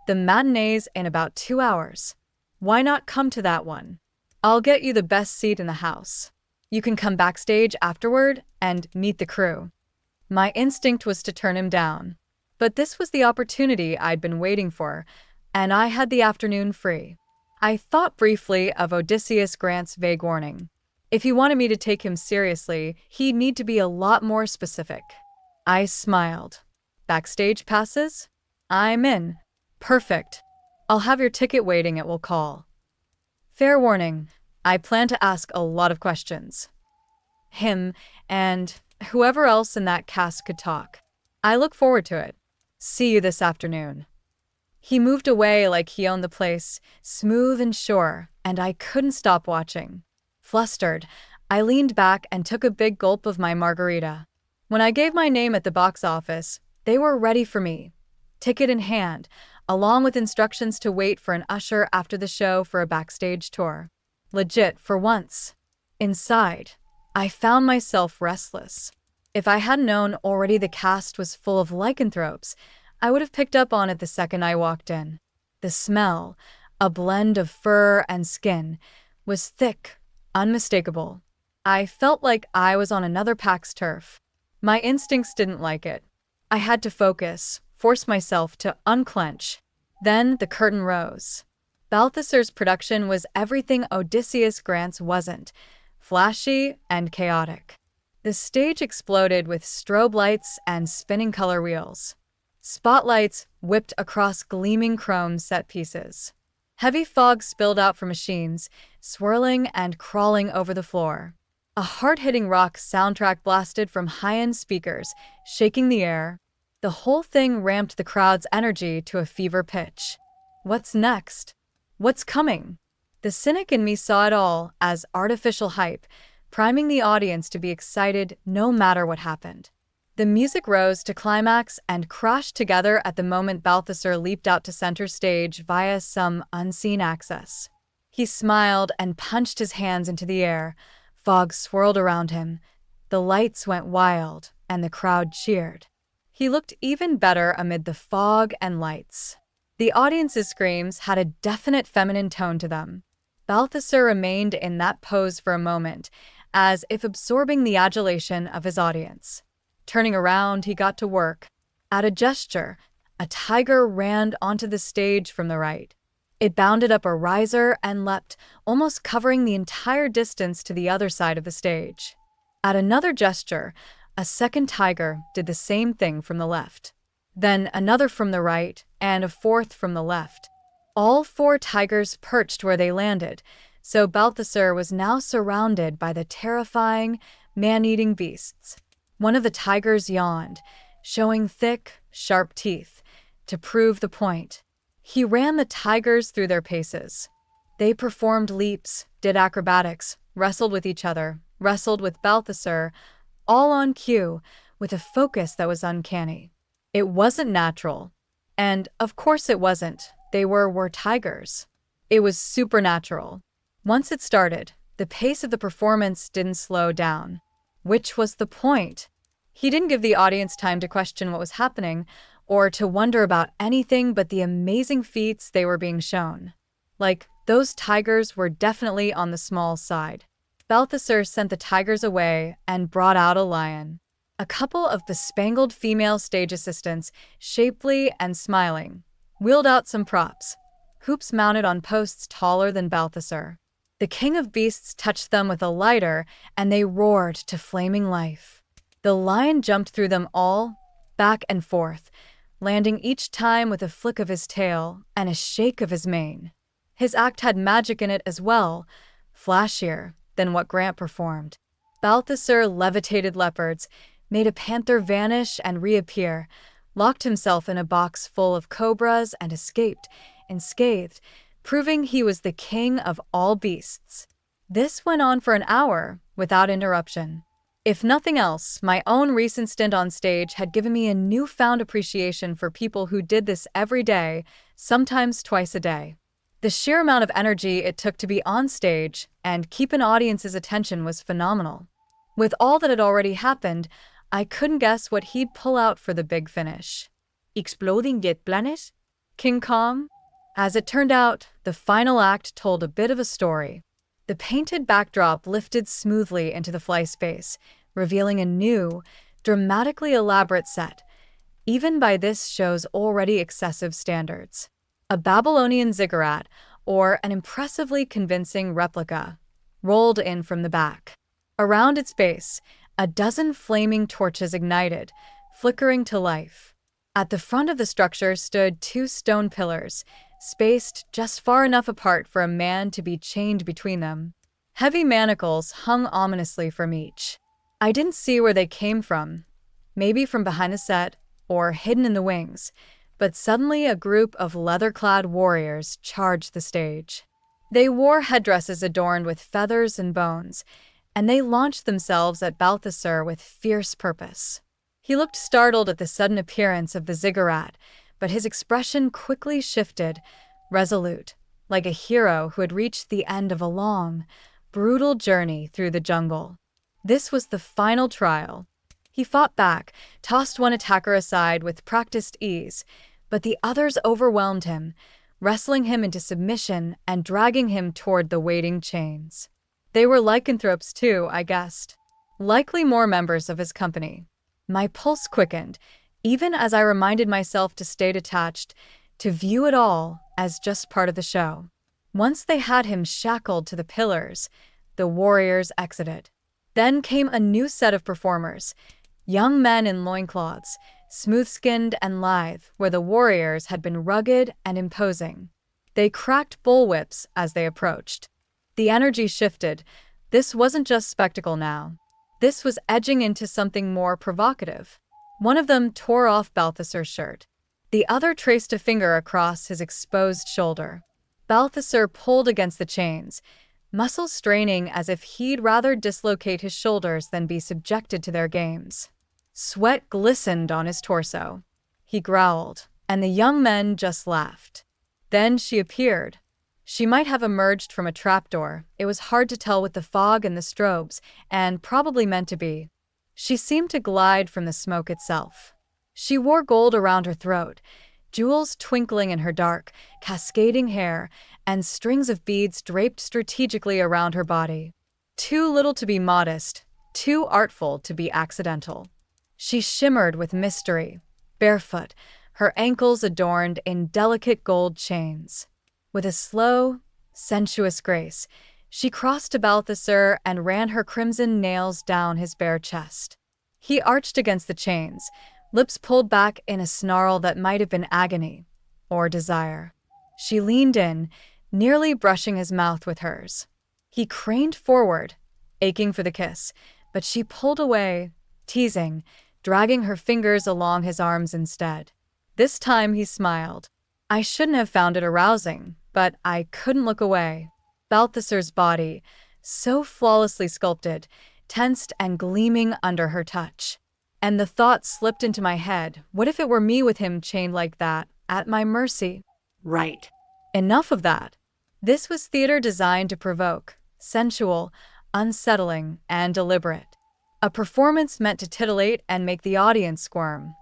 "The matinee's in about 2 hours. Why not come to that one? I'll get you the best seat in the house. You can come backstage afterward and meet the crew." My instinct was to turn him down. But this was the opportunity I'd been waiting for, and I had the afternoon free. I thought briefly of Odysseus Grant's vague warning. If he wanted me to take him seriously, he'd need to be a lot more specific. I smiled. "Backstage passes? I'm in." "Perfect. I'll have your ticket waiting at will call." Fair warning, I plan to ask a lot of questions. Him and whoever else in that cast could talk. I look forward to it. See you this afternoon. He moved away like he owned the place, smooth and sure, and I couldn't stop watching. Flustered, I leaned back and took a big gulp of my margarita. When I gave my name at the box office, they were ready for me, ticket in hand, along with instructions to wait for an usher after the show for a backstage tour. Legit for once. Inside, I found myself restless. If I hadn't known already the cast was full of lycanthropes, I would have picked up on it the second I walked in. The smell, a blend of fur and skin, was thick, unmistakable. I felt like I was on another pack's turf. My instincts didn't like it. I had to focus, force myself to unclench. Then the curtain rose. Balthasar's production was everything Odysseus Grant's wasn't, flashy and chaotic. The stage exploded with strobe lights and spinning color wheels. Spotlights whipped across gleaming chrome set pieces. Heavy fog spilled out from machines, swirling and crawling over the floor. A hard-hitting rock soundtrack blasted from high-end speakers, shaking the air. The whole thing ramped the crowd's energy to a fever pitch. What's next? What's coming? The cynic in me saw it all as artificial hype, priming the audience to be excited no matter what happened. The music rose to climax and crashed together at the moment Balthasar leaped out to center stage via some unseen access. He smiled and punched his hands into the air. Fog swirled around him. The lights went wild, and the crowd cheered. He looked even better amid the fog and lights. The audience's screams had a definite feminine tone to them. Balthasar remained in that pose for a moment, as if absorbing the adulation of his audience. Turning around, he got to work. At a gesture, a tiger ran onto the stage from the right. It bounded up a riser and leapt, almost covering the entire distance to the other side of the stage. At another gesture, a second tiger did the same thing from the left. Then another from the right, and a fourth from the left. All four tigers perched where they landed, so Balthasar was now surrounded by the terrifying, man-eating beasts. One of the tigers yawned, showing thick, sharp teeth, to prove the point. He ran the tigers through their paces. They performed leaps, did acrobatics, wrestled with each other, wrestled with Balthasar, all on cue, with a focus that was uncanny. It wasn't natural. And, of course it wasn't. They were tigers. It was supernatural. Once it started, the pace of the performance didn't slow down. Which was the point? He didn't give the audience time to question what was happening or to wonder about anything but the amazing feats they were being shown. Like, those tigers were definitely on the small side. Balthasar sent the tigers away and brought out a lion. A couple of bespangled female stage assistants, shapely and smiling, wheeled out some props, hoops mounted on posts taller than Balthasar. The king of beasts touched them with a lighter, and they roared to flaming life. The lion jumped through them all, back and forth, landing each time with a flick of his tail and a shake of his mane. His act had magic in it as well, flashier than what Grant performed. Balthasar levitated leopards, made a panther vanish and reappear, locked himself in a box full of cobras and escaped, unscathed, proving he was the king of all beasts. This went on for an hour, without interruption. If nothing else, my own recent stint on stage had given me a newfound appreciation for people who did this every day, sometimes twice a day. The sheer amount of energy it took to be on stage and keep an audience's attention was phenomenal. With all that had already happened, I couldn't guess what he'd pull out for the big finish. Exploding dead planet? King Kong? As it turned out, the final act told a bit of a story. The painted backdrop lifted smoothly into the fly space, revealing a new, dramatically elaborate set, even by this show's already excessive standards. A Babylonian ziggurat, or an impressively convincing replica, rolled in from the back. Around its base, a dozen flaming torches ignited, flickering to life. At the front of the structure stood two stone pillars, spaced just far enough apart for a man to be chained between them. Heavy manacles hung ominously from each. I didn't see where they came from. Maybe from behind the set, or hidden in the wings, but suddenly a group of leather-clad warriors charged the stage. They wore headdresses adorned with feathers and bones, and they launched themselves at Balthasar with fierce purpose. He looked startled at the sudden appearance of the ziggurat, but his expression quickly shifted, resolute, like a hero who had reached the end of a long, brutal journey through the jungle. This was the final trial. He fought back, tossed one attacker aside with practiced ease, but the others overwhelmed him, wrestling him into submission and dragging him toward the waiting chains. They were lycanthropes too, I guessed. Likely more members of his company. My pulse quickened, even as I reminded myself to stay detached, to view it all as just part of the show. Once they had him shackled to the pillars, the warriors exited. Then came a new set of performers, young men in loincloths, smooth-skinned and lithe, where the warriors had been rugged and imposing. They cracked bullwhips as they approached. The energy shifted. This wasn't just spectacle now. This was edging into something more provocative. One of them tore off Balthasar's shirt. The other traced a finger across his exposed shoulder. Balthasar pulled against the chains, muscles straining as if he'd rather dislocate his shoulders than be subjected to their games. Sweat glistened on his torso. He growled, and the young men just laughed. Then she appeared. She might have emerged from a trapdoor. It was hard to tell with the fog and the strobes, and probably meant to be. She seemed to glide from the smoke itself. She wore gold around her throat, jewels twinkling in her dark, cascading hair, and strings of beads draped strategically around her body. Too little to be modest, too artful to be accidental. She shimmered with mystery, barefoot, her ankles adorned in delicate gold chains. With a slow, sensuous grace, she crossed to Balthasar and ran her crimson nails down his bare chest. He arched against the chains, lips pulled back in a snarl that might have been agony or desire. She leaned in, nearly brushing his mouth with hers. He craned forward, aching for the kiss, but she pulled away, teasing, dragging her fingers along his arms instead. This time he smiled. I shouldn't have found it arousing, but I couldn't look away. Balthasar's body, so flawlessly sculpted, tensed and gleaming under her touch. And the thought slipped into my head, what if it were me with him chained like that, at my mercy? Right. Enough of that. This was theater designed to provoke, sensual, unsettling, and deliberate. A performance meant to titillate and make the audience squirm.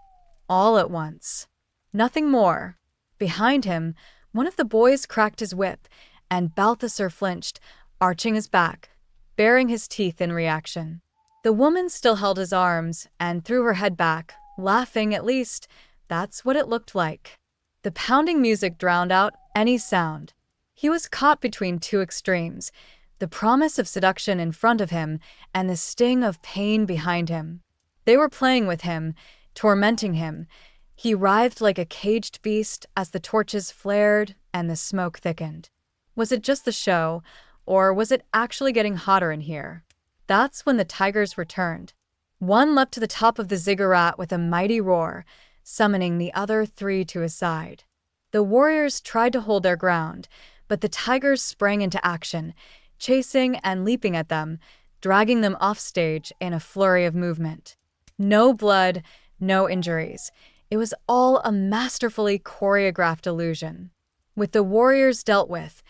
All at once. Nothing more. Behind him, one of the boys cracked his whip, and Balthasar flinched, arching his back, baring his teeth in reaction. The woman still held his arms and threw her head back, laughing. At least, that's what it looked like. The pounding music drowned out any sound. He was caught between two extremes, the promise of seduction in front of him and the sting of pain behind him. They were playing with him, tormenting him. He writhed like a caged beast as the torches flared and the smoke thickened. Was it just the show, or was it actually getting hotter in here? That's when the tigers returned. One leapt to the top of the ziggurat with a mighty roar, summoning the other three to his side. The warriors tried to hold their ground, but the tigers sprang into action, chasing and leaping at them, dragging them off stage in a flurry of movement. No blood, no injuries. It was all a masterfully choreographed illusion. With the warriors dealt with,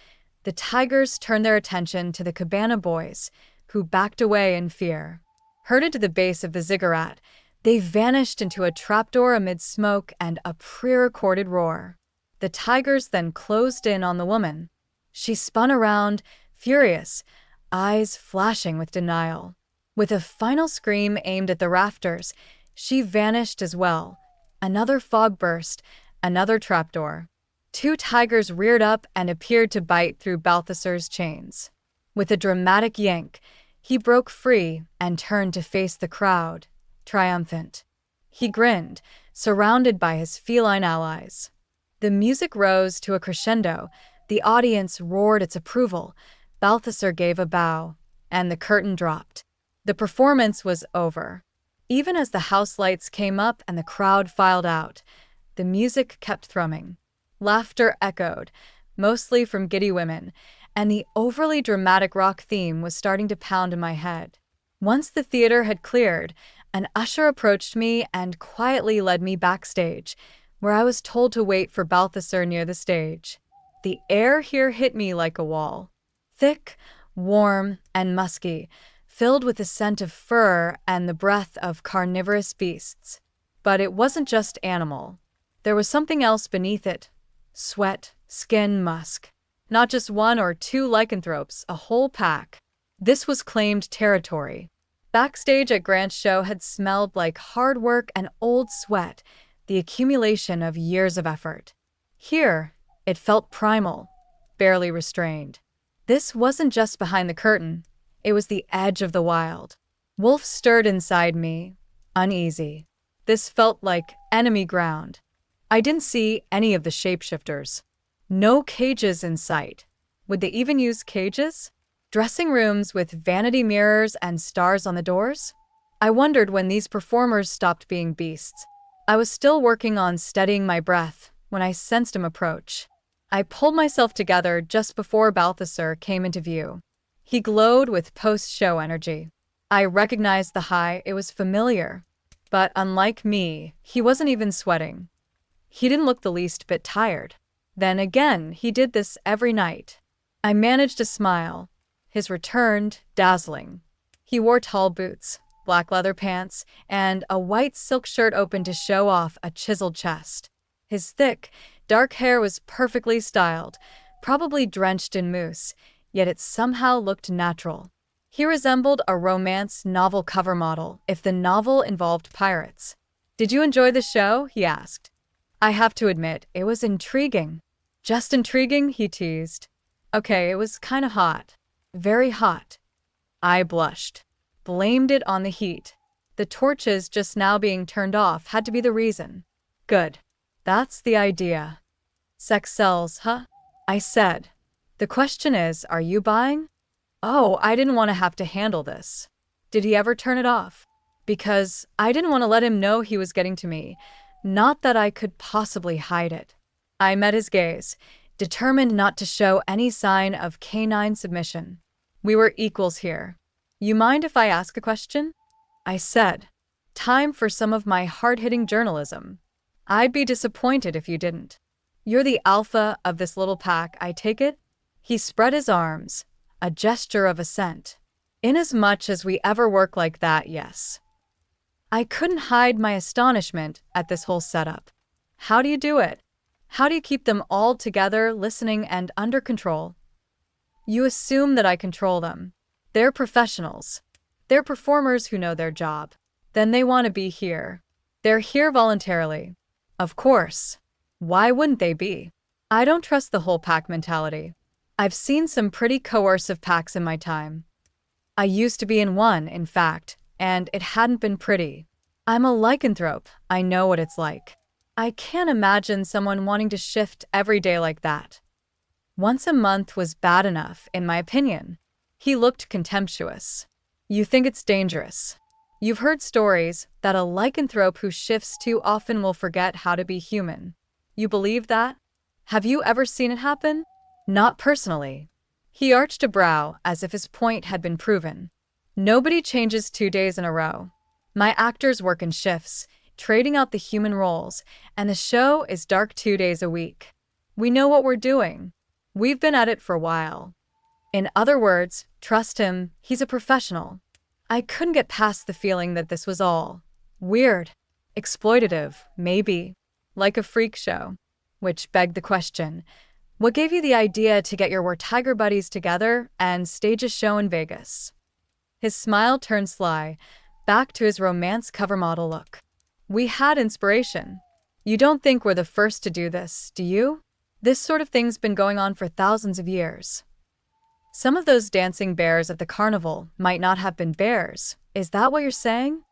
the tigers turned their attention to the cabana boys, who backed away in fear. Herded to the base of the ziggurat, they vanished into a trapdoor amid smoke and a pre-recorded roar. The tigers then closed in on the woman. She spun around, furious, eyes flashing with denial. With a final scream aimed at the rafters, she vanished as well. Another fog burst, another trapdoor. Two tigers reared up and appeared to bite through Balthasar's chains. With a dramatic yank, he broke free and turned to face the crowd, triumphant. He grinned, surrounded by his feline allies. The music rose to a crescendo, the audience roared its approval, Balthasar gave a bow, and the curtain dropped. The performance was over. Even as the house lights came up and the crowd filed out, the music kept thrumming. Laughter echoed, mostly from giddy women, and the overly dramatic rock theme was starting to pound in my head. Once the theater had cleared, an usher approached me and quietly led me backstage, where I was told to wait for Balthasar near the stage. The air here hit me like a wall. Thick, warm, and musky, filled with the scent of fur and the breath of carnivorous beasts. But it wasn't just animal. There was something else beneath it. Sweat, skin, musk. Not just one or two lycanthropes, a whole pack. This was claimed territory. Backstage at Grant's show had smelled like hard work and old sweat, the accumulation of years of effort. Here, it felt primal, barely restrained. This wasn't just behind the curtain. It was the edge of the wild. Wolf stirred inside me, uneasy. This felt like enemy ground. I didn't see any of the shapeshifters. No cages in sight. Would they even use cages? Dressing rooms with vanity mirrors and stars on the doors? I wondered when these performers stopped being beasts. I was still working on steadying my breath when I sensed him approach. I pulled myself together just before Balthasar came into view. He glowed with post-show energy. I recognized the high, it was familiar. But unlike me, he wasn't even sweating. He didn't look the least bit tired. Then again, he did this every night. I managed to smile. His return, dazzling. He wore tall boots, black leather pants, and a white silk shirt open to show off a chiseled chest. His thick, dark hair was perfectly styled, probably drenched in mousse, yet it somehow looked natural. He resembled a romance novel cover model, if the novel involved pirates. "Did you enjoy the show?" he asked. I have to admit, it was intriguing. "Just intriguing?" he teased. "Okay, it was kinda hot. Very hot." I blushed. Blamed it on the heat. The torches just now being turned off had to be the reason. "Good. That's the idea." "Sex sells, huh?" I said. "The question is, are you buying?" Oh, I didn't want to have to handle this. Did he ever turn it off? Because I didn't want to let him know he was getting to me. Not that I could possibly hide it. I met his gaze, determined not to show any sign of canine submission. We were equals here. "You mind if I ask a question?" I said. "Time for some of my hard-hitting journalism. I'd be disappointed if you didn't. You're the alpha of this little pack, I take it?" He spread his arms, a gesture of assent. "Inasmuch as we ever work like that, yes." I couldn't hide my astonishment at this whole setup. How do you do it? How do you keep them all together, listening and under control? You assume that I control them. They're professionals. They're performers who know their job. Then they want to be here. They're here voluntarily. Of course. Why wouldn't they be? I don't trust the whole pack mentality. I've seen some pretty coercive packs in my time. I used to be in one, in fact, and it hadn't been pretty. I'm a lycanthrope. I know what it's like. I can't imagine someone wanting to shift every day like that. Once a month was bad enough, in my opinion. He looked contemptuous. "You think it's dangerous. You've heard stories that a lycanthrope who shifts too often will forget how to be human. You believe that? Have you ever seen it happen?" "Not personally." He arched a brow as if his point had been proven. "Nobody changes 2 days in a row. My actors work in shifts, trading out the human roles, and the show is dark 2 days a week. We know what we're doing. We've been at it for a while. In other words, trust him, he's a professional." I couldn't get past the feeling that this was all weird, exploitative, maybe, like a freak show. Which begged the question, what gave you the idea to get your War Tiger buddies together and stage a show in Vegas? His smile turned sly, back to his romance cover model look. "We had inspiration. You don't think we're the first to do this, do you? This sort of thing's been going on for thousands of years. Some of those dancing bears at the carnival might not have been bears. Is that what you're saying?"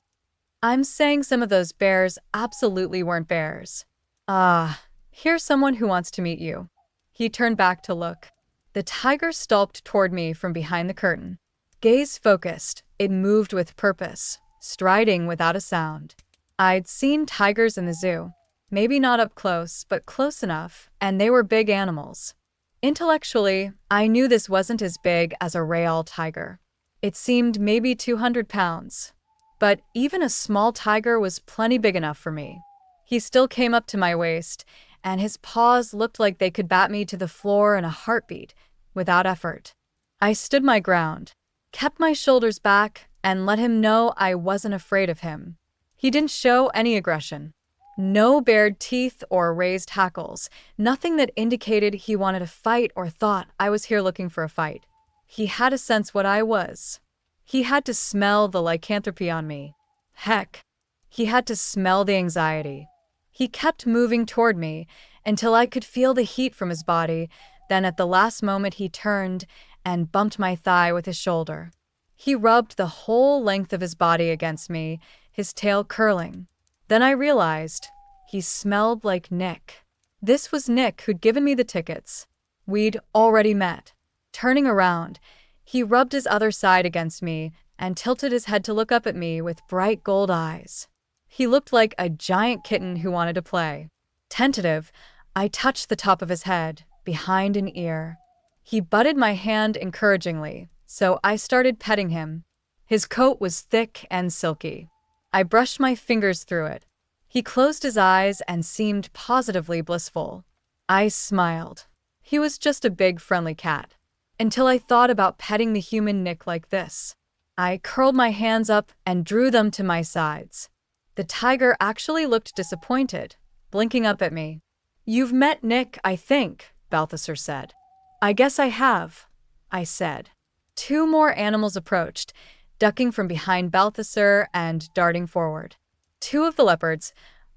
"I'm saying some of those bears absolutely weren't bears." "Ah, here's someone who wants to meet you." He turned back to look. The tiger stalked toward me from behind the curtain. Gaze focused, it moved with purpose. striding without a sound. I'd seen tigers in the zoo. Maybe not up close, but close enough, and they were big animals. Intellectually, I knew this wasn't as big as a real tiger. It seemed maybe 200 pounds. But even a small tiger was plenty big enough for me. He still came up to my waist, and his paws looked like they could bat me to the floor in a heartbeat, without effort. I stood my ground, kept my shoulders back, and let him know I wasn't afraid of him. He didn't show any aggression. No bared teeth or raised hackles, nothing that indicated he wanted to fight or thought I was here looking for a fight. He had to sense what I was. He had to smell the lycanthropy on me. Heck, he had to smell the anxiety. He kept moving toward me until I could feel the heat from his body, then at the last moment he turned and bumped my thigh with his shoulder. He rubbed the whole length of his body against me, his tail curling. Then I realized he smelled like Nick. This was Nick who'd given me the tickets. We'd already met. Turning around, he rubbed his other side against me and tilted his head to look up at me with bright gold eyes. He looked like a giant kitten who wanted to play. Tentative, I touched the top of his head, behind an ear. He butted my hand encouragingly, so I started petting him. His coat was thick and silky. I brushed my fingers through it. He closed his eyes and seemed positively blissful. I smiled. He was just a big, friendly cat. Until I thought about petting the human Nick like this. I curled my hands up and drew them to my sides. The tiger actually looked disappointed, blinking up at me. "You've met Nick, I think," Balthasar said. "I guess I have," I said. 2 more animals approached, ducking from behind Balthasar and darting forward. 2 of the leopards,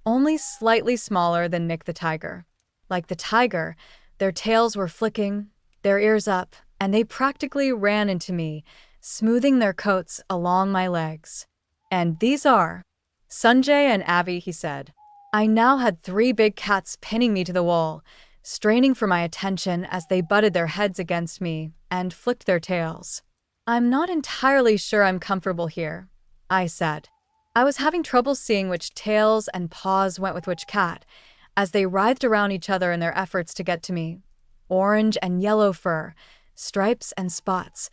only slightly smaller than Nick the tiger. Like the tiger, their tails were flicking, their ears up, and they practically ran into me, smoothing their coats along my legs. "And these are Sanjay and Avi," he said. I now had 3 big cats pinning me to the wall, straining for my attention as they butted their heads against me and flicked their tails. "I'm not entirely sure I'm comfortable here," I said. I was having trouble seeing which tails and paws went with which cat, as they writhed around each other in their efforts to get to me. Orange and yellow fur, stripes and spots,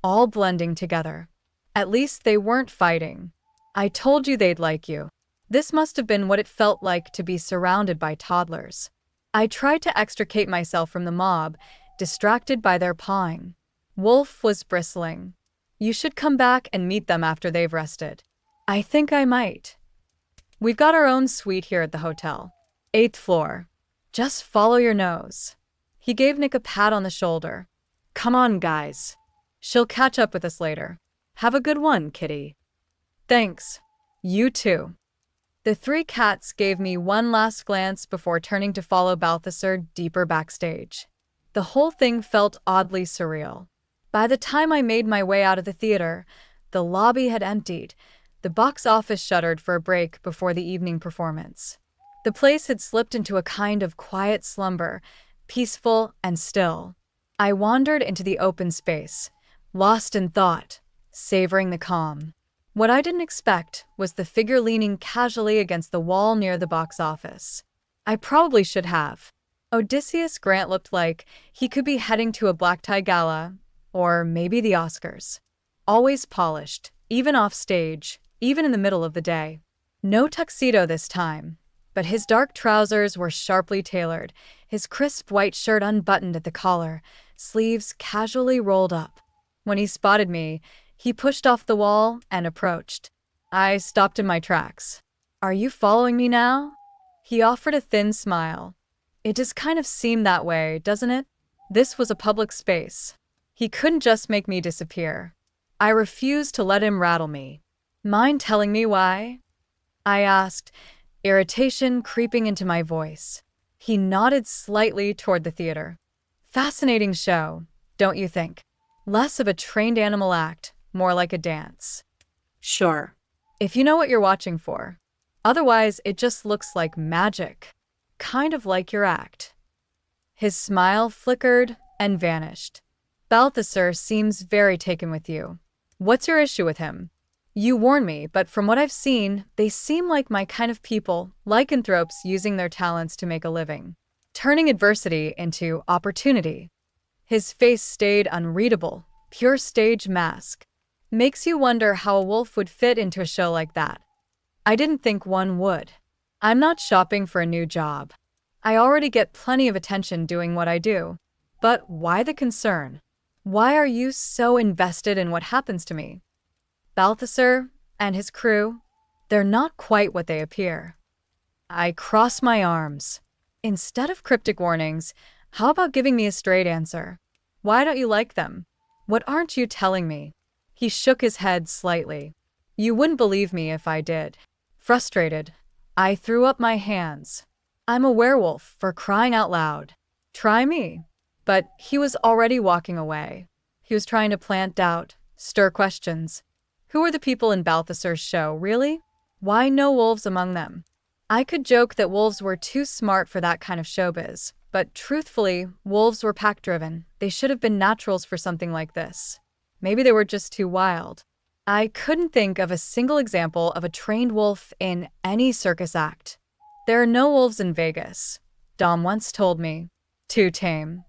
all blending together. At least they weren't fighting. I told you they'd like you. This must have been what it felt like to be surrounded by toddlers. I tried to extricate myself from the mob, distracted by their pawing. Wolf was bristling. "You should come back and meet them after they've rested." "I think I might. We've got our own suite here at the hotel. 8th floor. Just follow your nose." He gave Nick a pat on the shoulder. "Come on, guys. She'll catch up with us later. Have a good one, kitty." "Thanks. You too." The 3 cats gave me one last glance before turning to follow Balthasar deeper backstage. The whole thing felt oddly surreal. By the time I made my way out of the theater, the lobby had emptied. The box office shuttered for a break before the evening performance. The place had slipped into a kind of quiet slumber, peaceful and still. I wandered into the open space, lost in thought, savoring the calm. What I didn't expect was the figure leaning casually against the wall near the box office. I probably should have. Odysseus Grant looked like he could be heading to a black tie gala, or maybe the Oscars. Always polished, even off stage, even in the middle of the day. No tuxedo this time, but his dark trousers were sharply tailored, his crisp white shirt unbuttoned at the collar, sleeves casually rolled up. When he spotted me, he pushed off the wall and approached. I stopped in my tracks. "Are you following me now?" He offered a thin smile. "It does kind of seem that way, doesn't it?" This was a public space. He couldn't just make me disappear. I refused to let him rattle me. "Mind telling me why?" I asked, irritation creeping into my voice. He nodded slightly toward the theater. "Fascinating show, don't you think? Less of a trained animal act, more like a dance." "Sure. If you know what you're watching for. Otherwise, it just looks like magic. Kind of like your act." His smile flickered and vanished. "Balthasar seems very taken with you. What's your issue with him?" You warned me, but from what I've seen, they seem like my kind of people, lycanthropes using their talents to make a living, turning adversity into opportunity. His face stayed unreadable, pure stage mask. Makes you wonder how a wolf would fit into a show like that. I didn't think one would. I'm not shopping for a new job. I already get plenty of attention doing what I do. But why the concern? Why are you so invested in what happens to me? Balthasar and his crew, they're not quite what they appear. I cross my arms. Instead of cryptic warnings, how about giving me a straight answer? Why don't you like them? What aren't you telling me? He shook his head slightly. You wouldn't believe me if I did. Frustrated, I threw up my hands. I'm a werewolf, for crying out loud. Try me. But he was already walking away. He was trying to plant doubt, stir questions. Who are the people in Balthasar's show, really? Why no wolves among them? I could joke that wolves were too smart for that kind of showbiz, but truthfully, wolves were pack-driven. They should have been naturals for something like this. Maybe they were just too wild. I couldn't think of a single example of a trained wolf in any circus act. There are no wolves in Vegas, Dom once told me. Too tame.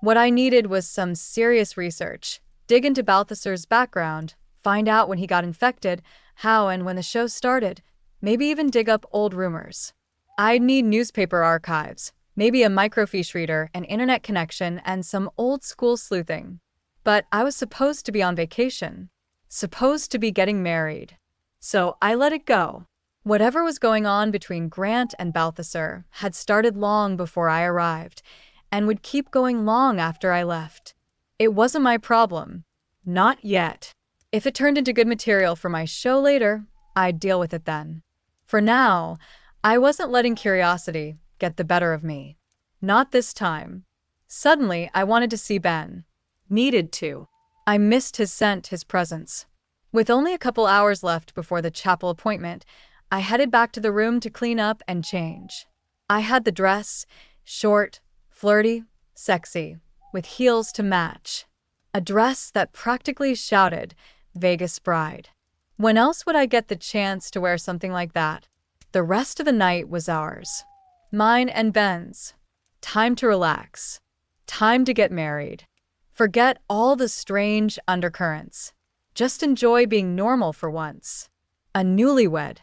What I needed was some serious research, dig into Balthasar's background, find out when he got infected, how and when the show started, maybe even dig up old rumors. I'd need newspaper archives, maybe a microfiche reader, an internet connection, and some old-school sleuthing. But I was supposed to be on vacation, supposed to be getting married. So I let it go. Whatever was going on between Grant and Balthasar had started long before I arrived, and would keep going long after I left. It wasn't my problem. Not yet. If it turned into good material for my show later, I'd deal with it then. For now, I wasn't letting curiosity get the better of me. Not this time. Suddenly, I wanted to see Ben. Needed to. I missed his scent, his presence. With only a couple hours left before the chapel appointment, I headed back to the room to clean up and change. I had the dress, short, flirty, sexy, with heels to match. A dress that practically shouted, Vegas bride. When else would I get the chance to wear something like that? The rest of the night was ours. Mine and Ben's. Time to relax. Time to get married. Forget all the strange undercurrents. Just enjoy being normal for once. A newlywed.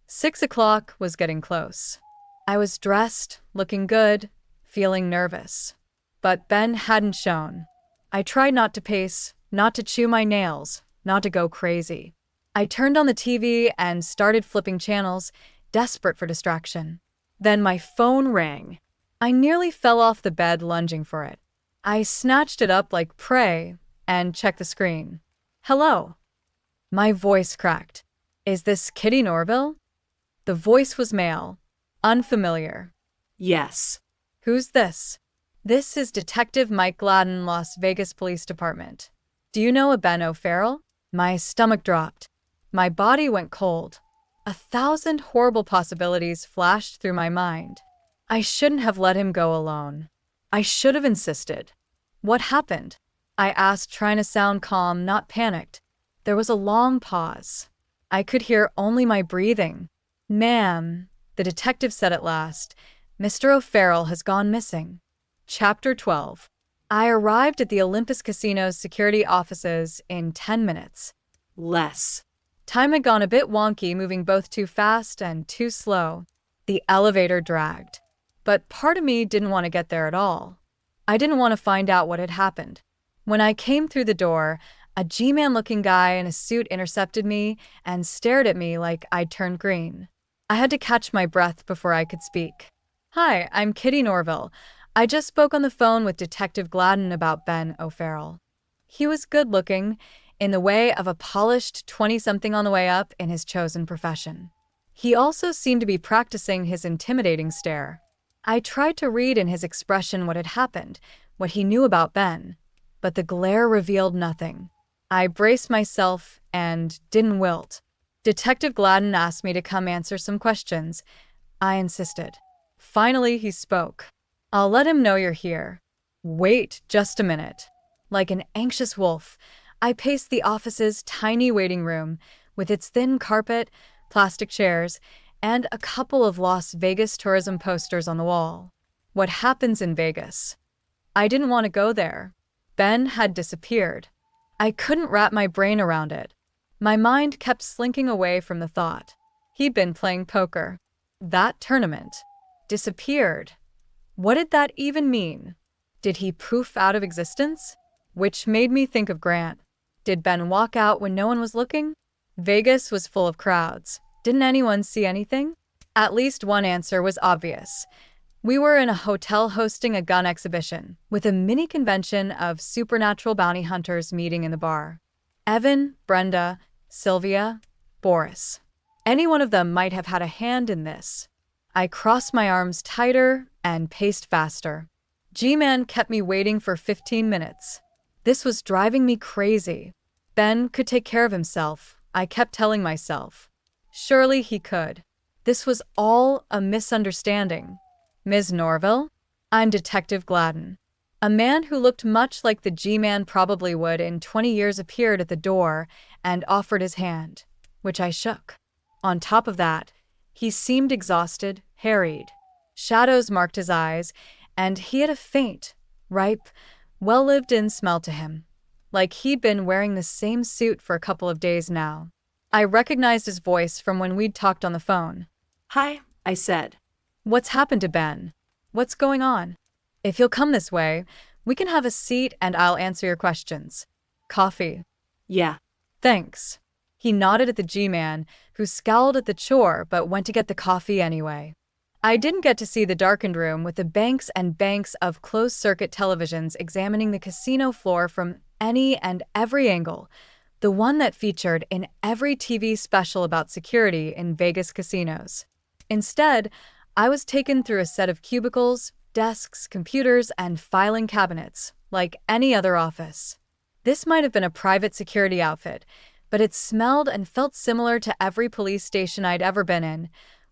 6 o'clock was getting close. I was dressed, looking good, feeling nervous. But Ben hadn't shown. I tried not to pace, not to chew my nails, not to go crazy. I turned on the TV and started flipping channels, desperate for distraction. Then my phone rang. I nearly fell off the bed lunging for it. I snatched it up like prey and checked the screen. Hello. My voice cracked. Is this Kitty Norville? The voice was male, unfamiliar. Yes. Who's this? This is Detective Mike Gladden, Las Vegas Police Department. Do you know a Ben O'Farrell? My stomach dropped. My body went cold. 1,000 horrible possibilities flashed through my mind. I shouldn't have let him go alone. I should have insisted. What happened? I asked, trying to sound calm, not panicked. There was a long pause. I could hear only my breathing. Ma'am, the detective said at last, Mr. O'Farrell has gone missing. Chapter 12. I arrived at the Olympus Casino's security offices in 10 minutes. Less. Time had gone a bit wonky, moving both too fast and too slow. The elevator dragged. But part of me didn't want to get there at all. I didn't want to find out what had happened. When I came through the door, a G-man-looking guy in a suit intercepted me and stared at me like I'd turned green. I had to catch my breath before I could speak. Hi, I'm Kitty Norville. I just spoke on the phone with Detective Gladden about Ben O'Farrell. He was good-looking, in the way of a polished 20-something on the way up in his chosen profession. He also seemed to be practicing his intimidating stare. I tried to read in his expression what had happened, what he knew about Ben, but the glare revealed nothing. I braced myself and didn't wilt. Detective Gladden asked me to come answer some questions. I insisted. Finally, he spoke. I'll let him know you're here. Wait just a minute. Like an anxious wolf, I paced the office's tiny waiting room, with its thin carpet, plastic chairs, and a couple of Las Vegas tourism posters on the wall. What happens in Vegas? I didn't want to go there. Ben had disappeared. I couldn't wrap my brain around it. My mind kept slinking away from the thought. He'd been playing poker. That tournament. Disappeared. What did that even mean? Did he poof out of existence? Which made me think of Grant. Did Ben walk out when no one was looking? Vegas was full of crowds. Didn't anyone see anything? At least one answer was obvious. We were in a hotel hosting a gun exhibition, with a mini convention of supernatural bounty hunters meeting in the bar. Evan, Brenda, Sylvia, Boris. Any one of them might have had a hand in this. I crossed my arms tighter and paced faster. G-Man kept me waiting for 15 minutes. This was driving me crazy. Ben could take care of himself, I kept telling myself. Surely he could. This was all a misunderstanding. Ms. Norville? I'm Detective Gladden. A man who looked much like the G-Man probably would in 20 years appeared at the door and offered his hand, which I shook. On top of that, he seemed exhausted, harried. Shadows marked his eyes, and he had a faint, ripe, well-lived-in smell to him, like he'd been wearing the same suit for a couple of days now. I recognized his voice from when we'd talked on the phone. Hi, I said. What's happened to Ben? What's going on? If you'll come this way, we can have a seat and I'll answer your questions. Coffee. Yeah. Thanks. He nodded at the G-Man, who scowled at the chore but went to get the coffee anyway. I didn't get to see the darkened room with the banks and banks of closed-circuit televisions examining the casino floor from any and every angle, the one that featured in every TV special about security in Vegas casinos. Instead, I was taken through a set of cubicles, desks, computers, and filing cabinets, like any other office. This might have been a private security outfit, but it smelled and felt similar to every police station I'd ever been in.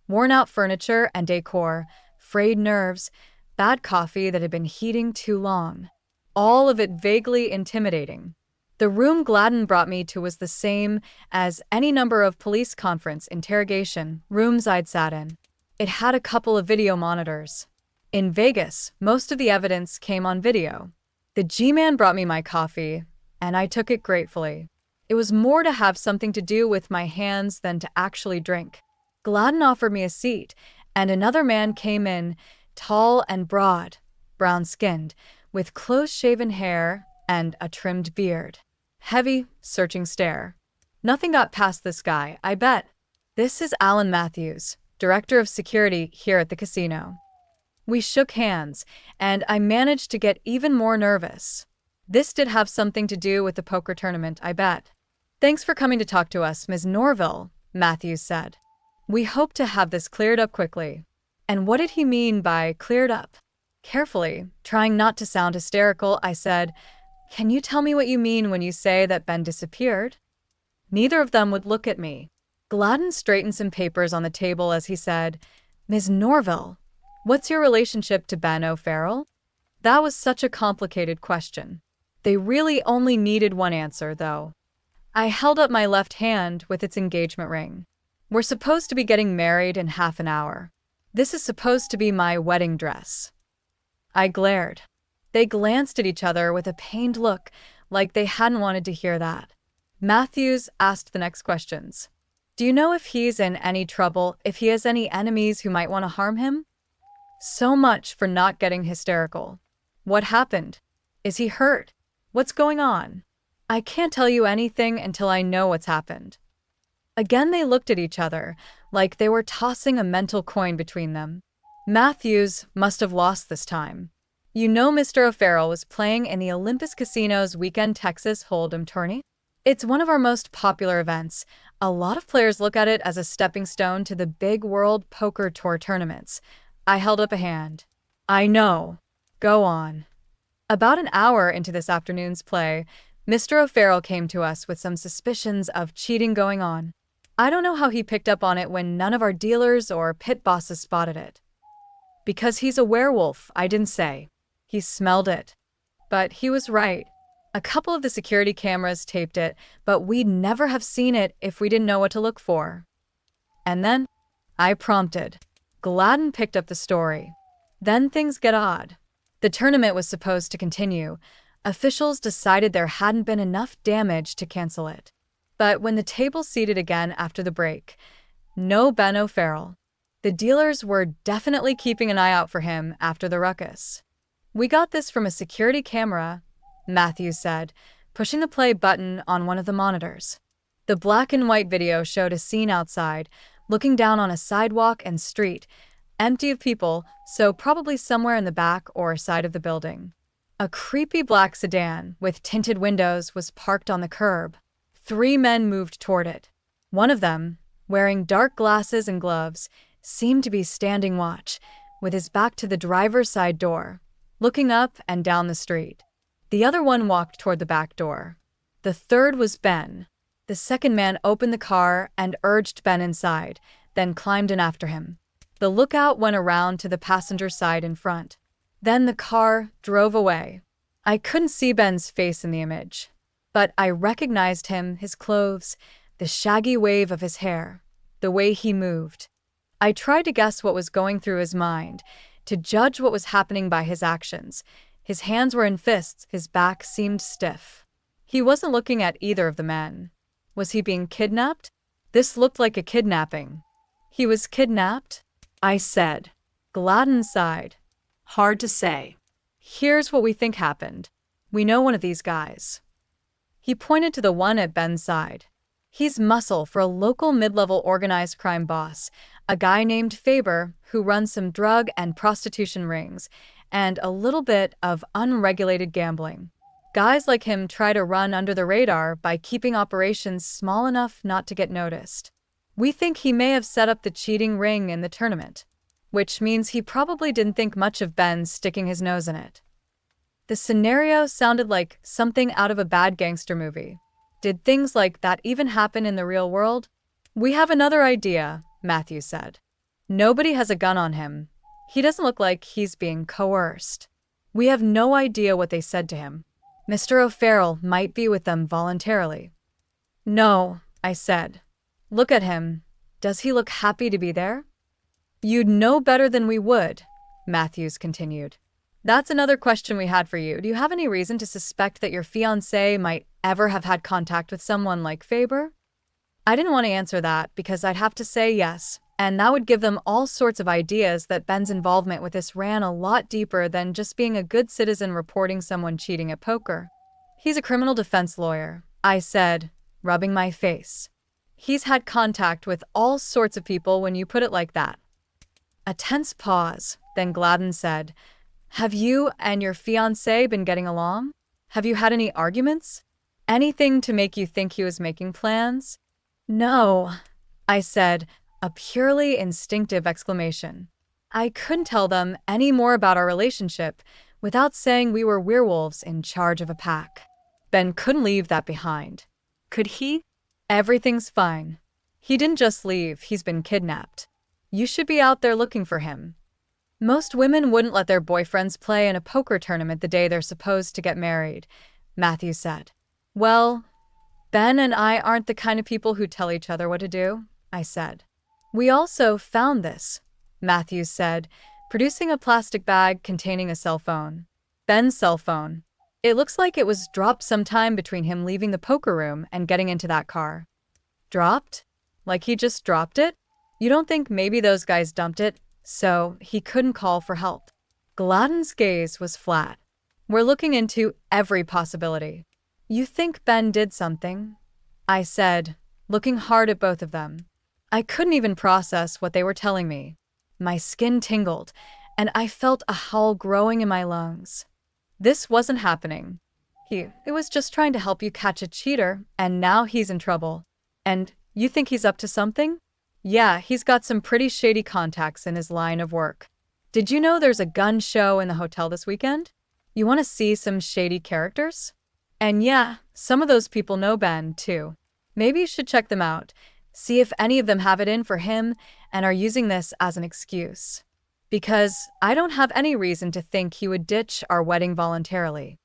Worn-out furniture and decor, frayed nerves, bad coffee that had been heating too long. All of it vaguely intimidating. The room Gladden brought me to was the same as any number of police conference interrogation rooms I'd sat in. It had a couple of video monitors. In Vegas, most of the evidence came on video. The G-Man brought me my coffee, and I took it gratefully. It was more to have something to do with my hands than to actually drink. Gladden offered me a seat, and another man came in, tall and broad, brown-skinned, with close-shaven hair and a trimmed beard. Heavy, searching stare. Nothing got past this guy, I bet. This is Alan Matthews, Director of Security here at the casino. We shook hands, and I managed to get even more nervous. This did have something to do with the poker tournament, I bet. Thanks for coming to talk to us, Ms. Norville, Matthews said. We hope to have this cleared up quickly. And what did he mean by cleared up? Carefully, trying not to sound hysterical, I said, Can you tell me what you mean when you say that Ben disappeared? Neither of them would look at me. Gladden straightened some papers on the table as he said, Ms. Norville, what's your relationship to Ben O'Farrell? That was such a complicated question. They really only needed one answer, though. I held up my left hand with its engagement ring. We're supposed to be getting married in half an hour. This is supposed to be my wedding dress. I glared. They glanced at each other with a pained look, like they hadn't wanted to hear that. Matthews asked the next questions. Do you know if he's in any trouble, if he has any enemies who might want to harm him? So much for not getting hysterical. What happened? Is he hurt? What's going on? I can't tell you anything until I know what's happened. Again they looked at each other, like they were tossing a mental coin between them. Matthews must have lost this time. You know Mr. O'Farrell was playing in the Olympus Casino's Weekend Texas Hold'em tourney? It's one of our most popular events. A lot of players look at it as a stepping stone to the big World Poker Tour tournaments. I held up a hand. I know. Go on. About an hour into this afternoon's play, Mr. O'Farrell came to us with some suspicions of cheating going on. I don't know how he picked up on it when none of our dealers or pit bosses spotted it. Because he's a werewolf, I didn't say. He smelled it. But he was right. A couple of the security cameras taped it, but we'd never have seen it if we didn't know what to look for. And then, I prompted. Gladden picked up the story. Then things get odd. The tournament was supposed to continue. Officials decided there hadn't been enough damage to cancel it. But when the table seated again after the break, no Ben O'Farrell. The dealers were definitely keeping an eye out for him after the ruckus. "We got this from a security camera," Matthews said, pushing the play button on one of the monitors. The black and white video showed a scene outside, looking down on a sidewalk and street, empty of people, so probably somewhere in the back or side of the building. A creepy black sedan with tinted windows was parked on the curb. 3 men moved toward it. One of them, wearing dark glasses and gloves, seemed to be standing watch, with his back to the driver's side door, looking up and down the street. The other one walked toward the back door. The third was Ben. The second man opened the car and urged Ben inside, then climbed in after him. The lookout went around to the passenger side in front. Then the car drove away. I couldn't see Ben's face in the image, but I recognized him, his clothes, the shaggy wave of his hair, the way he moved. I tried to guess what was going through his mind, to judge what was happening by his actions. His hands were in fists, his back seemed stiff. He wasn't looking at either of the men. Was he being kidnapped? This looked like a kidnapping. He was kidnapped? I said. Gladden sighed. Hard to say. Here's what we think happened. We know one of these guys. He pointed to the one at Ben's side. He's muscle for a local mid-level organized crime boss, a guy named Faber who runs some drug and prostitution rings, and a little bit of unregulated gambling. Guys like him try to run under the radar by keeping operations small enough not to get noticed. We think he may have set up the cheating ring in the tournament, which means he probably didn't think much of Ben sticking his nose in it. The scenario sounded like something out of a bad gangster movie. Did things like that even happen in the real world? We have another idea, Matthews said. Nobody has a gun on him. He doesn't look like he's being coerced. We have no idea what they said to him. Mr. O'Farrell might be with them voluntarily. No, I said. Look at him. Does he look happy to be there? You'd know better than we would, Matthews continued. That's another question we had for you. Do you have any reason to suspect that your fiancé might ever have had contact with someone like Faber? I didn't want to answer that because I'd have to say yes, and that would give them all sorts of ideas that Ben's involvement with this ran a lot deeper than just being a good citizen reporting someone cheating at poker. He's a criminal defense lawyer, I said, rubbing my face. He's had contact with all sorts of people when you put it like that. A tense pause, then Gladden said, "Have you and your fiancé been getting along? Have you had any arguments? Anything to make you think he was making plans?" "No," I said, a purely instinctive exclamation. I couldn't tell them any more about our relationship without saying we were werewolves in charge of a pack. Ben couldn't leave that behind. Could he? Everything's fine. He didn't just leave, he's been kidnapped. You should be out there looking for him. Most women wouldn't let their boyfriends play in a poker tournament the day they're supposed to get married, Matthew said. Well, Ben and I aren't the kind of people who tell each other what to do, I said. We also found this, Matthews said, producing a plastic bag containing a cell phone. Ben's cell phone. It looks like it was dropped sometime between him leaving the poker room and getting into that car. Dropped? Like he just dropped it? You don't think maybe those guys dumped it, so he couldn't call for help? Gladden's gaze was flat. We're looking into every possibility. You think Ben did something? I said, looking hard at both of them. I couldn't even process what they were telling me. My skin tingled, and I felt a howl growing in my lungs. This wasn't happening. It was just trying to help you catch a cheater, and now he's in trouble. And you think he's up to something? Yeah, he's got some pretty shady contacts in his line of work. Did you know there's a gun show in the hotel this weekend? You want to see some shady characters? And yeah, some of those people know Ben, too. Maybe you should check them out, see if any of them have it in for him and are using this as an excuse. Because I don't have any reason to think he would ditch our wedding voluntarily.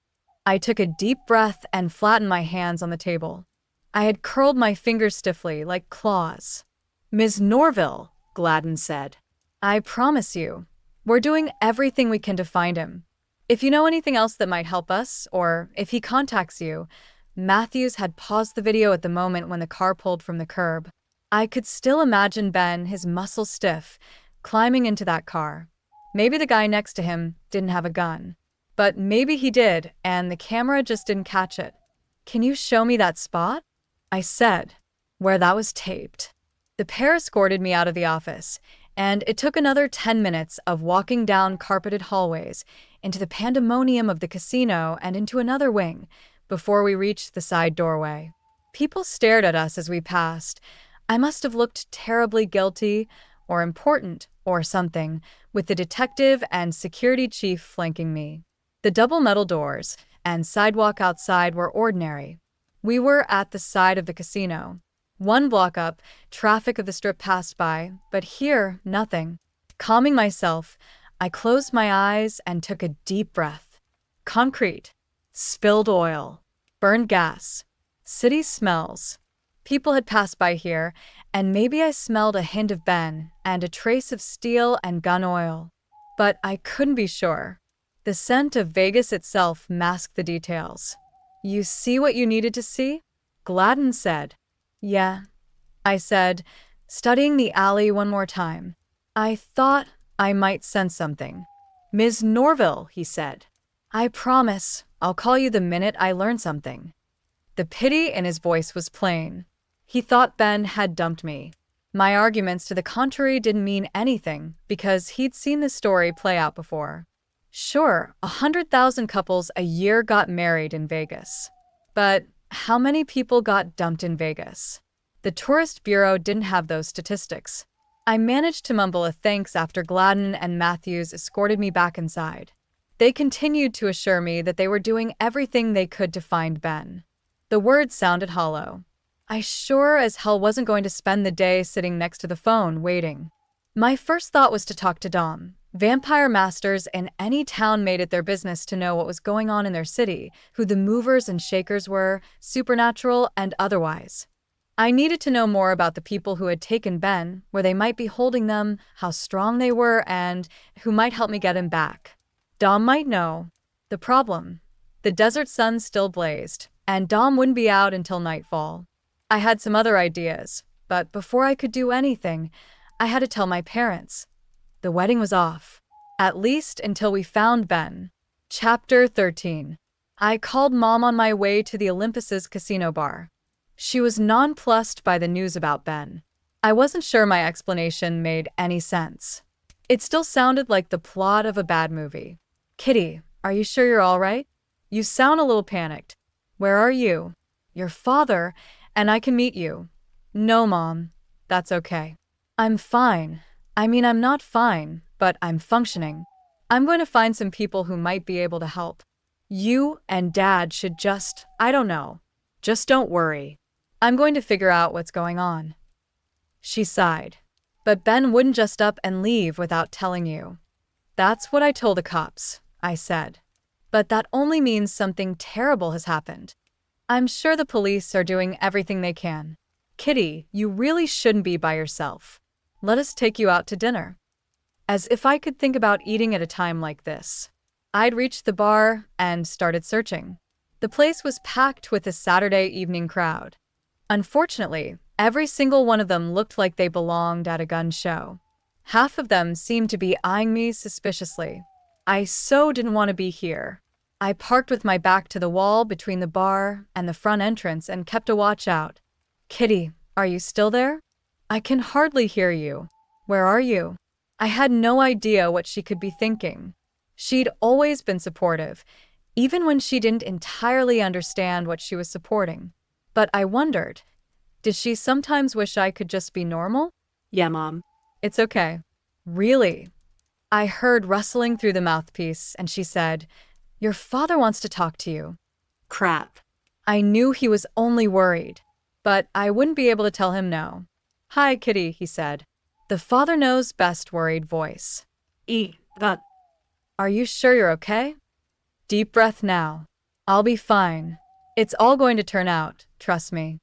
I took a deep breath and flattened my hands on the table. I had curled my fingers stiffly, like claws. "Ms. Norville," Gladden said, "I promise you, we're doing everything we can to find him. If you know anything else that might help us, or if he contacts you." Matthews had paused the video at the moment when the car pulled from the curb. I could still imagine Ben, his muscles stiff, climbing into that car. Maybe the guy next to him didn't have a gun. But maybe he did, and the camera just didn't catch it. "Can you show me that spot?" I said, "where that was taped." The pair escorted me out of the office, and it took another 10 minutes of walking down carpeted hallways, into the pandemonium of the casino and into another wing, before we reached the side doorway. People stared at us as we passed. I must have looked terribly guilty, or important, or something, with the detective and security chief flanking me. The double metal doors and sidewalk outside were ordinary. We were at the side of the casino. One block up, traffic of the strip passed by, but here, nothing. Calming myself, I closed my eyes and took a deep breath. Concrete, spilled oil, burned gas, city smells. People had passed by here, and maybe I smelled a hint of Ben and a trace of steel and gun oil. But I couldn't be sure. The scent of Vegas itself masked the details. "You see what you needed to see?" Gladden said. "Yeah," I said, studying the alley one more time. "I thought I might sense something." "Ms. Norville," he said, "I promise I'll call you the minute I learn something." The pity in his voice was plain. He thought Ben had dumped me. My arguments to the contrary didn't mean anything because he'd seen this story play out before. Sure, 100,000 couples a year got married in Vegas. But how many people got dumped in Vegas? The Tourist Bureau didn't have those statistics. I managed to mumble a thanks after Gladden and Matthews escorted me back inside. They continued to assure me that they were doing everything they could to find Ben. The words sounded hollow. I sure as hell wasn't going to spend the day sitting next to the phone, waiting. My first thought was to talk to Dom. Vampire masters in any town made it their business to know what was going on in their city, who the movers and shakers were, supernatural and otherwise. I needed to know more about the people who had taken Ben, where they might be holding them, how strong they were, and who might help me get him back. Dom might know. The problem: the desert sun still blazed, and Dom wouldn't be out until nightfall. I had some other ideas, but before I could do anything, I had to tell my parents. The wedding was off, at least until we found Ben. Chapter 13. I called Mom on my way to the Olympus's casino bar. She was nonplussed by the news about Ben. I wasn't sure my explanation made any sense. It still sounded like the plot of a bad movie. "Kitty, are you sure you're all right? You sound a little panicked. Where are you?" "Your father, and I can meet you." "No, Mom. That's okay. I'm fine. I mean, I'm not fine, but I'm functioning. I'm going to find some people who might be able to help. You and Dad should I don't know. Just don't worry. I'm going to figure out what's going on." She sighed. "But Ben wouldn't just up and leave without telling you." "That's what I told the cops," I said. "But that only means something terrible has happened. I'm sure the police are doing everything they can. Kitty, you really shouldn't be by yourself. Let us take you out to dinner." As if I could think about eating at a time like this. I'd reached the bar and started searching. The place was packed with a Saturday evening crowd. Unfortunately, every single one of them looked like they belonged at a gun show. Half of them seemed to be eyeing me suspiciously. I so didn't want to be here. I parked with my back to the wall between the bar and the front entrance and kept a watch out. "Kitty, are you still there? I can hardly hear you. Where are you?" I had no idea what she could be thinking. She'd always been supportive, even when she didn't entirely understand what she was supporting. But I wondered, did she sometimes wish I could just be normal? "Yeah, Mom." "It's okay." "Really?" I heard rustling through the mouthpiece, and she said, "Your father wants to talk to you." "Crap." I knew he was only worried, but I wouldn't be able to tell him no. "Hi, Kitty," he said. The father knows best worried voice. "That." "Are you sure you're okay?" Deep breath now. I'll be fine. It's all going to turn out, trust me.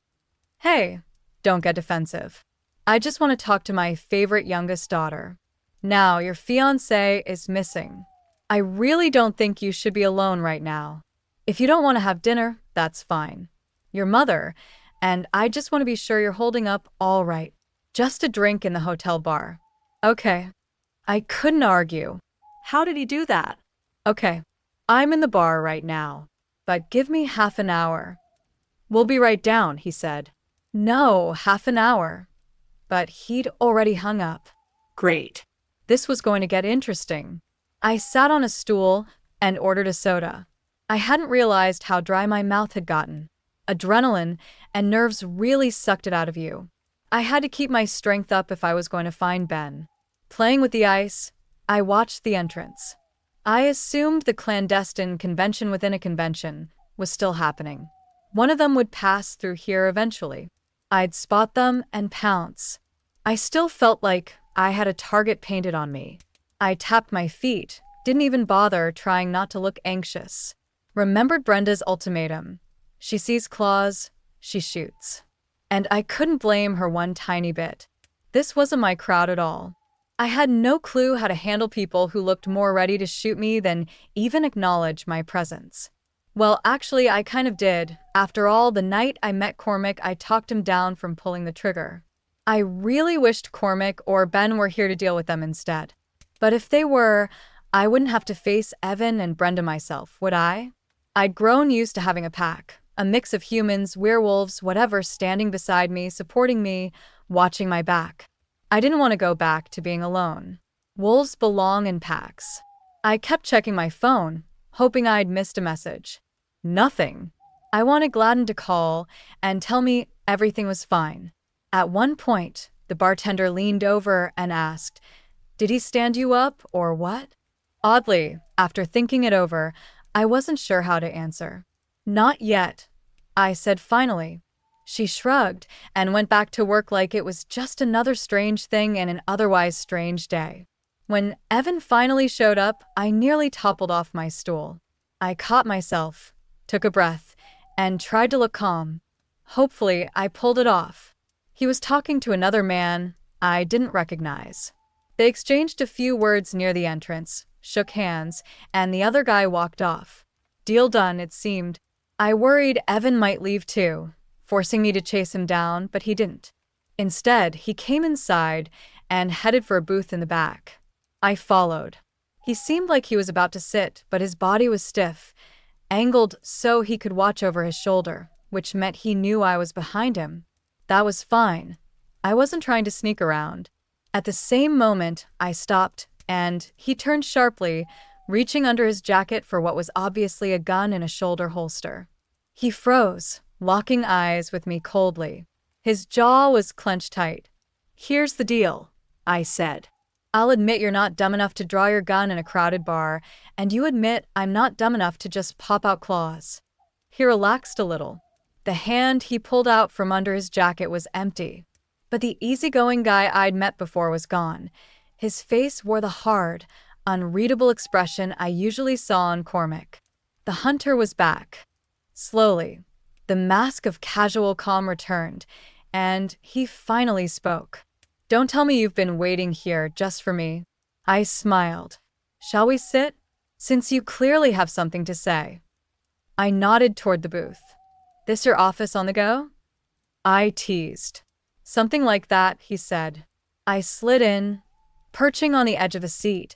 Hey, don't get defensive. I just want to talk to my favorite youngest daughter. Now, your fiancé is missing. I really don't think you should be alone right now. If you don't want to have dinner, that's fine. Your mother, and I just want to be sure you're holding up all right. Just a drink in the hotel bar. Okay. I couldn't argue. How did he do that? Okay. I'm in the bar right now, but give me half an hour. We'll be right down, he said. No, half an hour. But he'd already hung up. Great. This was going to get interesting. I sat on a stool and ordered a soda. I hadn't realized how dry my mouth had gotten. Adrenaline and nerves really sucked it out of you. I had to keep my strength up if I was going to find Ben. Playing with the ice, I watched the entrance. I assumed the clandestine convention within a convention was still happening. One of them would pass through here eventually. I'd spot them and pounce. I still felt like I had a target painted on me. I tapped my feet, didn't even bother trying not to look anxious. Remembered Brenda's ultimatum. She sees claws, she shoots. And I couldn't blame her one tiny bit. This wasn't my crowd at all. I had no clue how to handle people who looked more ready to shoot me than even acknowledge my presence. Well, actually, I kind of did. After all, the night I met Cormac, I talked him down from pulling the trigger. I really wished Cormac or Ben were here to deal with them instead. But if they were, I wouldn't have to face Evan and Brenda myself, would I? I'd grown used to having a pack, a mix of humans, werewolves, whatever, standing beside me, supporting me, watching my back. I didn't want to go back to being alone. Wolves belong in packs. I kept checking my phone, hoping I'd missed a message. Nothing. I wanted Gladden to call and tell me everything was fine. At one point, the bartender leaned over and asked, "Did he stand you up or what?" Oddly, after thinking it over, I wasn't sure how to answer. "Not yet," I said finally. She shrugged and went back to work like it was just another strange thing in an otherwise strange day. When Evan finally showed up, I nearly toppled off my stool. I caught myself, took a breath, and tried to look calm. Hopefully, I pulled it off. He was talking to another man I didn't recognize. They exchanged a few words near the entrance, shook hands, and the other guy walked off. Deal done, it seemed. I worried Evan might leave too, forcing me to chase him down, but he didn't. Instead, he came inside and headed for a booth in the back. I followed. He seemed like he was about to sit, but his body was stiff, angled so he could watch over his shoulder, which meant he knew I was behind him. That was fine. I wasn't trying to sneak around. At the same moment, I stopped, and he turned sharply, reaching under his jacket for what was obviously a gun in a shoulder holster. He froze, locking eyes with me coldly. His jaw was clenched tight. "Here's the deal," I said. "I'll admit you're not dumb enough to draw your gun in a crowded bar, and you admit I'm not dumb enough to just pop out claws." He relaxed a little. The hand he pulled out from under his jacket was empty. But the easygoing guy I'd met before was gone. His face wore the hard, unreadable expression I usually saw on Cormac. The hunter was back. Slowly, the mask of casual calm returned, and he finally spoke. "Don't tell me you've been waiting here just for me." I smiled. "Shall we sit? Since you clearly have something to say." I nodded toward the booth. "This your office on the go?" I teased. "Something like that," he said. I slid in, perching on the edge of a seat,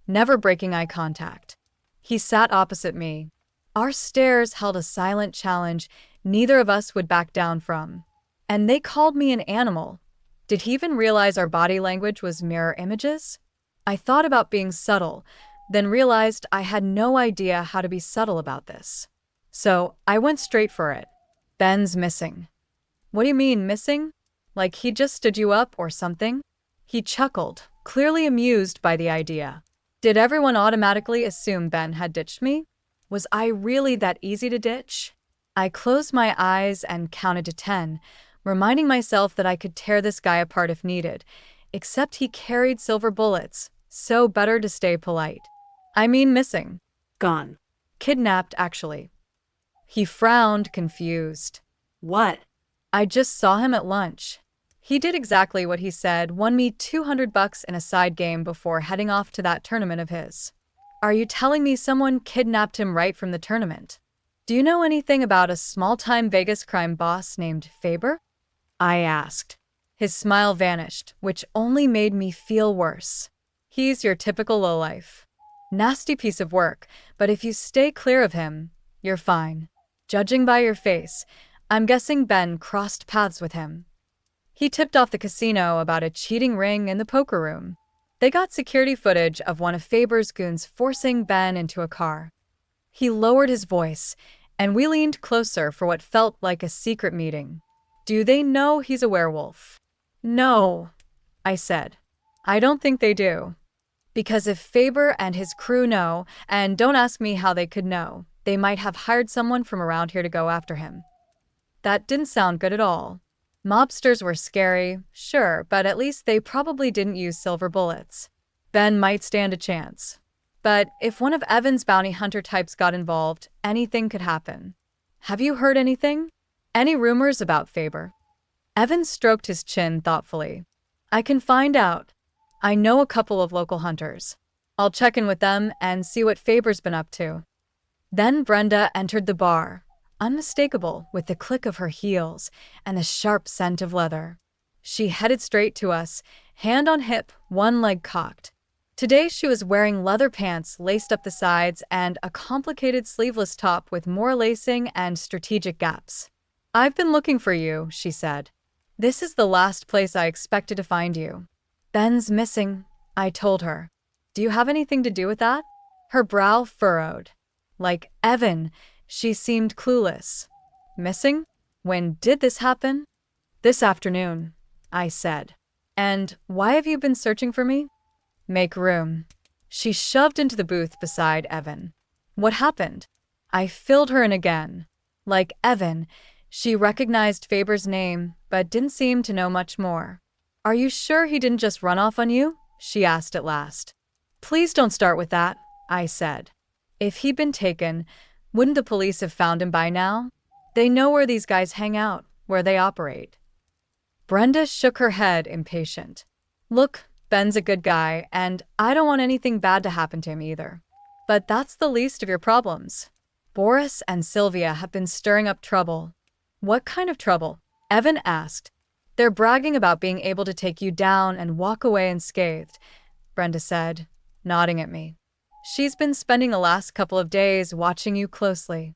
never breaking eye contact. He sat opposite me. Our stares held a silent challenge neither of us would back down from. And they called me an animal. Did he even realize our body language was mirror images? I thought about being subtle, then realized I had no idea how to be subtle about this. So I went straight for it. "Ben's missing." "What do you mean, missing? Like he just stood you up or something?" He chuckled, clearly amused by the idea. Did everyone automatically assume Ben had ditched me? Was I really that easy to ditch? I closed my eyes and counted to 10, reminding myself that I could tear this guy apart if needed, except he carried silver bullets, so better to stay polite. "I mean missing." Gone. "Kidnapped, actually." He frowned, confused. What? I just saw him at lunch. He did exactly what he said, won me $200 in a side game before heading off to that tournament of his. Are you telling me someone kidnapped him right from the tournament? Do you know anything about a small-time Vegas crime boss named Faber? I asked. His smile vanished, which only made me feel worse. He's your typical lowlife. Nasty piece of work, but if you stay clear of him, you're fine. Judging by your face, I'm guessing Ben crossed paths with him. He tipped off the casino about a cheating ring in the poker room. They got security footage of one of Faber's goons forcing Ben into a car. He lowered his voice, and we leaned closer for what felt like a secret meeting. Do they know he's a werewolf? No, I said. I don't think they do. Because if Faber and his crew know, and don't ask me how they could know, they might have hired someone from around here to go after him. That didn't sound good at all. Mobsters were scary, sure, but at least they probably didn't use silver bullets. Ben might stand a chance. But if one of Evan's bounty hunter types got involved, anything could happen. Have you heard anything? Any rumors about Faber? Evan stroked his chin thoughtfully. I can find out. I know a couple of local hunters. I'll check in with them and see what Faber's been up to. Then Brenda entered the bar, unmistakable with the click of her heels and the sharp scent of leather. She headed straight to us, hand on hip, one leg cocked. Today she was wearing leather pants laced up the sides and a complicated sleeveless top with more lacing and strategic gaps. I've been looking for you, she said. This is the last place I expected to find you. Ben's missing, I told her. Do you have anything to do with that? Her brow furrowed. Like Evan, she seemed clueless. Missing? When did this happen? This afternoon, I said. And why have you been searching for me? Make room. She shoved into the booth beside Evan. What happened? I filled her in again. Like Evan, she recognized Faber's name, but didn't seem to know much more. Are you sure he didn't just run off on you? She asked at last. Please don't start with that, I said. If he'd been taken, wouldn't the police have found him by now? They know where these guys hang out, where they operate. Brenda shook her head, impatient. Look, Ben's a good guy, and I don't want anything bad to happen to him either. But that's the least of your problems. Boris and Sylvia have been stirring up trouble. What kind of trouble? Evan asked. They're bragging about being able to take you down and walk away unscathed, Brenda said, nodding at me. She's been spending the last couple of days watching you closely.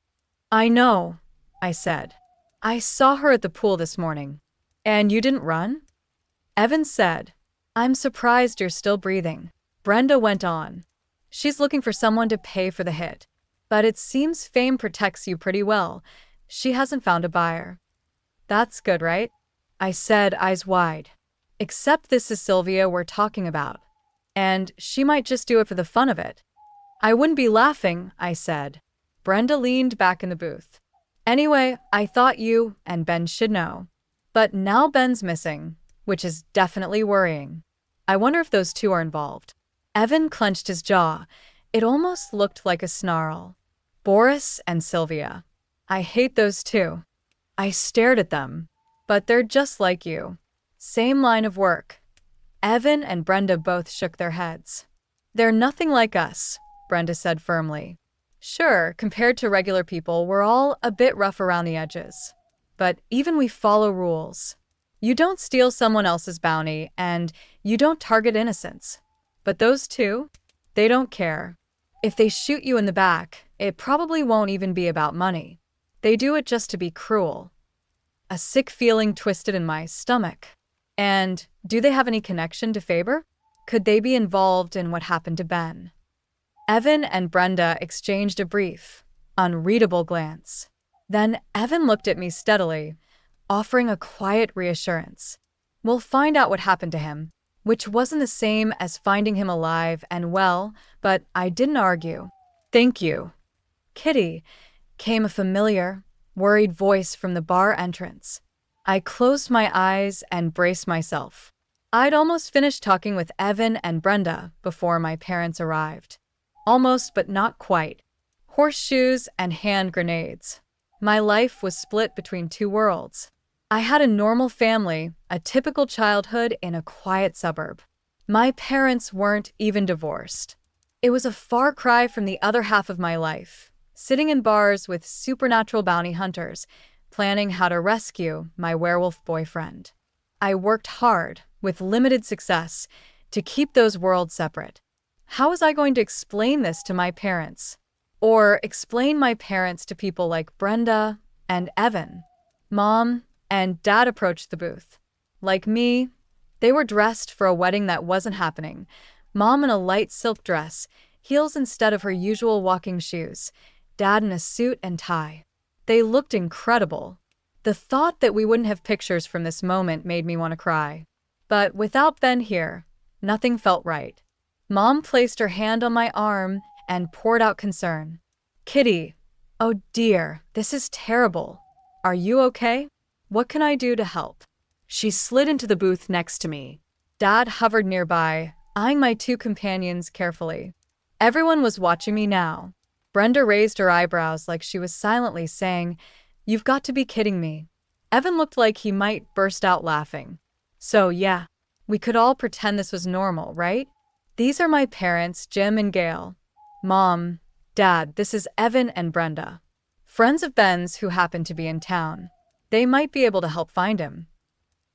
I know, I said. I saw her at the pool this morning. And you didn't run? Evan said. I'm surprised you're still breathing. Brenda went on. She's looking for someone to pay for the hit. But it seems fame protects you pretty well. She hasn't found a buyer. That's good, right? I said, eyes wide. Except this is Sylvia we're talking about. And she might just do it for the fun of it. I wouldn't be laughing, I said. Brenda leaned back in the booth. Anyway, I thought you and Ben should know. But now Ben's missing, which is definitely worrying. I wonder if those two are involved. Evan clenched his jaw. It almost looked like a snarl. Boris and Sylvia. I hate those two. I stared at them. But they're just like you. Same line of work. Evan and Brenda both shook their heads. They're nothing like us, Brenda said firmly. Sure, compared to regular people, we're all a bit rough around the edges. But even we follow rules. You don't steal someone else's bounty, and you don't target innocents. But those two, they don't care. If they shoot you in the back, it probably won't even be about money. They do it just to be cruel. A sick feeling twisted in my stomach. And do they have any connection to Faber? Could they be involved in what happened to Ben? Evan and Brenda exchanged a brief, unreadable glance. Then Evan looked at me steadily, offering a quiet reassurance. We'll find out what happened to him, which wasn't the same as finding him alive and well, but I didn't argue. Thank you. Kitty, came a familiar, worried voice from the bar entrance. I closed my eyes and braced myself. I'd almost finished talking with Evan and Brenda before my parents arrived. Almost, but not quite. Horseshoes and hand grenades. My life was split between two worlds. I had a normal family, a typical childhood in a quiet suburb. My parents weren't even divorced. It was a far cry from the other half of my life, sitting in bars with supernatural bounty hunters, planning how to rescue my werewolf boyfriend. I worked hard, with limited success, to keep those worlds separate. How was I going to explain this to my parents? Or explain my parents to people like Brenda and Evan? Mom and Dad approached the booth. Like me, they were dressed for a wedding that wasn't happening. Mom in a light silk dress, heels instead of her usual walking shoes. Dad in a suit and tie. They looked incredible. The thought that we wouldn't have pictures from this moment made me want to cry. But without Ben here, nothing felt right. Mom placed her hand on my arm and poured out concern. Kitty, oh dear, this is terrible. Are you okay? What can I do to help? She slid into the booth next to me. Dad hovered nearby, eyeing my two companions carefully. Everyone was watching me now. Brenda raised her eyebrows like she was silently saying, "You've got to be kidding me." Evan looked like he might burst out laughing. So yeah, we could all pretend this was normal, right? These are my parents, Jim and Gail. Mom, Dad, this is Evan and Brenda. Friends of Ben's who happen to be in town. They might be able to help find him.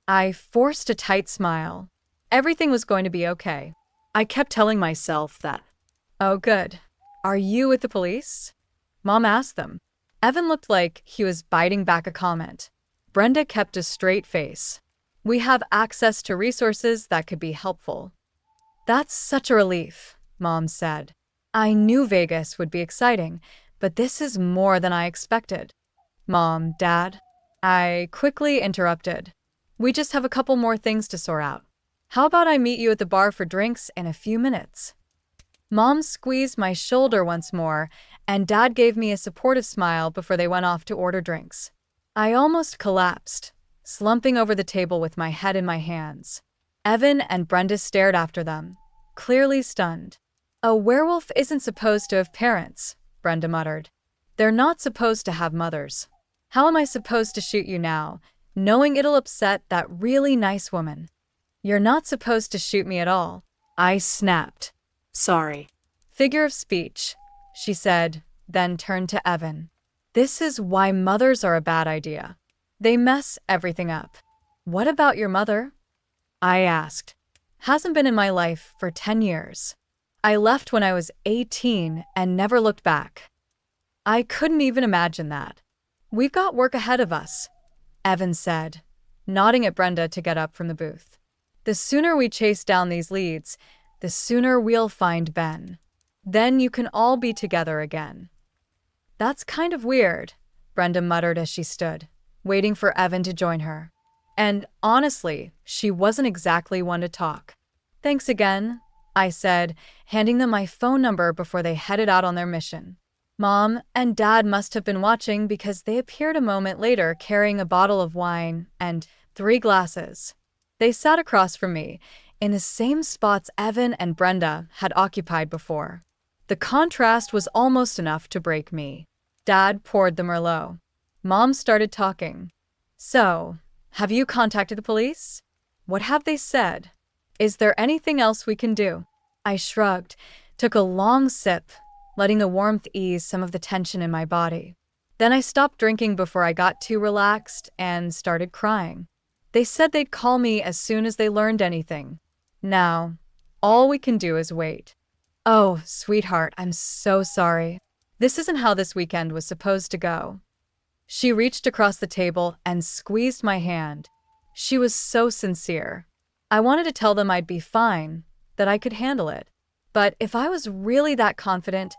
I forced a tight smile. Everything was going to be okay. I kept telling myself that. Oh, good. Are you with the police? Mom asked them. Evan looked like he was biting back a comment. Brenda kept a straight face. We have access to resources that could be helpful. That's such a relief, Mom said. I knew Vegas would be exciting, but this is more than I expected. Mom, Dad, I quickly interrupted. We just have a couple more things to sort out. How about I meet you at the bar for drinks in a few minutes? Mom squeezed my shoulder once more, and Dad gave me a supportive smile before they went off to order drinks. I almost collapsed, slumping over the table with my head in my hands. Evan and Brenda stared after them, clearly stunned. A werewolf isn't supposed to have parents, Brenda muttered. They're not supposed to have mothers. How am I supposed to shoot you now, knowing it'll upset that really nice woman? You're not supposed to shoot me at all, I snapped. Sorry. Figure of speech, she said, then turned to Evan. This is why mothers are a bad idea. They mess everything up. What about your mother? I asked. Hasn't been in my life for 10 years. I left when I was 18 and never looked back. I couldn't even imagine that. We've got work ahead of us, Evan said, nodding at Brenda to get up from the booth. The sooner we chase down these leads, the sooner we'll find Ben. Then you can all be together again. That's kind of weird, Brenda muttered as she stood, waiting for Evan to join her. And honestly, she wasn't exactly one to talk. Thanks again, I said, handing them my phone number before they headed out on their mission. Mom and Dad must have been watching because they appeared a moment later carrying a bottle of wine and 3 glasses. They sat across from me, in the same spots Evan and Brenda had occupied before. The contrast was almost enough to break me. Dad poured the Merlot. Mom started talking. So, have you contacted the police? What have they said? Is there anything else we can do? I shrugged, took a long sip, letting the warmth ease some of the tension in my body. Then I stopped drinking before I got too relaxed and started crying. They said they'd call me as soon as they learned anything. Now, all we can do is wait. Oh, sweetheart, I'm so sorry. This isn't how this weekend was supposed to go. She reached across the table and squeezed my hand. She was so sincere. I wanted to tell them I'd be fine, that I could handle it. But if I was really that confident,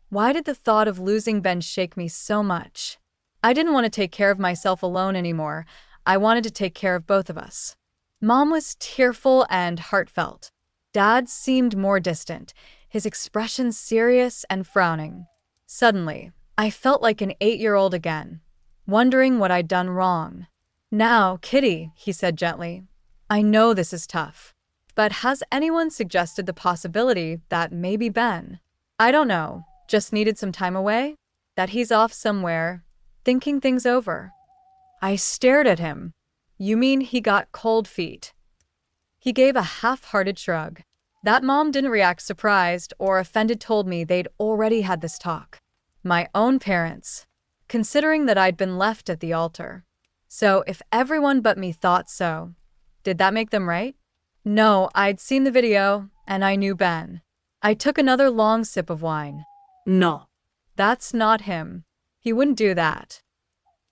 why did the thought of losing Ben shake me so much? I didn't want to take care of myself alone anymore. I wanted to take care of both of us. Mom was tearful and heartfelt. Dad seemed more distant, his expression serious and frowning. Suddenly, I felt like an 8-year-old again, wondering what I'd done wrong. Now, Kitty, he said gently, I know this is tough. But has anyone suggested the possibility that maybe Ben, I don't know, just needed some time away? That he's off somewhere, thinking things over. I stared at him. You mean he got cold feet? He gave a half-hearted shrug. That mom didn't react surprised or offended, told me they'd already had this talk. My own parents, considering that I'd been left at the altar. So if everyone but me thought so, did that make them right? No, I'd seen the video, and I knew Ben. I took another long sip of wine. No. That's not him. He wouldn't do that.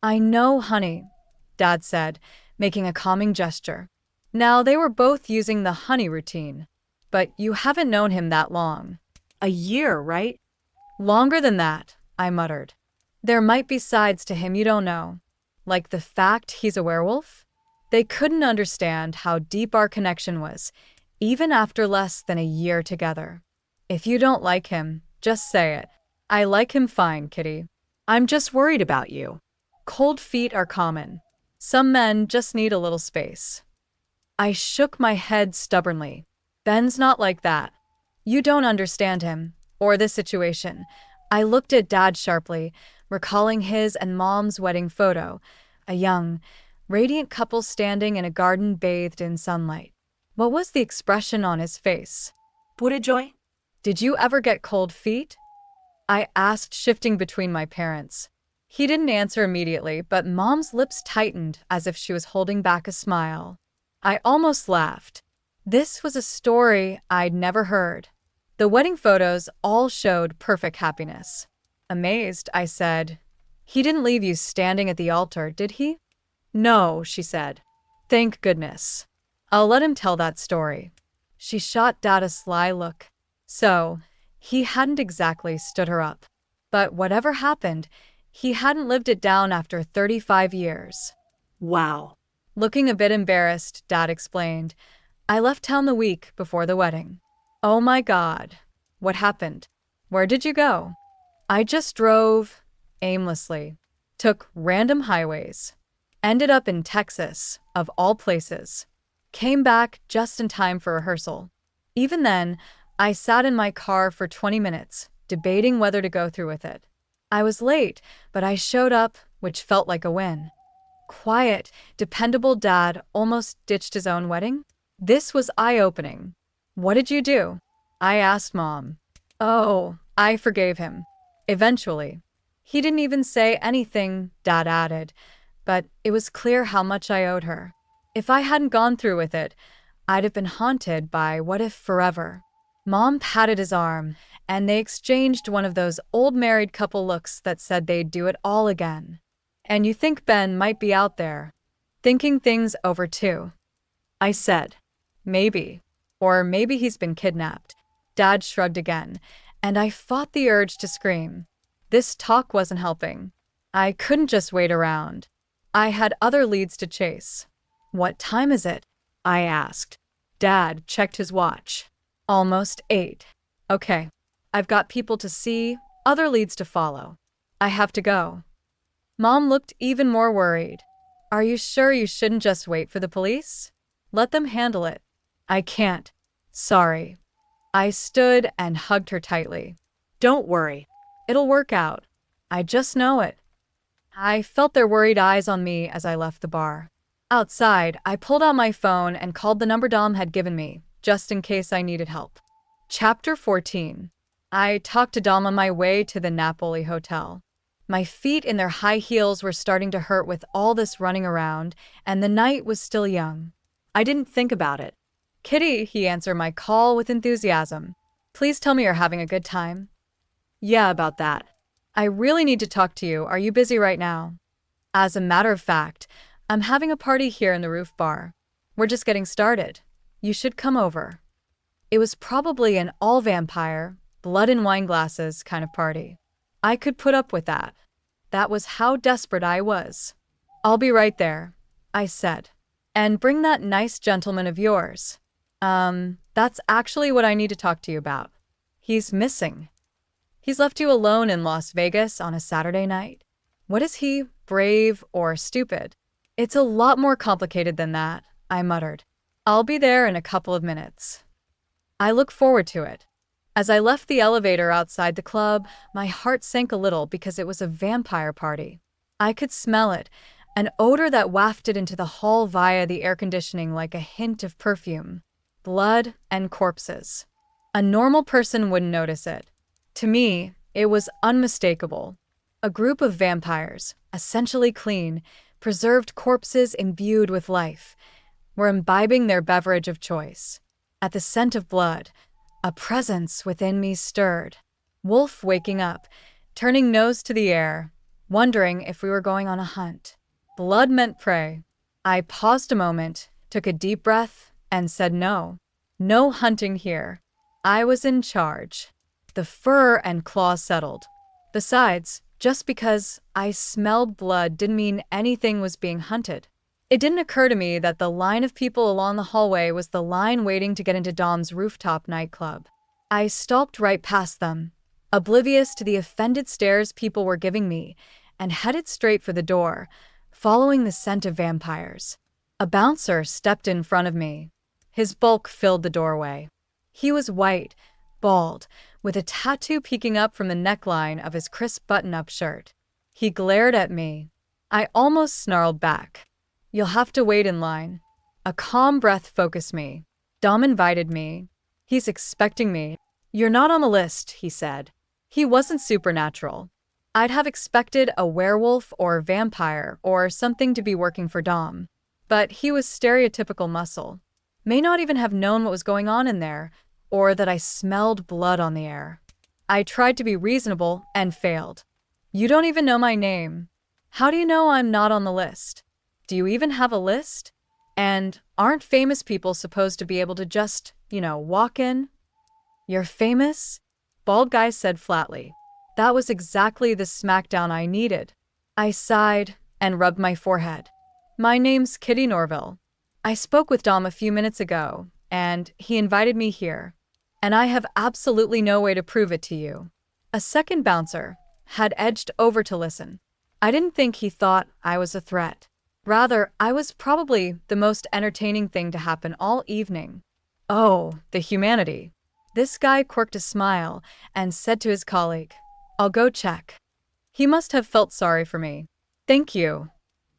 I know, honey, Dad said, making a calming gesture. Now they were both using the honey routine. But you haven't known him that long. A year, right? Longer than that, I muttered. There might be sides to him you don't know. Like the fact he's a werewolf? They couldn't understand how deep our connection was, even after less than a year together. If you don't like him, just say it. I like him fine, Kitty. I'm just worried about you. Cold feet are common. Some men just need a little space. I shook my head stubbornly. Ben's not like that. You don't understand him, or this situation. I looked at Dad sharply, recalling his and Mom's wedding photo, a young, radiant couple standing in a garden bathed in sunlight. What was the expression on his face? Pure joy? Did you ever get cold feet? I asked, shifting between my parents. He didn't answer immediately, but Mom's lips tightened as if she was holding back a smile. I almost laughed. This was a story I'd never heard. The wedding photos all showed perfect happiness. Amazed, I said, "He didn't leave you standing at the altar, did he?" "No," she said. "Thank goodness. I'll let him tell that story." She shot Dad a sly look. So, he hadn't exactly stood her up. But whatever happened, he hadn't lived it down after 35 years. Wow. Looking a bit embarrassed, Dad explained, "I left town the week before the wedding." Oh my God. What happened? Where did you go? I just drove aimlessly, took random highways, ended up in Texas, of all places. Came back just in time for rehearsal. Even then, I sat in my car for 20 minutes, debating whether to go through with it. I was late, but I showed up, which felt like a win. Quiet, dependable Dad almost ditched his own wedding? This was eye-opening. What did you do? I asked Mom. Oh, I forgave him. Eventually. He didn't even say anything, Dad added, but it was clear how much I owed her. If I hadn't gone through with it, I'd have been haunted by what if forever. Mom patted his arm, and they exchanged one of those old married couple looks that said they'd do it all again. And you think Ben might be out there, thinking things over too? I said. Maybe. Or maybe he's been kidnapped. Dad shrugged again, and I fought the urge to scream. This talk wasn't helping. I couldn't just wait around. I had other leads to chase. What time is it? I asked. Dad checked his watch. Almost 8. Okay. I've got people to see, other leads to follow. I have to go. Mom looked even more worried. Are you sure you shouldn't just wait for the police? Let them handle it. I can't. Sorry. I stood and hugged her tightly. Don't worry. It'll work out. I just know it. I felt their worried eyes on me as I left the bar. Outside, I pulled out my phone and called the number Dom had given me, just in case I needed help. Chapter 14. I talked to Dom on my way to the Napoli hotel. My feet in their high heels were starting to hurt with all this running around, and the night was still young. I didn't think about it. Kitty, he answered my call with enthusiasm. Please tell me you're having a good time. Yeah, about that. I really need to talk to you. Are you busy right now? As a matter of fact, I'm having a party here in the roof bar. We're just getting started. You should come over. It was probably an all-vampire, blood and wine glasses kind of party. I could put up with that. That was how desperate I was. I'll be right there, I said. And bring that nice gentleman of yours. That's actually what I need to talk to you about. He's missing. He's left you alone in Las Vegas on a Saturday night. What is he, brave or stupid? It's a lot more complicated than that, I muttered. I'll be there in a couple of minutes. I look forward to it. As I left the elevator outside the club, my heart sank a little because it was a vampire party. I could smell it, an odor that wafted into the hall via the air conditioning like a hint of perfume. Blood and corpses. A normal person wouldn't notice it. To me, it was unmistakable. A group of vampires, essentially clean, preserved corpses imbued with life, were imbibing their beverage of choice. At the scent of blood, a presence within me stirred. Wolf waking up, turning nose to the air, wondering if we were going on a hunt. Blood meant prey. I paused a moment, took a deep breath, and said no. No hunting here. I was in charge. The fur and claws settled. Besides, just because I smelled blood didn't mean anything was being hunted. It didn't occur to me that the line of people along the hallway was the line waiting to get into Dom's rooftop nightclub. I stalked right past them, oblivious to the offended stares people were giving me, and headed straight for the door, following the scent of vampires. A bouncer stepped in front of me. His bulk filled the doorway. He was white, bald, with a tattoo peeking up from the neckline of his crisp button-up shirt. He glared at me. I almost snarled back. "You'll have to wait in line." A calm breath focused me. Dom invited me. He's expecting me. "You're not on the list," he said. He wasn't supernatural. I'd have expected a werewolf or vampire or something to be working for Dom. But he was stereotypical muscle. May not even have known what was going on in there, or that I smelled blood on the air. I tried to be reasonable and failed. "You don't even know my name. How do you know I'm not on the list? Do you even have a list? And aren't famous people supposed to be able to just, walk in?" "You're famous?" Bald guy said flatly. That was exactly the smackdown I needed. I sighed and rubbed my forehead. "My name's Kitty Norville. I spoke with Dom a few minutes ago, and he invited me here. And I have absolutely no way to prove it to you." A second bouncer had edged over to listen. I didn't think he thought I was a threat. Rather, I was probably the most entertaining thing to happen all evening. Oh, the humanity. This guy quirked a smile and said to his colleague, "I'll go check." He must have felt sorry for me. "Thank you."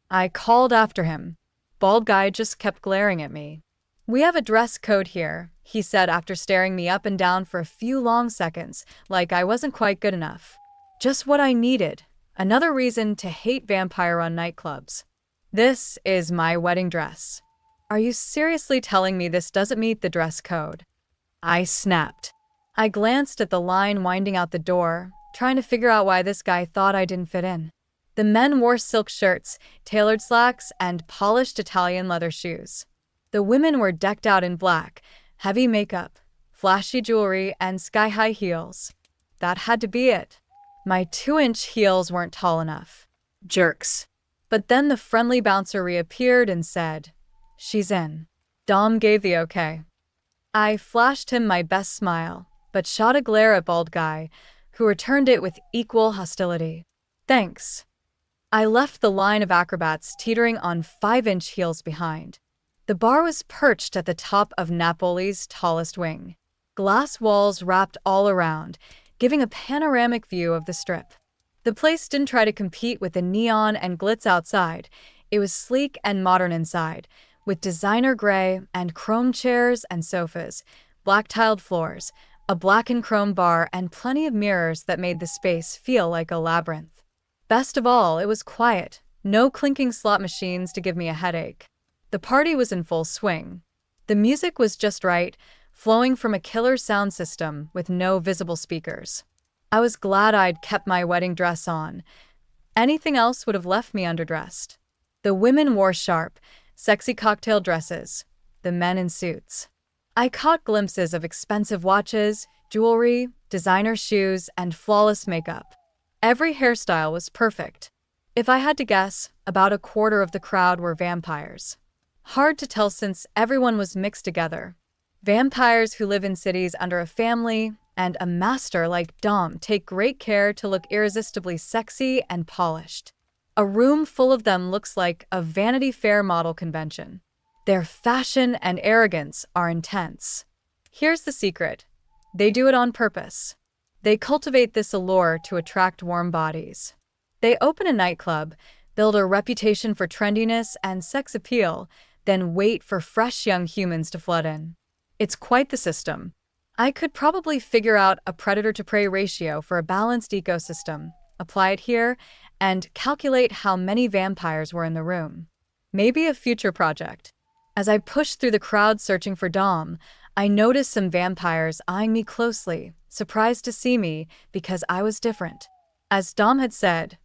I called after him. Bald guy just kept glaring at me. "We have a dress code here," he said after staring me up and down for a few long seconds, like I wasn't quite good enough. Just what I needed. Another reason to hate vampire-run nightclubs. "This is my wedding dress." "Are you seriously telling me this doesn't meet the dress code?" I snapped. I glanced at the line winding out the door, trying to figure out why this guy thought I didn't fit in. The men wore silk shirts, tailored slacks, and polished Italian leather shoes. The women were decked out in black, heavy makeup, flashy jewelry, and sky-high heels. That had to be it. My 2-inch heels weren't tall enough. Jerks. But then the friendly bouncer reappeared and said, "She's in." Dom gave the okay. I flashed him my best smile, but shot a glare at Bald Guy, who returned it with equal hostility. "Thanks." I left the line of acrobats teetering on 5-inch heels behind. The bar was perched at the top of Napoli's tallest wing. Glass walls wrapped all around, giving a panoramic view of the strip. The place didn't try to compete with the neon and glitz outside. It was sleek and modern inside, with designer gray and chrome chairs and sofas, black-tiled floors, a black and chrome bar, and plenty of mirrors that made the space feel like a labyrinth. Best of all, it was quiet, no clinking slot machines to give me a headache. The party was in full swing. The music was just right, flowing from a killer sound system with no visible speakers. I was glad I'd kept my wedding dress on. Anything else would have left me underdressed. The women wore sharp, sexy cocktail dresses, the men in suits. I caught glimpses of expensive watches, jewelry, designer shoes, and flawless makeup. Every hairstyle was perfect. If I had to guess, about a quarter of the crowd were vampires. Hard to tell since everyone was mixed together. Vampires who live in cities under a family, and a master like Dom take great care to look irresistibly sexy and polished. A room full of them looks like a Vanity Fair model convention. Their fashion and arrogance are intense. Here's the secret. They do it on purpose. They cultivate this allure to attract warm bodies. They open a nightclub, build a reputation for trendiness and sex appeal, then wait for fresh young humans to flood in. It's quite the system. I could probably figure out a predator-to-prey ratio for a balanced ecosystem, apply it here, and calculate how many vampires were in the room. Maybe a future project. As I pushed through the crowd searching for Dom, I noticed some vampires eyeing me closely, surprised to see me because I was different. As Dom had said,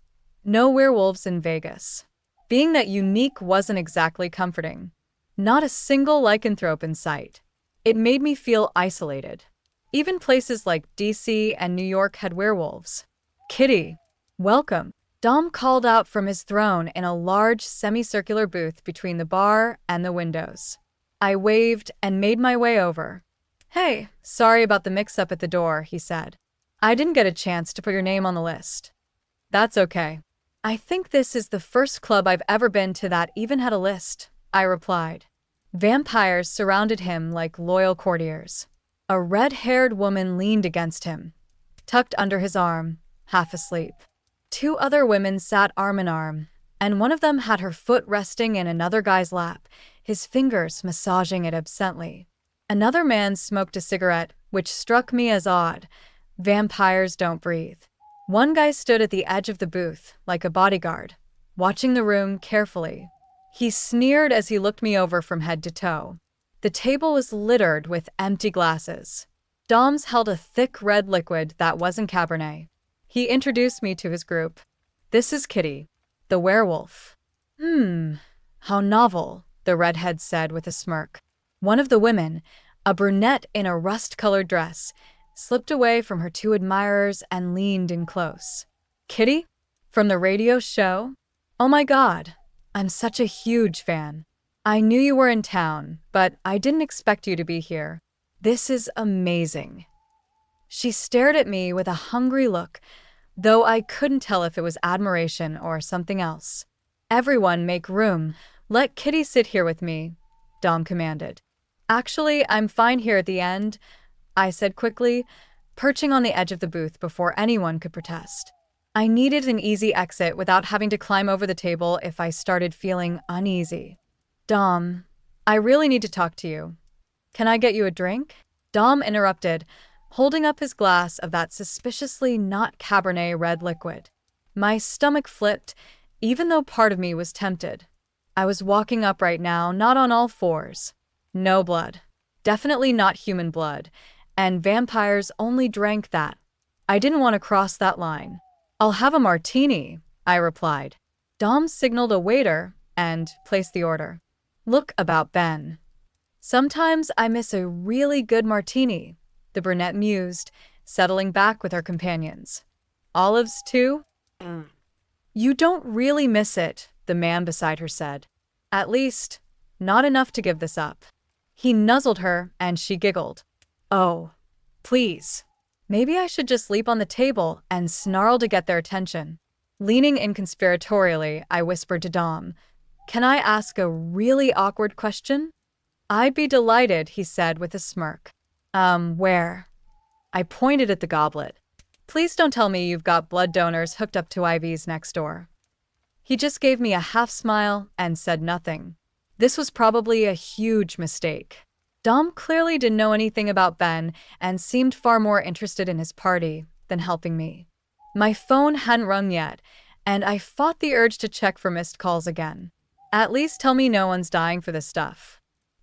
no werewolves in Vegas. Being that unique wasn't exactly comforting. Not a single lycanthrope in sight. It made me feel isolated. Even places like DC and New York had werewolves. Kitty, welcome. Dom called out from his throne in a large semicircular booth between the bar and the windows. I waved and made my way over. Hey, sorry about the mix-up at the door, he said. I didn't get a chance to put your name on the list. That's okay. I think this is the first club I've ever been to that even had a list, I replied. Vampires surrounded him like loyal courtiers. A red-haired woman leaned against him, tucked under his arm, half asleep. Two other women sat arm in arm, and one of them had her foot resting in another guy's lap, his fingers massaging it absently. Another man smoked a cigarette, which struck me as odd. Vampires don't breathe. One guy stood at the edge of the booth, like a bodyguard, watching the room carefully. He sneered as he looked me over from head to toe. The table was littered with empty glasses. Dom's held a thick red liquid that wasn't Cabernet. He introduced me to his group. This is Kitty, the werewolf. How novel, the redhead said with a smirk. One of the women, a brunette in a rust-colored dress, slipped away from her two admirers and leaned in close. Kitty? From the radio show? Oh my God, I'm such a huge fan. I knew you were in town, but I didn't expect you to be here. This is amazing. She stared at me with a hungry look, though I couldn't tell if it was admiration or something else. Everyone make room. Let Kitty sit here with me, Dom commanded. Actually, I'm fine here at the end, I said quickly, perching on the edge of the booth before anyone could protest. I needed an easy exit without having to climb over the table if I started feeling uneasy. Dom, I really need to talk to you. Can I get you a drink? Dom interrupted, holding up his glass of that suspiciously not Cabernet red liquid. My stomach flipped, even though part of me was tempted. I was walking up right now, not on all fours. No blood. Definitely not human blood. And vampires only drank that. I didn't want to cross that line. I'll have a martini, I replied. Dom signaled a waiter and placed the order. Look about Ben. Sometimes I miss a really good martini, the brunette mused, settling back with her companions. Olives too? You don't really miss it, the man beside her said. At least, not enough to give this up. He nuzzled her and she giggled. Oh, please. Maybe I should just leap on the table and snarl to get their attention. Leaning in conspiratorially, I whispered to Dom, Can I ask a really awkward question? I'd be delighted, he said with a smirk. Where? I pointed at the goblet. Please don't tell me you've got blood donors hooked up to IVs next door. He just gave me a half smile and said nothing. This was probably a huge mistake. Dom clearly didn't know anything about Ben and seemed far more interested in his party than helping me. My phone hadn't rung yet, and I fought the urge to check for missed calls again. At least tell me no one's dying for this stuff.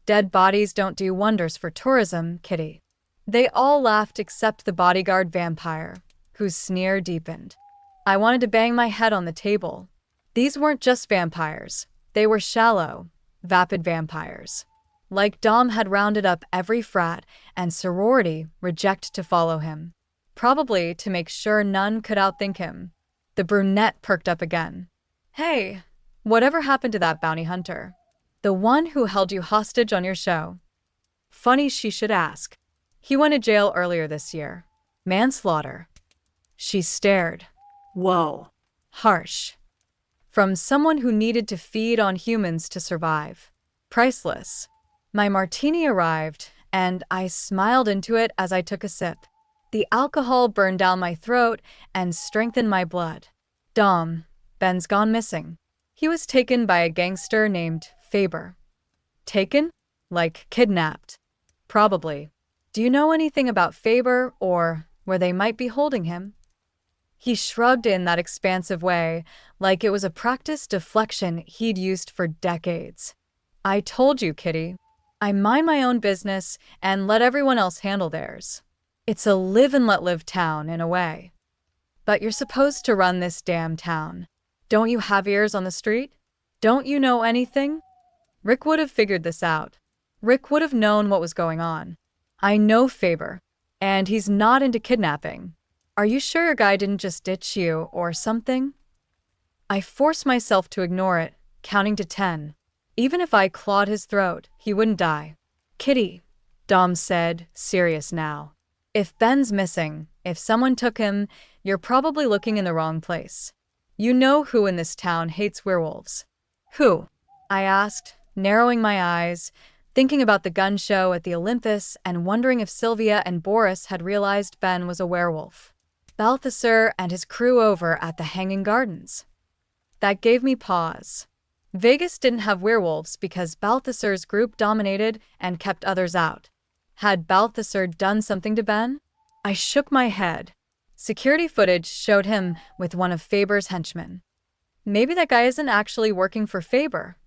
Dead bodies don't do wonders for tourism, Kitty. They all laughed except the bodyguard vampire, whose sneer deepened. I wanted to bang my head on the table. These weren't just vampires. They were shallow, vapid vampires. Like Dom had rounded up every frat and sorority reject to follow him. Probably to make sure none could outthink him. The brunette perked up again. Hey, whatever happened to that bounty hunter? The one who held you hostage on your show? Funny she should ask. He went to jail earlier this year. Manslaughter. She stared. Whoa. Harsh. From someone who needed to feed on humans to survive. Priceless. My martini arrived, and I smiled into it as I took a sip. The alcohol burned down my throat and strengthened my blood. Dom, Ben's gone missing. He was taken by a gangster named Faber. Taken? Like kidnapped? Probably. Do you know anything about Faber or where they might be holding him? He shrugged in that expansive way, like it was a practiced deflection he'd used for decades. I told you, Kitty. I mind my own business and let everyone else handle theirs. It's a live and let live town, in a way. But you're supposed to run this damn town. Don't you have ears on the street? Don't you know anything? Rick would have figured this out. Rick would have known what was going on. I know Faber, and he's not into kidnapping. Are you sure your guy didn't just ditch you or something? I forced myself to ignore it, counting to 10. Even if I clawed his throat, he wouldn't die. Kitty, Dom said, serious now. If Ben's missing, if someone took him, you're probably looking in the wrong place. You know who in this town hates werewolves. Who? I asked, narrowing my eyes, thinking about the gun show at the Olympus and wondering if Sylvia and Boris had realized Ben was a werewolf. Balthasar and his crew over at the Hanging Gardens. That gave me pause. Vegas didn't have werewolves because Balthasar's group dominated and kept others out. Had Balthasar done something to Ben? I shook my head. Security footage showed him with one of Faber's henchmen. Maybe that guy isn't actually working for Faber.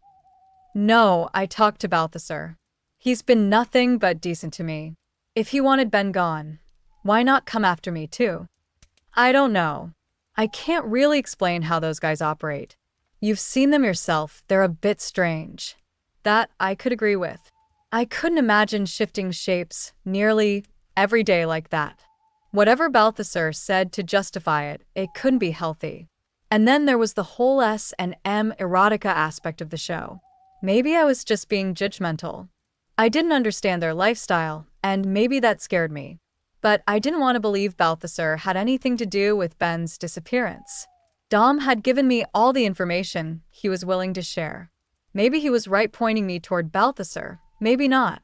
No, I talked to Balthasar. He's been nothing but decent to me. If he wanted Ben gone, why not come after me too? I don't know. I can't really explain how those guys operate. You've seen them yourself, they're a bit strange. That I could agree with. I couldn't imagine shifting shapes nearly every day like that. Whatever Balthasar said to justify it, it couldn't be healthy. And then there was the whole S&M erotica aspect of the show. Maybe I was just being judgmental. I didn't understand their lifestyle, and maybe that scared me. But I didn't want to believe Balthasar had anything to do with Ben's disappearance. Dom had given me all the information he was willing to share. Maybe he was right pointing me toward Balthasar, maybe not.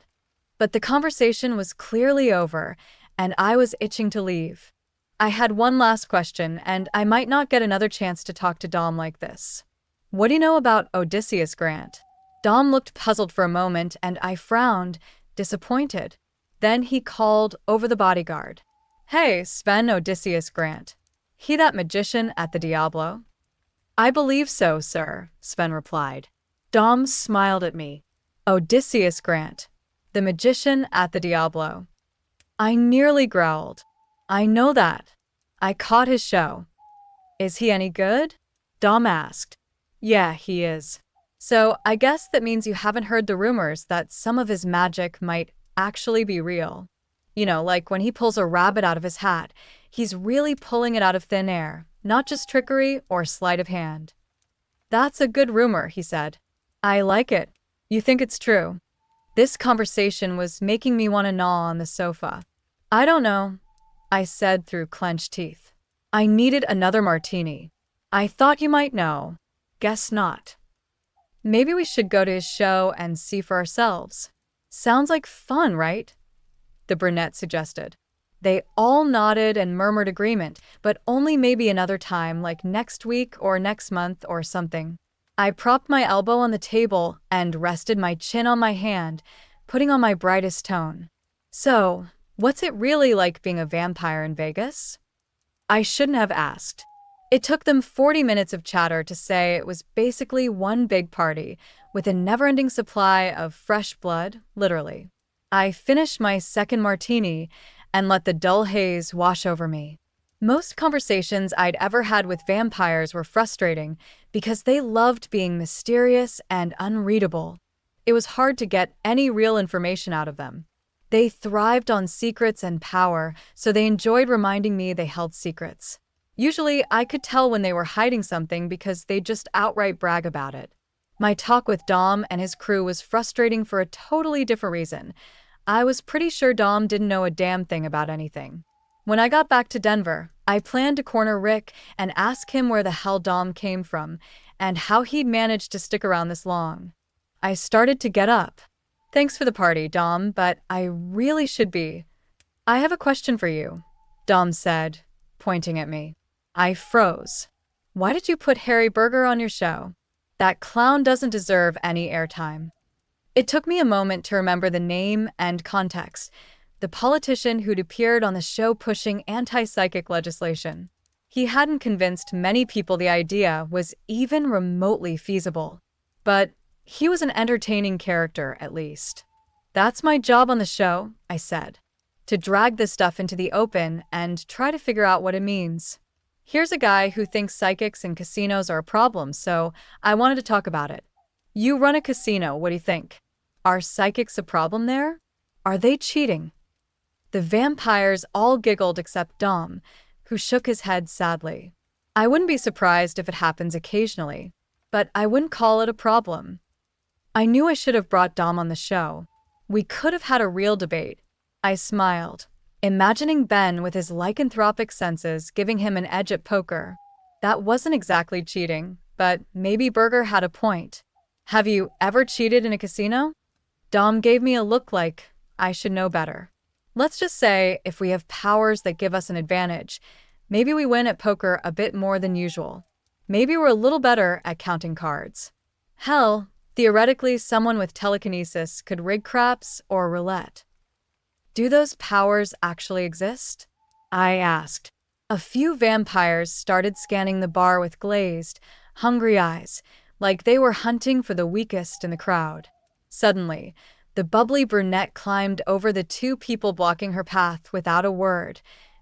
But the conversation was clearly over, and I was itching to leave. I had one last question, and I might not get another chance to talk to Dom like this. What do you know about Odysseus Grant? Dom looked puzzled for a moment, and I frowned, disappointed. Then he called over the bodyguard. Hey, Sven Odysseus Grant. He that magician at the Diablo? I believe so, sir, Sven replied. Dom smiled at me. Odysseus Grant, the magician at the Diablo. I nearly growled. I know that. I caught his show. Is he any good? Dom asked. Yeah, he is. So I guess that means you haven't heard the rumors that some of his magic might actually be real. You know, like when he pulls a rabbit out of his hat, he's really pulling it out of thin air, not just trickery or sleight of hand. That's a good rumor, he said. I like it. You think it's true? This conversation was making me want to gnaw on the sofa. I don't know, I said through clenched teeth. I needed another martini. I thought you might know. Guess not. Maybe we should go to his show and see for ourselves. Sounds like fun, right? The brunette suggested. They all nodded and murmured agreement, but only maybe another time, like next week or next month or something. I propped my elbow on the table and rested my chin on my hand, putting on my brightest tone. So, what's it really like being a vampire in Vegas? I shouldn't have asked. It took them 40 minutes of chatter to say it was basically one big party, with a never-ending supply of fresh blood, literally. I finished my second martini and let the dull haze wash over me. Most conversations I'd ever had with vampires were frustrating because they loved being mysterious and unreadable. It was hard to get any real information out of them. They thrived on secrets and power, so they enjoyed reminding me they held secrets. Usually, I could tell when they were hiding something because they'd just outright brag about it. My talk with Dom and his crew was frustrating for a totally different reason. I was pretty sure Dom didn't know a damn thing about anything. When I got back to Denver, I planned to corner Rick and ask him where the hell Dom came from and how he'd managed to stick around this long. I started to get up. Thanks for the party, Dom, but I really should be. I have a question for you, Dom said, pointing at me. I froze. Why did you put Harry Berger on your show? That clown doesn't deserve any airtime. It took me a moment to remember the name and context. The politician who'd appeared on the show pushing anti-psychic legislation. He hadn't convinced many people the idea was even remotely feasible. But he was an entertaining character, at least. That's my job on the show, I said. To drag this stuff into the open and try to figure out what it means. Here's a guy who thinks psychics and casinos are a problem, so I wanted to talk about it. You run a casino, what do you think? Are psychics a problem there? Are they cheating? The vampires all giggled except Dom, who shook his head sadly. I wouldn't be surprised if it happens occasionally, but I wouldn't call it a problem. I knew I should have brought Dom on the show. We could have had a real debate. I smiled, imagining Ben with his lycanthropic senses giving him an edge at poker. That wasn't exactly cheating, but maybe Berger had a point. Have you ever cheated in a casino? Dom gave me a look like I should know better. Let's just say if we have powers that give us an advantage, maybe we win at poker a bit more than usual. Maybe we're a little better at counting cards. Hell, theoretically, someone with telekinesis could rig craps or roulette. Do those powers actually exist? I asked. A few vampires started scanning the bar with glazed, hungry eyes, like they were hunting for the weakest in the crowd. Suddenly, the bubbly brunette climbed over the two people blocking her path without a word,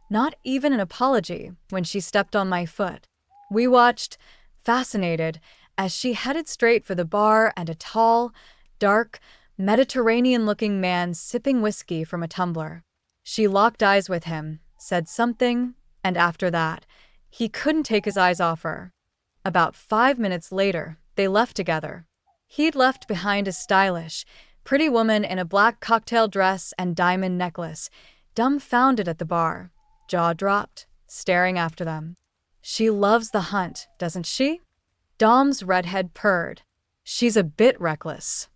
not even an apology, when she stepped on my foot. We watched, fascinated, as she headed straight for the bar and a tall, dark, Mediterranean-looking man sipping whiskey from a tumbler. She locked eyes with him, said something, and after that, he couldn't take his eyes off her. About 5 minutes later, they left together. He'd left behind a stylish, pretty woman in a black cocktail dress and diamond necklace, dumbfounded at the bar, jaw dropped, staring after them. She loves the hunt, doesn't she? Dom's redhead purred. She's a bit reckless.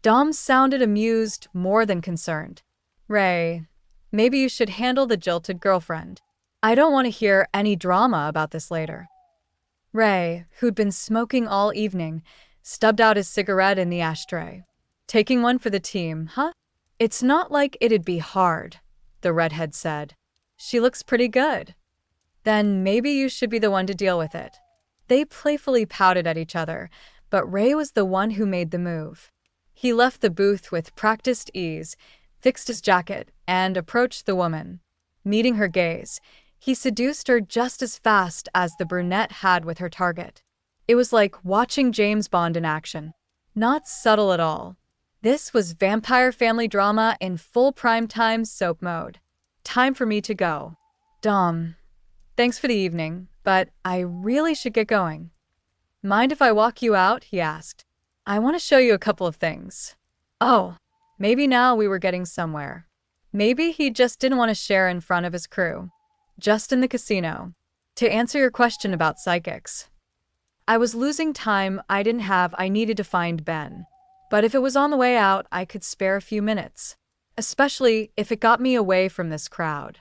Dom sounded amused more than concerned. Ray, maybe you should handle the jilted girlfriend. I don't want to hear any drama about this later. Ray, who'd been smoking all evening, stubbed out his cigarette in the ashtray. Taking one for the team, huh? It's not like it'd be hard, the redhead said. She looks pretty good. Then maybe you should be the one to deal with it. They playfully pouted at each other, but Ray was the one who made the move. He left the booth with practiced ease, fixed his jacket, and approached the woman. Meeting her gaze, he seduced her just as fast as the brunette had with her target. It was like watching James Bond in action. Not subtle at all. This was vampire family drama in full primetime soap mode. Time for me to go. Dom, thanks for the evening, but I really should get going. Mind if I walk you out? He asked. I want to show you a couple of things. Oh, maybe now we were getting somewhere. Maybe he just didn't want to share in front of his crew. Just in the casino. To answer your question about psychics. I was losing time I needed to find Ben. But if it was on the way out, I could spare a few minutes. Especially if it got me away from this crowd.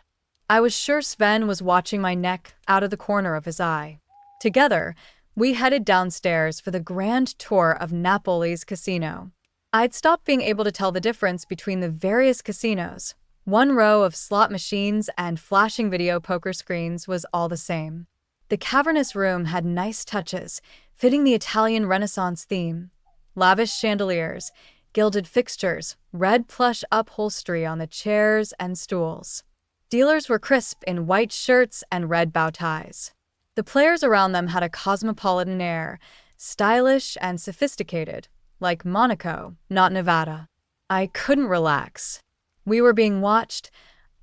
I was sure Sven was watching my neck out of the corner of his eye. Together, we headed downstairs for the grand tour of Napoli's casino. I'd stopped being able to tell the difference between the various casinos. One row of slot machines and flashing video poker screens was all the same. The cavernous room had nice touches, fitting the Italian Renaissance theme. Lavish chandeliers, gilded fixtures, red plush upholstery on the chairs and stools. Dealers were crisp in white shirts and red bow ties. The players around them had a cosmopolitan air, stylish and sophisticated, like Monaco, not Nevada. I couldn't relax. We were being watched,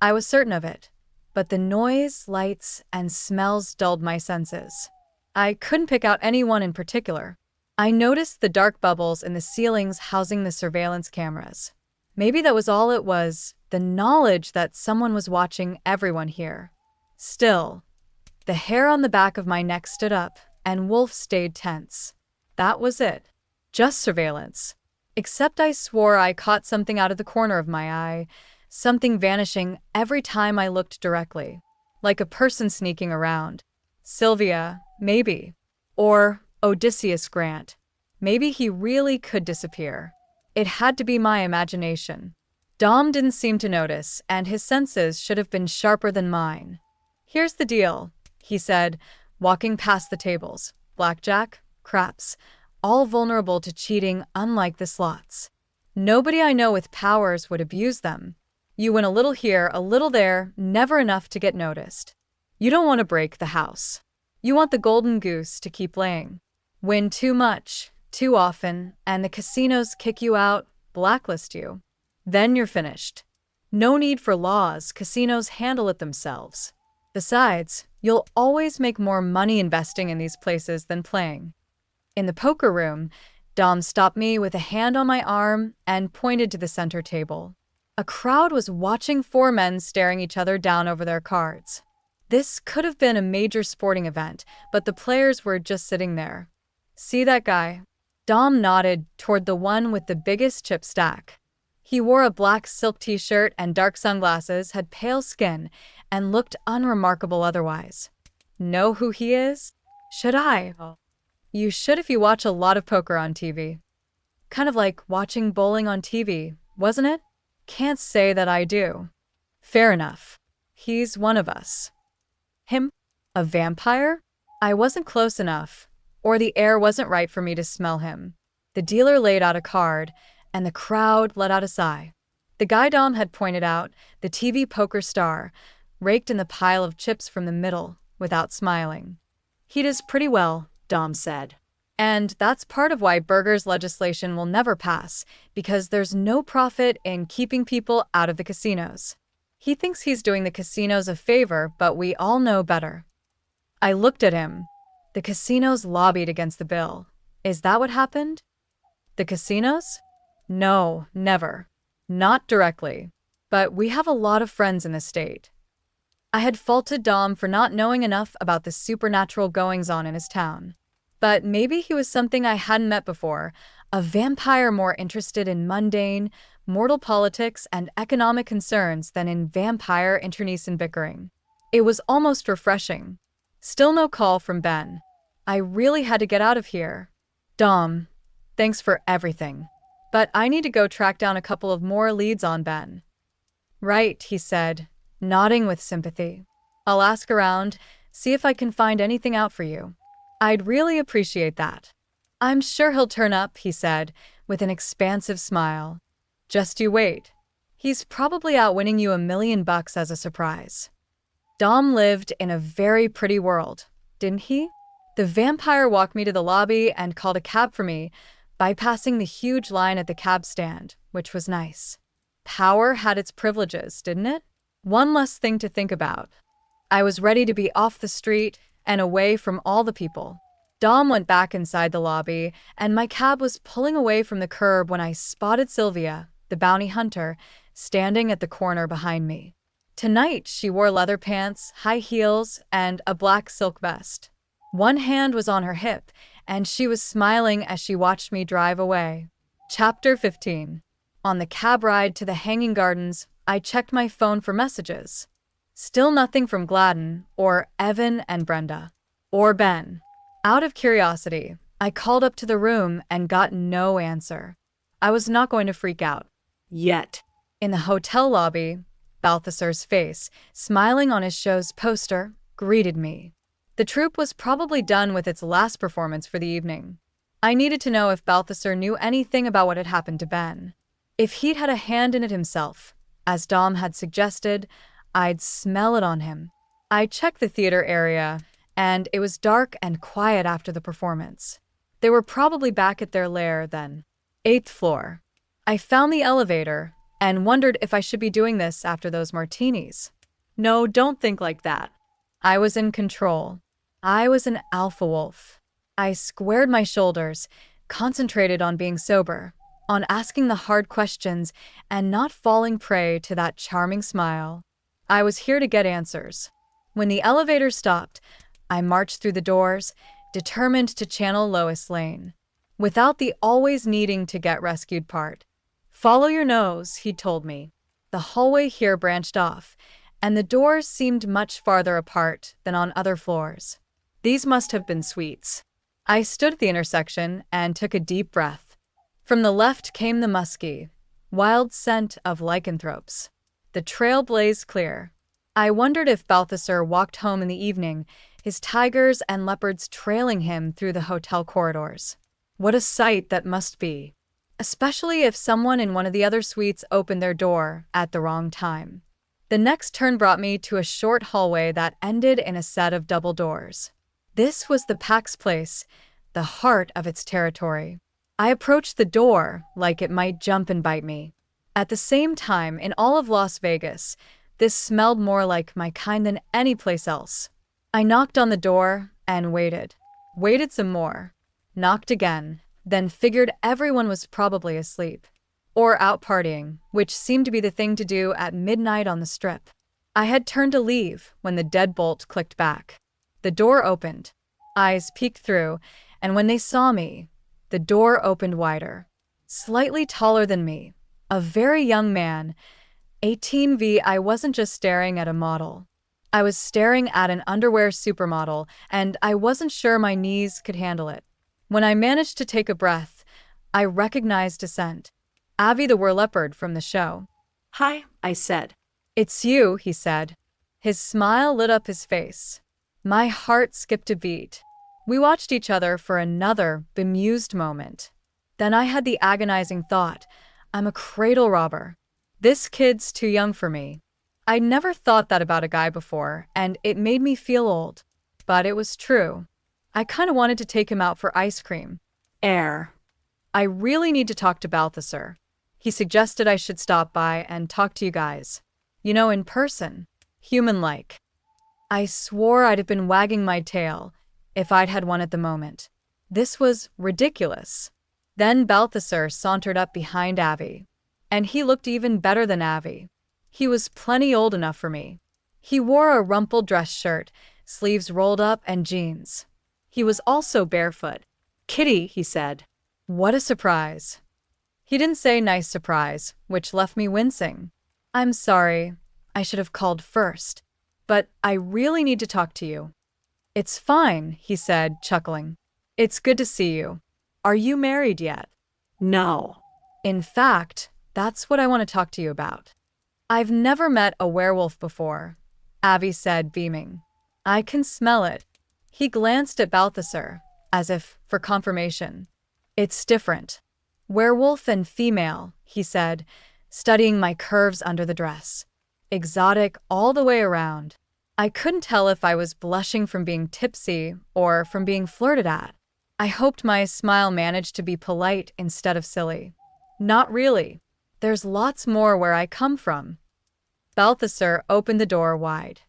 I was certain of it, but the noise, lights, and smells dulled my senses. I couldn't pick out any one in particular. I noticed the dark bubbles in the ceilings housing the surveillance cameras. Maybe that was all it was, the knowledge that someone was watching everyone here. Still, the hair on the back of my neck stood up, and Wolf stayed tense. That was it. Just surveillance. Except I swore I caught something out of the corner of my eye, something vanishing every time I looked directly. Like a person sneaking around. Sylvia, Maybe. Or Odysseus Grant. Maybe he really could disappear. It had to be my imagination. Dom didn't seem to notice, and his senses should have been sharper than mine. Here's the deal, he said, walking past the tables. Blackjack, craps, all vulnerable to cheating unlike the slots. Nobody I know with powers would abuse them. You win a little here, a little there, never enough to get noticed. You don't want to break the house. You want the golden goose to keep laying. Win too much, too often, and the casinos kick you out, blacklist you. Then you're finished. No need for laws, casinos handle it themselves. Besides, you'll always make more money investing in these places than playing. In the poker room, Dom stopped me with a hand on my arm and pointed to the center table. A crowd was watching four men staring each other down over their cards. This could have been a major sporting event, but the players were just sitting there. See that guy? Dom nodded toward the one with the biggest chip stack. He wore a black silk t-shirt and dark sunglasses, had pale skin, and looked unremarkable otherwise. Know who he is? Should I? You should if you watch a lot of poker on TV. Kind of like watching bowling on TV, wasn't it? Can't say that I do. Fair enough. He's one of us. Him? A vampire? I wasn't close enough, or the air wasn't right for me to smell him. The dealer laid out a card, and the crowd let out a sigh. The guy Dom had pointed out, the TV poker star, raked in the pile of chips from the middle without smiling. He does pretty well, Dom said. And that's part of why Berger's legislation will never pass, because there's no profit in keeping people out of the casinos. He thinks he's doing the casinos a favor, but we all know better. I looked at him. The casinos lobbied against the bill. Is that what happened? The casinos? No, never. Not directly. But we have a lot of friends in the state. I had faulted Dom for not knowing enough about the supernatural goings-on in his town. But maybe he was something I hadn't met before, a vampire more interested in mundane, mortal politics and economic concerns than in vampire internecine bickering. It was almost refreshing. Still no call from Ben. I really had to get out of here. Dom, thanks for everything. But I need to go track down a couple of more leads on Ben. Right, he said, nodding with sympathy. I'll ask around, see if I can find anything out for you. I'd really appreciate that. I'm sure he'll turn up, he said, with an expansive smile. Just you wait. He's probably out winning you $1 million as a surprise. Dom lived in a very pretty world, didn't he? The vampire walked me to the lobby and called a cab for me, bypassing the huge line at the cab stand, which was nice. Power had its privileges, didn't it? One less thing to think about. I was ready to be off the street and away from all the people. Dom went back inside the lobby, and my cab was pulling away from the curb when I spotted Sylvia, the bounty hunter, standing at the corner behind me. Tonight, she wore leather pants, high heels, and a black silk vest. One hand was on her hip, and she was smiling as she watched me drive away. Chapter 15. On the cab ride to the Hanging Gardens, I checked my phone for messages. Still nothing from Gladden, or Evan and Brenda, or Ben. Out of curiosity, I called up to the room and got no answer. I was not going to freak out. Yet. In the hotel lobby, Balthasar's face, smiling on his show's poster, greeted me. The troupe was probably done with its last performance for the evening. I needed to know if Balthasar knew anything about what had happened to Ben. If he'd had a hand in it himself, as Dom had suggested, I'd smell it on him. I checked the theater area, and it was dark and quiet after the performance. They were probably back at their lair then. 8th floor. I found the elevator and wondered if I should be doing this after those martinis. No, don't think like that. I was in control. I was an alpha wolf. I squared my shoulders, concentrated on being sober, on asking the hard questions and not falling prey to that charming smile. I was here to get answers. When the elevator stopped, I marched through the doors, determined to channel Lois Lane, without the always needing to get rescued part. Follow your nose, he told me. The hallway here branched off, and the doors seemed much farther apart than on other floors. These must have been suites. I stood at the intersection and took a deep breath. From the left came the musky, wild scent of lycanthropes. The trail blazed clear. I wondered if Balthasar walked home in the evening, his tigers and leopards trailing him through the hotel corridors. What a sight that must be, especially if someone in one of the other suites opened their door at the wrong time. The next turn brought me to a short hallway that ended in a set of double doors. This was the Pax Place, the heart of its territory. I approached the door like it might jump and bite me. At the same time, in all of Las Vegas, this smelled more like my kind than any place else. I knocked on the door and waited. Waited some more. Knocked again, then figured everyone was probably asleep. Or out partying, which seemed to be the thing to do at midnight on the Strip. I had turned to leave when the deadbolt clicked back. The door opened. Eyes peeked through, and when they saw me, the door opened wider. Slightly taller than me, a very young man, 18V. I wasn't just staring at a model. I was staring at an underwear supermodel, and I wasn't sure my knees could handle it. When I managed to take a breath, I recognized a scent. Avi the were-leopard from the show. Hi, I said. It's you, he said. His smile lit up his face. My heart skipped a beat. We watched each other for another bemused moment. Then I had the agonizing thought, I'm a cradle robber. This kid's too young for me. I'd never thought that about a guy before, and it made me feel old. But it was true. I kind of wanted to take him out for ice cream. Air. I really need to talk to Balthasar. He suggested I should stop by and talk to you guys. You know, in person. Human-like. I swore I'd have been wagging my tail if I'd had one at the moment. This was ridiculous. Then Balthasar sauntered up behind Avi. And he looked even better than Avi. He was plenty old enough for me. He wore a rumpled dress shirt, sleeves rolled up, and jeans. He was also barefoot. Kitty, he said. What a surprise. He didn't say nice surprise, which left me wincing. I'm sorry. I should have called first. But I really need to talk to you. It's fine, he said, chuckling. It's good to see you. Are you married yet? No. In fact, that's what I want to talk to you about. I've never met a werewolf before, Avi said, beaming. I can smell it. He glanced at Balthasar, as if for confirmation. It's different. Werewolf and female, he said, studying my curves under the dress. Exotic all the way around. I couldn't tell if I was blushing from being tipsy or from being flirted at. I hoped my smile managed to be polite instead of silly. Not really. There's lots more where I come from. Balthasar opened the door wide.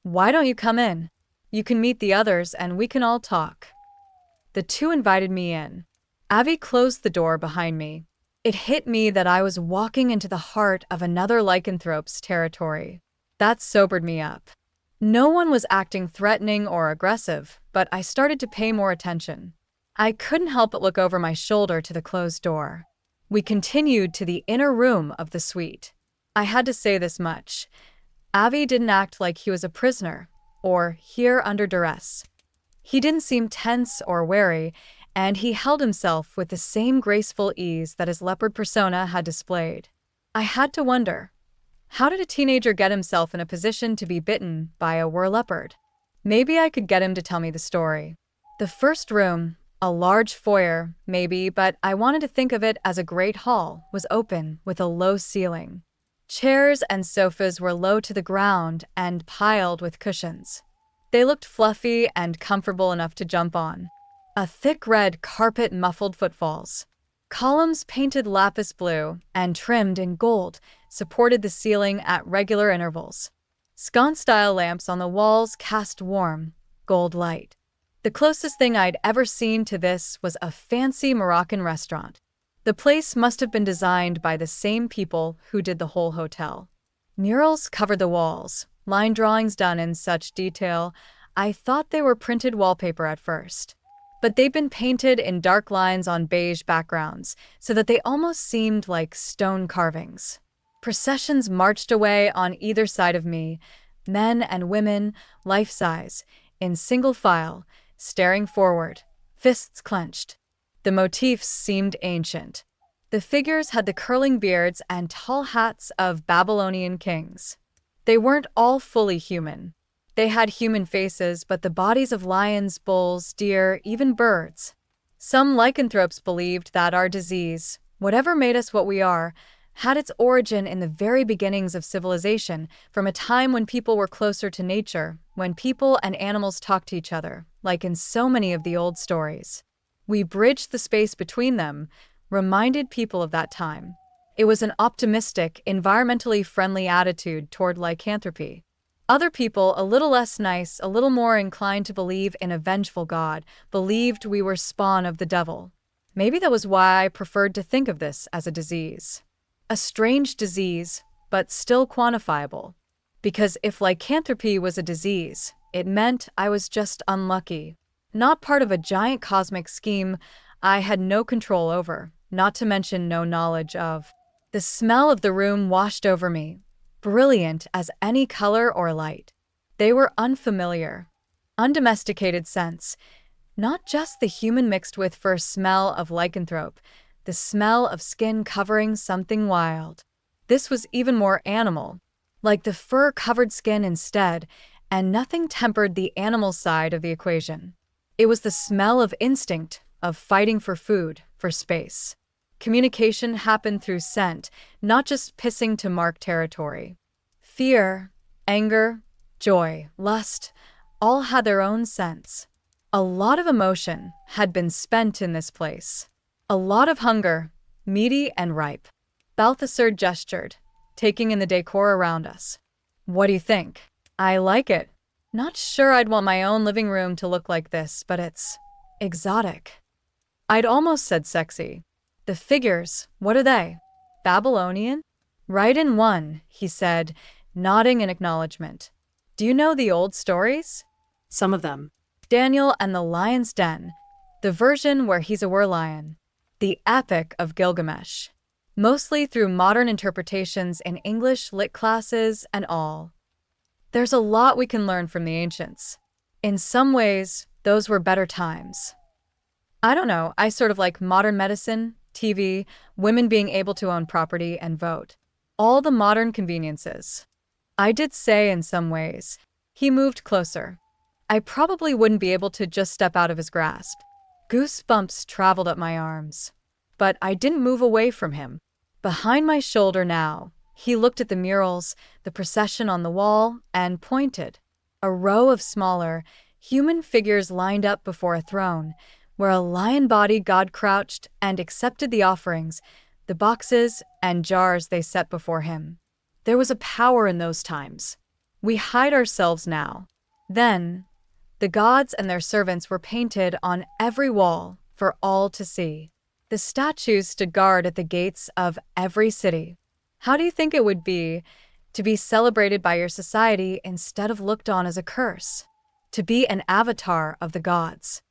Why don't you come in? You can meet the others and we can all talk. The two invited me in. Avi closed the door behind me. It hit me that I was walking into the heart of another lycanthrope's territory. That sobered me up. No one was acting threatening or aggressive, but I started to pay more attention. I couldn't help but look over my shoulder to the closed door. We continued to the inner room of the suite. I had to say this much. Avi didn't act like he was a prisoner, or here under duress. He didn't seem tense or wary, and he held himself with the same graceful ease that his leopard persona had displayed. I had to wonder, how did a teenager get himself in a position to be bitten by a were-leopard? Maybe I could get him to tell me the story. The first room, a large foyer, maybe, but I wanted to think of it as a great hall, was open with a low ceiling. Chairs and sofas were low to the ground and piled with cushions. They looked fluffy and comfortable enough to jump on. A thick red carpet muffled footfalls. Columns painted lapis blue and trimmed in gold supported the ceiling at regular intervals. Sconce-style lamps on the walls cast warm, gold light. The closest thing I'd ever seen to this was a fancy Moroccan restaurant. The place must have been designed by the same people who did the whole hotel. Murals covered the walls, line drawings done in such detail, I thought they were printed wallpaper at first. But they'd been painted in dark lines on beige backgrounds, so that they almost seemed like stone carvings. Processions marched away on either side of me, men and women, life-size, in single file, staring forward, fists clenched. The motifs seemed ancient. The figures had the curling beards and tall hats of Babylonian kings. They weren't all fully human. They had human faces, but the bodies of lions, bulls, deer, even birds. Some lycanthropes believed that our disease, whatever made us what we are, had its origin in the very beginnings of civilization, from a time when people were closer to nature, when people and animals talked to each other, like in so many of the old stories. We bridged the space between them, reminded people of that time. It was an optimistic, environmentally friendly attitude toward lycanthropy. Other people, a little less nice, a little more inclined to believe in a vengeful god, believed we were spawn of the devil. Maybe that was why I preferred to think of this as a disease. A strange disease, but still quantifiable. Because if lycanthropy was a disease, it meant I was just unlucky. Not part of a giant cosmic scheme I had no control over, not to mention no knowledge of. The smell of the room washed over me, brilliant as any color or light. They were unfamiliar, undomesticated scents, not just the human mixed with fur smell of lycanthrope, the smell of skin covering something wild. This was even more animal, like the fur-covered skin instead, and nothing tempered the animal side of the equation. It was the smell of instinct, of fighting for food, for space. Communication happened through scent, not just pissing to mark territory. Fear, anger, joy, lust, all had their own scents. A lot of emotion had been spent in this place. A lot of hunger, meaty and ripe. Balthasar gestured, taking in the decor around us. What do you think? I like it. Not sure I'd want my own living room to look like this, but it's exotic. I'd almost said sexy. The figures, what are they? Babylonian? Right in one, he said, nodding in acknowledgement. Do you know the old stories? Some of them. Daniel and the Lion's Den, the version where he's a werelion. The Epic of Gilgamesh. Mostly through modern interpretations in English lit classes and all. There's a lot we can learn from the ancients. In some ways, those were better times. I don't know, I sort of like modern medicine, TV, women being able to own property and vote. All the modern conveniences. I did say in some ways. He moved closer. I probably wouldn't be able to just step out of his grasp. Goosebumps traveled up my arms. But I didn't move away from him. Behind my shoulder now, he looked at the murals, the procession on the wall, and pointed. A row of smaller, human figures lined up before a throne, where a lion-bodied god crouched and accepted the offerings, the boxes and jars they set before him. There was a power in those times. We hide ourselves now. Then, the gods and their servants were painted on every wall for all to see. The statues stood guard at the gates of every city. How do you think it would be to be celebrated by your society instead of looked on as a curse? To be an avatar of the gods?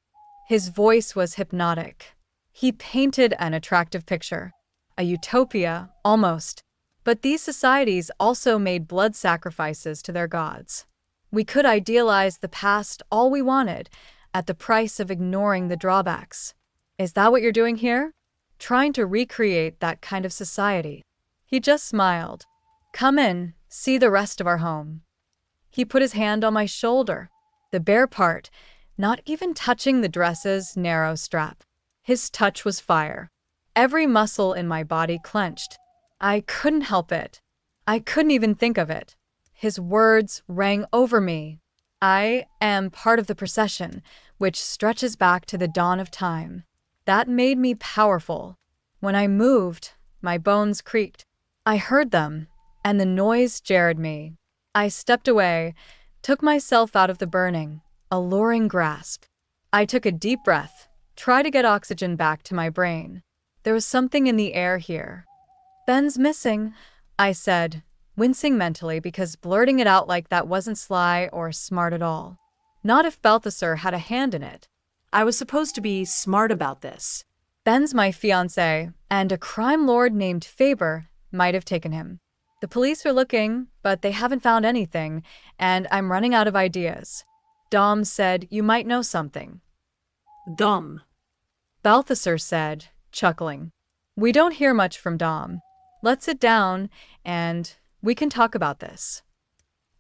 His voice was hypnotic. He painted an attractive picture. A utopia, almost. But these societies also made blood sacrifices to their gods. We could idealize the past all we wanted, at the price of ignoring the drawbacks. Is that what you're doing here? Trying to recreate that kind of society? He just smiled. Come in, see the rest of our home. He put his hand on my shoulder, the bare part, not even touching the dress's narrow strap. His touch was fire. Every muscle in my body clenched. I couldn't help it. I couldn't even think of it. His words rang over me. I am part of the procession, which stretches back to the dawn of time. That made me powerful. When I moved, my bones creaked. I heard them, and the noise jarred me. I stepped away, took myself out of the burning, alluring grasp. I took a deep breath, tried to get oxygen back to my brain. There was something in the air here. Ben's missing, I said, wincing mentally because blurting it out like that wasn't sly or smart at all. Not if Balthasar had a hand in it. I was supposed to be smart about this. Ben's my fiancé, and a crime lord named Faber might have taken him. The police are looking, but they haven't found anything, and I'm running out of ideas. Dom said you might know something. Dom. Balthasar said, chuckling. We don't hear much from Dom. Let's sit down and we can talk about this.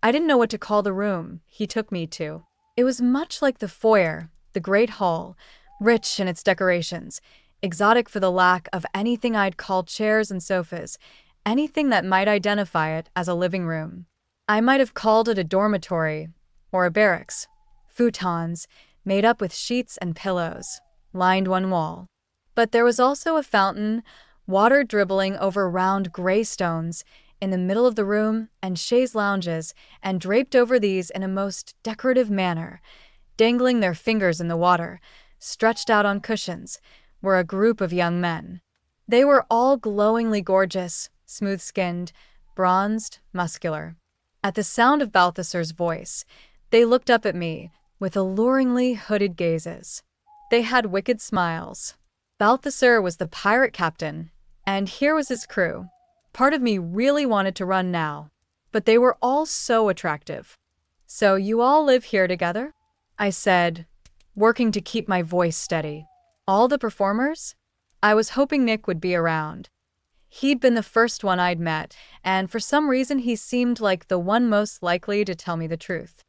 I didn't know what to call the room he took me to. It was much like the foyer, the great hall, rich in its decorations, exotic for the lack of anything I'd call chairs and sofas, anything that might identify it as a living room. I might have called it a dormitory or a barracks. Futons, made up with sheets and pillows, lined one wall. But there was also a fountain, water dribbling over round gray stones, in the middle of the room, and chaise lounges, and draped over these in a most decorative manner, dangling their fingers in the water, stretched out on cushions, were a group of young men. They were all glowingly gorgeous, smooth-skinned, bronzed, muscular. At the sound of Balthasar's voice, they looked up at me with alluringly hooded gazes. They had wicked smiles. Balthasar was the pirate captain, and here was his crew. Part of me really wanted to run now, but they were all so attractive. So you all live here together? I said, working to keep my voice steady. All the performers? I was hoping Nick would be around. He'd been the first one I'd met, and for some reason he seemed like the one most likely to tell me the truth.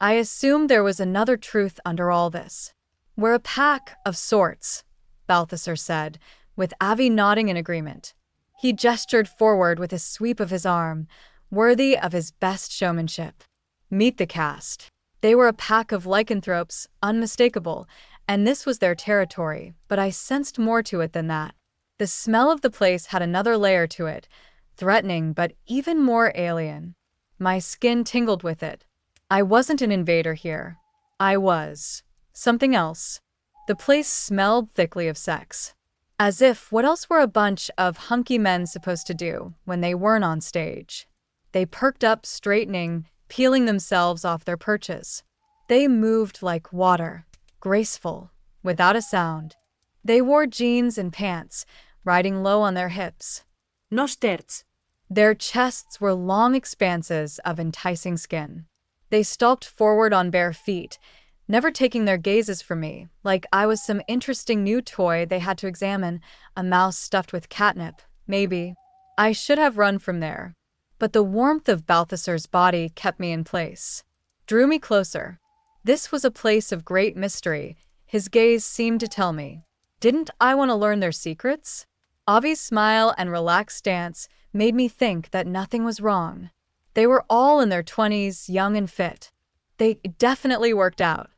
I assumed there was another truth under all this. We're a pack of sorts, Balthasar said, with Avi nodding in agreement. He gestured forward with a sweep of his arm, worthy of his best showmanship. Meet the cast. They were a pack of lycanthropes, unmistakable, and this was their territory, but I sensed more to it than that. The smell of the place had another layer to it, threatening but even more alien. My skin tingled with it. I wasn't an invader here. I was something else. The place smelled thickly of sex. As if what else were a bunch of hunky men supposed to do when they weren't on stage? They perked up, straightening, peeling themselves off their perches. They moved like water, graceful, without a sound. They wore jeans and pants, riding low on their hips. Nos terts. Their chests were long expanses of enticing skin. They stalked forward on bare feet, never taking their gazes from me, like I was some interesting new toy they had to examine, a mouse stuffed with catnip, maybe. I should have run from there. But the warmth of Balthasar's body kept me in place, drew me closer. This was a place of great mystery, his gaze seemed to tell me. Didn't I want to learn their secrets? Avi's smile and relaxed stance made me think that nothing was wrong. They were all in their 20s, young and fit. They definitely worked out.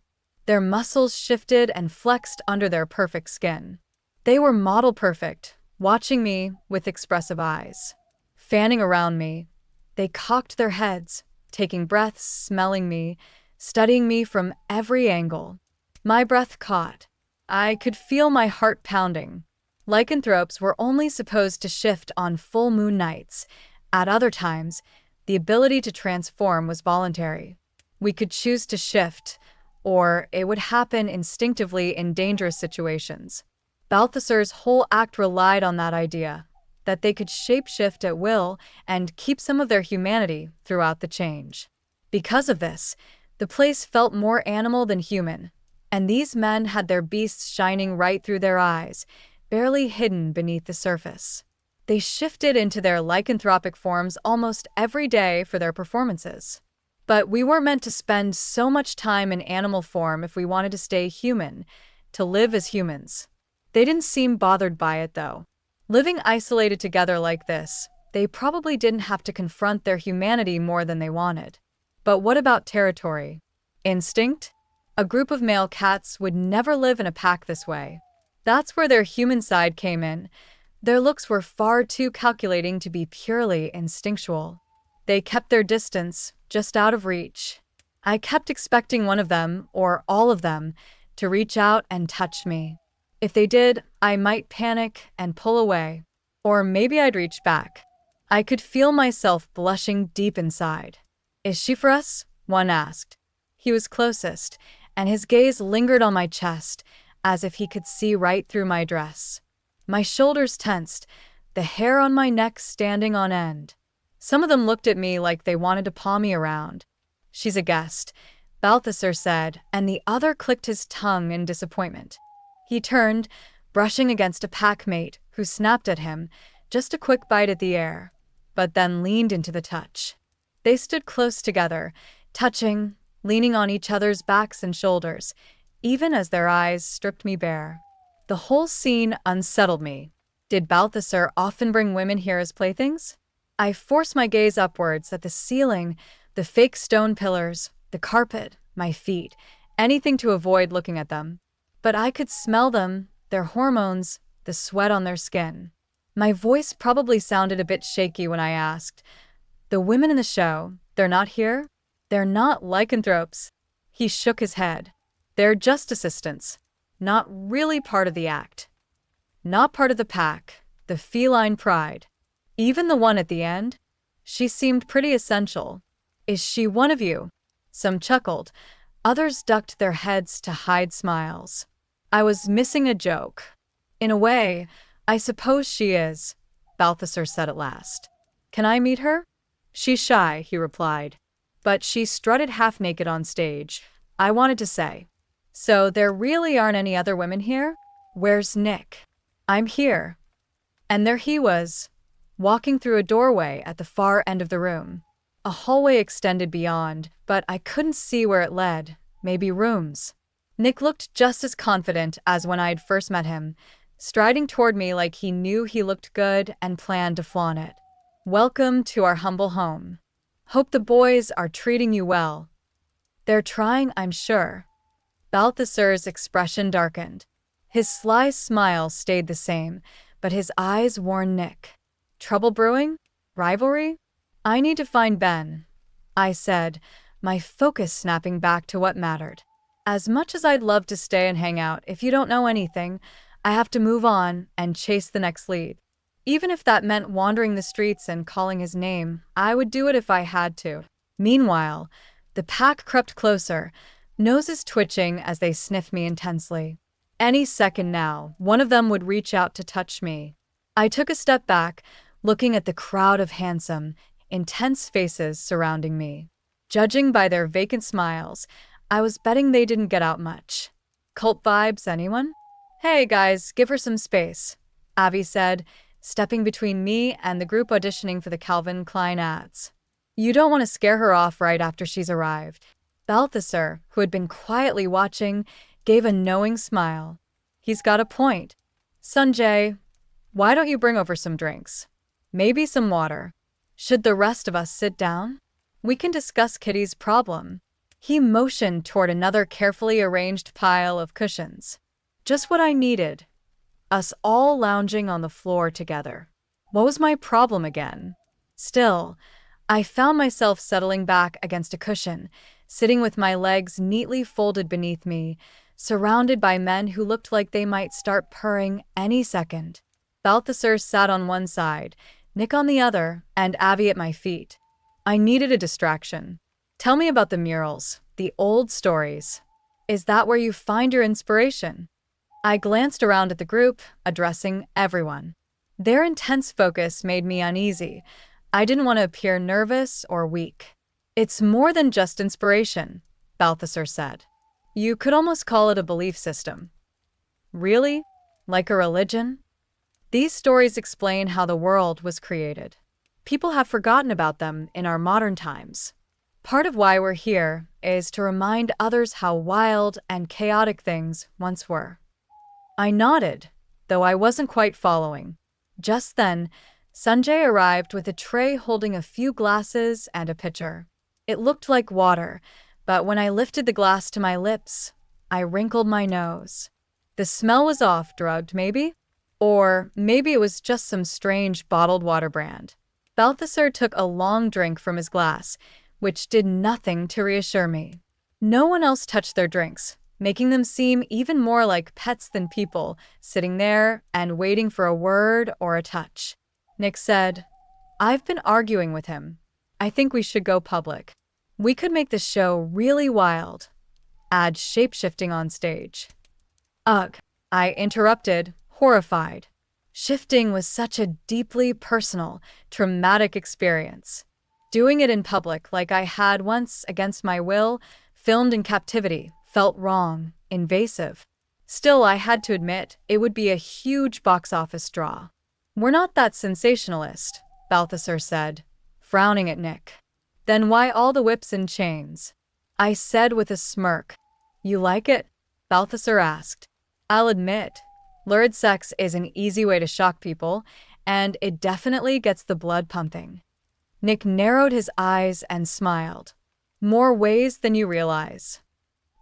Their muscles shifted and flexed under their perfect skin. They were model perfect, watching me with expressive eyes. Fanning around me, they cocked their heads, taking breaths, smelling me, studying me from every angle. My breath caught. I could feel my heart pounding. Lycanthropes were only supposed to shift on full moon nights. At other times, the ability to transform was voluntary. We could choose to shift, or it would happen instinctively in dangerous situations. Balthasar's whole act relied on that idea, that they could shapeshift at will and keep some of their humanity throughout the change. Because of this, the place felt more animal than human, and these men had their beasts shining right through their eyes, barely hidden beneath the surface. They shifted into their lycanthropic forms almost every day for their performances. But we weren't meant to spend so much time in animal form if we wanted to stay human, to live as humans. They didn't seem bothered by it, though. Living isolated together like this, they probably didn't have to confront their humanity more than they wanted. But what about territory? Instinct? A group of male cats would never live in a pack this way. That's where their human side came in. Their looks were far too calculating to be purely instinctual. They kept their distance, just out of reach. I kept expecting one of them, or all of them, to reach out and touch me. If they did, I might panic and pull away. Or maybe I'd reach back. I could feel myself blushing deep inside. "Is she for us?" one asked. He was closest, and his gaze lingered on my chest, as if he could see right through my dress. My shoulders tensed, the hair on my neck standing on end. Some of them looked at me like they wanted to paw me around. "She's a guest," Balthasar said, and the other clicked his tongue in disappointment. He turned, brushing against a packmate who snapped at him, just a quick bite at the air, but then leaned into the touch. They stood close together, touching, leaning on each other's backs and shoulders, even as their eyes stripped me bare. The whole scene unsettled me. Did Balthasar often bring women here as playthings? I forced my gaze upwards at the ceiling, the fake stone pillars, the carpet, my feet, anything to avoid looking at them. But I could smell them, their hormones, the sweat on their skin. My voice probably sounded a bit shaky when I asked, "The women in the show, they're not here? They're not lycanthropes?" He shook his head. "They're just assistants. Not really part of the act. Not part of the pack, the feline pride. Even the one at the end? She seemed pretty essential. Is she one of you?" Some chuckled. Others ducked their heads to hide smiles. I was missing a joke. "In a way, I suppose she is," Balthasar said at last. "Can I meet her?" "She's shy," he replied. "But she strutted half-naked on stage. I wanted to say. So there really aren't any other women here? Where's Nick?" "I'm here." And there he was, walking through a doorway at the far end of the room. A hallway extended beyond, but I couldn't see where it led. Maybe rooms. Nick looked just as confident as when I'd first met him, striding toward me like he knew he looked good and planned to flaunt it. "Welcome to our humble home. Hope the boys are treating you well." "They're trying, I'm sure." Balthasar's expression darkened. His sly smile stayed the same, but his eyes warned Nick. "Trouble brewing? Rivalry?" "I need to find Ben," I said, my focus snapping back to what mattered. "As much as I'd love to stay and hang out, if you don't know anything, I have to move on and chase the next lead. Even if that meant wandering the streets and calling his name, I would do it if I had to." Meanwhile, the pack crept closer, noses twitching as they sniffed me intensely. Any second now, one of them would reach out to touch me. I took a step back, looking at the crowd of handsome, intense faces surrounding me. Judging by their vacant smiles, I was betting they didn't get out much. "Cult vibes, anyone?" "Hey guys, give her some space," Avi said, stepping between me and the group auditioning for the Calvin Klein ads. "You don't want to scare her off right after she's arrived." Balthasar, who had been quietly watching, gave a knowing smile. "He's got a point. Sanjay, why don't you bring over some drinks? Maybe some water. Should the rest of us sit down? We can discuss Kitty's problem." He motioned toward another carefully arranged pile of cushions. Just what I needed. Us all lounging on the floor together. What was my problem again? Still, I found myself settling back against a cushion, sitting with my legs neatly folded beneath me, surrounded by men who looked like they might start purring any second. Balthasar sat on one side, Nick on the other, and Avi at my feet. I needed a distraction. "Tell me about the murals, the old stories. Is that where you find your inspiration?" I glanced around at the group, addressing everyone. Their intense focus made me uneasy. I didn't want to appear nervous or weak. "It's more than just inspiration," Balthasar said. "You could almost call it a belief system." "Really? Like a religion?" "These stories explain how the world was created. People have forgotten about them in our modern times. Part of why we're here is to remind others how wild and chaotic things once were." I nodded, though I wasn't quite following. Just then, Sanjay arrived with a tray holding a few glasses and a pitcher. It looked like water, but when I lifted the glass to my lips, I wrinkled my nose. The smell was off, drugged maybe? Or maybe it was just some strange bottled water brand. Balthasar took a long drink from his glass, which did nothing to reassure me. No one else touched their drinks, making them seem even more like pets than people, sitting there and waiting for a word or a touch. Nick said, "I've been arguing with him. I think we should go public. We could make the show really wild. Add shape-shifting on stage." "Ugh," I interrupted, horrified. Shifting was such a deeply personal, traumatic experience. Doing it in public like I had once against my will filmed in captivity, felt wrong, invasive. Still, I had to admit, it would be a huge box office draw. We're not that sensationalist, Balthasar said, frowning at Nick. Then why all the whips and chains? I said with a smirk. You like it? Balthasar asked. I'll admit, lurid sex is an easy way to shock people, and it definitely gets the blood pumping. Nick narrowed his eyes and smiled. More ways than you realize.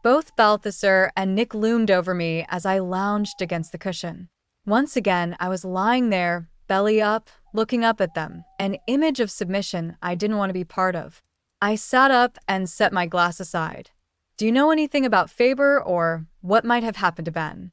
Both Balthasar and Nick loomed over me as I lounged against the cushion. Once again, I was lying there, belly up, looking up at them, an image of submission I didn't want to be part of. I sat up and set my glass aside. Do you know anything about Faber or what might have happened to Ben?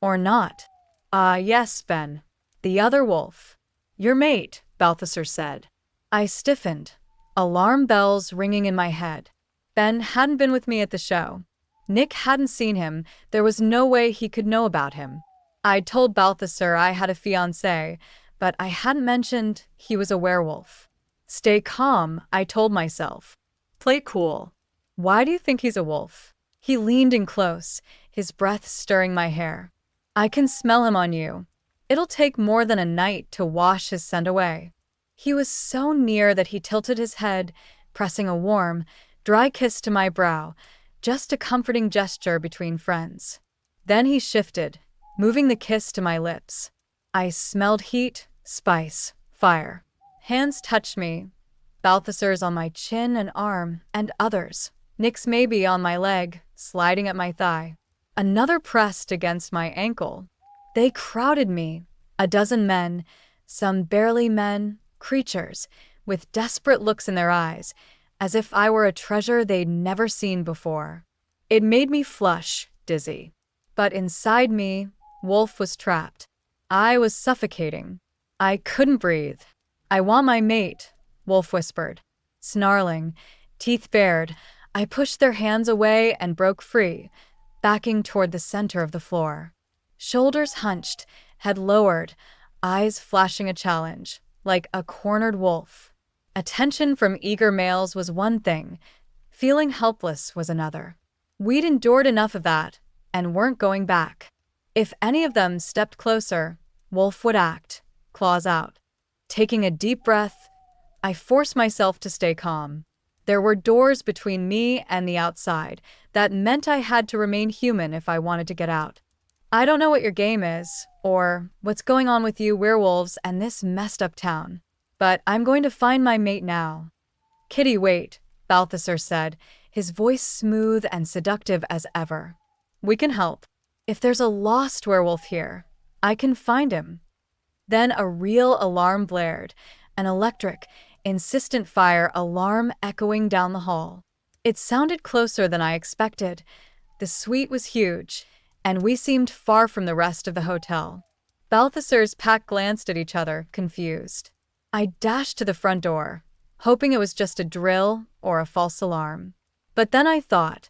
Or not? Yes, Ben. The other wolf. Your mate, Balthasar said. I stiffened, alarm bells ringing in my head. Ben hadn't been with me at the show. Nick hadn't seen him. There was no way he could know about him. I'd told Balthasar I had a fiancé, but I hadn't mentioned he was a werewolf. Stay calm, I told myself. Play cool. Why do you think he's a wolf? He leaned in close, his breath stirring my hair. I can smell him on you. It'll take more than a night to wash his scent away. He was so near that he tilted his head, pressing a warm, dry kiss to my brow, just a comforting gesture between friends. Then he shifted, moving the kiss to my lips. I smelled heat, spice, fire. Hands touched me, Balthasar's on my chin and arm, and others. Nick's maybe on my leg, sliding at my thigh. Another pressed against my ankle. They crowded me, a dozen men, some barely men, creatures, with desperate looks in their eyes, as if I were a treasure they'd never seen before. It made me flush, dizzy. But inside me, Wolf was trapped. I was suffocating. I couldn't breathe. I want my mate, Wolf whispered. Snarling, teeth bared, I pushed their hands away and broke free, backing toward the center of the floor. Shoulders hunched, head lowered, eyes flashing a challenge, like a cornered wolf. Attention from eager males was one thing, feeling helpless was another. We'd endured enough of that, and weren't going back. If any of them stepped closer, Wolf would act, claws out. Taking a deep breath, I forced myself to stay calm. There were doors between me and the outside. That meant I had to remain human if I wanted to get out. I don't know what your game is, or what's going on with you werewolves and this messed up town, but I'm going to find my mate now. Kitty, wait, Balthasar said, his voice smooth and seductive as ever. We can help. If there's a lost werewolf here, I can find him. Then a real alarm blared, an electric, insistent fire alarm echoing down the hall. It sounded closer than I expected. The suite was huge, and we seemed far from the rest of the hotel. Balthasar's pack glanced at each other, confused. I dashed to the front door, hoping it was just a drill or a false alarm. But then I thought,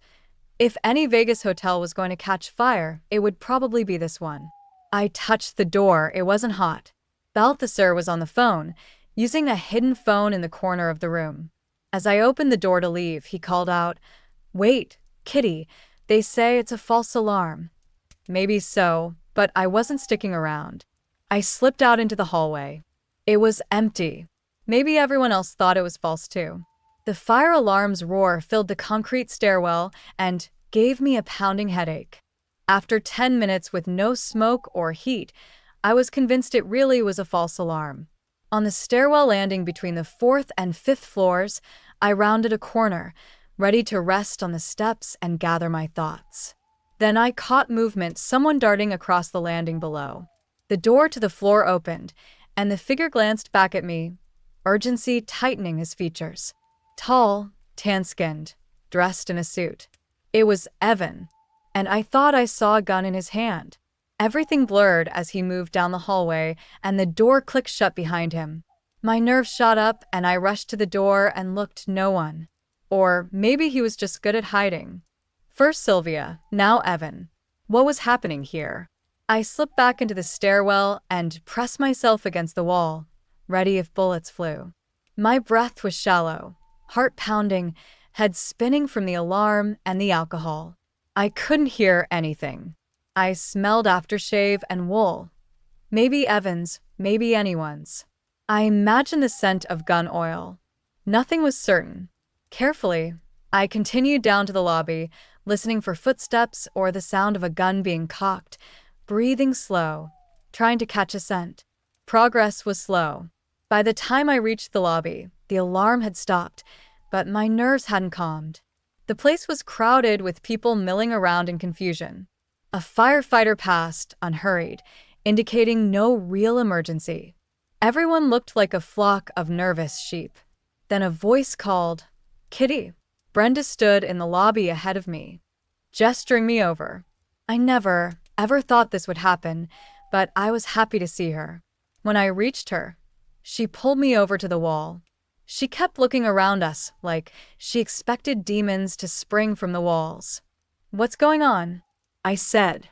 if any Vegas hotel was going to catch fire, it would probably be this one. I touched the door, it wasn't hot. Balthasar was on the phone, using a hidden phone in the corner of the room. As I opened the door to leave, he called out, Wait, Kitty, they say it's a false alarm. Maybe so, but I wasn't sticking around. I slipped out into the hallway. It was empty. Maybe everyone else thought it was false too. The fire alarm's roar filled the concrete stairwell and gave me a pounding headache. After 10 minutes with no smoke or heat, I was convinced it really was a false alarm. On the stairwell landing between the 4th and 5th floors, I rounded a corner, ready to rest on the steps and gather my thoughts. Then I caught movement, someone darting across the landing below. The door to the floor opened, and the figure glanced back at me, urgency tightening his features. Tall, tan-skinned, dressed in a suit. It was Evan, and I thought I saw a gun in his hand. Everything blurred as he moved down the hallway, and the door clicked shut behind him. My nerves shot up, and I rushed to the door and looked no one. Or maybe he was just good at hiding. First Sylvia, now Evan. What was happening here? I slipped back into the stairwell and pressed myself against the wall, ready if bullets flew. My breath was shallow, heart pounding, head spinning from the alarm and the alcohol. I couldn't hear anything. I smelled aftershave and wool. Maybe Evan's, maybe anyone's. I imagined the scent of gun oil. Nothing was certain. Carefully, I continued down to the lobby, listening for footsteps or the sound of a gun being cocked, breathing slow, trying to catch a scent. Progress was slow. By the time I reached the lobby, the alarm had stopped, but my nerves hadn't calmed. The place was crowded with people milling around in confusion. A firefighter passed, unhurried, indicating no real emergency. Everyone looked like a flock of nervous sheep. Then a voice called, "Kitty." Brenda stood in the lobby ahead of me, gesturing me over. I never, ever thought this would happen, but I was happy to see her. When I reached her, she pulled me over to the wall. She kept looking around us like she expected demons to spring from the walls. "What's going on?" I said.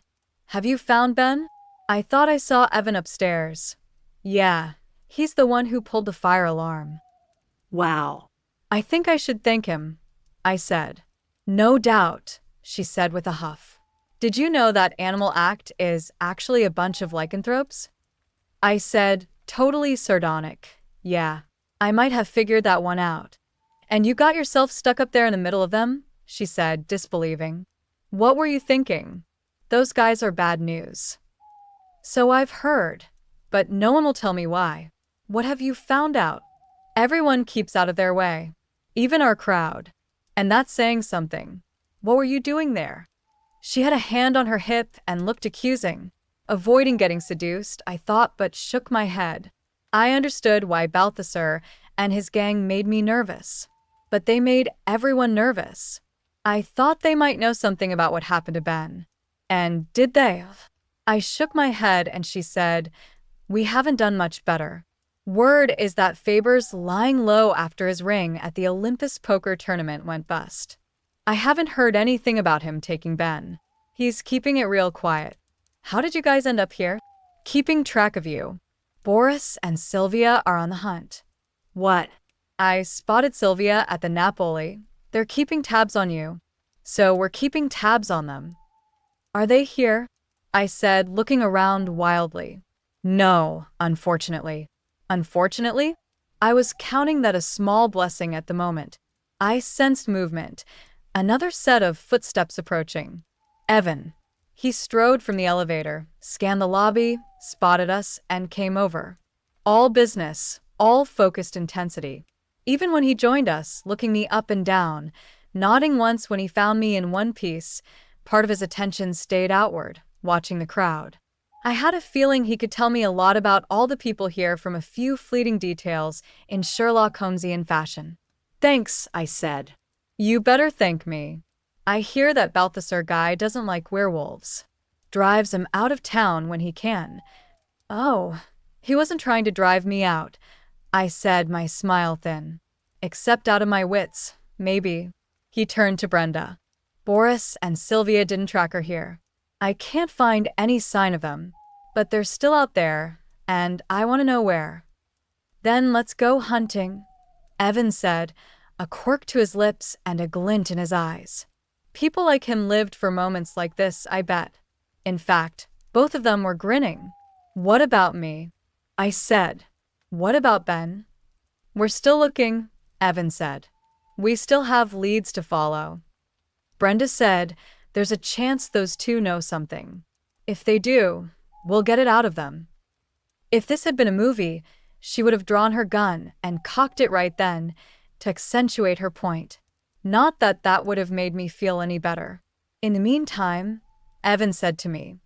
"Have you found Ben?" "I thought I saw Evan upstairs." "Yeah, he's the one who pulled the fire alarm." Wow. "I think I should thank him," I said. "No doubt," she said with a huff. "Did you know that Animal Act is actually a bunch of lycanthropes?" I said, totally sardonic. "Yeah, I might have figured that one out." "And you got yourself stuck up there in the middle of them?" she said, disbelieving. "What were you thinking?" "Those guys are bad news." "So I've heard, but no one will tell me why." "What have you found out?" "Everyone keeps out of their way. Even our crowd. And that's saying something." "What were you doing there?" She had a hand on her hip and looked accusing. Avoiding getting seduced, I thought, but shook my head. I understood why Balthasar and his gang made me nervous. But they made everyone nervous. I thought they might know something about what happened to Ben. And did they? I shook my head and she said, "We haven't done much better. Word is that Faber's lying low after his ring at the Olympus poker tournament went bust. I haven't heard anything about him taking Ben. He's keeping it real quiet." "How did you guys end up here?" "Keeping track of you. Boris and Sylvia are on the hunt." What? "I spotted Sylvia at the Napoli. They're keeping tabs on you. So we're keeping tabs on them." "Are they here?" I said, looking around wildly. "No, unfortunately." "Unfortunately?" I was counting that a small blessing at the moment. I sensed movement, another set of footsteps approaching. Evan. He strode from the elevator, scanned the lobby, spotted us, and came over. All business, all focused intensity. Even when he joined us, looking me up and down, nodding once when he found me in one piece, part of his attention stayed outward, watching the crowd. I had a feeling he could tell me a lot about all the people here from a few fleeting details in Sherlock Holmesian fashion. "Thanks," I said. "You better thank me. I hear that Balthasar guy doesn't like werewolves. Drives him out of town when he can." "Oh, he wasn't trying to drive me out," I said, my smile thin. "Except out of my wits, maybe." He turned to Brenda. "Boris and Sylvia didn't track her here. I can't find any sign of them, but they're still out there, and I want to know where." "Then let's go hunting," Evan said, a quirk to his lips and a glint in his eyes. People like him lived for moments like this, I bet. In fact, both of them were grinning. "What about me?" I said. "What about Ben?" "We're still looking," Evan said. "We still have leads to follow." Brenda said, "There's a chance those two know something. If they do, we'll get it out of them." If this had been a movie, she would have drawn her gun and cocked it right then to accentuate her point. Not that that would have made me feel any better. "In the meantime," Evan said to me,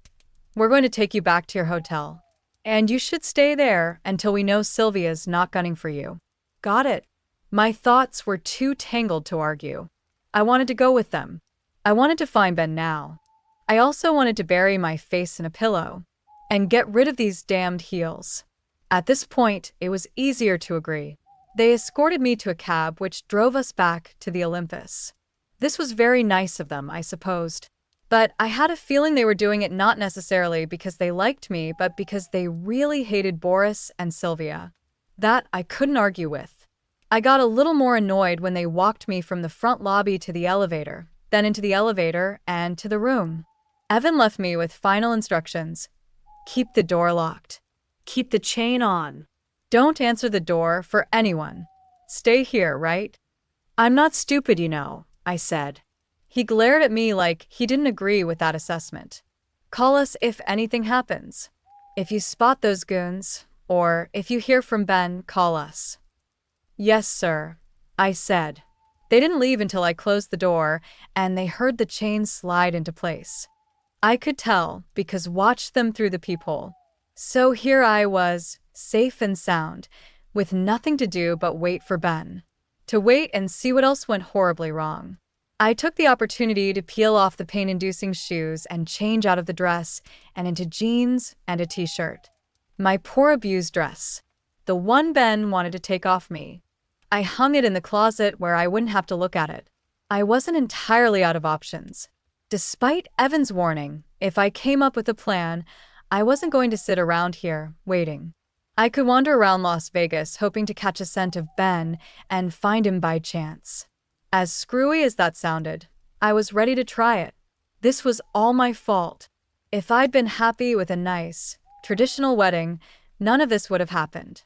"we're going to take you back to your hotel. And you should stay there until we know Sylvia's not gunning for you." "Got it." My thoughts were too tangled to argue. I wanted to go with them. I wanted to find Ben now. I also wanted to bury my face in a pillow and get rid of these damned heels. At this point, it was easier to agree. They escorted me to a cab which drove us back to the Olympus. This was very nice of them, I supposed. But I had a feeling they were doing it not necessarily because they liked me, but because they really hated Boris and Sylvia. That I couldn't argue with. I got a little more annoyed when they walked me from the front lobby to the elevator, then into the elevator and to the room. Evan left me with final instructions. Keep the door locked. Keep the chain on. Don't answer the door for anyone. Stay here, right? I'm not stupid, I said. He glared at me like he didn't agree with that assessment. Call us if anything happens. If you spot those goons, or if you hear from Ben, call us. Yes, sir, I said. They didn't leave until I closed the door, and they heard the chain slide into place. I could tell because watched them through the peephole. So here I was, safe and sound, with nothing to do but wait for Ben. To wait and see what else went horribly wrong. I took the opportunity to peel off the pain-inducing shoes and change out of the dress and into jeans and a t-shirt. My poor abused dress. The one Ben wanted to take off me. I hung it in the closet where I wouldn't have to look at it. I wasn't entirely out of options. Despite Evan's warning, if I came up with a plan, I wasn't going to sit around here, waiting. I could wander around Las Vegas hoping to catch a scent of Ben and find him by chance. As screwy as that sounded, I was ready to try it. This was all my fault. If I'd been happy with a nice, traditional wedding, none of this would have happened.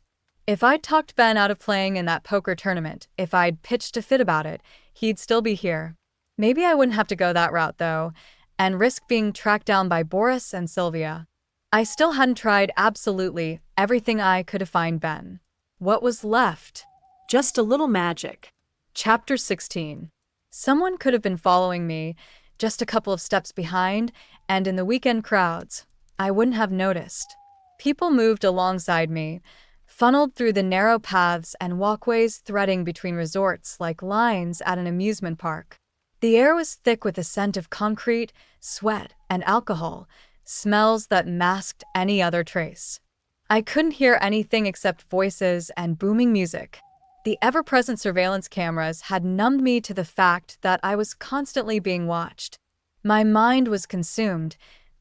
If I'd talked Ben out of playing in that poker tournament, if I'd pitched a fit about it, he'd still be here. Maybe I wouldn't have to go that route, though, and risk being tracked down by Boris and Sylvia. I still hadn't tried absolutely everything I could to find Ben. What was left? Just a little magic. Chapter 16. Someone could have been following me, just a couple of steps behind, and in the weekend crowds, I wouldn't have noticed. People moved alongside me, funneled through the narrow paths and walkways threading between resorts like lines at an amusement park. The air was thick with the scent of concrete, sweat, and alcohol, smells that masked any other trace. I couldn't hear anything except voices and booming music. The ever-present surveillance cameras had numbed me to the fact that I was constantly being watched. My mind was consumed,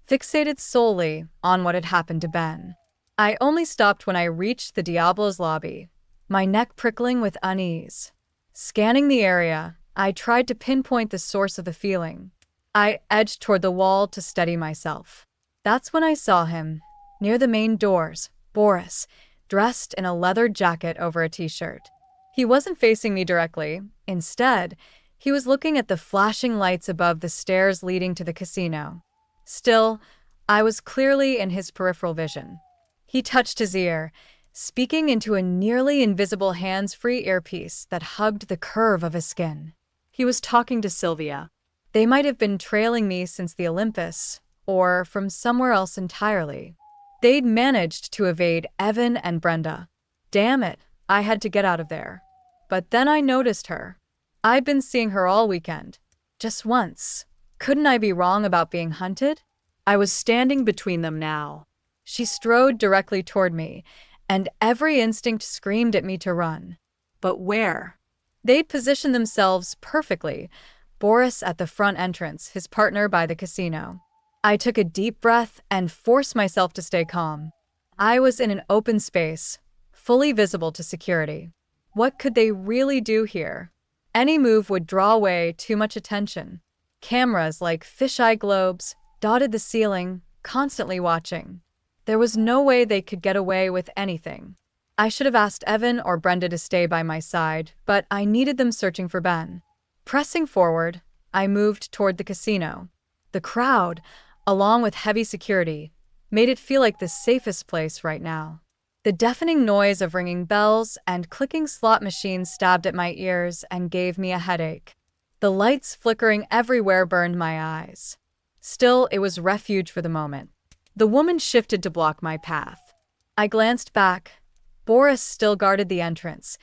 fixated solely on what had happened to Ben. I only stopped when I reached the Diablo's lobby, my neck prickling with unease. Scanning the area, I tried to pinpoint the source of the feeling. I edged toward the wall to steady myself. That's when I saw him, near the main doors, Boris, dressed in a leather jacket over a t-shirt. He wasn't facing me directly. Instead, he was looking at the flashing lights above the stairs leading to the casino. Still, I was clearly in his peripheral vision. He touched his ear, speaking into a nearly invisible hands-free earpiece that hugged the curve of his skin. He was talking to Sylvia. They might have been trailing me since the Olympus, or from somewhere else entirely. They'd managed to evade Evan and Brenda. Damn it, I had to get out of there. But then I noticed her. I'd been seeing her all weekend. Just once. Couldn't I be wrong about being hunted? I was standing between them now. She strode directly toward me, and every instinct screamed at me to run. But where? They'd positioned themselves perfectly, Boris at the front entrance, his partner by the casino. I took a deep breath and forced myself to stay calm. I was in an open space, fully visible to security. What could they really do here? Any move would draw away too much attention. Cameras like fisheye globes dotted the ceiling, constantly watching. There was no way they could get away with anything. I should have asked Evan or Brenda to stay by my side, but I needed them searching for Ben. Pressing forward, I moved toward the casino. The crowd, along with heavy security, made it feel like the safest place right now. The deafening noise of ringing bells and clicking slot machines stabbed at my ears and gave me a headache. The lights flickering everywhere burned my eyes. Still, it was refuge for the moment. The woman shifted to block my path. I glanced back. Boris still guarded the entrance,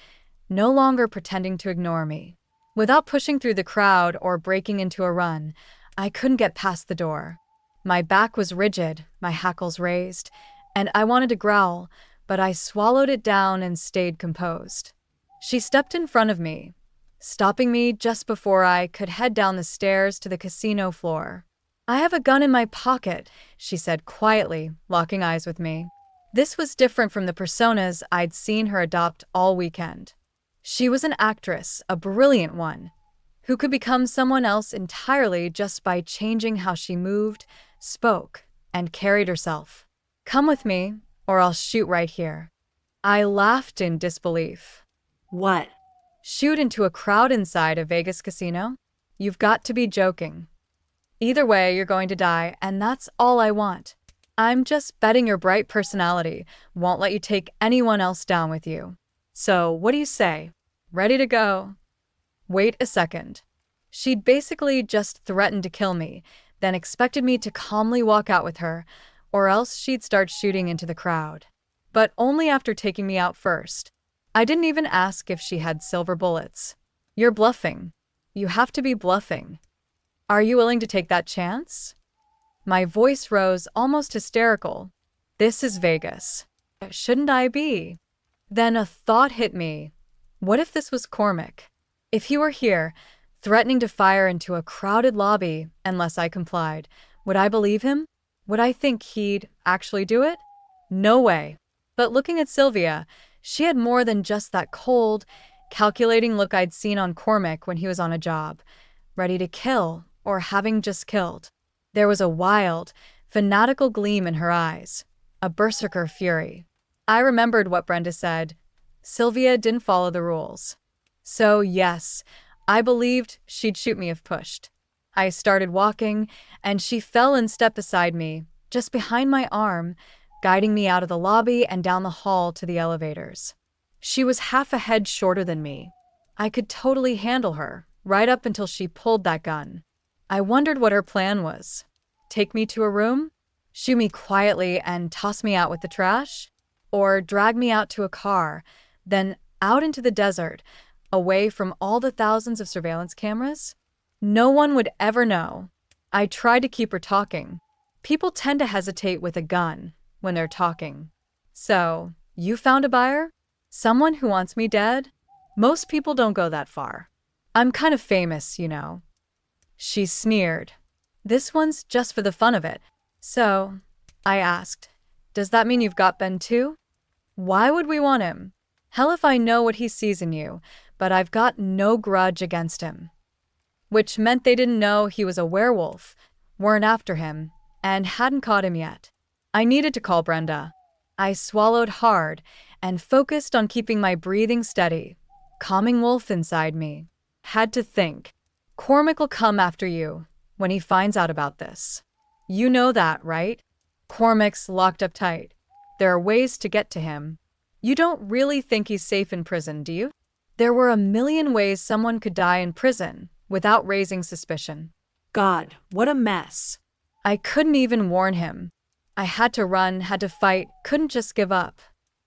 no longer pretending to ignore me. Without pushing through the crowd or breaking into a run, I couldn't get past the door. My back was rigid, my hackles raised, and I wanted to growl, but I swallowed it down and stayed composed. She stepped in front of me, stopping me just before I could head down the stairs to the casino floor. "I have a gun in my pocket," she said quietly, locking eyes with me. This was different from the personas I'd seen her adopt all weekend. She was an actress, a brilliant one, who could become someone else entirely just by changing how she moved, spoke, and carried herself. Come with me, or I'll shoot right here. I laughed in disbelief. What? Shoot into a crowd inside a Vegas casino? You've got to be joking. Either way, you're going to die, and that's all I want. I'm just betting your bright personality won't let you take anyone else down with you. So, what do you say? Ready to go? Wait a second. She'd basically just threatened to kill me, then expected me to calmly walk out with her, or else she'd start shooting into the crowd. But only after taking me out first. I didn't even ask if she had silver bullets. You're bluffing. You have to be bluffing. Are you willing to take that chance? My voice rose, almost hysterical. This is Vegas. Shouldn't I be? Then a thought hit me. What if this was Cormac? If he were here, threatening to fire into a crowded lobby unless I complied, would I believe him? Would I think he'd actually do it? No way. But looking at Sylvia, she had more than just that cold, calculating look I'd seen on Cormac when he was on a job, ready to kill or having just killed. There was a wild, fanatical gleam in her eyes, a berserker fury. I remembered what Brenda said. Sylvia didn't follow the rules. So, yes, I believed she'd shoot me if pushed. I started walking, and she fell in step beside me, just behind my arm, guiding me out of the lobby and down the hall to the elevators. She was half a head shorter than me. I could totally handle her, right up until she pulled that gun. I wondered what her plan was. Take me to a room? Shoot me quietly and toss me out with the trash? Or drag me out to a car, then out into the desert, away from all the thousands of surveillance cameras? No one would ever know. I tried to keep her talking. People tend to hesitate with a gun when they're talking. So, you found a buyer? Someone who wants me dead? Most people don't go that far. I'm kind of famous, you know. She sneered. This one's just for the fun of it. So, I asked, does that mean you've got Ben too? Why would we want him? Hell if I know what he sees in you, but I've got no grudge against him. Which meant they didn't know he was a werewolf, weren't after him, and hadn't caught him yet. I needed to call Brenda. I swallowed hard and focused on keeping my breathing steady, calming wolf inside me. Had to think. Cormac will come after you when he finds out about this. You know that, right? Cormac's locked up tight. There are ways to get to him. You don't really think he's safe in prison, do you? There were a million ways someone could die in prison without raising suspicion. God, what a mess. I couldn't even warn him. I had to run, had to fight, couldn't just give up.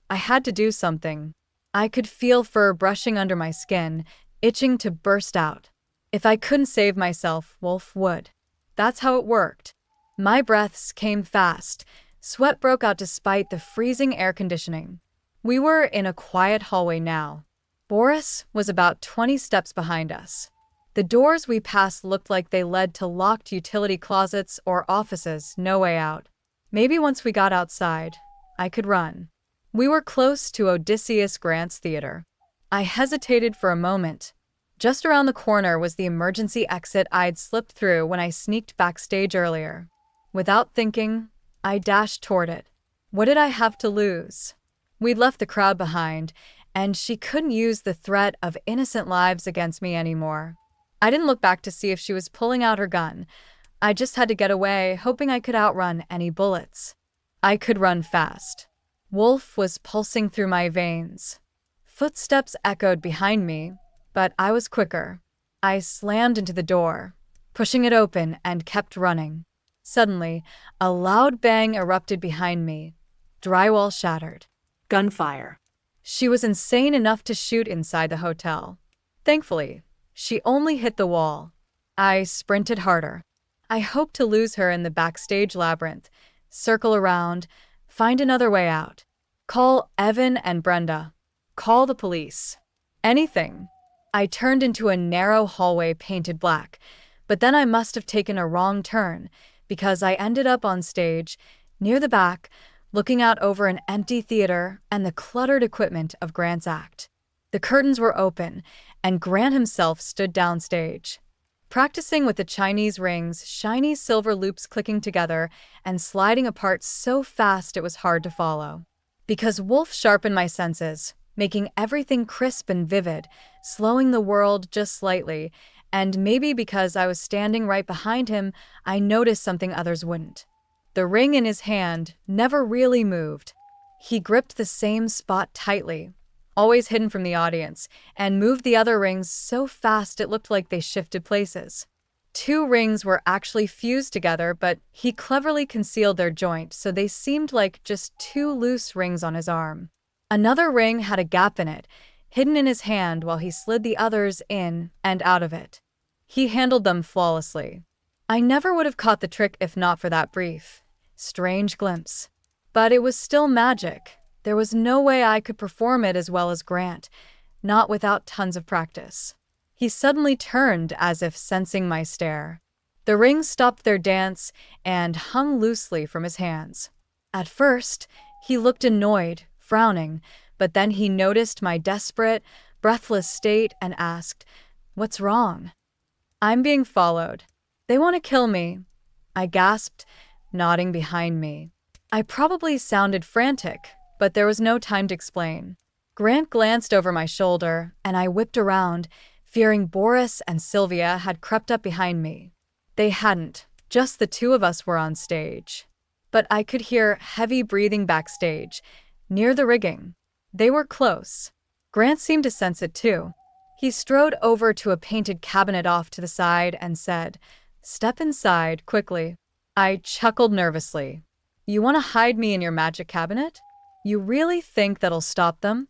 I had to do something. I could feel fur brushing under my skin, itching to burst out. If I couldn't save myself, Wolf would. That's how it worked. My breaths came fast. Sweat broke out despite the freezing air conditioning. We were in a quiet hallway now. Boris was about 20 steps behind us. The doors we passed looked like they led to locked utility closets or offices, no way out. Maybe once we got outside, I could run. We were close to Odysseus Grant's theater. I hesitated for a moment. Just around the corner was the emergency exit I'd slipped through when I sneaked backstage earlier. Without thinking, I dashed toward it. What did I have to lose? We'd left the crowd behind, and she couldn't use the threat of innocent lives against me anymore. I didn't look back to see if she was pulling out her gun. I just had to get away, hoping I could outrun any bullets. I could run fast. Wolf was pulsing through my veins. Footsteps echoed behind me, but I was quicker. I slammed into the door, pushing it open, and kept running. Suddenly, a loud bang erupted behind me. Drywall shattered. Gunfire. She was insane enough to shoot inside the hotel. Thankfully, she only hit the wall. I sprinted harder. I hoped to lose her in the backstage labyrinth, circle around, find another way out. Call Evan and Brenda. Call the police. Anything. I turned into a narrow hallway painted black, but then I must have taken a wrong turn because I ended up on stage, near the back, looking out over an empty theater and the cluttered equipment of Grant's act. The curtains were open, and Grant himself stood downstage, practicing with the Chinese rings, shiny silver loops clicking together and sliding apart so fast it was hard to follow. Because Wolf sharpened my senses, making everything crisp and vivid, slowing the world just slightly, and maybe because I was standing right behind him, I noticed something others wouldn't. The ring in his hand never really moved. He gripped the same spot tightly, always hidden from the audience, and moved the other rings so fast it looked like they shifted places. 2 rings were actually fused together, but he cleverly concealed their joint so they seemed like just 2 loose rings on his arm. Another ring had a gap in it, hidden in his hand while he slid the others in and out of it. He handled them flawlessly. I never would have caught the trick if not for that brief, strange glimpse. But it was still magic. There was no way I could perform it as well as Grant, not without tons of practice. He suddenly turned as if sensing my stare. The rings stopped their dance and hung loosely from his hands. At first, he looked annoyed, frowning, but then he noticed my desperate, breathless state and asked, "What's wrong?" "I'm being followed. They want to kill me," I gasped, nodding behind me. I probably sounded frantic, but there was no time to explain. Grant glanced over my shoulder, and I whipped around, fearing Boris and Sylvia had crept up behind me. They hadn't, just the 2 of us were on stage. But I could hear heavy breathing backstage, near the rigging. They were close. Grant seemed to sense it too. He strode over to a painted cabinet off to the side and said, "Step inside, quickly." I chuckled nervously. "You want to hide me in your magic cabinet? You really think that'll stop them?"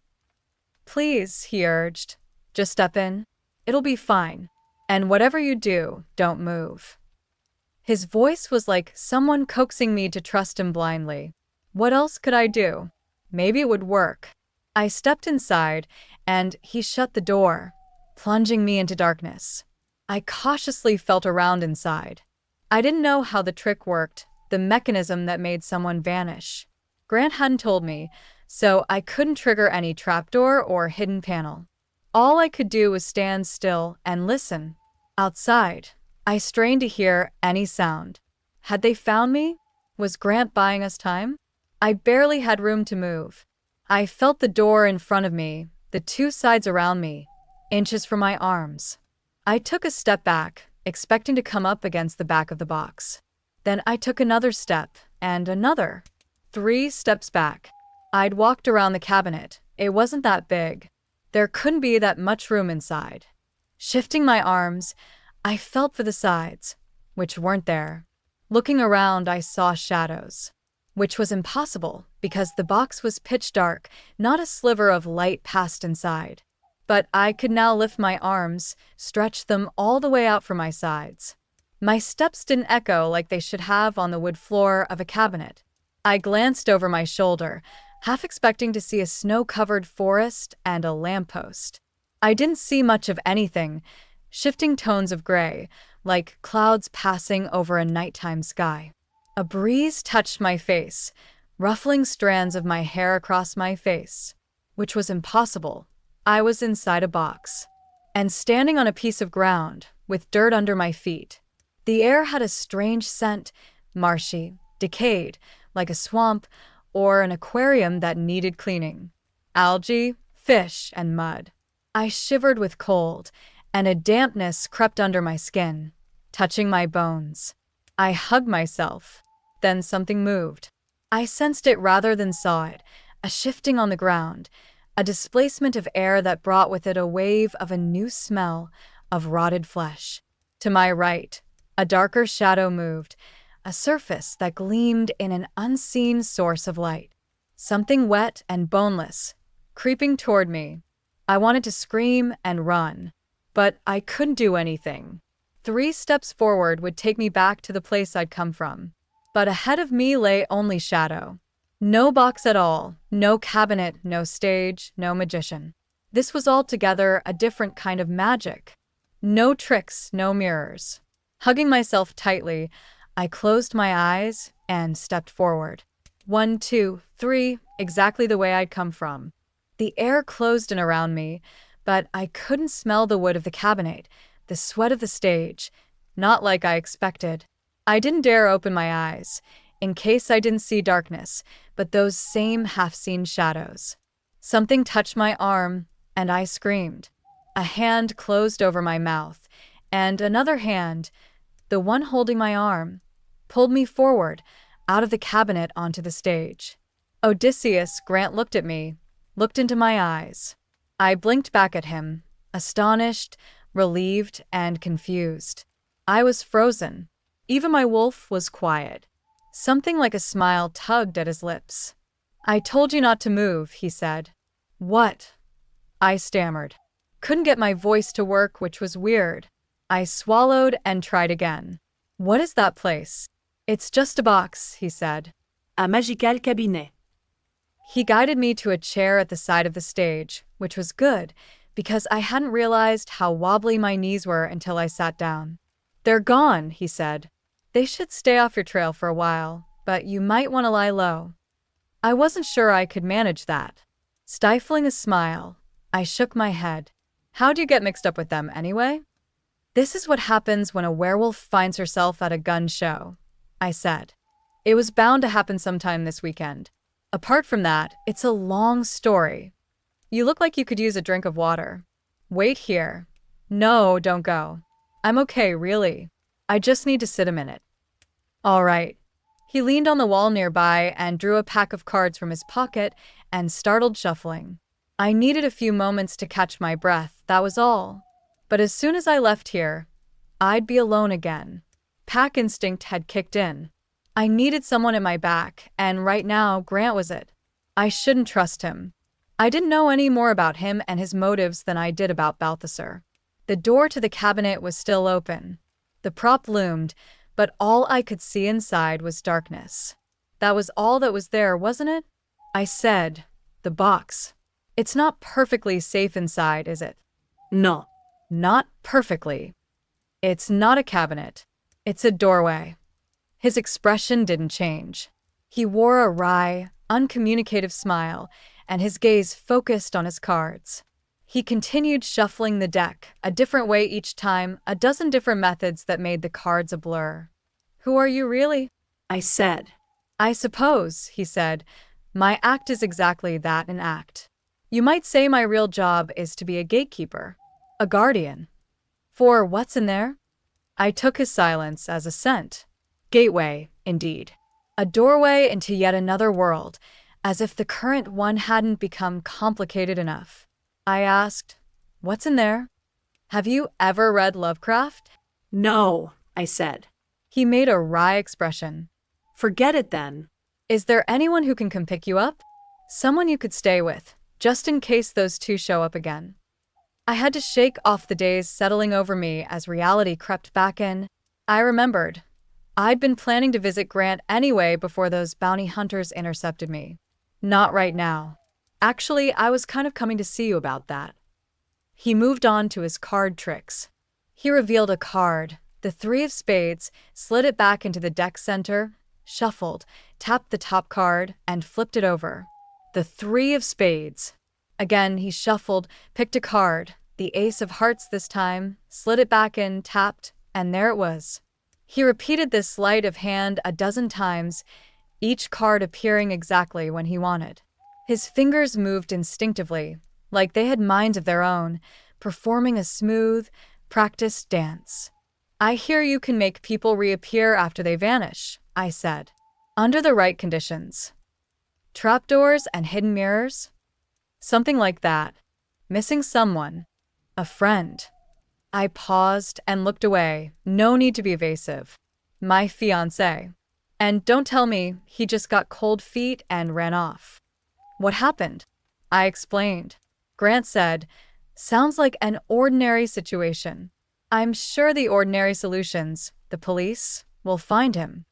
"Please," he urged. "Just step in. It'll be fine. And whatever you do, don't move." His voice was like someone coaxing me to trust him blindly. What else could I do? Maybe it would work. I stepped inside, and he shut the door, plunging me into darkness. I cautiously felt around inside. I didn't know how the trick worked, the mechanism that made someone vanish. Grant hadn't told me, so I couldn't trigger any trapdoor or hidden panel. All I could do was stand still and listen. Outside, I strained to hear any sound. Had they found me? Was Grant buying us time? I barely had room to move. I felt the door in front of me, the 2 sides around me, inches from my arms. I took a step back, expecting to come up against the back of the box. Then I took another step, and another. 3 steps back. I'd walked around the cabinet. It wasn't that big. There couldn't be that much room inside. Shifting my arms, I felt for the sides, which weren't there. Looking around, I saw shadows, which was impossible because the box was pitch dark, not a sliver of light passed inside. But I could now lift my arms, stretch them all the way out from my sides. My steps didn't echo like they should have on the wood floor of a cabinet. I glanced over my shoulder, half expecting to see a snow-covered forest and a lamppost. I didn't see much of anything, shifting tones of gray, like clouds passing over a nighttime sky. A breeze touched my face, ruffling strands of my hair across my face, which was impossible. I was inside a box, and standing on a piece of ground, with dirt under my feet. The air had a strange scent, marshy, decayed, like a swamp or an aquarium that needed cleaning. Algae, fish, and mud. I shivered with cold, and a dampness crept under my skin, touching my bones. I hugged myself. Then something moved. I sensed it rather than saw it, a shifting on the ground, a displacement of air that brought with it a wave of a new smell of rotted flesh. To my right, a darker shadow moved, a surface that gleamed in an unseen source of light. Something wet and boneless, creeping toward me. I wanted to scream and run, but I couldn't do anything. 3 steps forward would take me back to the place I'd come from. But ahead of me lay only shadow. No box at all, no cabinet, no stage, no magician. This was altogether a different kind of magic. No tricks, no mirrors. Hugging myself tightly, I closed my eyes and stepped forward. 1, 2, 3, exactly the way I'd come from. The air closed in around me, but I couldn't smell the wood of the cabinet, the sweat of the stage, not like I expected. I didn't dare open my eyes, in case I didn't see darkness, but those same half-seen shadows. Something touched my arm, and I screamed. A hand closed over my mouth, and another hand, the one holding my arm, pulled me forward, out of the cabinet onto the stage. Odysseus, Grant looked at me, looked into my eyes. I blinked back at him, astonished, relieved, and confused. I was frozen. Even my wolf was quiet. Something like a smile tugged at his lips. "I told you not to move," he said. "What?" I stammered. Couldn't get my voice to work, which was weird. I swallowed and tried again. "What is that place?" "It's just a box," he said. Un magical cabinet. He guided me to a chair at the side of the stage, which was good, because I hadn't realized how wobbly my knees were until I sat down. "They're gone," he said. "They should stay off your trail for a while, but you might want to lie low." I wasn't sure I could manage that. Stifling a smile, I shook my head. "How do you get mixed up with them, anyway?" "This is what happens when a werewolf finds herself at a gun show," I said. "It was bound to happen sometime this weekend. Apart from that, it's a long story. You look like you could use a drink of water. Wait here." "No, don't go. I'm okay, really. I just need to sit a minute." "All right." He leaned on the wall nearby and drew a pack of cards from his pocket and started shuffling. I needed a few moments to catch my breath, that was all. But as soon as I left here, I'd be alone again. Pack instinct had kicked in. I needed someone at my back, and right now Grant was it. I shouldn't trust him. I didn't know any more about him and his motives than I did about Balthasar. The door to the cabinet was still open. The prop loomed, but all I could see inside was darkness. That was all that was there, wasn't it? I said, "The box. It's not perfectly safe inside, is it?" No. "Not perfectly. It's not a cabinet. It's a doorway." His expression didn't change. He wore a wry, uncommunicative smile, and his gaze focused on his cards. He continued shuffling the deck, a different way each time, a dozen different methods that made the cards a blur. "Who are you really?" I said. "I suppose," he said, "my act is exactly that, an act. You might say my real job is to be a gatekeeper, a guardian." "For what's in there?" I took his silence as assent. Gateway, indeed. A doorway into yet another world, as if the current one hadn't become complicated enough. I asked, "What's in there? Have you ever read Lovecraft?" No, I said. He made a wry expression. Forget it then. "Is there anyone who can come pick you up? Someone you could stay with, just in case those two show up again?" I had to shake off the daze settling over me as reality crept back in. I remembered. I'd been planning to visit Grant anyway before those bounty hunters intercepted me. "Not right now. Actually, I was kind of coming to see you about that." He moved on to his card tricks. He revealed a card, the 3 of spades, slid it back into the deck center, shuffled, tapped the top card, and flipped it over. The 3 of spades. Again, he shuffled, picked a card, the ace of hearts this time, slid it back in, tapped, and there it was. He repeated this sleight of hand a dozen times, each card appearing exactly when he wanted. His fingers moved instinctively, like they had minds of their own, performing a smooth, practiced dance. "I hear you can make people reappear after they vanish," I said. "Under the right conditions. Trapdoors and hidden mirrors?" "Something like that. Missing someone. A friend." I paused and looked away. No need to be evasive. "My fiancé. And don't tell me he just got cold feet and ran off." "What happened?" I explained. Grant said, "Sounds like an ordinary situation. I'm sure the ordinary solutions, the police, will find him."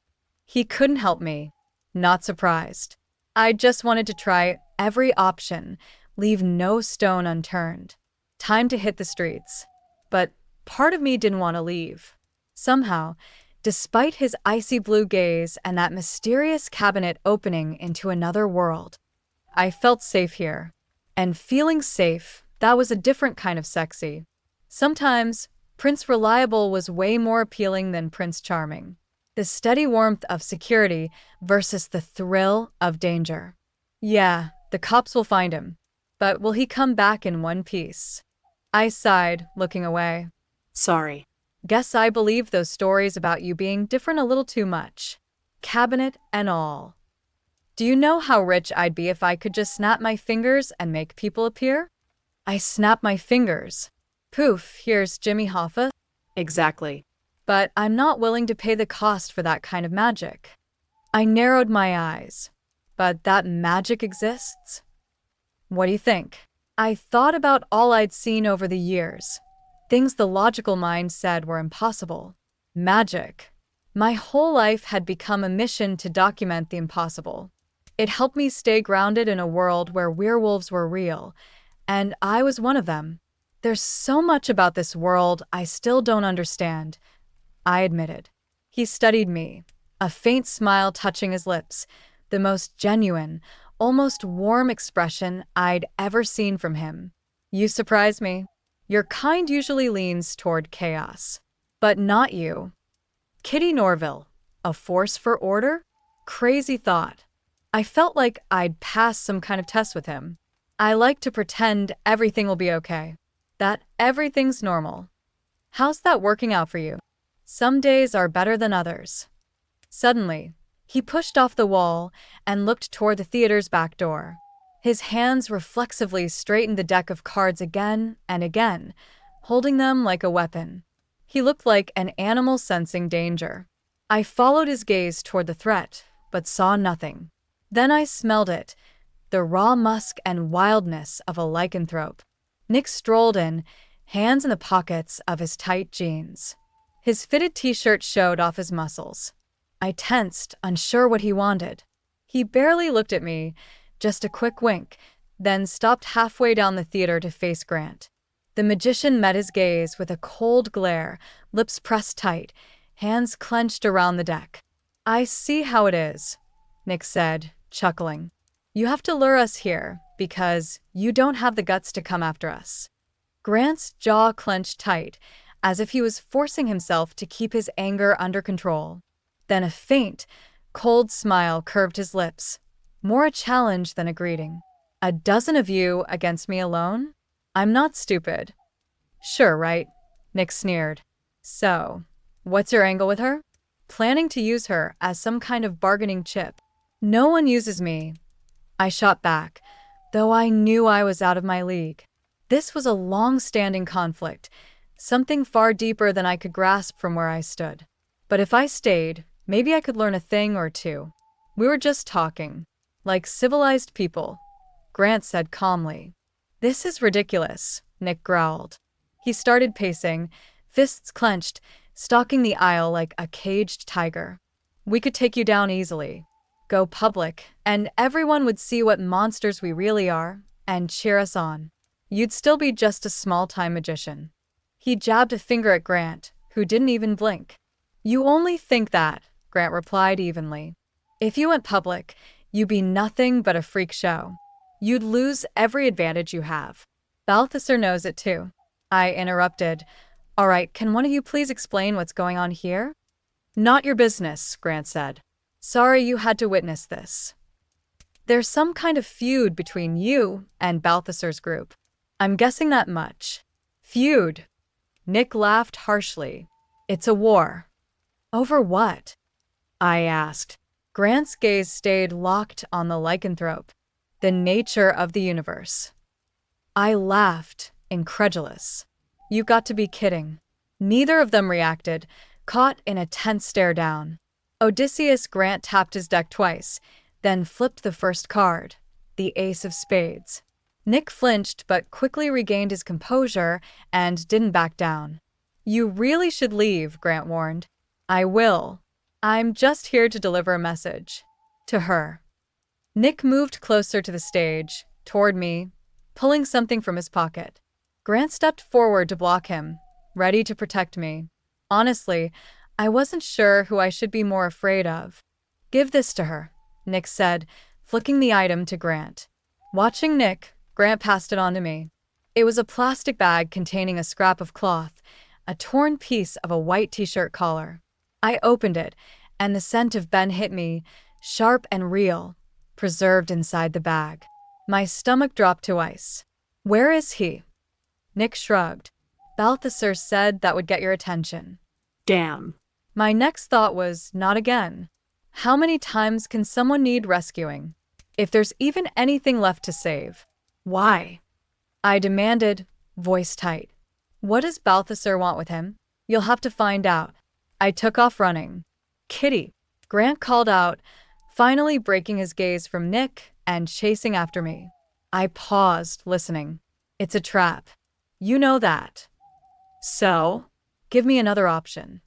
He couldn't help me. Not surprised. I just wanted to try every option, leave no stone unturned. Time to hit the streets. But part of me didn't want to leave. Somehow, despite his icy blue gaze and that mysterious cabinet opening into another world, I felt safe here. And feeling safe, that was a different kind of sexy. Sometimes, Prince Reliable was way more appealing than Prince Charming. The steady warmth of security versus the thrill of danger. Yeah, the cops will find him. But will he come back in one piece? I sighed, looking away. Sorry. Guess I believe those stories about you being different a little too much. Cabinet and all. Do you know how rich I'd be if I could just snap my fingers and make people appear? I snap my fingers. Poof, here's Jimmy Hoffa. Exactly. But I'm not willing to pay the cost for that kind of magic. I narrowed my eyes. But that magic exists? What do you think? I thought about all I'd seen over the years. Things the logical mind said were impossible. Magic. My whole life had become a mission to document the impossible. It helped me stay grounded in a world where werewolves were real, and I was one of them. There's so much about this world I still don't understand, I admitted. He studied me, a faint smile touching his lips, the most genuine, almost warm expression I'd ever seen from him. You surprise me. Your kind usually leans toward chaos. But not you. Kitty Norville, a force for order? Crazy thought. I felt like I'd passed some kind of test with him. I like to pretend everything will be okay. That everything's normal. How's that working out for you? Some days are better than others. Suddenly, he pushed off the wall and looked toward the theater's back door. His hands reflexively straightened the deck of cards again and again, holding them like a weapon. He looked like an animal sensing danger. I followed his gaze toward the threat, but saw nothing. Then I smelled it, the raw musk and wildness of a lycanthrope. Nick strolled in, hands in the pockets of his tight jeans. His fitted t-shirt showed off his muscles. I tensed, unsure what he wanted. He barely looked at me, just a quick wink, then stopped halfway down the theater to face Grant. The magician met his gaze with a cold glare, lips pressed tight, hands clenched around the deck. I see how it is, Nick said, chuckling. You have to lure us here, because you don't have the guts to come after us. Grant's jaw clenched tight, as if he was forcing himself to keep his anger under control. Then a faint, cold smile curved his lips, more a challenge than a greeting. A dozen of you against me alone? I'm not stupid. Sure, right? Nick sneered. So, what's your angle with her? Planning to use her as some kind of bargaining chip. No one uses me. I shot back, though I knew I was out of my league. This was a long-standing conflict, something far deeper than I could grasp from where I stood. But if I stayed, maybe I could learn a thing or two. We were just talking. Like civilized people, Grant said calmly. This is ridiculous, Nick growled. He started pacing, fists clenched, stalking the aisle like a caged tiger. We could take you down easily, go public, and everyone would see what monsters we really are, and cheer us on. You'd still be just a small-time magician. He jabbed a finger at Grant, who didn't even blink. You only think that, Grant replied evenly. If you went public, you'd be nothing but a freak show. You'd lose every advantage you have. Balthasar knows it too. I interrupted. All right, can one of you please explain what's going on here? Not your business, Grant said. Sorry you had to witness this. There's some kind of feud between you and Balthasar's group. I'm guessing that much. Feud? Nick laughed harshly. It's a war. Over what? I asked. Grant's gaze stayed locked on the lycanthrope. The nature of the universe. I laughed, incredulous. You've got to be kidding. Neither of them reacted, caught in a tense stare down. Odysseus Grant tapped his deck twice, then flipped the first card, the ace of spades. Nick flinched but quickly regained his composure and didn't back down. You really should leave, Grant warned. I will. I'm just here to deliver a message. To her. Nick moved closer to the stage, toward me, pulling something from his pocket. Grant stepped forward to block him, ready to protect me. Honestly, I wasn't sure who I should be more afraid of. Give this to her, Nick said, flicking the item to Grant. Watching Nick, Grant passed it on to me. It was a plastic bag containing a scrap of cloth, a torn piece of a white t-shirt collar. I opened it, and the scent of Ben hit me, sharp and real, preserved inside the bag. My stomach dropped to ice. Where is he? Nick shrugged. Balthasar said that would get your attention. Damn. My next thought was, not again. How many times can someone need rescuing? If there's even anything left to save. Why? I demanded, voice tight. What does Balthasar want with him? You'll have to find out. I took off running. Kitty, Grant called out, finally breaking his gaze from Nick and chasing after me. I paused, listening. It's a trap. You know that. So? Give me another option.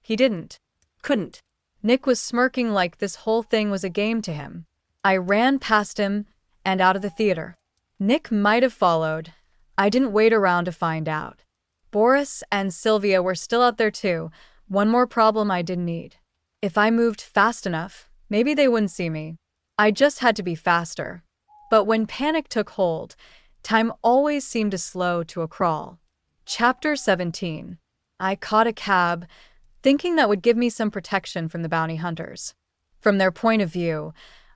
He didn't. Couldn't. Nick was smirking like this whole thing was a game to him. I ran past him and out of the theater. Nick might have followed. I didn't wait around to find out. Boris and Sylvia were still out there too. One more problem I didn't need. If I moved fast enough, maybe they wouldn't see me. I just had to be faster. But when panic took hold, time always seemed to slow to a crawl. Chapter 17. I caught a cab, thinking that would give me some protection from the bounty hunters. From their point of view,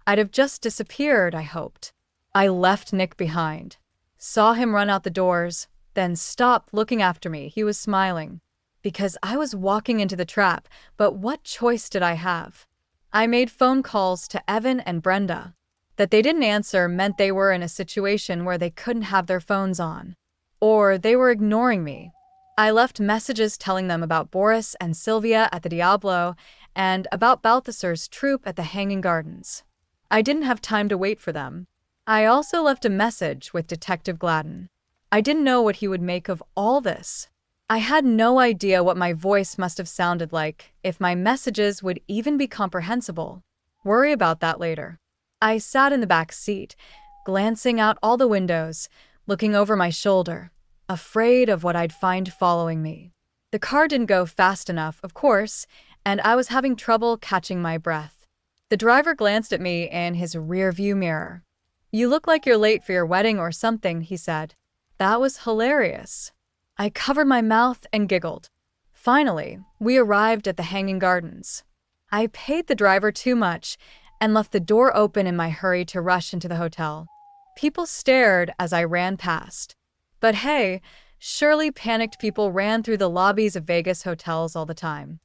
I'd have just disappeared, I hoped. I left Nick behind. Saw him run out the doors, then stopped looking after me. He was smiling. Because I was walking into the trap, but what choice did I have? I made phone calls to Evan and Brenda. That they didn't answer meant they were in a situation where they couldn't have their phones on. Or they were ignoring me. I left messages telling them about Boris and Sylvia at the Diablo and about Balthasar's troupe at the Hanging Gardens. I didn't have time to wait for them. I also left a message with Detective Gladden. I didn't know what he would make of all this. I had no idea what my voice must have sounded like, if my messages would even be comprehensible. Worry about that later. I sat in the back seat, glancing out all the windows, looking over my shoulder, afraid of what I'd find following me. The car didn't go fast enough, of course, and I was having trouble catching my breath. The driver glanced at me in his rearview mirror. "You look like you're late for your wedding or something," he said. That was hilarious. I covered my mouth and giggled. Finally, we arrived at the Hanging Gardens. I paid the driver too much and left the door open in my hurry to rush into the hotel. People stared as I ran past. But hey, surely panicked people ran through the lobbies of Vegas hotels all the time.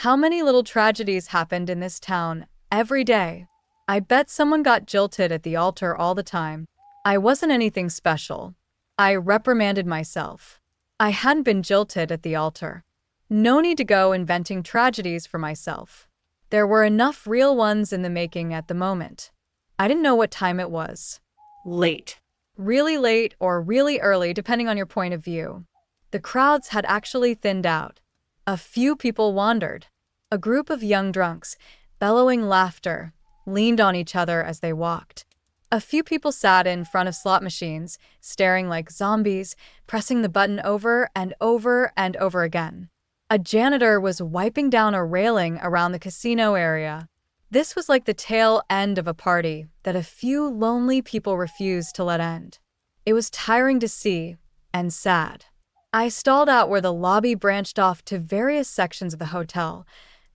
How many little tragedies happened in this town every day? I bet someone got jilted at the altar all the time. I wasn't anything special. I reprimanded myself. I hadn't been jilted at the altar. No need to go inventing tragedies for myself. There were enough real ones in the making at the moment. I didn't know what time it was. Late. Really late or really early, depending on your point of view. The crowds had actually thinned out. A few people wandered. A group of young drunks, bellowing laughter, leaned on each other as they walked. A few people sat in front of slot machines, staring like zombies, pressing the button over and over and over again. A janitor was wiping down a railing around the casino area. This was like the tail end of a party that a few lonely people refused to let end. It was tiring to see and sad. I stalled out where the lobby branched off to various sections of the hotel: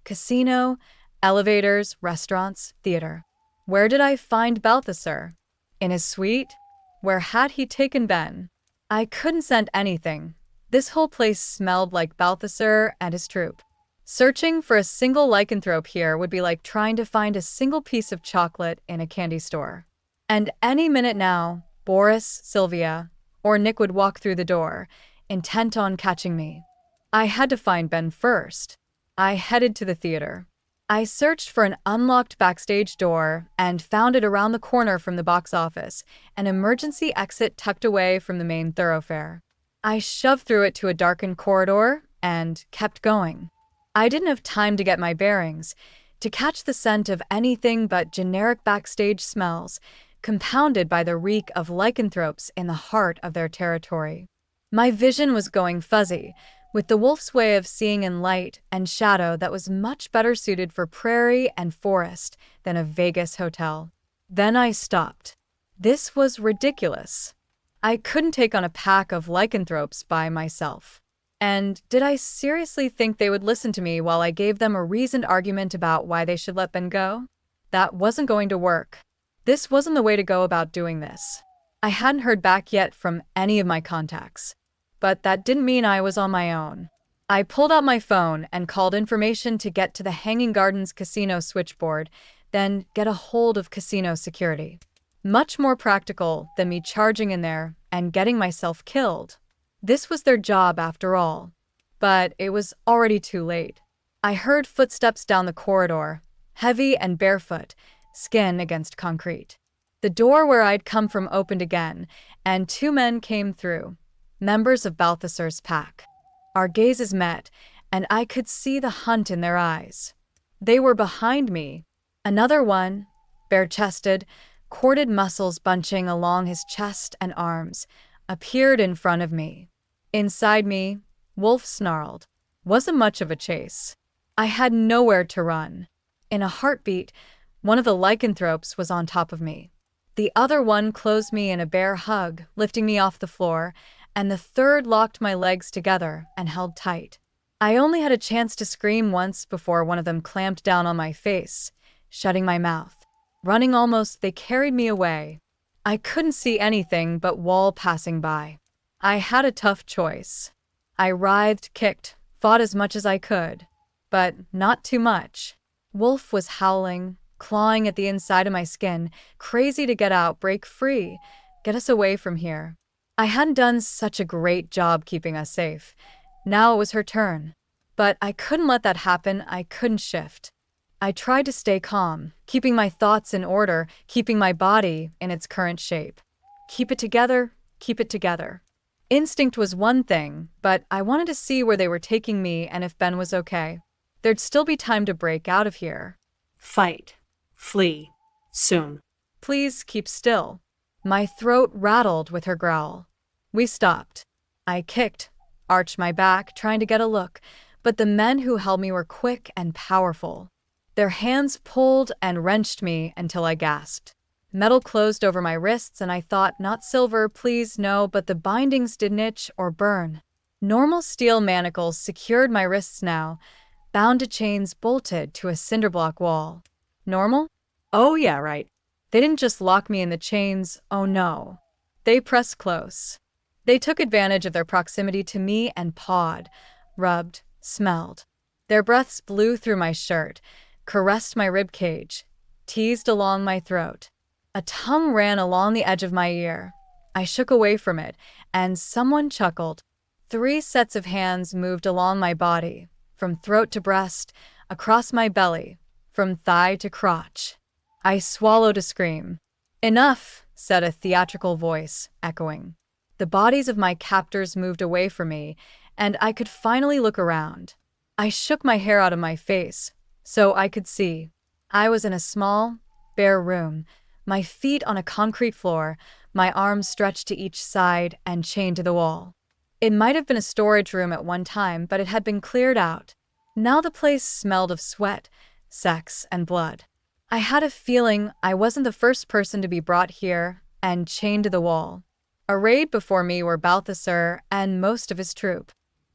casino, elevators, restaurants, theater. Where did I find Balthasar? In his suite? Where had he taken Ben? I couldn't scent anything. This whole place smelled like Balthasar and his troupe. Searching for a single lycanthrope here would be like trying to find a single piece of chocolate in a candy store. And any minute now, Boris, Sylvia, or Nick would walk through the door, intent on catching me. I had to find Ben first. I headed to the theater. I searched for an unlocked backstage door and found it around the corner from the box office, an emergency exit tucked away from the main thoroughfare. I shoved through it to a darkened corridor and kept going. I didn't have time to get my bearings, to catch the scent of anything but generic backstage smells, compounded by the reek of lycanthropes in the heart of their territory. My vision was going fuzzy, with the wolf's way of seeing in light and shadow that was much better suited for prairie and forest than a Vegas hotel. Then I stopped. This was ridiculous. I couldn't take on a pack of lycanthropes by myself. And did I seriously think they would listen to me while I gave them a reasoned argument about why they should let Ben go? That wasn't going to work. This wasn't the way to go about doing this. I hadn't heard back yet from any of my contacts. But that didn't mean I was on my own. I pulled out my phone and called information to get to the Hanging Gardens casino switchboard, then get a hold of casino security. Much more practical than me charging in there and getting myself killed. This was their job after all. But it was already too late. I heard footsteps down the corridor, heavy and barefoot, skin against concrete. The door where I'd come from opened again, and two men came through, members of Balthasar's pack. Our gazes met, and I could see the hunt in their eyes. They were behind me. Another one, bare-chested, corded muscles bunching along his chest and arms, appeared in front of me. Inside me, Wolf snarled. Wasn't much of a chase. I had nowhere to run. In a heartbeat, one of the lycanthropes was on top of me. The other one closed me in a bear hug, lifting me off the floor, and the third locked my legs together and held tight. I only had a chance to scream once before one of them clamped down on my face, shutting my mouth. Running almost, they carried me away. I couldn't see anything but wall passing by. I had a tough choice. I writhed, kicked, fought as much as I could. But not too much. Wolf was howling, clawing at the inside of my skin, crazy to get out, break free, get us away from here. I hadn't done such a great job keeping us safe. Now it was her turn. But I couldn't let that happen. I couldn't shift. I tried to stay calm, keeping my thoughts in order, keeping my body in its current shape. Keep it together, keep it together. Instinct was one thing, but I wanted to see where they were taking me and if Ben was okay. There'd still be time to break out of here. Fight. Flee. Soon. Please keep still. My throat rattled with her growl. We stopped. I kicked, arched my back, trying to get a look, but the men who held me were quick and powerful. Their hands pulled and wrenched me until I gasped. Metal closed over my wrists and I thought, not silver, please, no, but the bindings didn't itch or burn. Normal steel manacles secured my wrists now, bound to chains bolted to a cinderblock wall. Normal? Oh, yeah, right. They didn't just lock me in the chains, oh no. They pressed close. They took advantage of their proximity to me and pawed, rubbed, smelled. Their breaths blew through my shirt, caressed my rib cage, teased along my throat. A tongue ran along the edge of my ear. I shook away from it, and someone chuckled. 3 sets of hands moved along my body, from throat to breast, across my belly, from thigh to crotch. I swallowed a scream. Enough, said a theatrical voice, echoing. The bodies of my captors moved away from me, and I could finally look around. I shook my hair out of my face, so I could see. I was in a small, bare room, my feet on a concrete floor, my arms stretched to each side and chained to the wall. It might have been a storage room at one time, but it had been cleared out. Now the place smelled of sweat, sex, and blood. I had a feeling I wasn't the first person to be brought here and chained to the wall. Arrayed before me were Balthasar and most of his troop.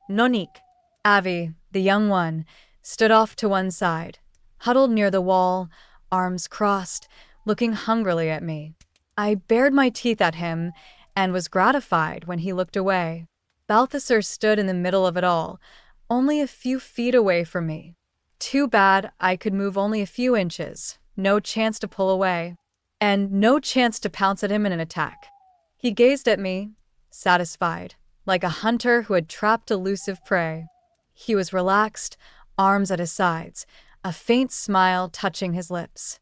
Nonik, Avi, the young one, stood off to one side, huddled near the wall, arms crossed, looking hungrily at me. I bared my teeth at him and was gratified when he looked away. Balthasar stood in the middle of it all, only a few feet away from me. Too bad I could move only a few inches, no chance to pull away, and no chance to pounce at him in an attack. He gazed at me, satisfied, like a hunter who had trapped elusive prey. He was relaxed, arms at his sides, a faint smile touching his lips.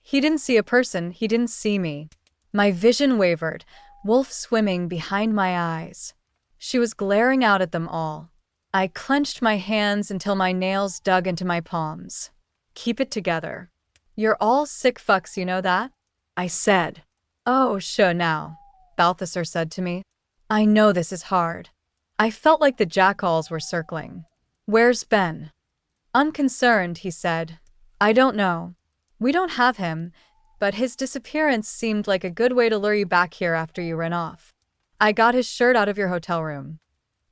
He didn't see a person, he didn't see me. My vision wavered, Wolf swimming behind my eyes. She was glaring out at them all. I clenched my hands until my nails dug into my palms. Keep it together. You're all sick fucks, you know that? I said. Oh, sure now, Balthasar said to me. I know this is hard. I felt like the jackals were circling. Where's Ben? Unconcerned, he said. I don't know. We don't have him. but his disappearance seemed like a good way to lure you back here after you ran off. I got his shirt out of your hotel room.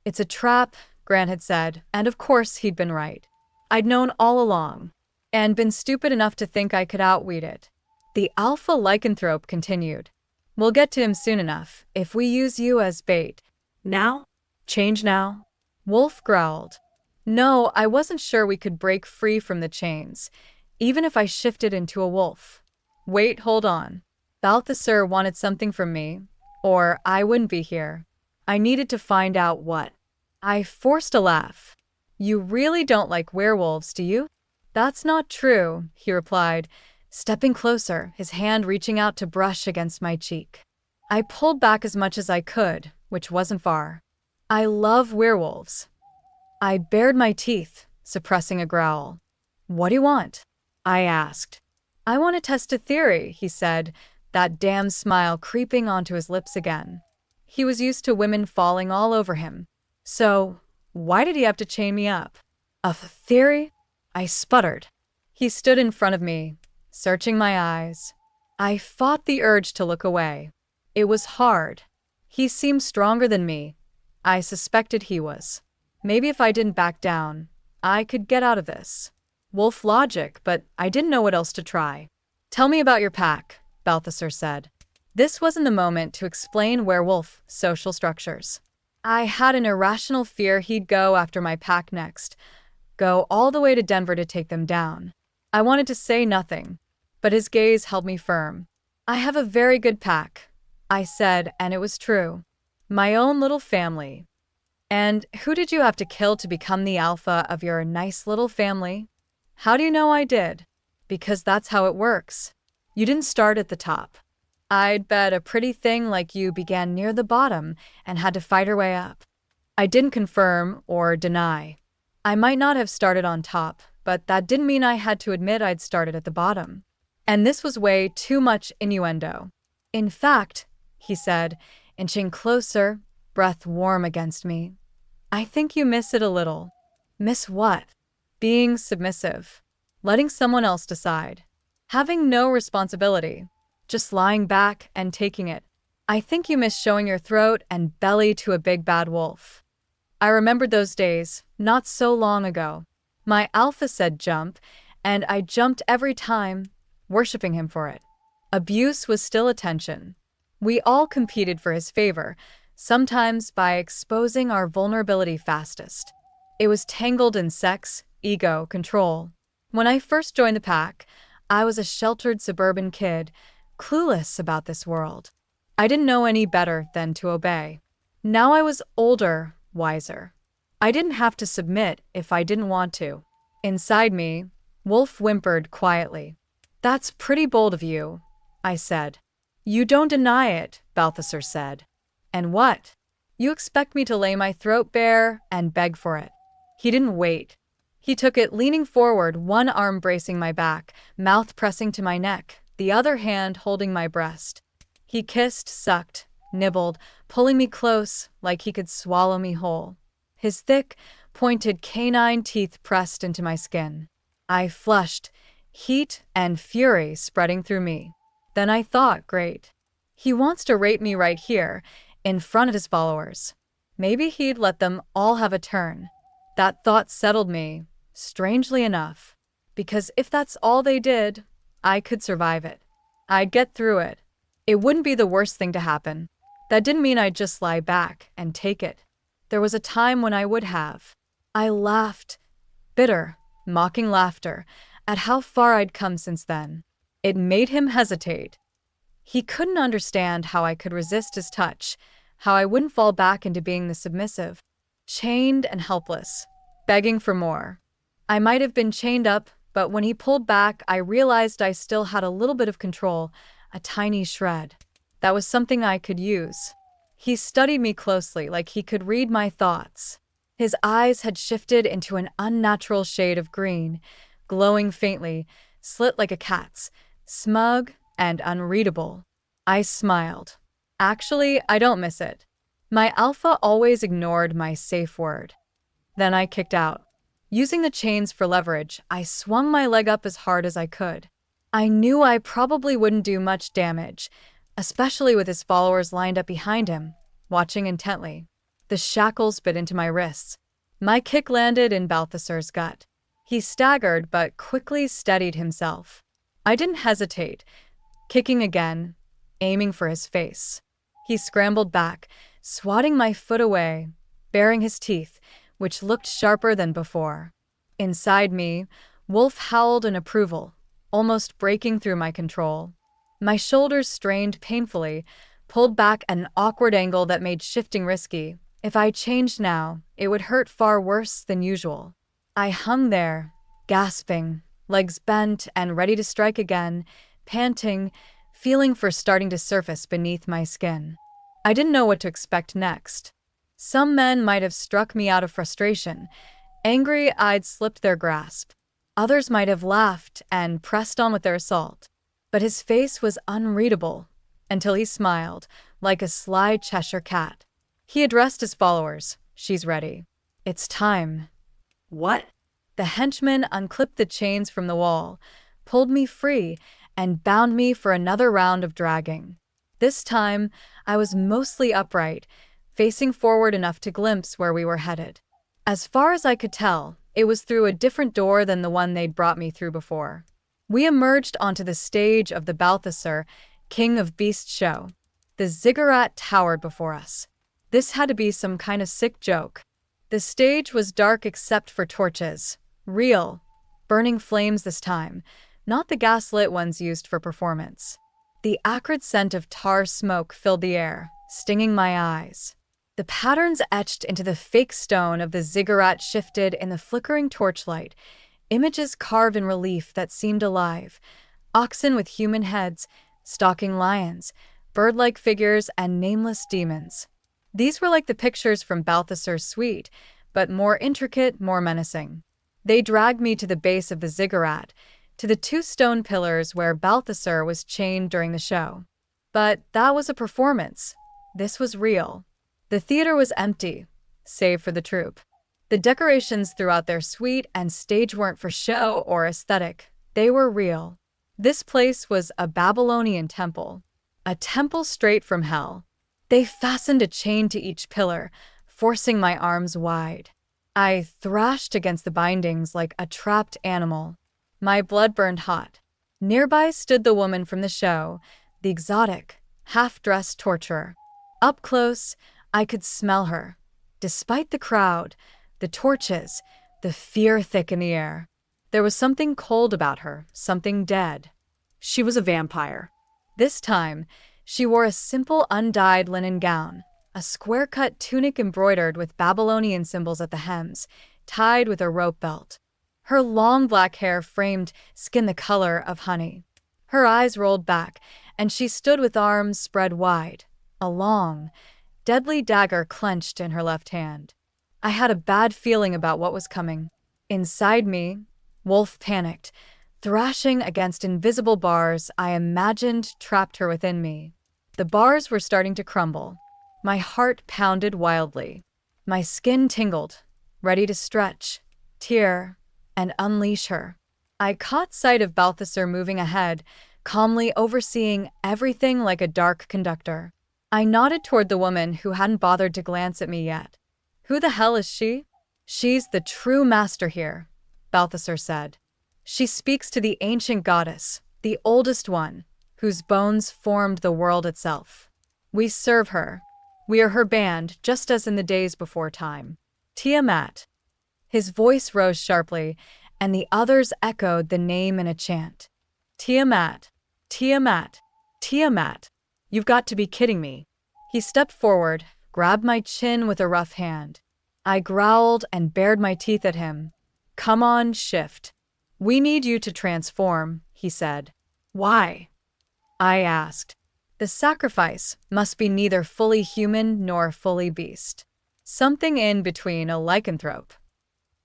It's a trap, Grant had said, and of course he'd been right. I'd known all along, and been stupid enough to think I could outweed it. The alpha lycanthrope continued. We'll get to him soon enough, if we use you as bait. Now? Change now? Wolf growled. No, I wasn't sure we could break free from the chains, even if I shifted into a wolf. Wait, hold on. Balthasar wanted something from me, or I wouldn't be here. I needed to find out what. I forced a laugh. You really don't like werewolves, do you? That's not true, he replied, stepping closer, his hand reaching out to brush against my cheek. I pulled back as much as I could, which wasn't far. I love werewolves. I bared my teeth, suppressing a growl. What do you want? I asked. I want to test a theory, he said, that damn smile creeping onto his lips again. He was used to women falling all over him. So, why did he have to chain me up? A theory? I sputtered. He stood in front of me, searching my eyes. I fought the urge to look away. It was hard. He seemed stronger than me. I suspected he was. Maybe if I didn't back down, I could get out of this. Wolf logic, but I didn't know what else to try. Tell me about your pack, Balthasar said. This wasn't the moment to explain werewolf social structures. I had an irrational fear he'd go after my pack next, go all the way to Denver to take them down. I wanted to say nothing, but his gaze held me firm. I have a very good pack, I said, and it was true. My own little family. And who did you have to kill to become the alpha of your nice little family? How do you know I did? Because that's how it works. You didn't start at the top. I'd bet a pretty thing like you began near the bottom and had to fight her way up. I didn't confirm or deny. I might not have started on top, but that didn't mean I had to admit I'd started at the bottom. And this was way too much innuendo. In fact, he said, inching closer, breath warm against me, I think you miss it a little. Miss what? Being submissive. Letting someone else decide. Having no responsibility. Just lying back and taking it. I think you miss showing your throat and belly to a big bad wolf. I remembered those days, not so long ago. My alpha said jump, and I jumped every time, worshiping him for it. Abuse was still attention. We all competed for his favor, sometimes by exposing our vulnerability fastest. It was tangled in sex, ego, control. When I first joined the pack, I was a sheltered suburban kid, clueless about this world. I didn't know any better than to obey. Now I was older, wiser. I didn't have to submit if I didn't want to. Inside me, Wolf whimpered quietly. That's pretty bold of you, I said. You don't deny it, Balthasar said. And what? You expect me to lay my throat bare and beg for it. He didn't wait. He took it leaning forward, one arm bracing my back, mouth pressing to my neck, the other hand holding my breast. He kissed, sucked, nibbled, pulling me close like he could swallow me whole. His thick, pointed canine teeth pressed into my skin. I flushed, heat and fury spreading through me. Then I thought, great. He wants to rape me right here, in front of his followers. Maybe he'd let them all have a turn. That thought settled me, strangely enough. Because if that's all they did, I could survive it. I'd get through it. It wouldn't be the worst thing to happen. That didn't mean I'd just lie back and take it. There was a time when I would have. I laughed, bitter, mocking laughter, at how far I'd come since then. It made him hesitate. He couldn't understand how I could resist his touch, how I wouldn't fall back into being the submissive, chained and helpless, begging for more. I might have been chained up, but when he pulled back, I realized I still had a little bit of control, a tiny shred. That was something I could use. He studied me closely, like he could read my thoughts. His eyes had shifted into an unnatural shade of green, glowing faintly, slit like a cat's, smug and unreadable. I smiled. Actually, I don't miss it. My alpha always ignored my safe word. Then I kicked out. Using the chains for leverage, I swung my leg up as hard as I could. I knew I probably wouldn't do much damage, especially with his followers lined up behind him, watching intently. The shackles bit into my wrists. My kick landed in Balthasar's gut. He staggered but quickly steadied himself. I didn't hesitate, kicking again, aiming for his face. He scrambled back, swatting my foot away, baring his teeth, which looked sharper than before. Inside me, Wolf howled in approval, almost breaking through my control. My shoulders strained painfully, pulled back at an awkward angle that made shifting risky. If I changed now, it would hurt far worse than usual. I hung there, gasping, legs bent and ready to strike again, panting, feeling for starting to surface beneath my skin. I didn't know what to expect next. Some men might have struck me out of frustration, angry I'd slipped their grasp. Others might have laughed and pressed on with their assault. But his face was unreadable, until he smiled, like a sly Cheshire cat. He addressed his followers. "She's ready. It's time." What? The henchman unclipped the chains from the wall, pulled me free, and bound me for another round of dragging. This time, I was mostly upright, facing forward enough to glimpse where we were headed. As far as I could tell, it was through a different door than the one they'd brought me through before. We emerged onto the stage of the Balthasar, King of Beasts show. The ziggurat towered before us. This had to be some kind of sick joke. The stage was dark except for torches. Real, burning flames this time, not the gaslit ones used for performance. The acrid scent of tar smoke filled the air, stinging my eyes. The patterns etched into the fake stone of the ziggurat shifted in the flickering torchlight, images carved in relief that seemed alive. Oxen with human heads, stalking lions, bird-like figures, and nameless demons. These were like the pictures from Balthasar's suite, but more intricate, more menacing. They dragged me to the base of the ziggurat, to the 2 stone pillars where Balthasar was chained during the show. But that was a performance. This was real. The theater was empty, save for the troupe. The decorations throughout their suite and stage weren't for show or aesthetic. They were real. This place was a Babylonian temple. A temple straight from hell. They fastened a chain to each pillar, forcing my arms wide. I thrashed against the bindings like a trapped animal. My blood burned hot. Nearby stood the woman from the show, the exotic, half-dressed torturer. Up close, I could smell her. Despite the crowd, the torches, the fear thick in the air. There was something cold about her, something dead. She was a vampire. This time, she wore a simple undyed linen gown, a square-cut tunic embroidered with Babylonian symbols at the hems, tied with a rope belt. Her long black hair framed skin the color of honey. Her eyes rolled back, and she stood with arms spread wide, a long, deadly dagger clenched in her left hand. I had a bad feeling about what was coming. Inside me, Wolf panicked, thrashing against invisible bars I imagined trapped her within me. The bars were starting to crumble. My heart pounded wildly. My skin tingled, ready to stretch, tear, and unleash her. I caught sight of Balthasar moving ahead, calmly overseeing everything like a dark conductor. I nodded toward the woman who hadn't bothered to glance at me yet. "Who the hell is she?" "She's the true master here," Balthasar said. "She speaks to the ancient goddess, the oldest one, whose bones formed the world itself. We serve her. We are her band, just as in the days before time. Tiamat." His voice rose sharply, and the others echoed the name in a chant. "Tiamat, Tiamat, Tiamat. You've got to be kidding me." He stepped forward, grabbed my chin with a rough hand. I growled and bared my teeth at him. "Come on, shift. We need you to transform," he said. "Why?" I asked. "The sacrifice must be neither fully human nor fully beast. Something in between a lycanthrope.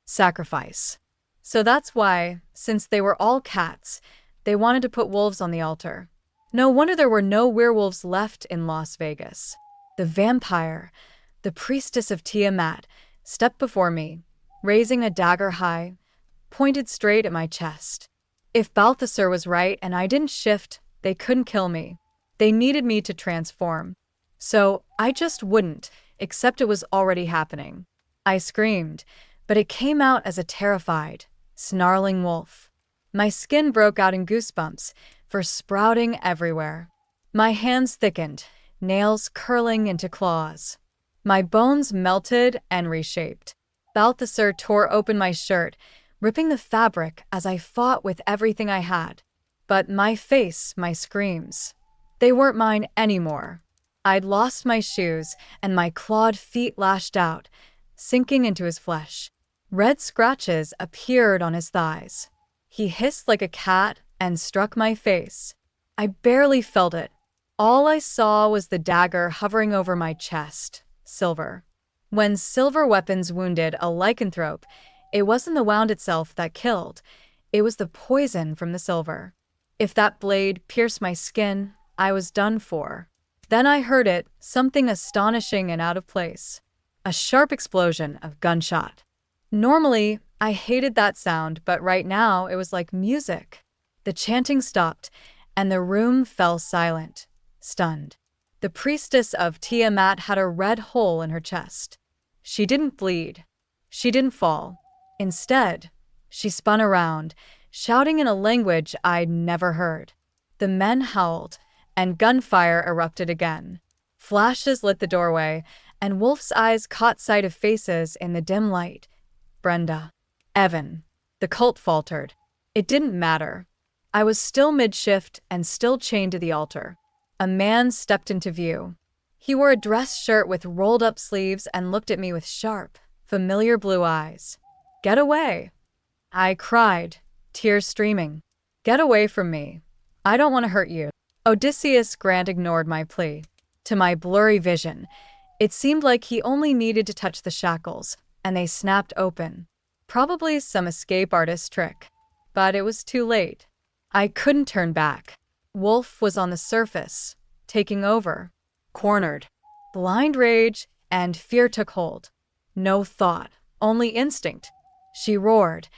Sacrifice. So that's why, since they were all cats, they wanted to put wolves on the altar. No wonder there were no werewolves left in Las Vegas. The vampire, the priestess of Tiamat, stepped before me, raising a dagger high, pointed straight at my chest. If Balthasar was right and I didn't shift, they couldn't kill me. They needed me to transform. So I just wouldn't, except it was already happening. I screamed, but it came out as a terrified, snarling wolf. My skin broke out in goosebumps, for sprouting everywhere. My hands thickened, nails curling into claws. My bones melted and reshaped. Balthasar tore open my shirt, ripping the fabric as I fought with everything I had. But my face, my screams, they weren't mine anymore. I'd lost my shoes, and my clawed feet lashed out, sinking into his flesh. Red scratches appeared on his thighs. He hissed like a cat and struck my face. I barely felt it. All I saw was the dagger hovering over my chest, silver. When silver weapons wounded a lycanthrope, it wasn't the wound itself that killed. It was the poison from the silver. If that blade pierced my skin, I was done for. Then I heard it, something astonishing and out of place. A sharp explosion of gunshot. Normally, I hated that sound, but right now it was like music. The chanting stopped, and the room fell silent, stunned. The priestess of Tiamat had a red hole in her chest. She didn't bleed. She didn't fall. Instead, she spun around, shouting in a language I'd never heard. The men howled, and gunfire erupted again. Flashes lit the doorway, and Wolf's eyes caught sight of faces in the dim light. Brenda. Evan. The cult faltered. It didn't matter. I was still mid-shift and still chained to the altar. A man stepped into view. He wore a dress shirt with rolled-up sleeves and looked at me with sharp, familiar blue eyes. "Get away!" I cried, tears streaming. "Get away from me. I don't want to hurt you." Odysseus Grant ignored my plea. To my blurry vision, it seemed like he only needed to touch the shackles, and they snapped open. Probably some escape artist trick. But it was too late. I couldn't turn back. Wolf was on the surface, taking over. Cornered. Blind rage and fear took hold. No thought, only instinct. She roared,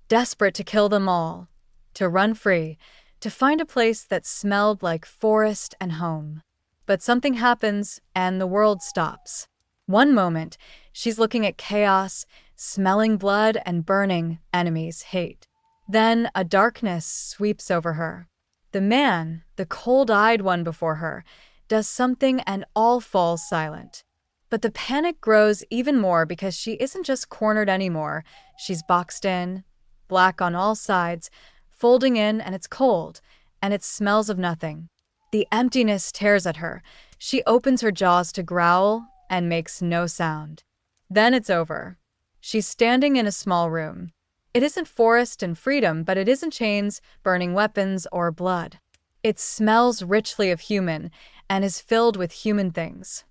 desperate to kill them all, to run free, to find a place that smelled like forest and home. But something happens, and the world stops. One moment, she's looking at chaos, smelling blood and burning enemies' hate. Then a darkness sweeps over her. The man, the cold-eyed one before her, does something and all falls silent. But the panic grows even more because she isn't just cornered anymore. She's boxed in, black on all sides, folding in, and it's cold, and it smells of nothing. The emptiness tears at her. She opens her jaws to growl and makes no sound. Then it's over. She's standing in a small room. It isn't forest and freedom, but it isn't chains, burning weapons, or blood. It smells richly of human and is filled with human things.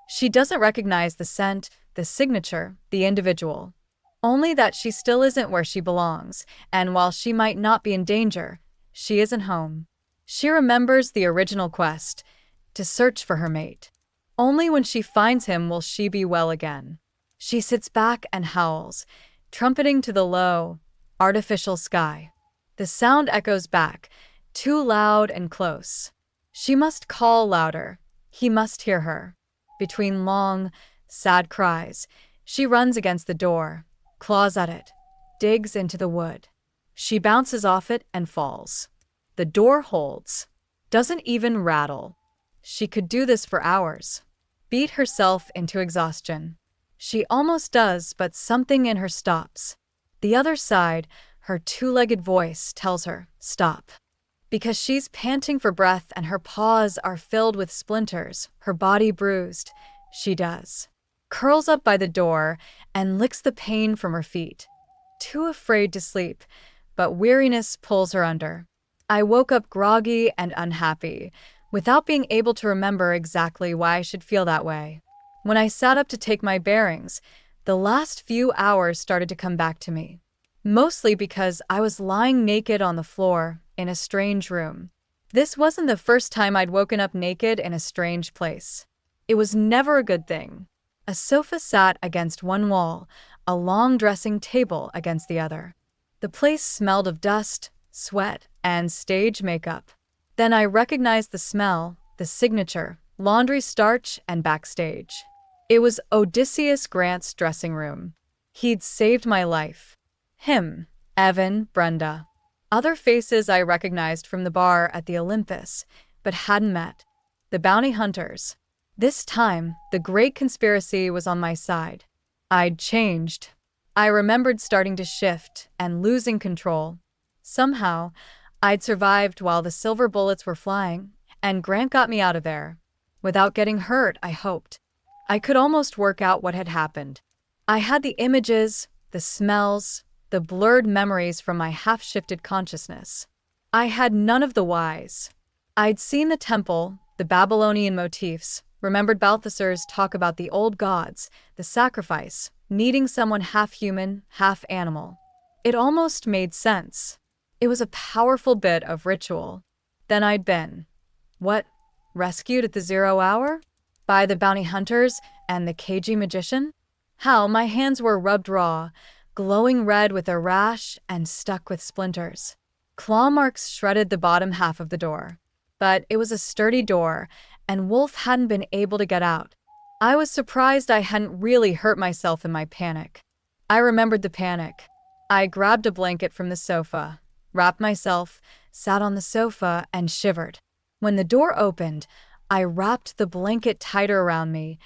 She doesn't recognize the scent, the signature, the individual. Only that she still isn't where she belongs, and while she might not be in danger, she isn't home. She remembers the original quest, to search for her mate. Only when she finds him will she be well again. She sits back and howls, trumpeting to the low, artificial sky. The sound echoes back, too loud and close. She must call louder. He must hear her. Between long, sad cries, she runs against the door, claws at it, digs into the wood. She bounces off it and falls. The door holds, doesn't even rattle. She could do this for hours. Beat herself into exhaustion. She almost does, but something in her stops. The other side, her two-legged voice tells her, stop. Because she's panting for breath and her paws are filled with splinters, her body bruised, she does. Curls up by the door and licks the pain from her feet. Too afraid to sleep, but weariness pulls her under. I woke up groggy and unhappy, without being able to remember exactly why I should feel that way. When I sat up to take my bearings, the last few hours started to come back to me. Mostly because I was lying naked on the floor in a strange room. This wasn't the first time I'd woken up naked in a strange place. It was never a good thing. A sofa sat against one wall, a long dressing table against the other. The place smelled of dust, sweat, and stage makeup. Then I recognized the smell, the signature, laundry starch, and backstage. It was Odysseus Grant's dressing room. He'd saved my life. Him, Evan, Brenda. Other faces I recognized from the bar at the Olympus, but hadn't met. The bounty hunters. This time, the great conspiracy was on my side. I'd changed. I remembered starting to shift and losing control. Somehow, I'd survived while the silver bullets were flying, and Grant got me out of there. Without getting hurt, I hoped. I could almost work out what had happened. I had the images, the smells, the blurred memories from my half-shifted consciousness. I had none of the whys. I'd seen the temple, the Babylonian motifs, remembered Balthasar's talk about the old gods, the sacrifice, needing someone half-human, half-animal. It almost made sense. It was a powerful bit of ritual. Then I'd been, what, rescued at the 0 hour? By the bounty hunters and the cagey magician? How my hands were rubbed raw, glowing red with a rash and stuck with splinters. Claw marks shredded the bottom half of the door. But it was a sturdy door, and Wolf hadn't been able to get out. I was surprised I hadn't really hurt myself in my panic. I remembered the panic. I grabbed a blanket from the sofa, wrapped myself, sat on the sofa, and shivered. When the door opened, I wrapped the blanket tighter around me,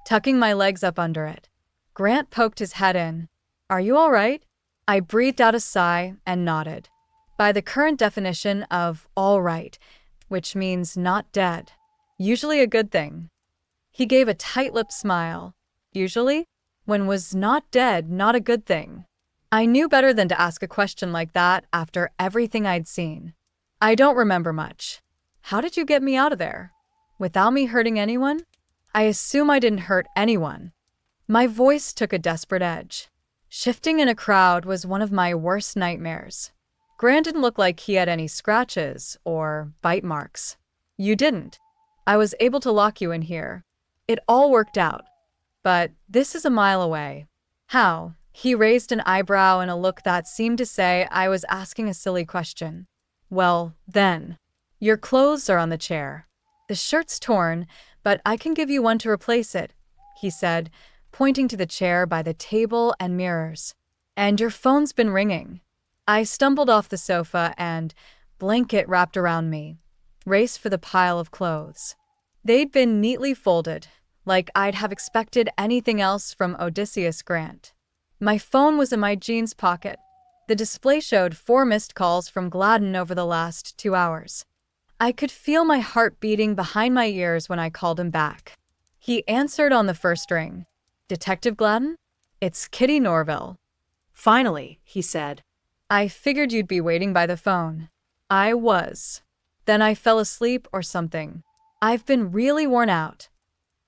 tucking my legs up under it. Grant poked his head in. "Are you all right?" I breathed out a sigh and nodded. By the current definition of all right, which means not dead. Usually a good thing. He gave a tight-lipped smile. Usually? When was not dead not a good thing? I knew better than to ask a question like that after everything I'd seen. "I don't remember much. How did you get me out of there? Without me hurting anyone?" I assume I didn't hurt anyone. My voice took a desperate edge. Shifting in a crowd was one of my worst nightmares. Grant didn't look like he had any scratches or bite marks. "You didn't. I was able to lock you in here. It all worked out. But this is a mile away." "How?" He raised an eyebrow in a look that seemed to say I was asking a silly question. "Well, then. Your clothes are on the chair. The shirt's torn, but I can give you one to replace it," he said, pointing to the chair by the table and mirrors. "And your phone's been ringing." I stumbled off the sofa and, blanket wrapped around me, raced for the pile of clothes. They'd been neatly folded, like I'd have expected anything else from Odysseus Grant. My phone was in my jeans pocket. The display showed 4 missed calls from Gladden over the last 2 hours. I could feel my heart beating behind my ears when I called him back. He answered on the first ring. "Detective Gladden? It's Kitty Norville." "Finally," he said. "I figured you'd be waiting by the phone." I was. Then I fell asleep or something. I've been really worn out.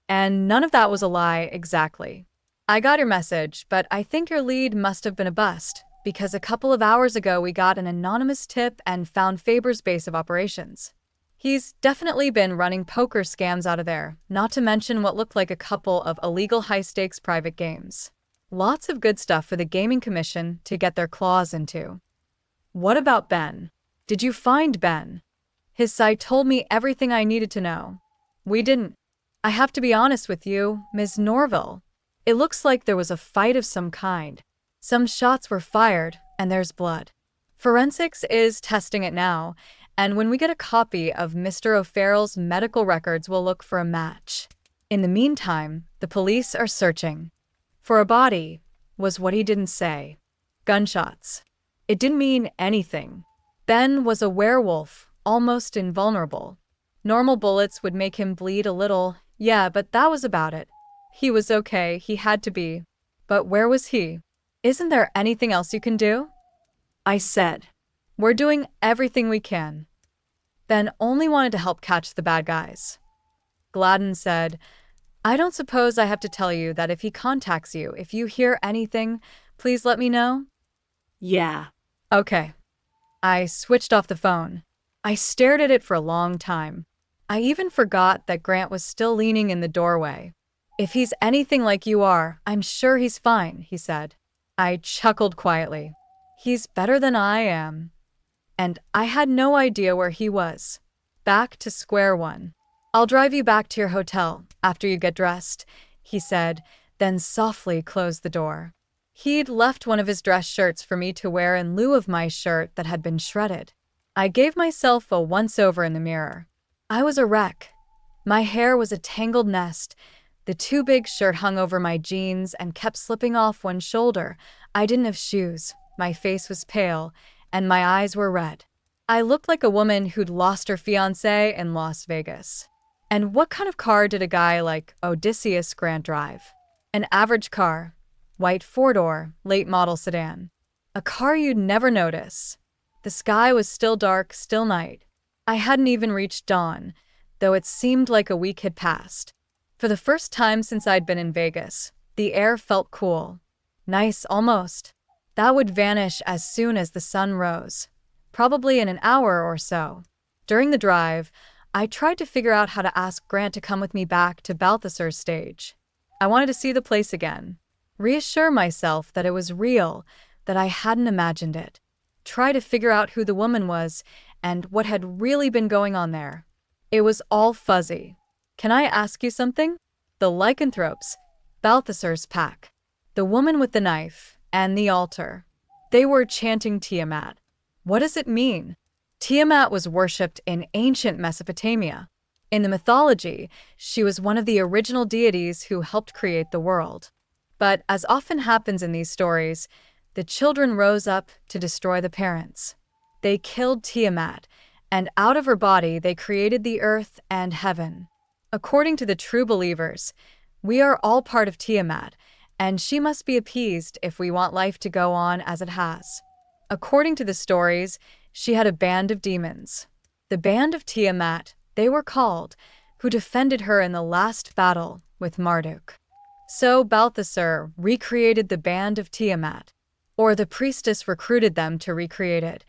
And none of that was a lie exactly. I got your message, but I think your lead must have been a bust, because a couple of hours ago we got an anonymous tip and found Faber's base of operations. He's definitely been running poker scams out of there, not to mention what looked like a couple of illegal high-stakes private games. Lots of good stuff for the Gaming Commission to get their claws into. What about Ben? Did you find Ben? His side told me everything I needed to know. We didn't. I have to be honest with you, Ms. Norville. It looks like there was a fight of some kind. Some shots were fired, and there's blood. Forensics is testing it now, and when we get a copy of Mr. O'Farrell's medical records, we'll look for a match. In the meantime, the police are searching. For a body, was what he didn't say. Gunshots. It didn't mean anything. Ben was a werewolf, almost invulnerable. Normal bullets would make him bleed a little, yeah, but that was about it. He was okay, he had to be. But where was he? "Isn't there anything else you can do?" I said. "We're doing everything we can." Ben only wanted to help catch the bad guys. Gladden said, "I don't suppose I have to tell you that if he contacts you, if you hear anything, please let me know?" "Yeah." "Okay." I switched off the phone. I stared at it for a long time. I even forgot that Grant was still leaning in the doorway. "If he's anything like you are, I'm sure he's fine," he said. I chuckled quietly. "He's better than I am." and I had no idea where he was. Back to square one. "I'll drive you back to your hotel after you get dressed," he said, then softly closed the door. He'd left one of his dress shirts for me to wear in lieu of my shirt that had been shredded. I gave myself a once-over in the mirror. I was a wreck. My hair was a tangled nest. The too big shirt hung over my jeans and kept slipping off one shoulder. I didn't have shoes. My face was pale, and my eyes were red. I looked like a woman who'd lost her fiancé in Las Vegas. And what kind of car did a guy like Odysseus Grant drive? An average car. White four-door, late-model sedan. A car you'd never notice. The sky was still dark, still night. I hadn't even reached dawn, though it seemed like a week had passed. For the first time since I'd been in Vegas, the air felt cool. Nice, almost. That would vanish as soon as the sun rose. Probably in an hour or so. During the drive, I tried to figure out how to ask Grant to come with me back to Balthasar's stage. I wanted to see the place again. Reassure myself that it was real, that I hadn't imagined it. Try to figure out who the woman was and what had really been going on there. It was all fuzzy. "Can I ask you something?" The lycanthropes, Balthasar's pack, the woman with the knife, and the altar. They were chanting Tiamat. What does it mean? Tiamat was worshipped in ancient Mesopotamia. In the mythology, she was one of the original deities who helped create the world. But as often happens in these stories, the children rose up to destroy the parents. They killed Tiamat, and out of her body they created the earth and heaven. According to the true believers, we are all part of Tiamat, and she must be appeased if we want life to go on as it has. According to the stories, she had a band of demons. The Band of Tiamat, they were called, who defended her in the last battle with Marduk. So Balthasar recreated the Band of Tiamat, or the priestess recruited them to recreate it,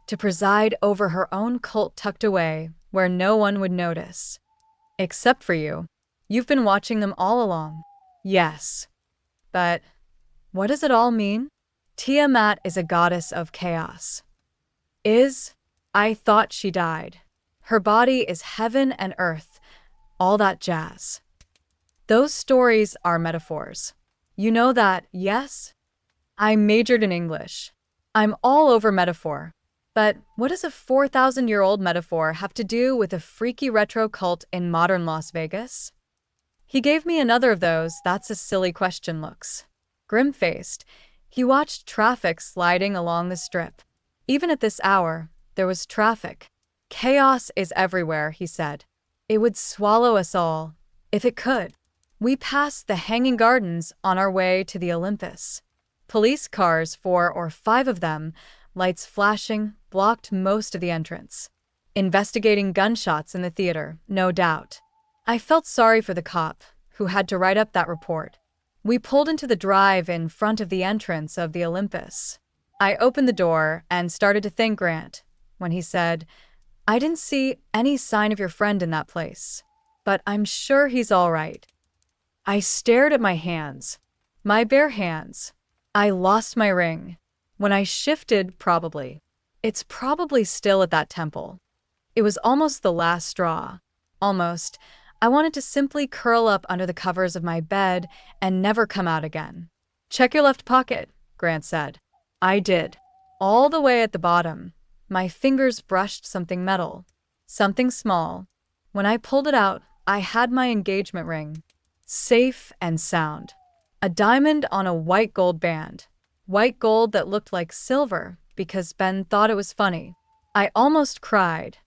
to preside over her own cult tucked away where no one would notice. Except for you. You've been watching them all along. Yes. But what does it all mean? Tiamat is a goddess of chaos. I thought she died. Her body is heaven and earth, all that jazz. Those stories are metaphors. You know that, yes? I majored in English. I'm all over metaphor. But what does a 4,000-year-old metaphor have to do with a freaky retro cult in modern Las Vegas? He gave me another of those "that's a silly question" looks. Grim-faced, he watched traffic sliding along the strip. Even at this hour, there was traffic. "Chaos is everywhere," he said. "It would swallow us all, if it could." We passed the Hanging Gardens on our way to the Olympus. Police cars, 4 or 5 of them, lights flashing, blocked most of the entrance. Investigating gunshots in the theater, no doubt. I felt sorry for the cop, who had to write up that report. We pulled into the drive in front of the entrance of the Olympus. I opened the door and started to thank Grant, when he said, "I didn't see any sign of your friend in that place, but I'm sure he's all right." I stared at my hands. My bare hands. I lost my ring. When I shifted, probably. It's probably still at that temple. It was almost the last straw. Almost. I wanted to simply curl up under the covers of my bed and never come out again. "Check your left pocket," Grant said. I did. All the way at the bottom, my fingers brushed something metal. Something small. When I pulled it out, I had my engagement ring. Safe and sound. A diamond on a white gold band. White gold that looked like silver because Ben thought it was funny. I almost cried.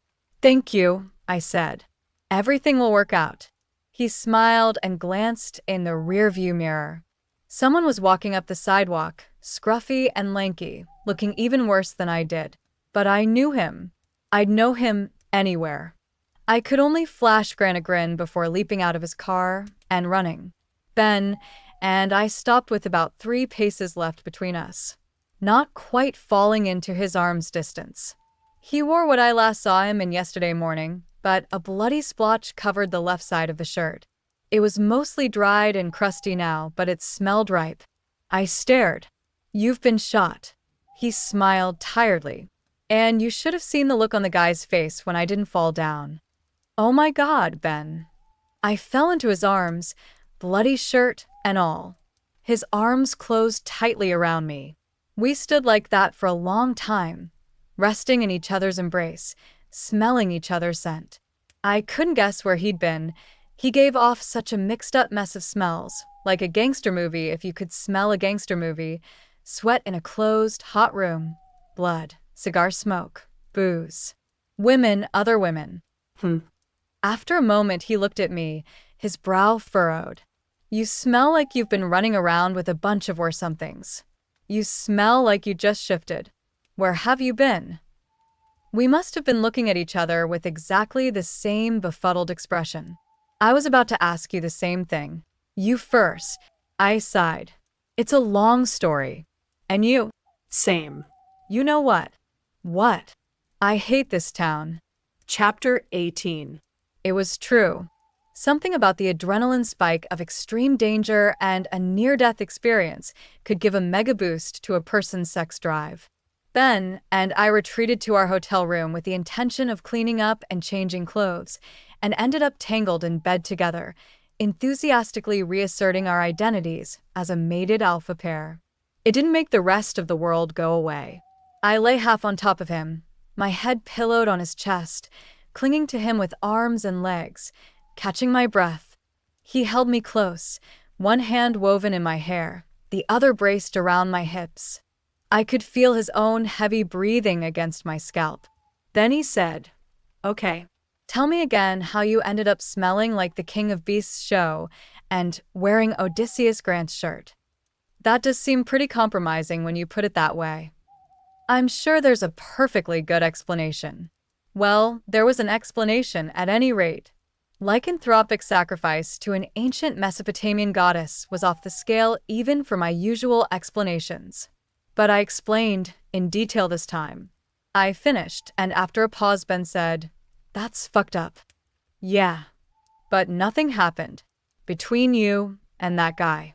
"Thank you," I said. "Everything will work out." He smiled and glanced in the rearview mirror. Someone was walking up the sidewalk, scruffy and lanky, looking even worse than I did. But I knew him. I'd know him anywhere. I could only flash Grant a grin before leaping out of his car and running. Ben and I stopped with about 3 paces left between us, not quite falling into his arm's distance. He wore what I last saw him in yesterday morning, but a bloody splotch covered the left side of the shirt. It was mostly dried and crusty now, but it smelled ripe. I stared. "You've been shot." He smiled tiredly. And you should have seen the look on the guy's face when I didn't fall down. Oh my God, Ben. I fell into his arms, bloody shirt and all. His arms closed tightly around me. We stood like that for a long time, resting in each other's embrace, smelling each other's scent. I couldn't guess where he'd been. He gave off such a mixed-up mess of smells, like a gangster movie if you could smell a gangster movie. Sweat in a closed, hot room. Blood, cigar smoke, booze. Women, other women. After a moment, he looked at me, his brow furrowed. You smell like you've been running around with a bunch of worse somethings. You smell like you just shifted. Where have you been? We must have been looking at each other with exactly the same befuddled expression. I was about to ask you the same thing. You first. I sighed. It's a long story. And you? Same. You know what? What? I hate this town. Chapter 18. It was true. Something about the adrenaline spike of extreme danger and a near-death experience could give a mega boost to a person's sex drive. Ben and I retreated to our hotel room with the intention of cleaning up and changing clothes, and ended up tangled in bed together, enthusiastically reasserting our identities as a mated alpha pair. It didn't make the rest of the world go away. I lay half on top of him, my head pillowed on his chest, clinging to him with arms and legs, catching my breath. He held me close, one hand woven in my hair, the other braced around my hips. I could feel his own heavy breathing against my scalp. Then he said, "Okay, tell me again how you ended up smelling like the King of Beasts show and wearing Odysseus Grant's shirt." That does seem pretty compromising when you put it that way. I'm sure there's a perfectly good explanation. Well, there was an explanation at any rate. Lycanthropic sacrifice to an ancient Mesopotamian goddess was off the scale even for my usual explanations. But I explained in detail this time. I finished, and after a pause Ben said, "That's fucked up." Yeah. But nothing happened between you and that guy.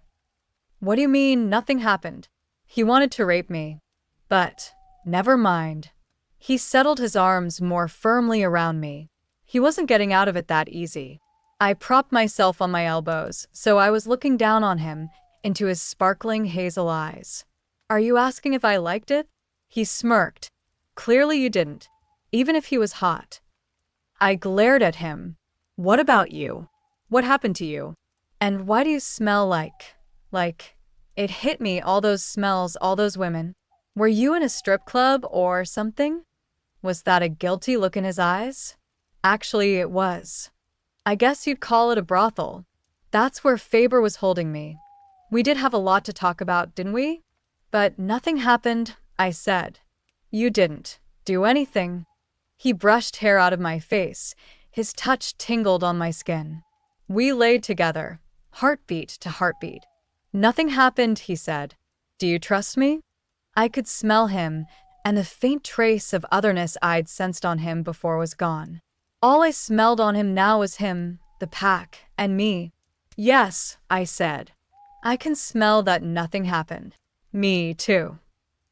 What do you mean nothing happened? He wanted to rape me. But never mind. He settled his arms more firmly around me. He wasn't getting out of it that easy. I propped myself on my elbows, so I was looking down on him, into his sparkling hazel eyes. "Are you asking if I liked it?" He smirked. "Clearly you didn't, even if he was hot." I glared at him. "What about you? What happened to you? And why do you smell like, it hit me, all those smells, all those women. Were you in a strip club or something?" Was that a guilty look in his eyes? Actually, it was. I guess you'd call it a brothel. That's where Faber was holding me. We did have a lot to talk about, didn't we? But nothing happened, I said. You didn't do anything. He brushed hair out of my face. His touch tingled on my skin. We laid together, heartbeat to heartbeat. Nothing happened, he said. Do you trust me? I could smell him, and the faint trace of otherness I'd sensed on him before was gone. All I smelled on him now was him, the pack, and me. Yes, I said. I can smell that nothing happened. Me, too.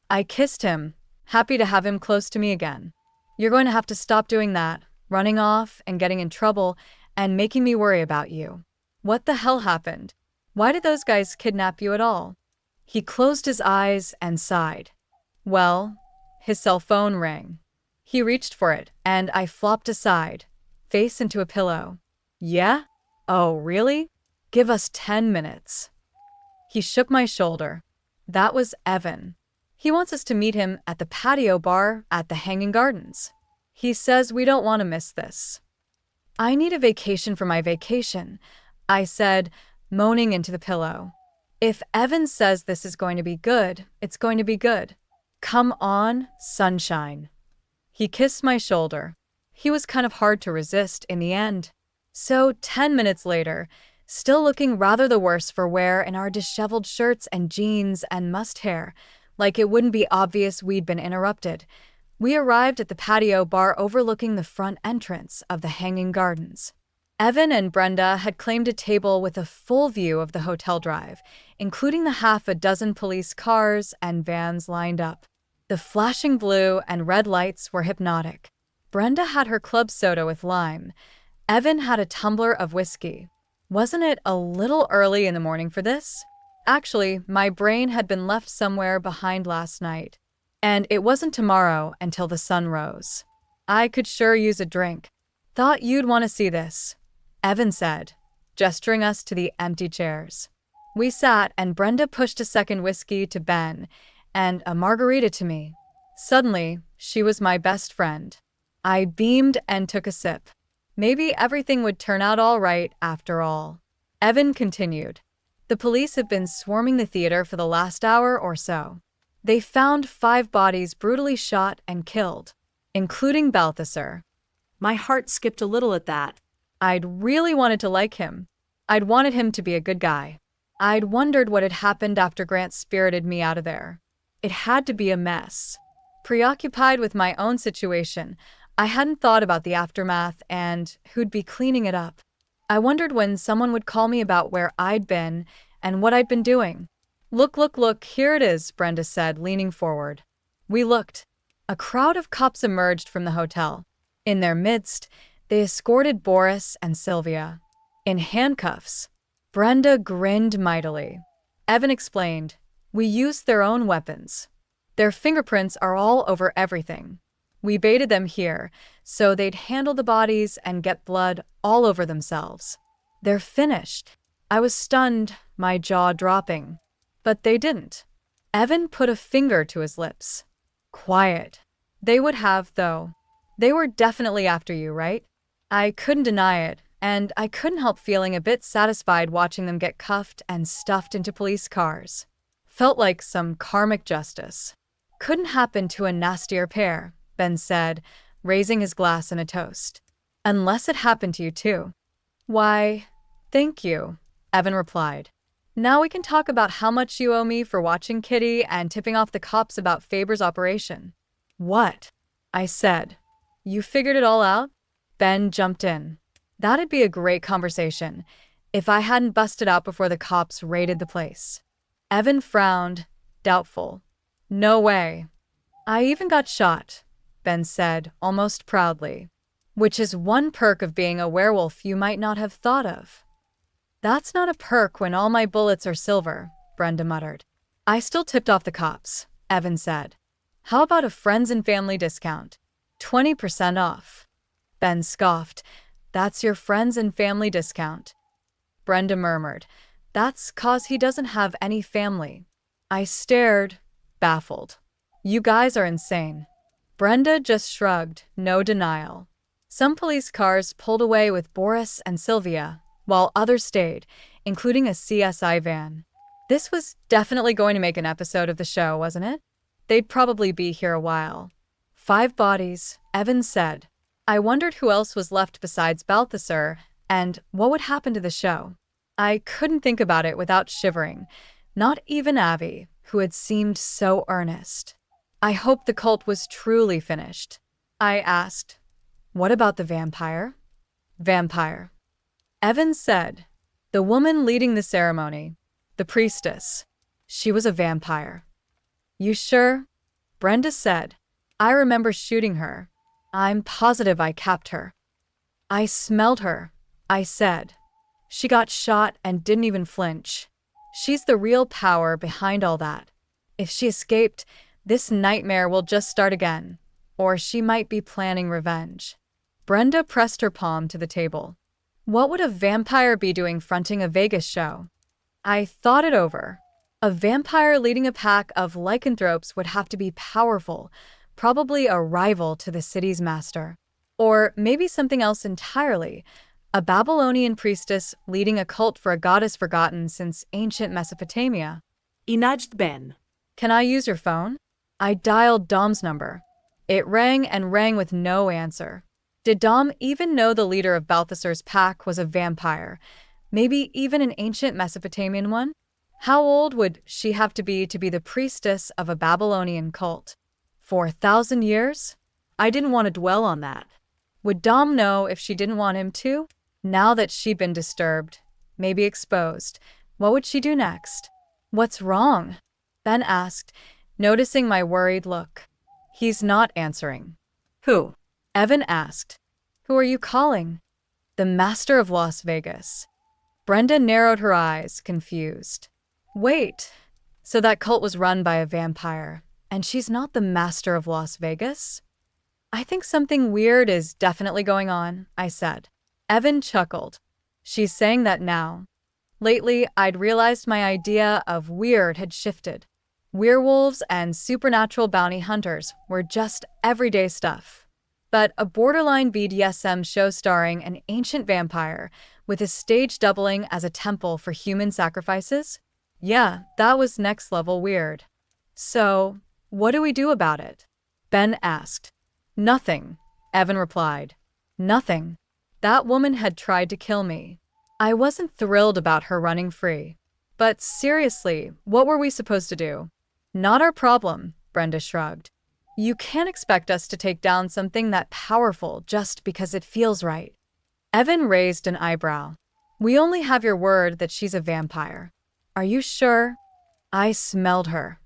I kissed him, happy to have him close to me again. You're going to have to stop doing that, running off and getting in trouble and making me worry about you. What the hell happened? Why did those guys kidnap you at all? He closed his eyes and sighed. Well, his cell phone rang. He reached for it, and I flopped aside, face into a pillow. Yeah? Oh, really? Give us 10 minutes. He shook my shoulder. That was Evan. He wants us to meet him at the patio bar at the Hanging Gardens. He says we don't want to miss this. I need a vacation for my vacation, I said, moaning into the pillow. If Evan says this is going to be good, it's going to be good. Come on, sunshine. He kissed my shoulder. He was kind of hard to resist in the end. So 10 minutes later, still looking rather the worse for wear in our disheveled shirts and jeans and mussed hair, like it wouldn't be obvious we'd been interrupted, we arrived at the patio bar overlooking the front entrance of the Hanging Gardens. Evan and Brenda had claimed a table with a full view of the hotel drive, including the half a dozen police cars and vans lined up. The flashing blue and red lights were hypnotic. Brenda had her club soda with lime. Evan had a tumbler of whiskey. Wasn't it a little early in the morning for this? Actually, my brain had been left somewhere behind last night, and it wasn't tomorrow until the sun rose. I could sure use a drink. Thought you'd want to see this, Evan said, gesturing us to the empty chairs. We sat, and Brenda pushed a second whiskey to Ben and a margarita to me. Suddenly, she was my best friend. I beamed and took a sip. Maybe everything would turn out all right after all. Evan continued. The police have been swarming the theater for the last hour or so. They found 5 bodies brutally shot and killed, including Balthasar. My heart skipped a little at that. I'd really wanted to like him. I'd wanted him to be a good guy. I'd wondered what had happened after Grant spirited me out of there. It had to be a mess. Preoccupied with my own situation, I hadn't thought about the aftermath and who'd be cleaning it up. I wondered when someone would call me about where I'd been and what I'd been doing. Look, here it is, Brenda said, leaning forward. We looked. A crowd of cops emerged from the hotel. In their midst, they escorted Boris and Sylvia. In handcuffs. Brenda grinned mightily. Evan explained, we used their own weapons. Their fingerprints are all over everything. We baited them here, so they'd handle the bodies and get blood all over themselves. They're finished. I was stunned, my jaw dropping. But they didn't. Evan put a finger to his lips. Quiet. They would have, though. They were definitely after you, right? I couldn't deny it, and I couldn't help feeling a bit satisfied watching them get cuffed and stuffed into police cars. Felt like some karmic justice. Couldn't happen to a nastier pair, Ben said, raising his glass in a toast. Unless it happened to you too. Why, thank you, Evan replied. Now we can talk about how much you owe me for watching Kitty and tipping off the cops about Faber's operation. What? I said. You figured it all out? Ben jumped in. That'd be a great conversation, if I hadn't busted out before the cops raided the place. Evan frowned, doubtful. No way. I even got shot, Ben said, almost proudly. Which is one perk of being a werewolf you might not have thought of. That's not a perk when all my bullets are silver, Brenda muttered. I still tipped off the cops, Evan said. How about a friends and family discount? 20% off. Ben scoffed. That's your friends and family discount. Brenda murmured. That's 'cause he doesn't have any family. I stared, baffled. You guys are insane. Brenda just shrugged, no denial. Some police cars pulled away with Boris and Sylvia, while others stayed, including a CSI van. This was definitely going to make an episode of the show, wasn't it? They'd probably be here a while. 5 bodies, Evan said. I wondered who else was left besides Balthasar, and what would happen to the show. I couldn't think about it without shivering, not even Abby, who had seemed so earnest. I hoped the cult was truly finished. I asked, what about the vampire? Vampire. Evan said, the woman leading the ceremony, the priestess. She was a vampire. You sure? Brenda said, I remember shooting her. I'm positive I capped her. I smelled her, I said. She got shot and didn't even flinch. She's the real power behind all that. If she escaped, this nightmare will just start again, or she might be planning revenge. Brenda pressed her palm to the table. What would a vampire be doing fronting a Vegas show? I thought it over. A vampire leading a pack of lycanthropes would have to be powerful, probably a rival to the city's master. Or maybe something else entirely, a Babylonian priestess leading a cult for a goddess forgotten since ancient Mesopotamia. He nudged Ben. Can I use your phone? I dialed Dom's number. It rang and rang with no answer. Did Dom even know the leader of Balthasar's pack was a vampire? Maybe even an ancient Mesopotamian one? How old would she have to be the priestess of a Babylonian cult? 4,000 years? I didn't want to dwell on that. Would Dom know if she didn't want him to? Now that she'd been disturbed, maybe exposed, what would she do next? What's wrong? Ben asked, noticing my worried look. He's not answering. Who? Evan asked. Who are you calling? The Master of Las Vegas. Brenda narrowed her eyes, confused. Wait, so that cult was run by a vampire, and she's not the Master of Las Vegas? I think something weird is definitely going on, I said. Evan chuckled. She's saying that now. Lately, I'd realized my idea of weird had shifted. Werewolves and supernatural bounty hunters were just everyday stuff. But a borderline BDSM show starring an ancient vampire with a stage doubling as a temple for human sacrifices? Yeah, that was next level weird. So, what do we do about it? Ben asked. Nothing, Evan replied. Nothing. That woman had tried to kill me. I wasn't thrilled about her running free. But seriously, what were we supposed to do? Not our problem, Brenda shrugged. You can't expect us to take down something that powerful just because it feels right. Evan raised an eyebrow. We only have your word that she's a vampire. Are you sure? I smelled her.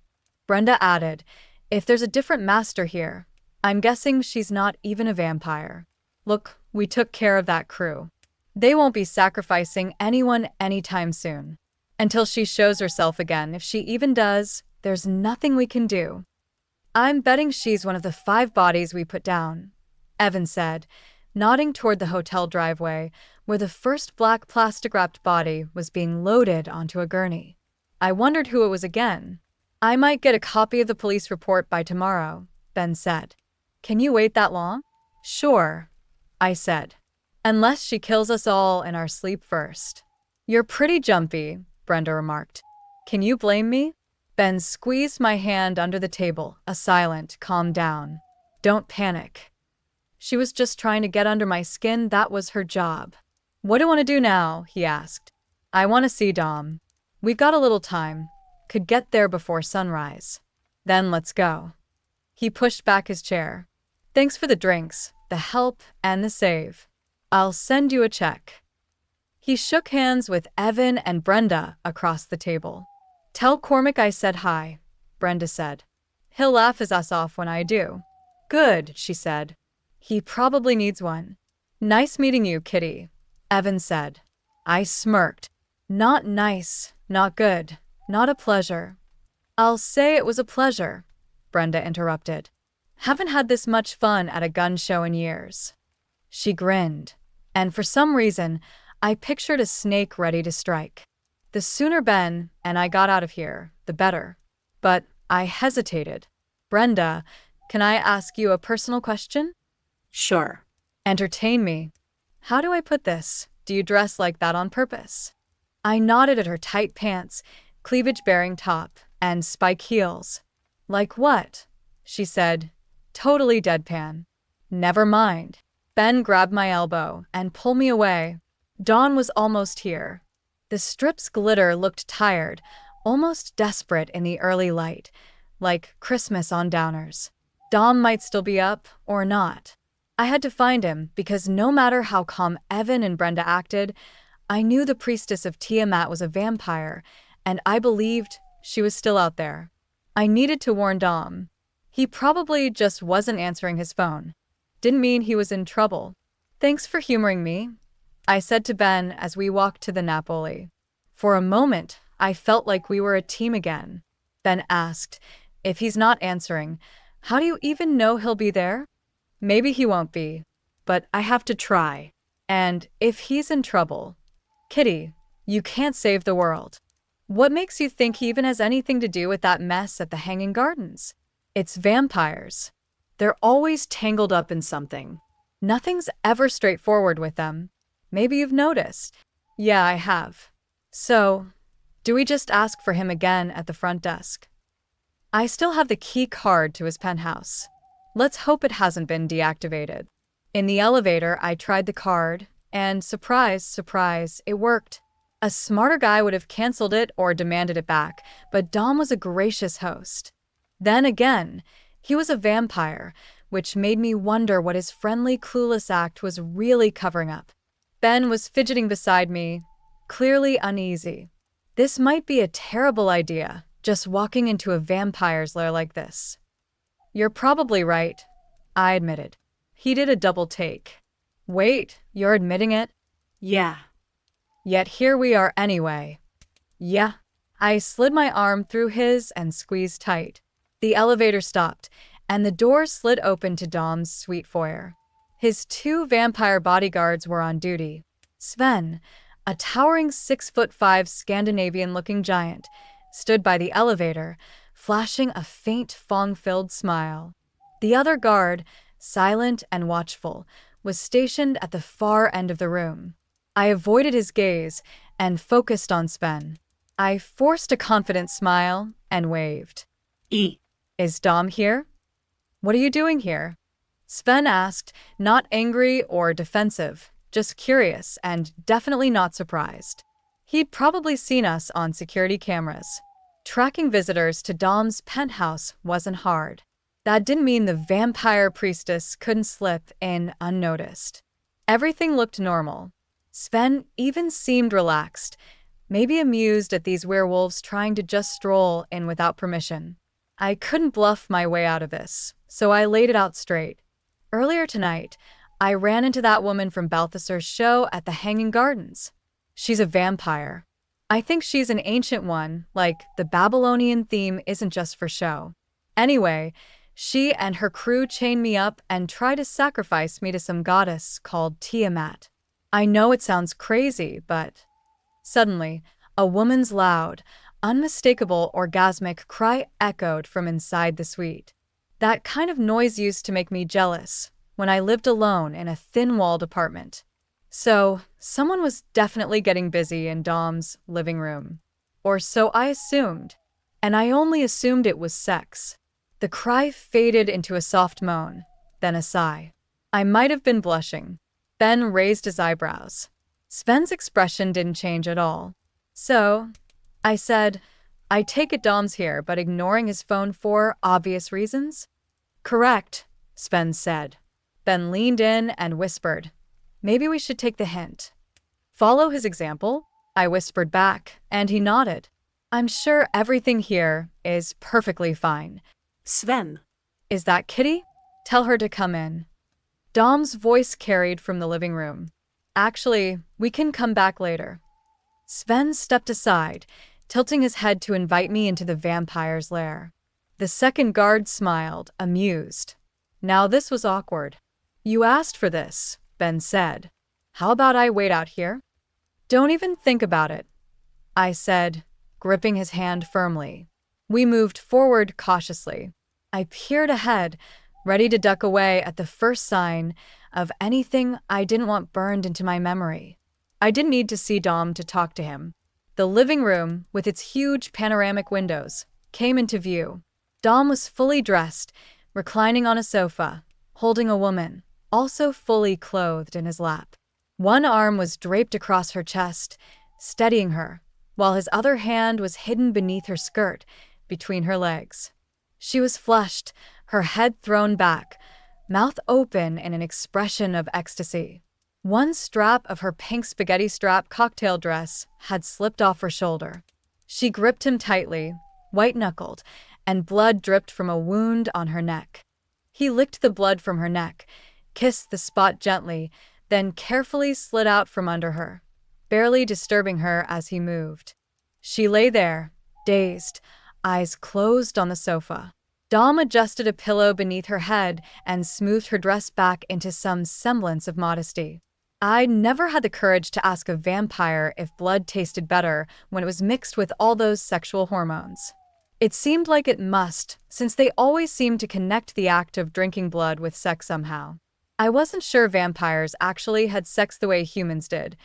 Brenda added, if there's a different master here, I'm guessing she's not even a vampire. Look, we took care of that crew. They won't be sacrificing anyone anytime soon. Until she shows herself again, if she even does, there's nothing we can do. I'm betting she's one of the 5 bodies we put down, Evan said, nodding toward the hotel driveway where the first black plastic-wrapped body was being loaded onto a gurney. I wondered who it was again. I might get a copy of the police report by tomorrow, Ben said. Can you wait that long? Sure, I said. Unless she kills us all in our sleep first. You're pretty jumpy, Brenda remarked. Can you blame me? Ben squeezed my hand under the table, a silent, calm down. Don't panic. She was just trying to get under my skin, that was her job. What do you want to do now? He asked. I want to see Dom. We've got a little time. Could get there before sunrise. Then let's go. He pushed back his chair. Thanks for the drinks, the help, and the save. I'll send you a check. He shook hands with Evan and Brenda across the table. Tell Cormac I said hi, Brenda said. He'll laugh his ass off when I do. Good, she said. He probably needs one. Nice meeting you, Kitty, Evan said. I smirked. Not nice, not good, not a pleasure. I'll say it was a pleasure, Brenda interrupted. Haven't had this much fun at a gun show in years. She grinned, and for some reason, I pictured a snake ready to strike. The sooner Ben and I got out of here, the better. But I hesitated. Brenda, can I ask you a personal question? Sure. Entertain me. How do I put this? Do you dress like that on purpose? I nodded at her tight pants, cleavage-bearing top, and spike heels. Like what? She said, totally deadpan. Never mind. Ben grabbed my elbow and pulled me away. Dawn was almost here. The strip's glitter looked tired, almost desperate in the early light, like Christmas on Downers. Dom might still be up, or not. I had to find him because no matter how calm Evan and Brenda acted, I knew the priestess of Tiamat was a vampire, and I believed she was still out there. I needed to warn Dom. He probably just wasn't answering his phone. Didn't mean he was in trouble. Thanks for humoring me, I said to Ben as we walked to the Napoli. For a moment, I felt like we were a team again. Ben asked, if he's not answering, how do you even know he'll be there? Maybe he won't be, but I have to try. And if he's in trouble, Kitty, you can't save the world. What makes you think he even has anything to do with that mess at the Hanging Gardens? It's vampires. They're always tangled up in something. Nothing's ever straightforward with them. Maybe you've noticed. Yeah, I have. So, do we just ask for him again at the front desk? I still have the key card to his penthouse. Let's hope it hasn't been deactivated. In the elevator, I tried the card, and surprise, surprise, it worked. A smarter guy would have canceled it or demanded it back, but Dom was a gracious host. Then again, he was a vampire, which made me wonder what his friendly, clueless act was really covering up. Ben was fidgeting beside me, clearly uneasy. This might be a terrible idea, just walking into a vampire's lair like this? You're probably right, I admitted. He did a double take. Wait, you're admitting it? Yeah. Yet here we are anyway. Yeah. I slid my arm through his and squeezed tight. The elevator stopped, and the door slid open to Dom's suite foyer. His 2 vampire bodyguards were on duty. Sven, a towering 6'5" Scandinavian-looking giant, stood by the elevator, flashing a faint fong-filled smile. The other guard, silent and watchful, was stationed at the far end of the room. I avoided his gaze and focused on Sven. I forced a confident smile and waved. Is Dom here? What are you doing here? Sven asked, not angry or defensive, just curious and definitely not surprised. He'd probably seen us on security cameras. Tracking visitors to Dom's penthouse wasn't hard. That didn't mean the vampire priestess couldn't slip in unnoticed. Everything looked normal. Sven even seemed relaxed, maybe amused at these werewolves trying to just stroll in without permission. I couldn't bluff my way out of this, so I laid it out straight. Earlier tonight, I ran into that woman from Balthasar's show at the Hanging Gardens. She's a vampire. I think she's an ancient one, like the Babylonian theme isn't just for show. Anyway, she and her crew chained me up and tried to sacrifice me to some goddess called Tiamat. I know it sounds crazy, but... Suddenly, a woman's loud, unmistakable orgasmic cry echoed from inside the suite. That kind of noise used to make me jealous when I lived alone in a thin-walled apartment. So, someone was definitely getting busy in Dom's living room. Or so I assumed. And I only assumed it was sex. The cry faded into a soft moan, then a sigh. I might have been blushing. Ben raised his eyebrows. Sven's expression didn't change at all. So, I said, I take it Dom's here, but ignoring his phone for obvious reasons? Correct, Sven said. Ben leaned in and whispered, maybe we should take the hint. Follow his example? I whispered back, and he nodded. I'm sure everything here is perfectly fine. Sven. Is that Kitty? Tell her to come in. Dom's voice carried from the living room. Actually, we can come back later. Sven stepped aside, tilting his head to invite me into the vampire's lair. The second guard smiled, amused. Now this was awkward. You asked for this, Ben said. How about I wait out here? Don't even think about it, I said, gripping his hand firmly. We moved forward cautiously. I peered ahead, ready to duck away at the first sign of anything I didn't want burned into my memory. I didn't need to see Dom to talk to him. The living room, with its huge panoramic windows, came into view. Dom was fully dressed, reclining on a sofa, holding a woman, also fully clothed in his lap. One arm was draped across her chest, steadying her, while his other hand was hidden beneath her skirt, between her legs. She was flushed, her head thrown back, mouth open in an expression of ecstasy. One strap of her pink spaghetti strap cocktail dress had slipped off her shoulder. She gripped him tightly, white-knuckled, and blood dripped from a wound on her neck. He licked the blood from her neck, kissed the spot gently, then carefully slid out from under her, barely disturbing her as he moved. She lay there, dazed, eyes closed on the sofa. Dom adjusted a pillow beneath her head and smoothed her dress back into some semblance of modesty. I'd never had the courage to ask a vampire if blood tasted better when it was mixed with all those sexual hormones. It seemed like it must, since they always seemed to connect the act of drinking blood with sex somehow. I wasn't sure vampires actually had sex the way humans did,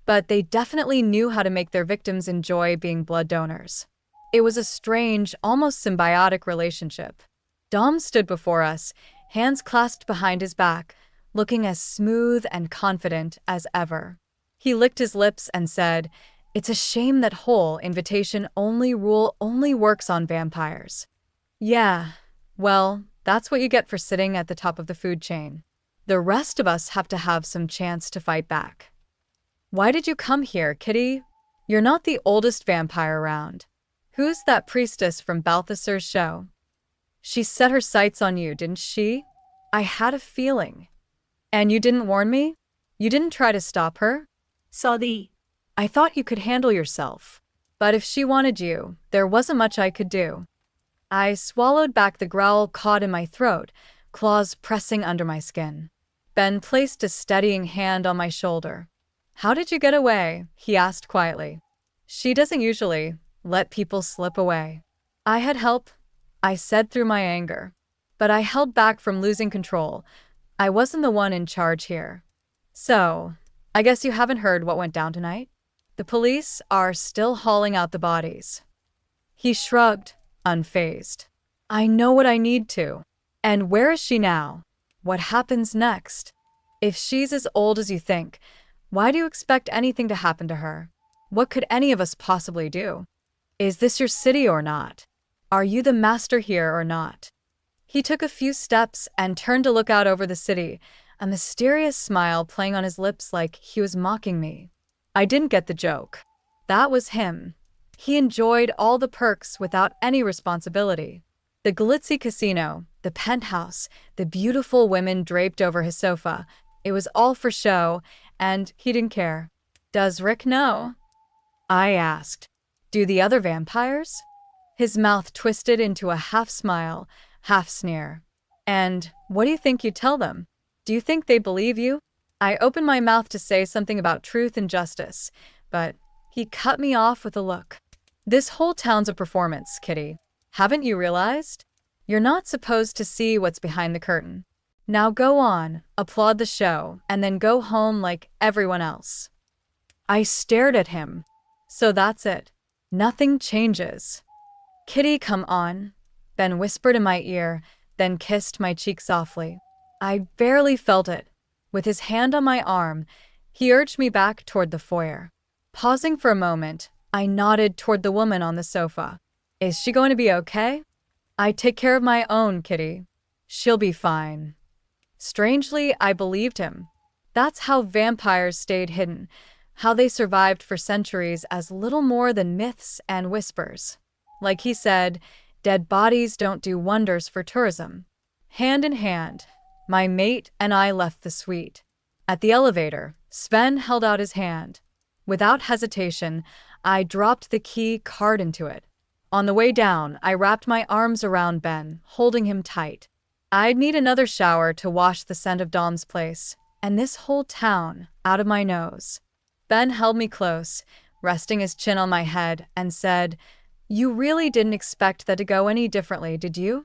but they definitely knew how to make their victims enjoy being blood donors. It was a strange, almost symbiotic relationship. Dom stood before us, hands clasped behind his back, looking as smooth and confident as ever. He licked his lips and said, "It's a shame that whole invitation-only rule only works on vampires." Yeah, well, that's what you get for sitting at the top of the food chain. The rest of us have to have some chance to fight back. Why did you come here, Kitty? You're not the oldest vampire around. Who's that priestess from Balthasar's show? She set her sights on you, didn't she? I had a feeling. And you didn't warn me? You didn't try to stop her? Saudi. I thought you could handle yourself. But if she wanted you, there wasn't much I could do. I swallowed back the growl caught in my throat, claws pressing under my skin. Ben placed a steadying hand on my shoulder. How did you get away? He asked quietly. She doesn't usually let people slip away. I had help, I said through my anger. But I held back from losing control. I wasn't the one in charge here. So, I guess you haven't heard what went down tonight? The police are still hauling out the bodies. He shrugged, unfazed. I know what I need to. And where is she now? What happens next? If she's as old as you think, why do you expect anything to happen to her? What could any of us possibly do? Is this your city or not? Are you the master here or not? He took a few steps and turned to look out over the city, a mysterious smile playing on his lips like he was mocking me. I didn't get the joke. That was him. He enjoyed all the perks without any responsibility. The glitzy casino, the penthouse, the beautiful women draped over his sofa. It was all for show, and he didn't care. Does Rick know? I asked. Do the other vampires? His mouth twisted into a half smile, half sneer. And what do you think you tell them? Do you think they believe you? I opened my mouth to say something about truth and justice, but he cut me off with a look. This whole town's a performance, Kitty. Haven't you realized? You're not supposed to see what's behind the curtain. Now go on, applaud the show, and then go home like everyone else. I stared at him. So that's it. Nothing changes. Kitty, come on, Ben whispered in my ear, then kissed my cheek softly. I barely felt it. With his hand on my arm, he urged me back toward the foyer. Pausing for a moment, I nodded toward the woman on the sofa. Is she going to be okay? I take care of my own, Kitty. She'll be fine. Strangely, I believed him. That's how vampires stayed hidden, how they survived for centuries as little more than myths and whispers. Like he said, dead bodies don't do wonders for tourism. Hand in hand, my mate and I left the suite. At the elevator, Sven held out his hand. Without hesitation, I dropped the key card into it. On the way down, I wrapped my arms around Ben, holding him tight. I'd need another shower to wash the scent of Dawn's place, and this whole town out of my nose. Ben held me close, resting his chin on my head, and said, You really didn't expect that to go any differently, did you?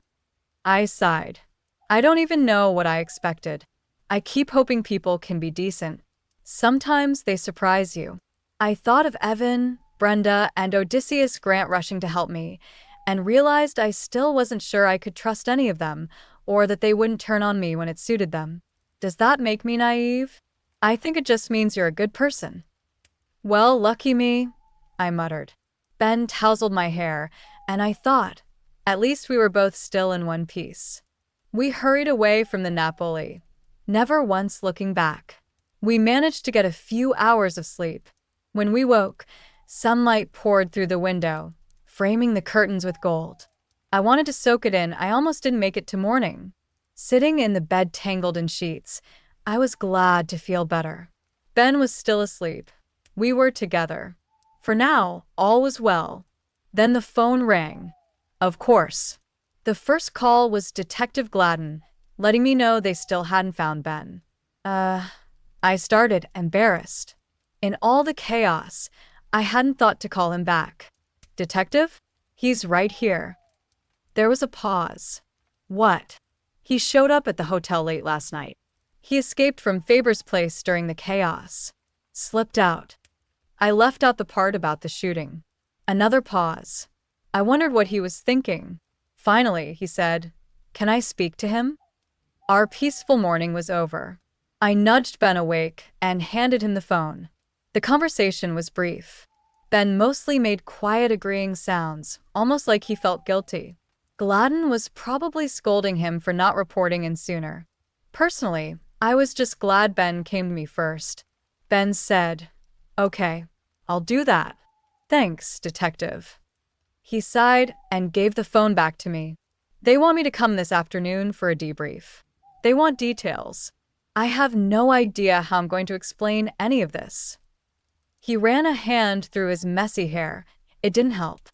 I sighed. I don't even know what I expected. I keep hoping people can be decent. Sometimes they surprise you. I thought of Evan, Brenda, and Odysseus Grant rushing to help me, and realized I still wasn't sure I could trust any of them, or that they wouldn't turn on me when it suited them. Does that make me naive? I think it just means you're a good person. Well, lucky me, I muttered. Ben tousled my hair, and I thought, at least we were both still in one piece. We hurried away from the Napoli, never once looking back. We managed to get a few hours of sleep. When we woke, sunlight poured through the window, framing the curtains with gold. I wanted to soak it in. I almost didn't make it to morning. Sitting in the bed tangled in sheets, I was glad to feel better. Ben was still asleep. We were together. For now, all was well. Then the phone rang. Of course. The first call was Detective Gladden, letting me know they still hadn't found Ben. I started, embarrassed. In all the chaos, I hadn't thought to call him back. Detective? He's right here. There was a pause. What? He showed up at the hotel late last night. He escaped from Faber's place during the chaos. Slipped out. I left out the part about the shooting. Another pause. I wondered what he was thinking. Finally, he said, Can I speak to him? Our peaceful morning was over. I nudged Ben awake and handed him the phone. The conversation was brief. Ben mostly made quiet agreeing sounds, almost like he felt guilty. Gladden was probably scolding him for not reporting in sooner. Personally, I was just glad Ben came to me first. Ben said, Okay, I'll do that. Thanks, Detective. He sighed and gave the phone back to me. They want me to come this afternoon for a debrief. They want details. I have no idea how I'm going to explain any of this. He ran a hand through his messy hair. It didn't help.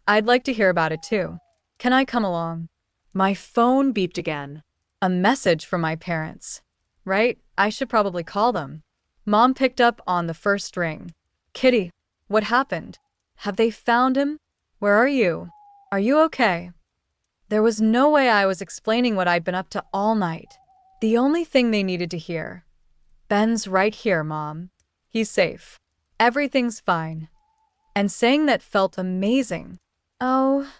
I'd like to hear about it too. Can I come along? My phone beeped again. A message from my parents. Right? I should probably call them. Mom picked up on the first ring. Kitty, what happened? Have they found him? Where are you? Are you okay? There was no way I was explaining what I'd been up to all night. The only thing they needed to hear. Ben's right here, Mom. He's safe. Everything's fine. And saying that felt amazing. Oh,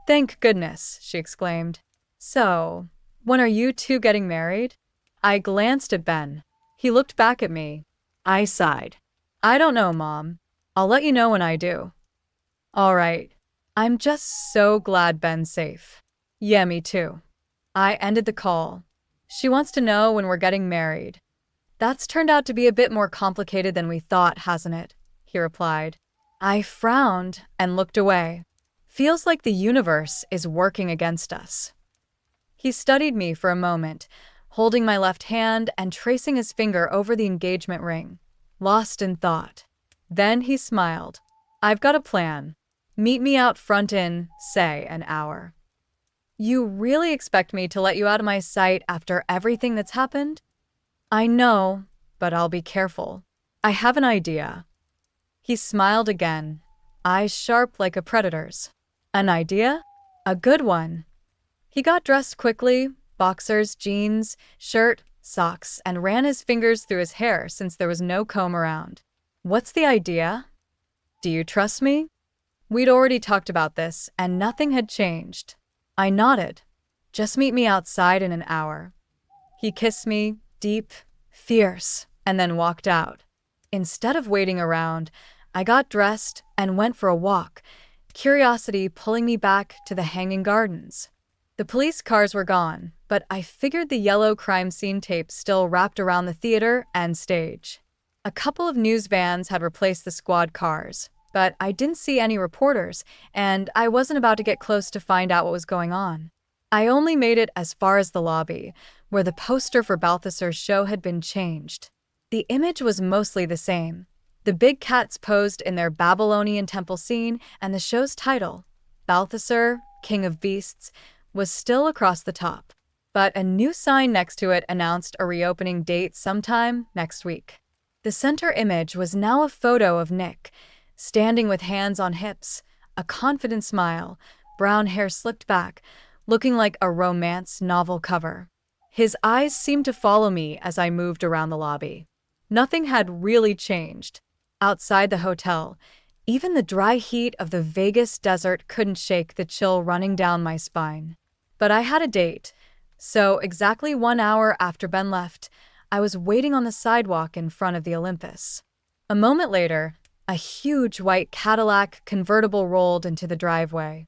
thank goodness, she exclaimed. So, when are you two getting married? I glanced at Ben. He looked back at me. I sighed. I don't know, Mom. I'll let you know when I do. All right. I'm just so glad Ben's safe. Yeah, me too. I ended the call. She wants to know when we're getting married. That's turned out to be a bit more complicated than we thought, hasn't it? He replied. I frowned and looked away. Feels like the universe is working against us. He studied me for a moment, holding my left hand and tracing his finger over the engagement ring, lost in thought. Then he smiled. I've got a plan. Meet me out front in, say, an hour. You really expect me to let you out of my sight after everything that's happened? I know, but I'll be careful. I have an idea. He smiled again, eyes sharp like a predator's. An idea? A good one. He got dressed quickly, boxers, jeans, shirt, socks, and ran his fingers through his hair since there was no comb around. What's the idea? Do you trust me? We'd already talked about this, and nothing had changed. I nodded. Just meet me outside in an hour. He kissed me, deep, fierce, and then walked out. Instead of waiting around, I got dressed and went for a walk, curiosity pulling me back to the hanging gardens. The police cars were gone, but I figured the yellow crime scene tape still wrapped around the theater and stage. A couple of news vans had replaced the squad cars, but I didn't see any reporters, and I wasn't about to get close to find out what was going on. I only made it as far as the lobby, where the poster for Balthasar's show had been changed. The image was mostly the same. The big cats posed in their Babylonian temple scene, and the show's title, Balthasar, King of Beasts, was still across the top. But a new sign next to it announced a reopening date sometime next week. The center image was now a photo of Nick, standing with hands on hips, a confident smile, brown hair slicked back, looking like a romance novel cover. His eyes seemed to follow me as I moved around the lobby. Nothing had really changed. Outside the hotel, even the dry heat of the Vegas desert couldn't shake the chill running down my spine. But I had a date, so exactly 1 hour after Ben left, I was waiting on the sidewalk in front of the Olympus. A moment later, a huge white Cadillac convertible rolled into the driveway.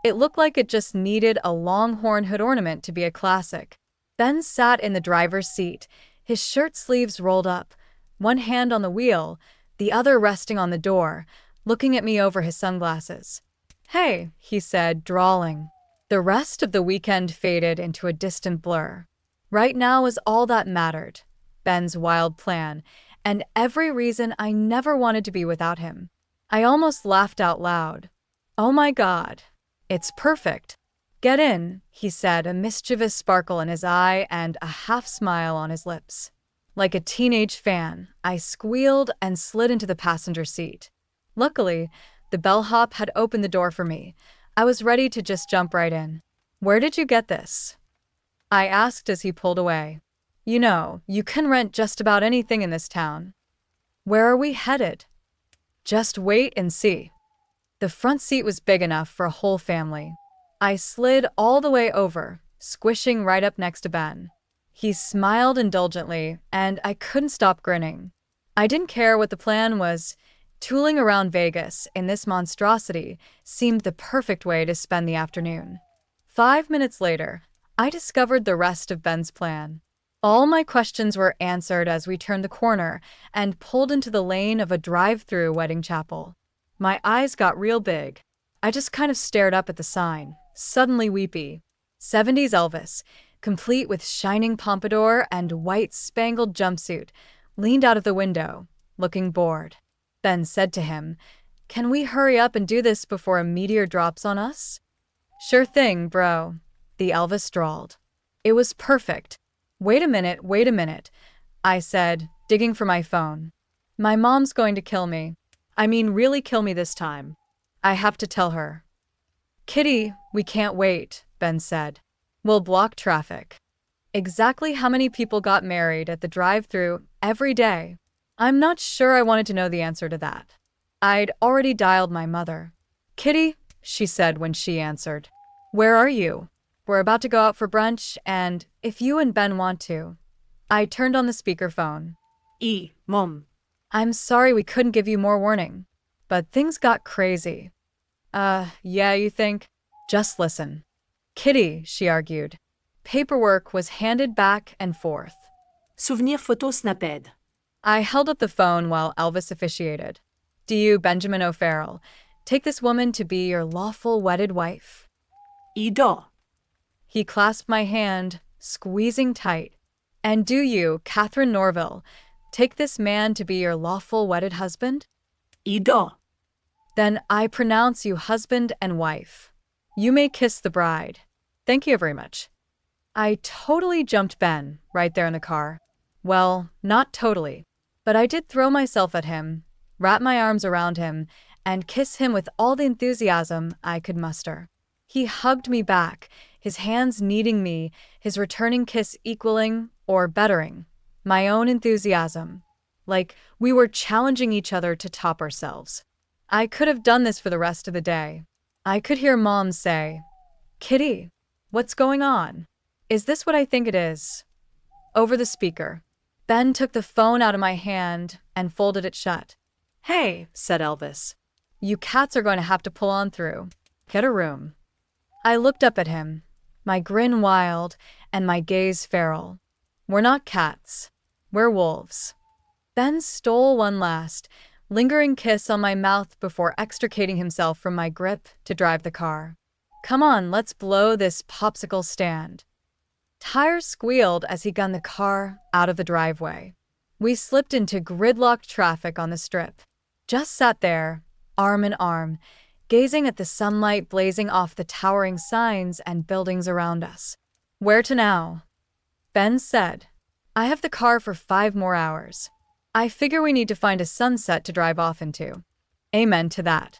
It looked like it just needed a longhorn hood ornament to be a classic. Ben sat in the driver's seat, his shirt sleeves rolled up, one hand on the wheel, the other resting on the door, looking at me over his sunglasses. Hey, he said, drawling. The rest of the weekend faded into a distant blur. Right now was all that mattered, Ben's wild plan, and every reason I never wanted to be without him. I almost laughed out loud. Oh my God, it's perfect. Get in, he said, a mischievous sparkle in his eye and a half smile on his lips. Like a teenage fan, I squealed and slid into the passenger seat. Luckily, the bellhop had opened the door for me. I was ready to just jump right in. Where did you get this? I asked as he pulled away. You know, you can rent just about anything in this town. Where are we headed? Just wait and see. The front seat was big enough for a whole family. I slid all the way over, squishing right up next to Ben. He smiled indulgently, and I couldn't stop grinning. I didn't care what the plan was. Tooling around Vegas in this monstrosity seemed the perfect way to spend the afternoon. 5 minutes later, I discovered the rest of Ben's plan. All my questions were answered as we turned the corner and pulled into the lane of a drive-through wedding chapel. My eyes got real big. I just kind of stared up at the sign, suddenly weepy. 70s Elvis, complete with shining pompadour and white spangled jumpsuit, leaned out of the window, looking bored. Ben said to him, "Can we hurry up and do this before a meteor drops on us?" "Sure thing, bro," the Elvis drawled. It was perfect. Wait a minute, I said, digging for my phone. My mom's going to kill me. I mean, really kill me this time. I have to tell her. "Kitty, we can't wait," Ben said. "We'll block traffic." Exactly how many people got married at the drive-thru every day? I'm not sure I wanted to know the answer to that. I'd already dialed my mother. "Kitty," she said when she answered. "Where are you? We're about to go out for brunch, and if you and Ben want to." I turned on the speakerphone. Mom. "I'm sorry we couldn't give you more warning, but things got crazy." Yeah, you think? Just listen." "Kitty," she argued. Paperwork was handed back and forth. Souvenir photo snapped. I held up the phone while Elvis officiated. "Do you, Benjamin O'Farrell, take this woman to be your lawful wedded wife?" Do. He clasped my hand, squeezing tight. "And do you, Catherine Norville, take this man to be your lawful wedded husband?" Do. "Then I pronounce you husband and wife. You may kiss the bride. Thank you very much." I totally jumped Ben right there in the car. Well, not totally, but I did throw myself at him, wrap my arms around him, and kiss him with all the enthusiasm I could muster. He hugged me back, his hands kneading me, his returning kiss equaling, or bettering, my own enthusiasm. Like we were challenging each other to top ourselves. I could have done this for the rest of the day. I could hear Mom say, "Kitty, what's going on? Is this what I think it is?" Over the speaker. Ben took the phone out of my hand and folded it shut. "Hey," said Elvis. "You cats are going to have to pull on through. Get a room." I looked up at him, my grin wild and my gaze feral. "We're not cats. We're wolves." Ben stole one last, lingering kiss on my mouth before extricating himself from my grip to drive the car. "Come on, let's blow this popsicle stand." Tires squealed as he gunned the car out of the driveway. We slipped into gridlocked traffic on the strip. Just sat there, arm in arm, gazing at the sunlight blazing off the towering signs and buildings around us. "Where to now?" Ben said. "I have the car for 5 more hours. I figure we need to find a sunset to drive off into." Amen to that.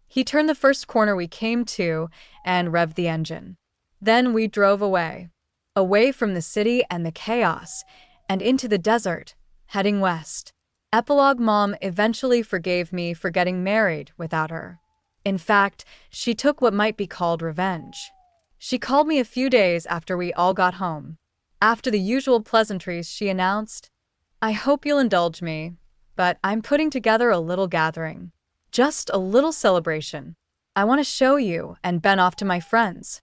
He turned the first corner we came to and revved the engine. Then we drove away. Away from the city and the chaos, and into the desert, heading west. Epilogue: Mom eventually forgave me for getting married without her. In fact, she took what might be called revenge. She called me a few days after we all got home. After the usual pleasantries, she announced, "I hope you'll indulge me, but I'm putting together a little gathering. Just a little celebration. I want to show you and Ben off to my friends."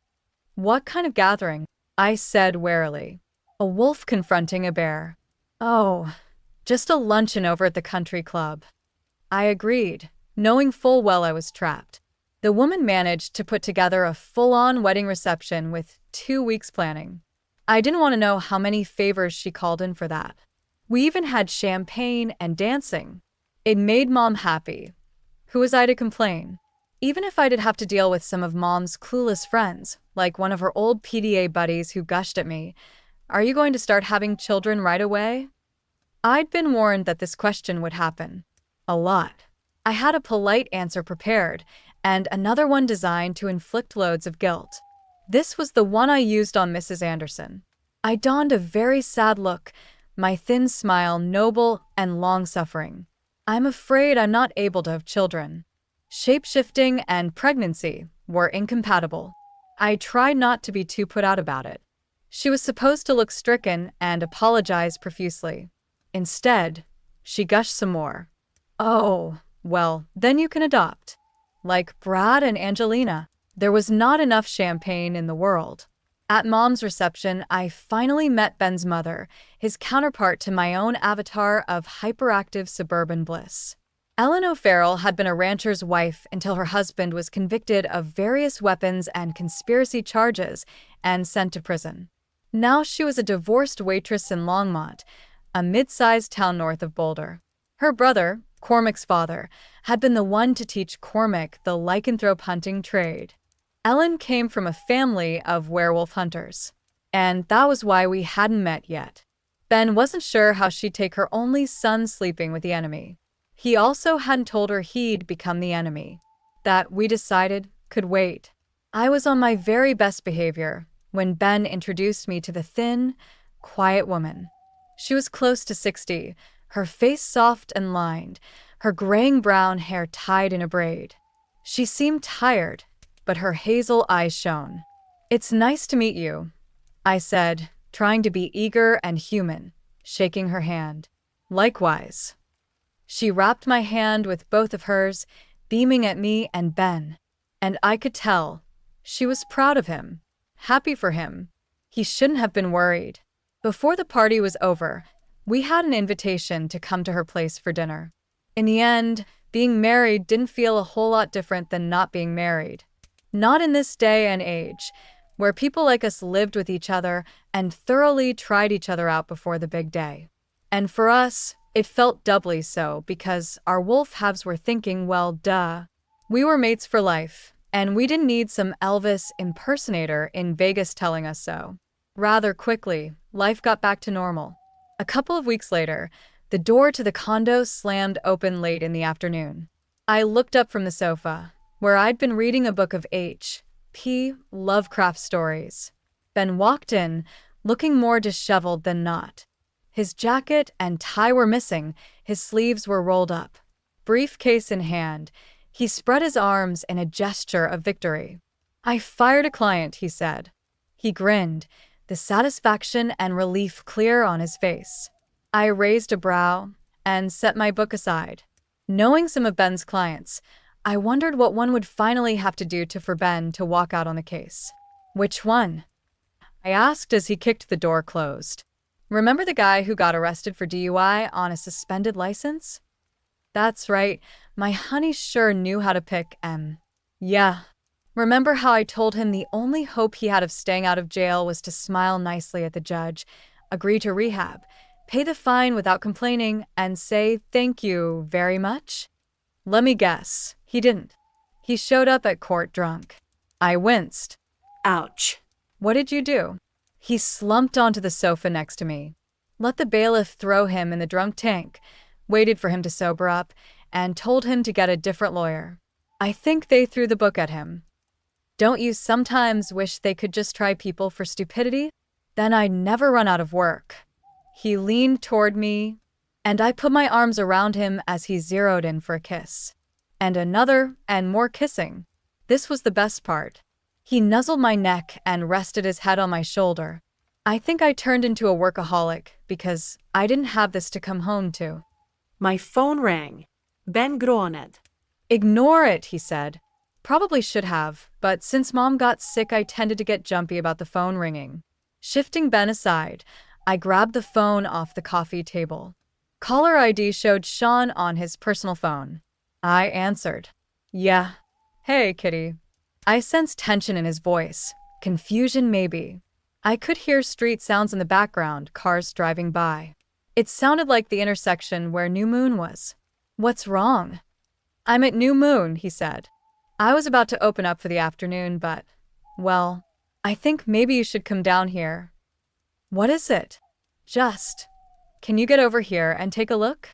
"What kind of gathering?" I said warily. "A wolf confronting a bear." "Oh, just a luncheon over at the country club." I agreed, knowing full well I was trapped. The woman managed to put together a full-on wedding reception with 2 weeks planning. I didn't want to know how many favors she called in for that. We even had champagne and dancing. It made Mom happy. Who was I to complain? Even if I did have to deal with some of Mom's clueless friends, like one of her old PDA buddies who gushed at me, "Are you going to start having children right away?" I'd been warned that this question would happen. A lot. I had a polite answer prepared, and another one designed to inflict loads of guilt. This was the one I used on Mrs. Anderson. I donned a very sad look, my thin smile noble and long-suffering. "I'm afraid I'm not able to have children. Shape-shifting and pregnancy were incompatible." I tried not to be too put out about it. She was supposed to look stricken and apologize profusely. Instead, she gushed some more. "Oh, well, then you can adopt. Like Brad and Angelina." There was not enough champagne in the world. At Mom's reception, I finally met Ben's mother, his counterpart to my own avatar of hyperactive suburban bliss. Ellen O'Farrell had been a rancher's wife until her husband was convicted of various weapons and conspiracy charges and sent to prison. Now she was a divorced waitress in Longmont, a mid-sized town north of Boulder. Her brother, Cormac's father, had been the one to teach Cormac the lycanthrope hunting trade. Ellen came from a family of werewolf hunters, and that was why we hadn't met yet. Ben wasn't sure how she'd take her only son sleeping with the enemy. He also hadn't told her he'd become the enemy. That, we decided, could wait. I was on my very best behavior when Ben introduced me to the thin, quiet woman. She was close to 60, her face soft and lined, her graying brown hair tied in a braid. She seemed tired, but her hazel eyes shone. "It's nice to meet you," I said, trying to be eager and human, shaking her hand. "Likewise." She wrapped my hand with both of hers, beaming at me and Ben. And I could tell. She was proud of him. Happy for him. He shouldn't have been worried. Before the party was over, we had an invitation to come to her place for dinner. In the end, being married didn't feel a whole lot different than not being married. Not in this day and age, where people like us lived with each other and thoroughly tried each other out before the big day. And for us, it felt doubly so because our wolf halves were thinking, well, duh. We were mates for life, and we didn't need some Elvis impersonator in Vegas telling us so. Rather quickly, life got back to normal. A couple of weeks later, the door to the condo slammed open late in the afternoon. I looked up from the sofa, where I'd been reading a book of H.P. Lovecraft stories. Ben walked in, looking more disheveled than not. His jacket and tie were missing, his sleeves were rolled up. Briefcase in hand, he spread his arms in a gesture of victory. "I fired a client," he said. He grinned, the satisfaction and relief clear on his face. I raised a brow and set my book aside. Knowing some of Ben's clients, I wondered what one would finally have to do for Ben to walk out on the case. "Which one?" I asked as he kicked the door closed. "Remember the guy who got arrested for DUI on a suspended license?" "That's right. My honey sure knew how to pick M. Yeah. Remember how I told him the only hope he had of staying out of jail was to smile nicely at the judge, agree to rehab, pay the fine without complaining, and say thank you very much? Let me guess. He didn't. He showed up at court drunk." I winced. Ouch. "What did you do?" He slumped onto the sofa next to me. Let the bailiff throw him in the drunk tank, waited for him to sober up, and told him to get a different lawyer. I think they threw the book at him. Don't you sometimes wish they could just try people for stupidity? Then I'd never run out of work. He leaned toward me, and I put my arms around him as he zeroed in for a kiss. And another, and more kissing. This was the best part. He nuzzled my neck and rested his head on my shoulder. I think I turned into a workaholic because I didn't have this to come home to. My phone rang. Ben gråned. "Ignore it," he said. Probably should have, but since Mom got sick, I tended to get jumpy about the phone ringing. Shifting Ben aside, I grabbed the phone off the coffee table. Caller ID showed Sean on his personal phone. I answered. "Yeah. Hey, kitty." I sensed tension in his voice. Confusion, maybe. I could hear street sounds in the background, cars driving by. It sounded like the intersection where New Moon was. "What's wrong?" "I'm at New Moon," he said. I was about to open up for the afternoon, but, well, I think maybe you should come down here. "What is it?" Can you get over here and take a look?"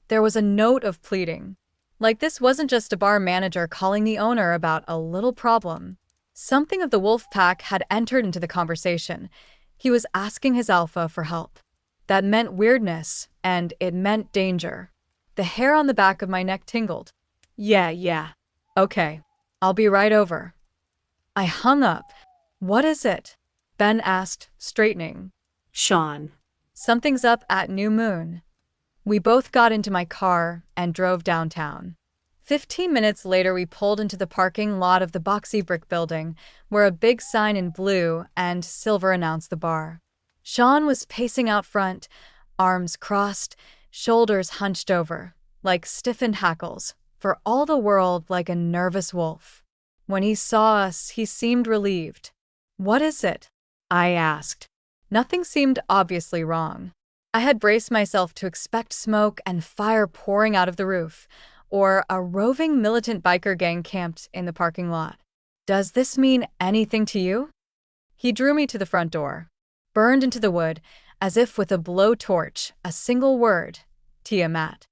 There was a note of pleading. Like this wasn't just a bar manager calling the owner about a little problem. Something of the wolf pack had entered into the conversation. He was asking his alpha for help. That meant weirdness, and it meant danger. The hair on the back of my neck tingled. Yeah. Okay, I'll be right over." I hung up. "What is it?" Ben asked, straightening. Sean. "Something's up at New Moon." We both got into my car and drove downtown. 15 minutes later, we pulled into the parking lot of the boxy brick building, where a big sign in blue and silver announced the bar. Sean was pacing out front, arms crossed, shoulders hunched over, like stiffened hackles, for all the world like a nervous wolf. When he saw us, he seemed relieved. "What is it?" I asked. Nothing seemed obviously wrong. I had braced myself to expect smoke and fire pouring out of the roof, or a roving militant biker gang camped in the parking lot. "Does this mean anything to you?" He drew me to the front door. Burned into the wood, as if with a blowtorch, a single word: Tiamat.